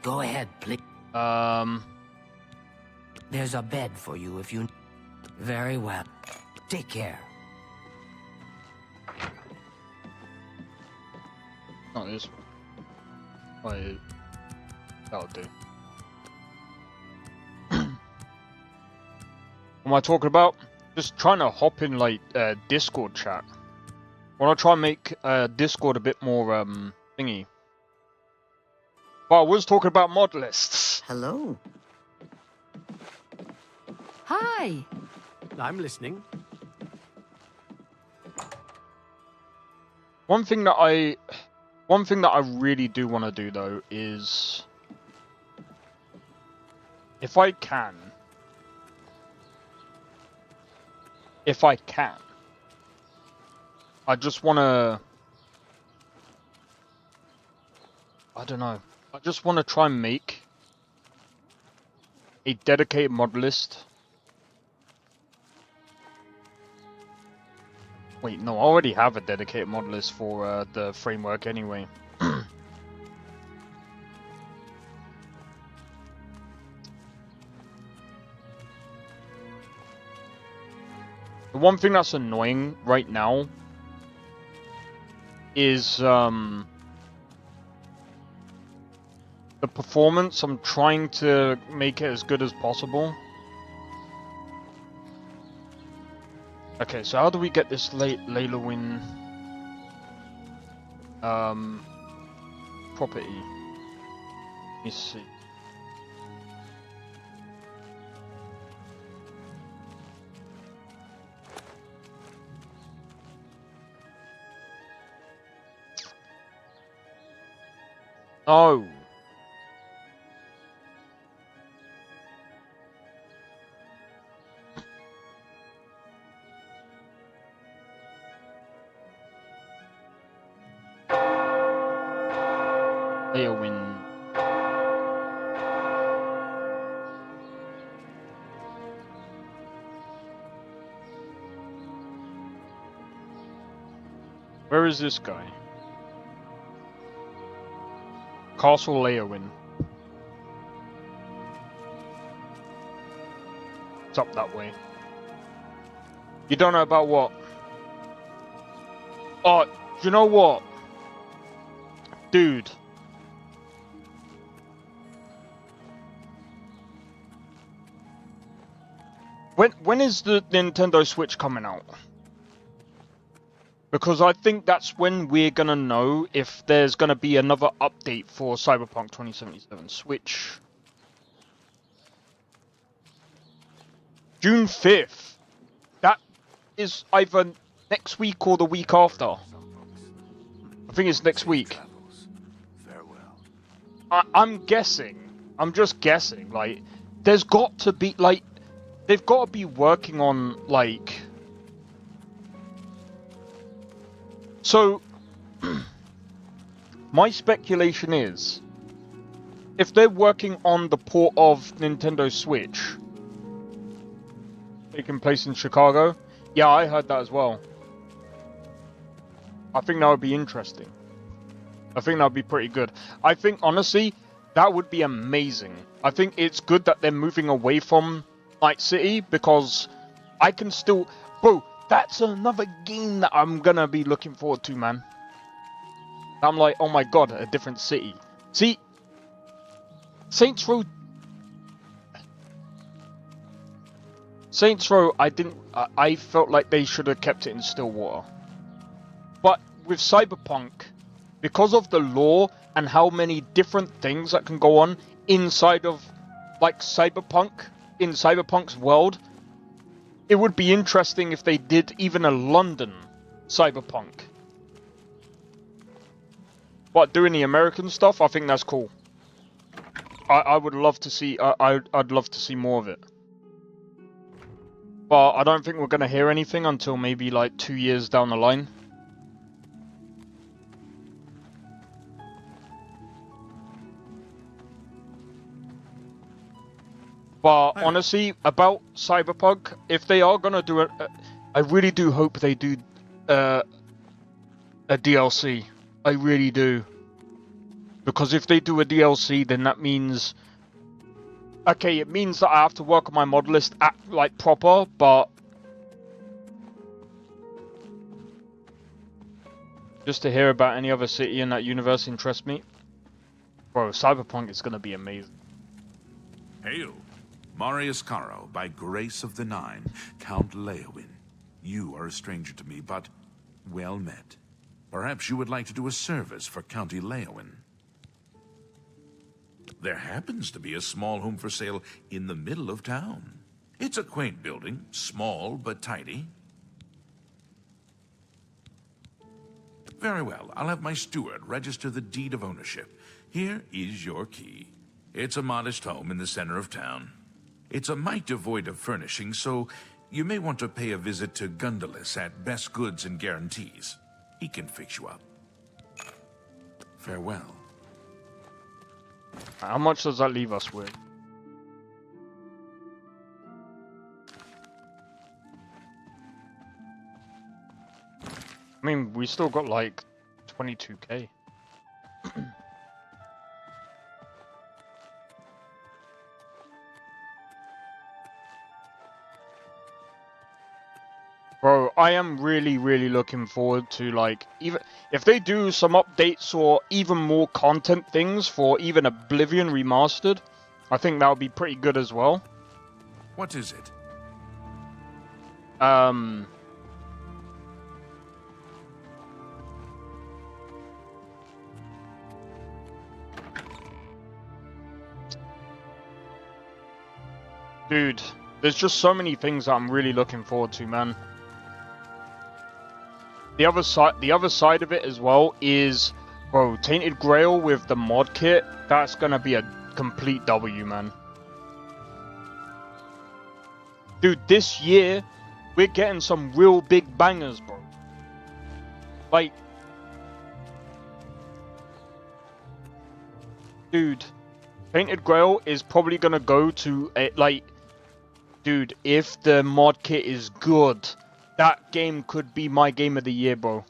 Go ahead, please. There's a bed for you if you... Very well. Take care. Not this one. Wait. That'll do. What am I talking about? Just trying to hop in like Discord chat. I want to try and make Discord a bit more thingy. But I was talking about mod lists. Hello. Hi. I'm listening. One thing that I really do want to do though is, if I can, I just want to, I don't know. I just want to try and make a dedicated mod list. Wait, no, I already have a dedicated mod list for the framework anyway. The one thing that's annoying right now is the performance. I'm trying to make it as good as possible. Okay, so how do we get this Leylowin property? Let me see. Oh. Leylowin. Where is this guy? Castle Leylowin. It's up that way. You don't know about what? Oh, you know what? Dude. When is the Nintendo Switch coming out? Because I think that's when we're gonna know if there's gonna be another update for Cyberpunk 2077 Switch. June 5th. That is either next week or the week after. I think it's next week. I'm guessing. I'm just guessing. Like, there's got to be, like, they've got to be working on, like... So, my speculation is, if they're working on the port of Nintendo Switch, taking place in Chicago, yeah, I heard that as well. I think that would be interesting. I think that would be pretty good. I think, honestly, that would be amazing. I think it's good that they're moving away from Night City, because I can still... Bro, that's another game that I'm gonna be looking forward to, man. I'm like, oh my god, a different city. See, Saints Row, I felt like they should have kept it in Stillwater. But with Cyberpunk, because of the lore and how many different things that can go on inside of, like, Cyberpunk, in Cyberpunk's world, it would be interesting if they did even a London Cyberpunk. But doing the American stuff, I think that's cool. I would love to see. I'd love to see more of it. But I don't think we're gonna hear anything until maybe like 2 years down the line. But honestly, about Cyberpunk, if they are gonna do it, I really do hope they do a DLC. I really do. Because if they do a DLC, then that means... Okay, it means that I have to work on my mod list like proper, but... Just to hear about any other city in that universe interests me. Bro, Cyberpunk is gonna be amazing. Hail! Marius Caro, by grace of the Nine, Count Leylowin. You are a stranger to me, but well met. Perhaps you would like to do a service for County Leylowin. There happens to be a small home for sale in the middle of town. It's a quaint building, small but tidy. Very well, I'll have my steward register the deed of ownership. Here is your key. It's a modest home in the center of town. It's a mite devoid of furnishings, so you may want to pay a visit to Gundalis at Best Goods and Guarantees. He can fix you up. Farewell. How much does that leave us with? I mean, we still got like 22k. Bro, I am really, really looking forward to, like, even if they do some updates or even more content things for even Oblivion Remastered, I think that would be pretty good as well. What is it? Dude, there's just so many things that I'm really looking forward to, man. The other side of it as well is, bro, Tainted Grail with the mod kit. That's gonna be a complete W, man. Dude, this year we're getting some real big bangers, bro. Like, dude, Tainted Grail is probably gonna go to a, like, dude, if the mod kit is good, that game could be my game of the year, bro.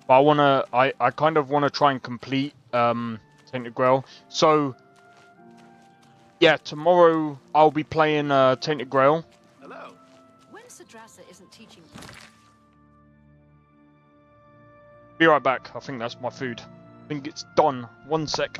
But I kind of wanna try and complete Tainted Grail. So yeah, tomorrow I'll be playing Tainted Grail. Hello. When Sadrasa isn't teaching. Be right back. I think that's my food. I think it's done. 1 sec.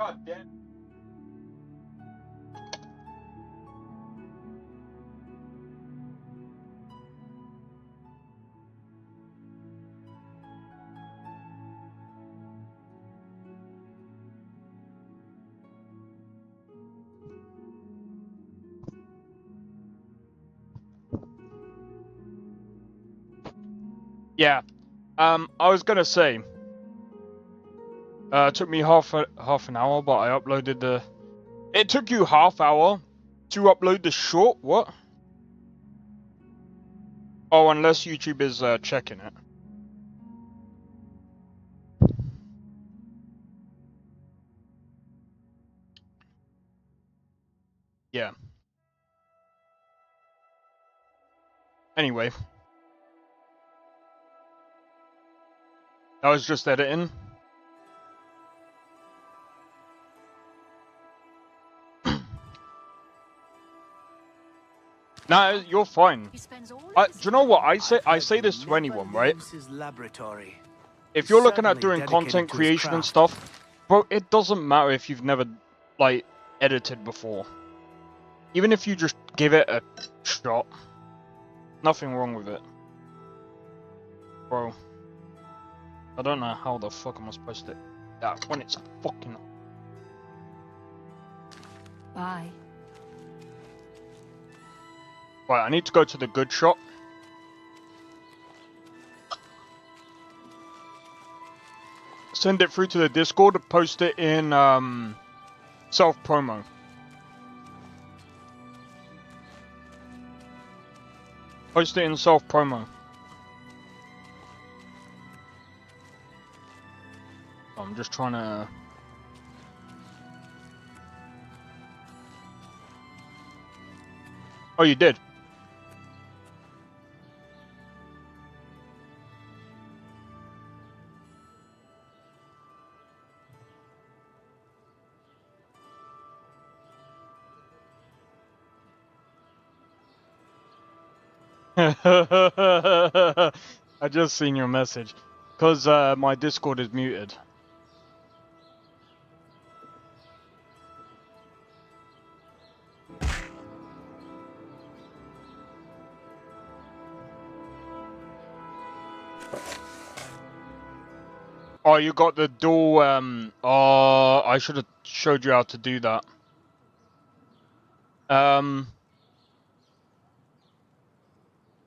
God damn. Yeah. I was gonna say. It took me half an hour, but I uploaded the. It took you half hour to upload the short. What? Oh, unless YouTube is checking it. Yeah. Anyway. I was just editing. Nah, you're fine. Do you know what I say? I say this to anyone, right? If you're looking at doing content creation and stuff, bro, it doesn't matter if you've never, like, edited before. Even if you just give it a shot, nothing wrong with it. Bro. I don't know how the fuck am I supposed to... Yeah, when it's fucking... Bye. Right, I need to go to the good shop. Send it through to the Discord, post it in self-promo. Post it in self-promo. I'm just trying to... Oh, you did? I just seen your message. Because my Discord is muted. Oh, you got the dual, oh, I should have showed you how to do that.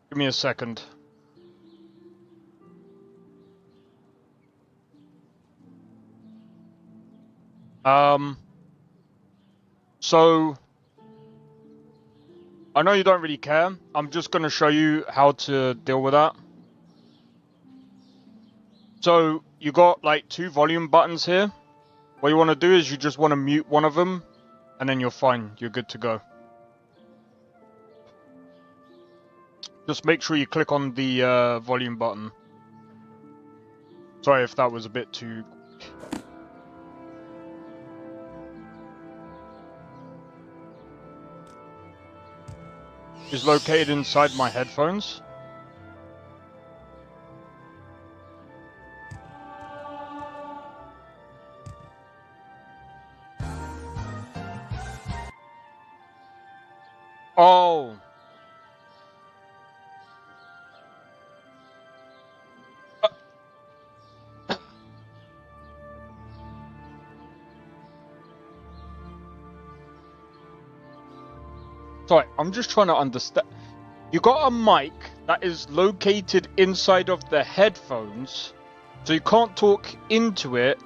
Give me a second. So, I know you don't really care. I'm just going to show you how to deal with that. So, you got like 2 volume buttons here. What you want to do is you just want to mute one of them, and then you're fine. You're good to go. Just make sure you click on the volume button. Sorry if that was a bit too... Is located inside my headphones. Oh. Sorry, I'm just trying to understand. You got a mic that is located inside of the headphones, so you can't talk into it,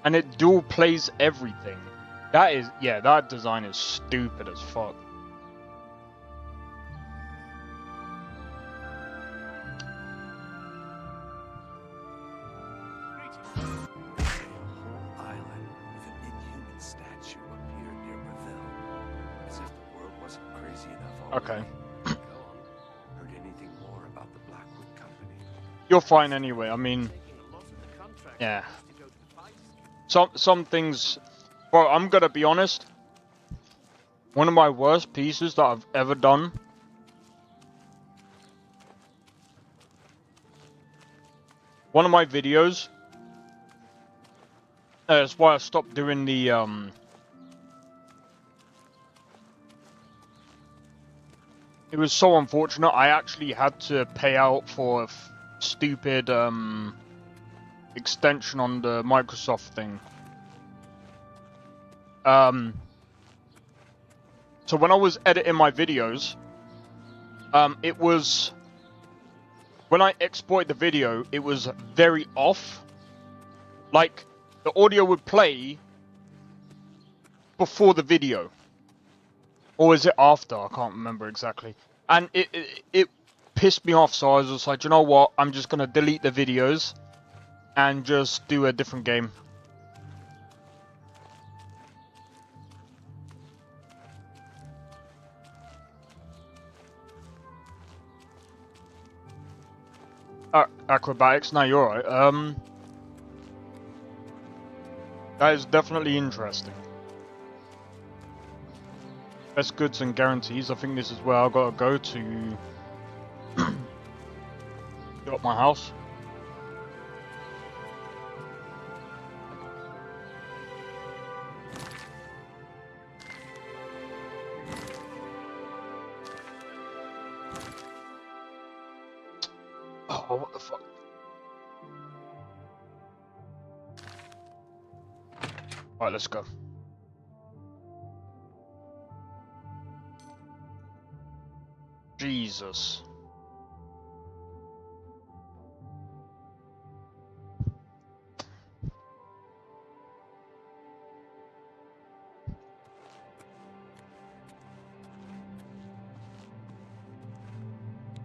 and it dual plays everything. That is, yeah, that design is stupid as fuck. Okay. You're fine anyway. I mean, yeah. Some things, bro. I'm gonna be honest. One of my worst pieces that I've ever done. One of my videos. That's why I stopped doing the It was so unfortunate. I actually had to pay out for a stupid extension on the Microsoft thing. So when I was editing my videos, it was when I exported the video, it was very off. Like the audio would play before the video, or is it after? I can't remember exactly. And it pissed me off. So I was just like, you know what? I'm just gonna delete the videos and just do a different game. Acrobatics? No, you're right. That is definitely interesting. Best goods and guarantees. I think this is where I gotta go to get up my house. Oh, what the fuck? Alright, let's go. Jesus.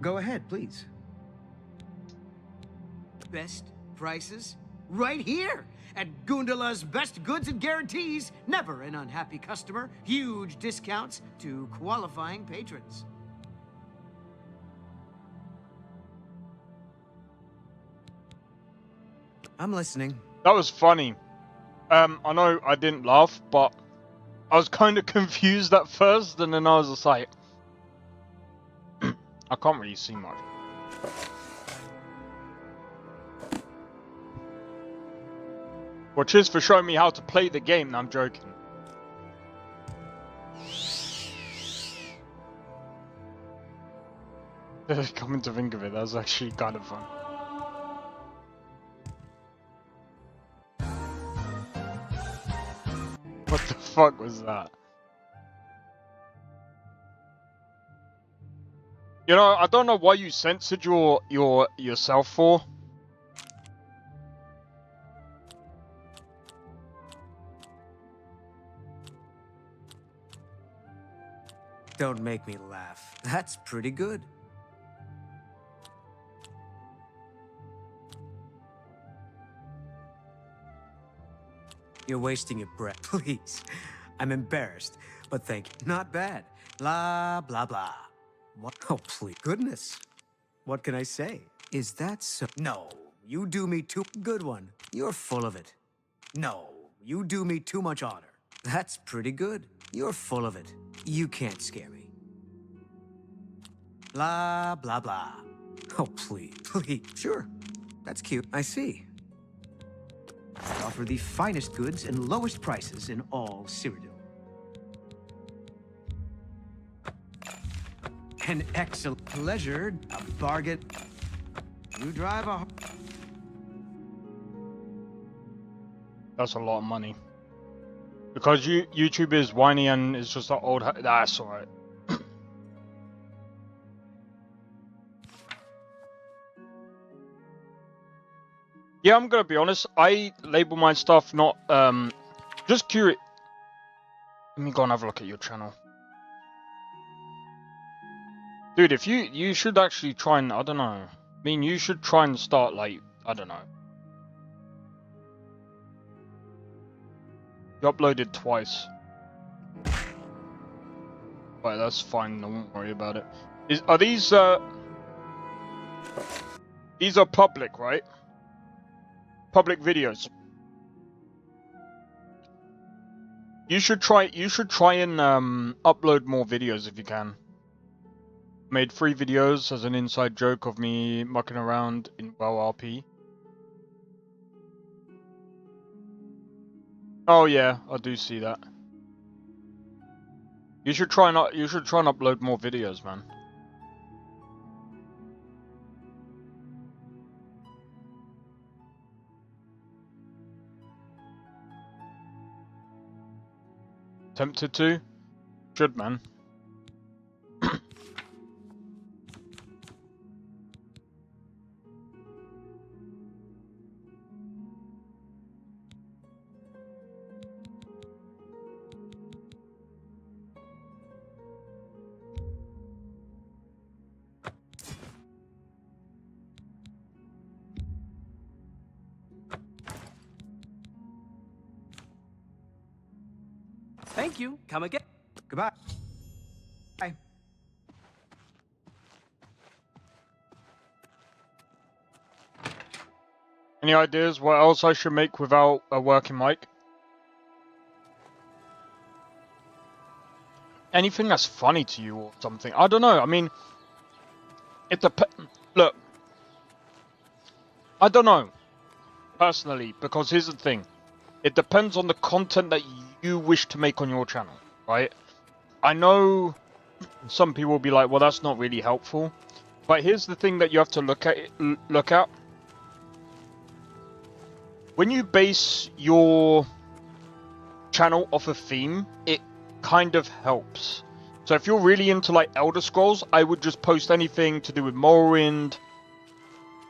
Go ahead, please. Best prices? Right here! At Gundala's Best Goods and Guarantees. Never an unhappy customer. Huge discounts to qualifying patrons. I'm listening. That was funny. I know I didn't laugh, but I was kind of confused at first, and then I was just like, I can't really see much. Well, cheers for showing me how to play the game. No, I'm joking. Coming to think of it, that was actually kind of fun. What the fuck was that? You know, I don't know why you censored yourself for. Don't make me laugh. That's pretty good. You're wasting your breath. Please. I'm embarrassed, but thank you. Not bad. Blah, blah, blah. What? Oh, please. Goodness. What can I say? Is that so? No. You do me too... Good one. You're full of it. No. You do me too much honor. That's pretty good. You're full of it. You can't scare me. Blah, blah, blah. Oh, please. Please. Sure. That's cute. I see. I offer the finest goods and lowest prices in all Cyrodiil. An excellent pleasure, a bargain. You drive a... That's a lot of money. Because YouTube is whiny and it's just an old... That's alright. Yeah, I'm gonna be honest. I label my stuff not... just curious. Let me go and have a look at your channel. Dude, if you should actually try and... I don't know. I mean, you should try and start, like... I don't know. You uploaded twice. Right, that's fine. I won't worry about it. Are these are public, right? Public videos. You should try and upload more videos if you can. Made 3 videos as an inside joke of me mucking around in WoW RP. Oh yeah, I do see that. You should try and upload more videos, man. Tempted to? Should, man. Thank you. Come again. Goodbye. Bye. Any ideas what else I should make without a working mic? Anything that's funny to you or something. I don't know. I mean, it depends. Look, I don't know personally, because here's the thing. It depends on the content that you wish to make on your channel, right? I know some people will be like, well, that's not really helpful. But here's the thing that you have to look at. When you base your channel off a theme, it kind of helps. So if you're really into like Elder Scrolls, I would just post anything to do with Morrowind,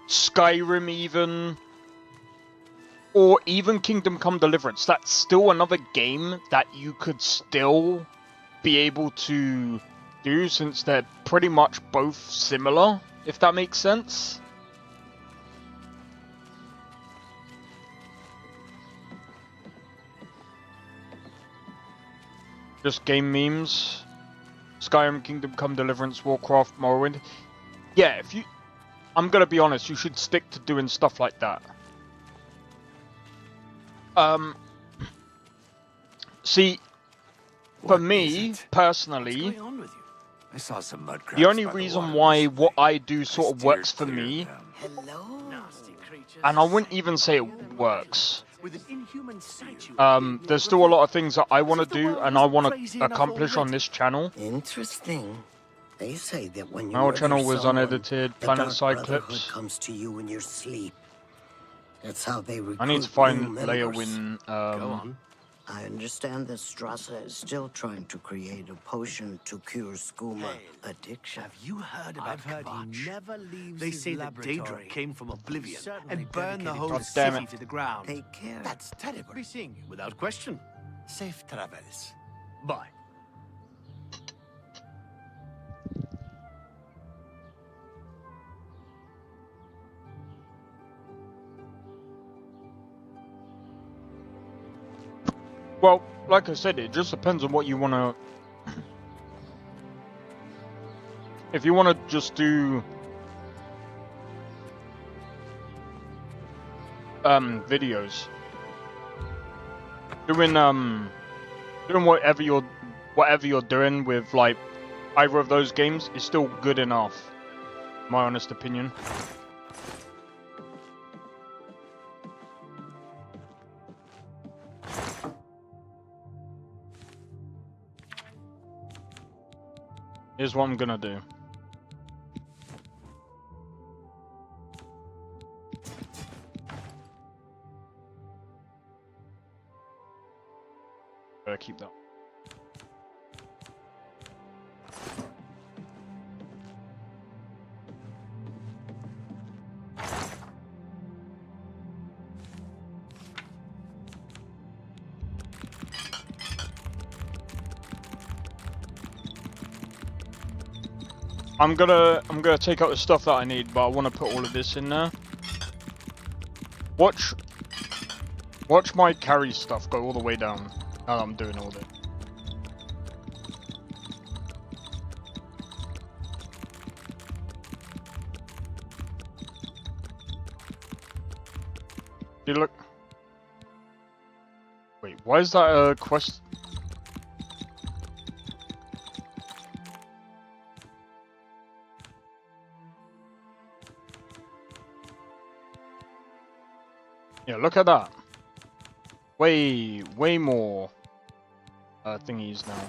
Skyrim even, or even Kingdom Come Deliverance. That's still another game that you could still be able to do, since they're pretty much both similar, if that makes sense. Just game memes. Skyrim, Kingdom Come Deliverance, Warcraft, Morrowind. Yeah, if you... I'm gonna be honest, you should stick to doing stuff like that. See, for me, personally, I saw some mud crabs the only by the reason water why recently. what I do sort of works for me, and I wouldn't even say it works, there's still a lot of things that I want to do and I want to accomplish on this channel. Interesting. They say that when you My old murder channel was someone, unedited, the Planet Dark Side Brotherhood clips. comes to you in your sleep. That's how they recruit I need to new find members. Leowyn. I understand that Strasser is still trying to create a potion to cure skooma addiction. Have you heard about he never leaves They say that Daedra came from Oblivion and burned the whole God damn city it. to the ground. Take care. That's terrible. Be seeing you without question. Safe travels. Bye. Well, like I said, it just depends on what you want to... If you want to just do... videos. Doing whatever you're doing with, like, either of those games is still good enough. My honest opinion. Here's what I'm gonna do. Gotta keep that. I'm gonna take out the stuff that I need, but I want to put all of this in there. Watch my carry stuff go all the way down. Now that I'm doing all this. You look. Wait, why is that a quest? Yeah, look at that. way more thingies now.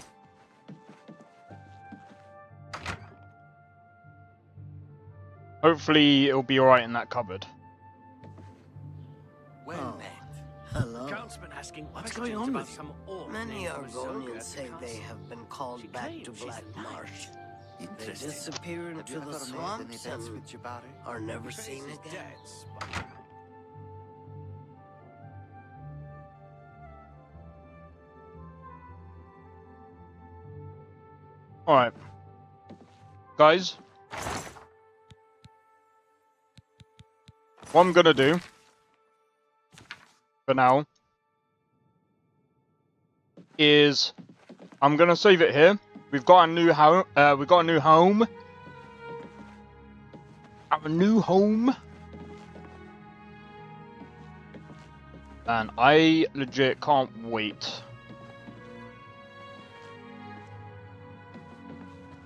Hopefully it'll be alright in that cupboard. Well met. Hello. Count's been asking What's questions going on about with some you? orc Many named Argonians Mazoga say at the they castle. have been called She back claims to she's Black the Marsh. They Interesting. disappear Have into you the ever thought of swamps any dance and with Jabari? are never Her seen face is again. dead, but- Alright. Guys. What I'm gonna do for now is I'm gonna save it here. We've got a new home. We've got a new home. Our new home. And I legit can't wait.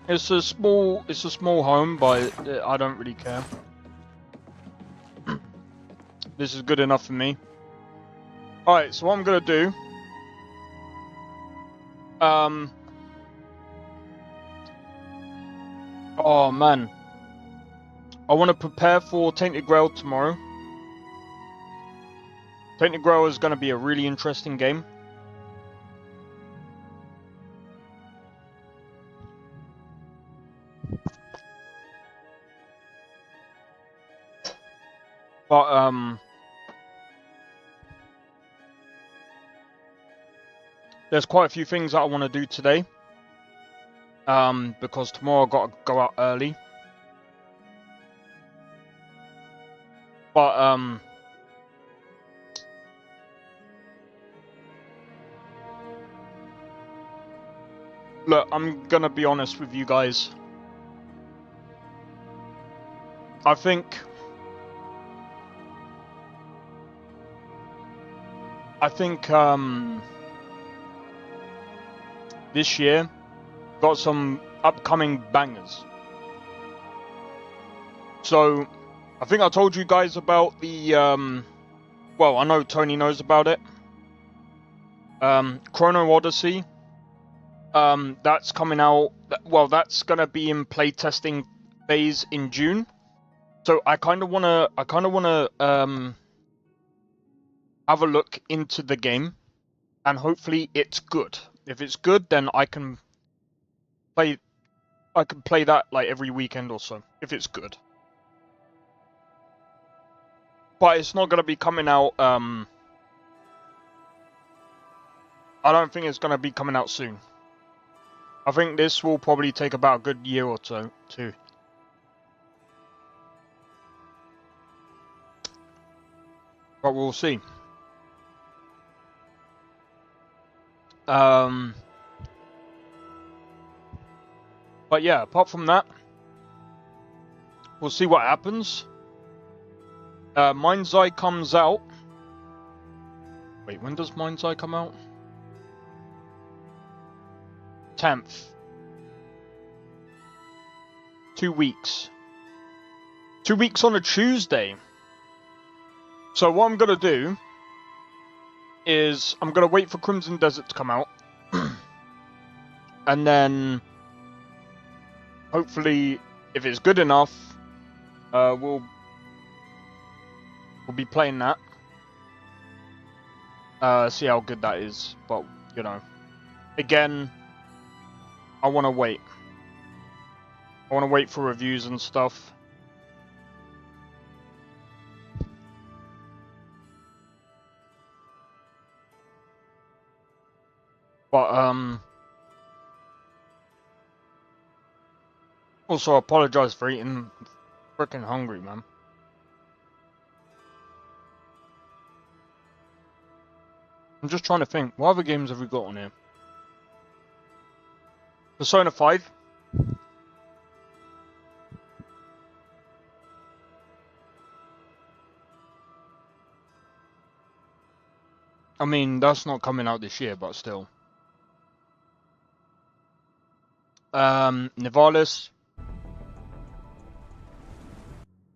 It's a small home, but I don't really care. This is good enough for me. Alright, so what I'm gonna do. Oh man. I want to prepare for Tainted Grail tomorrow. Tainted Grail is gonna be a really interesting game. But there's quite a few things that I want to do today. Because tomorrow I've got to go out early. But look, I'm gonna be honest with you guys. I think this year got some upcoming bangers. So I think I told you guys about the well, I know Tony knows about it. Chrono Odyssey. That's coming out. Well, that's gonna be in playtesting phase in June. So I kind of wanna have a look into the game, and hopefully it's good. If it's good, then I can play that like every weekend or so. If it's good, but it's not gonna be coming out. I don't think it's gonna be coming out soon. I think this will probably take about a good year or two. But we'll see. But yeah, apart from that, we'll see what happens. Mind's Eye comes out. Wait, when does Mind's Eye come out? 10th. 2 weeks. 2 weeks on a Tuesday. So what I'm gonna do is I'm gonna wait for Crimson Desert to come out, and then hopefully, if it's good enough, we'll be playing that. See how good that is. But you know, again, I want to wait. I want to wait for reviews and stuff. But also I apologize for eating. I'm freaking hungry, man. I'm just trying to think. What other games have we got on here? Persona 5. I mean, that's not coming out this year, but still. Nivalis.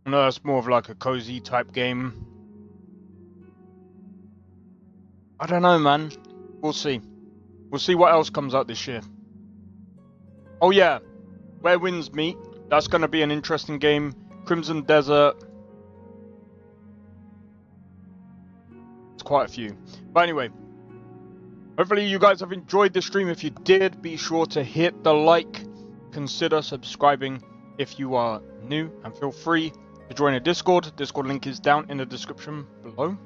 No, that's more of like a cozy type game. I don't know, man. We'll see. We'll see what else comes out this year. Oh yeah, Where Winds Meet. That's going to be an interesting game. Crimson Desert. It's quite a few. But anyway, hopefully you guys have enjoyed the stream. If you did, be sure to hit the like. Consider subscribing if you are new. And feel free to join a Discord. Discord link is down in the description below.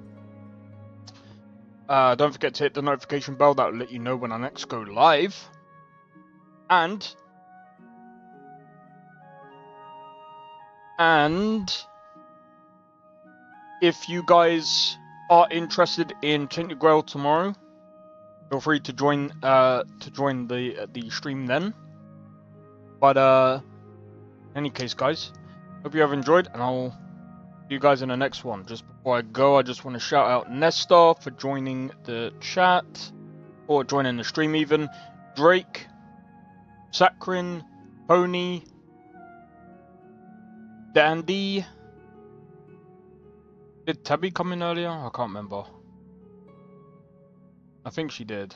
Don't forget to hit the notification bell. That will let you know when I next go live. And if you guys are interested in Tainted Grail tomorrow, feel free to join the stream then. But in any case, guys, hope you have enjoyed, and I'll see you guys in the next one. Just before I go, I just want to shout out Nestor for joining the chat, or joining the stream even, Drake, Sakrin, Pony, Dandy. Did Tabby come in earlier? I can't remember. I think she did.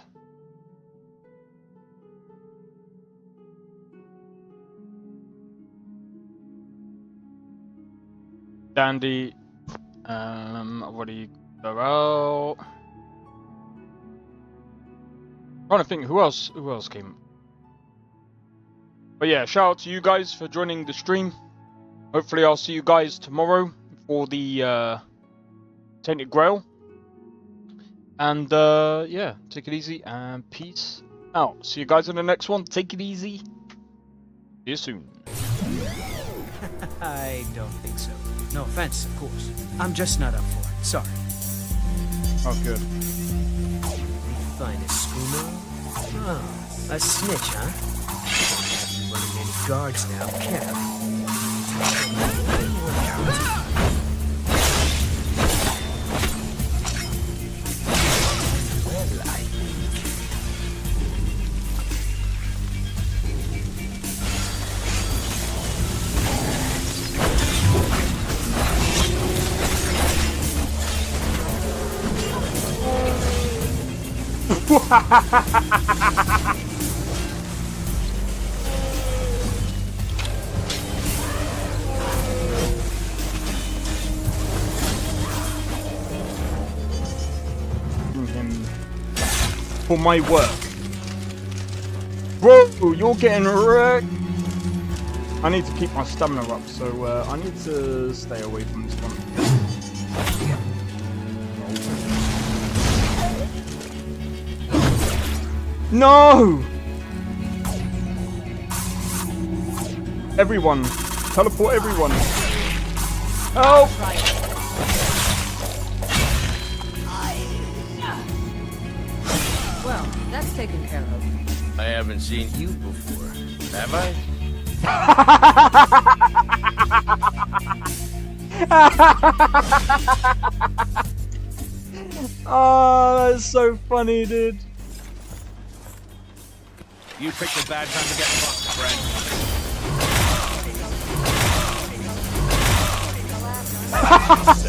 Dandy, what do you go out? Trying to think who else came. But yeah, shout out to you guys for joining the stream. Hopefully I'll see you guys tomorrow for the Tainted Grail. And yeah, take it easy and peace out. See you guys in the next one. Take it easy. See you soon. I don't think so. No offense, of course. I'm just not up for it. Sorry. Oh, good. The finest schooner? Oh, a snitch, huh? Can't be running any guards now, can I? For my work. Bro, you're getting wrecked. I need to keep my stamina up, so I need to stay away from this one. No! Everyone. Teleport everyone. Help! Well, that's taken care of. I haven't seen you before, have I? Oh, that's so funny, dude. You picked a bad time to get fucked, friend.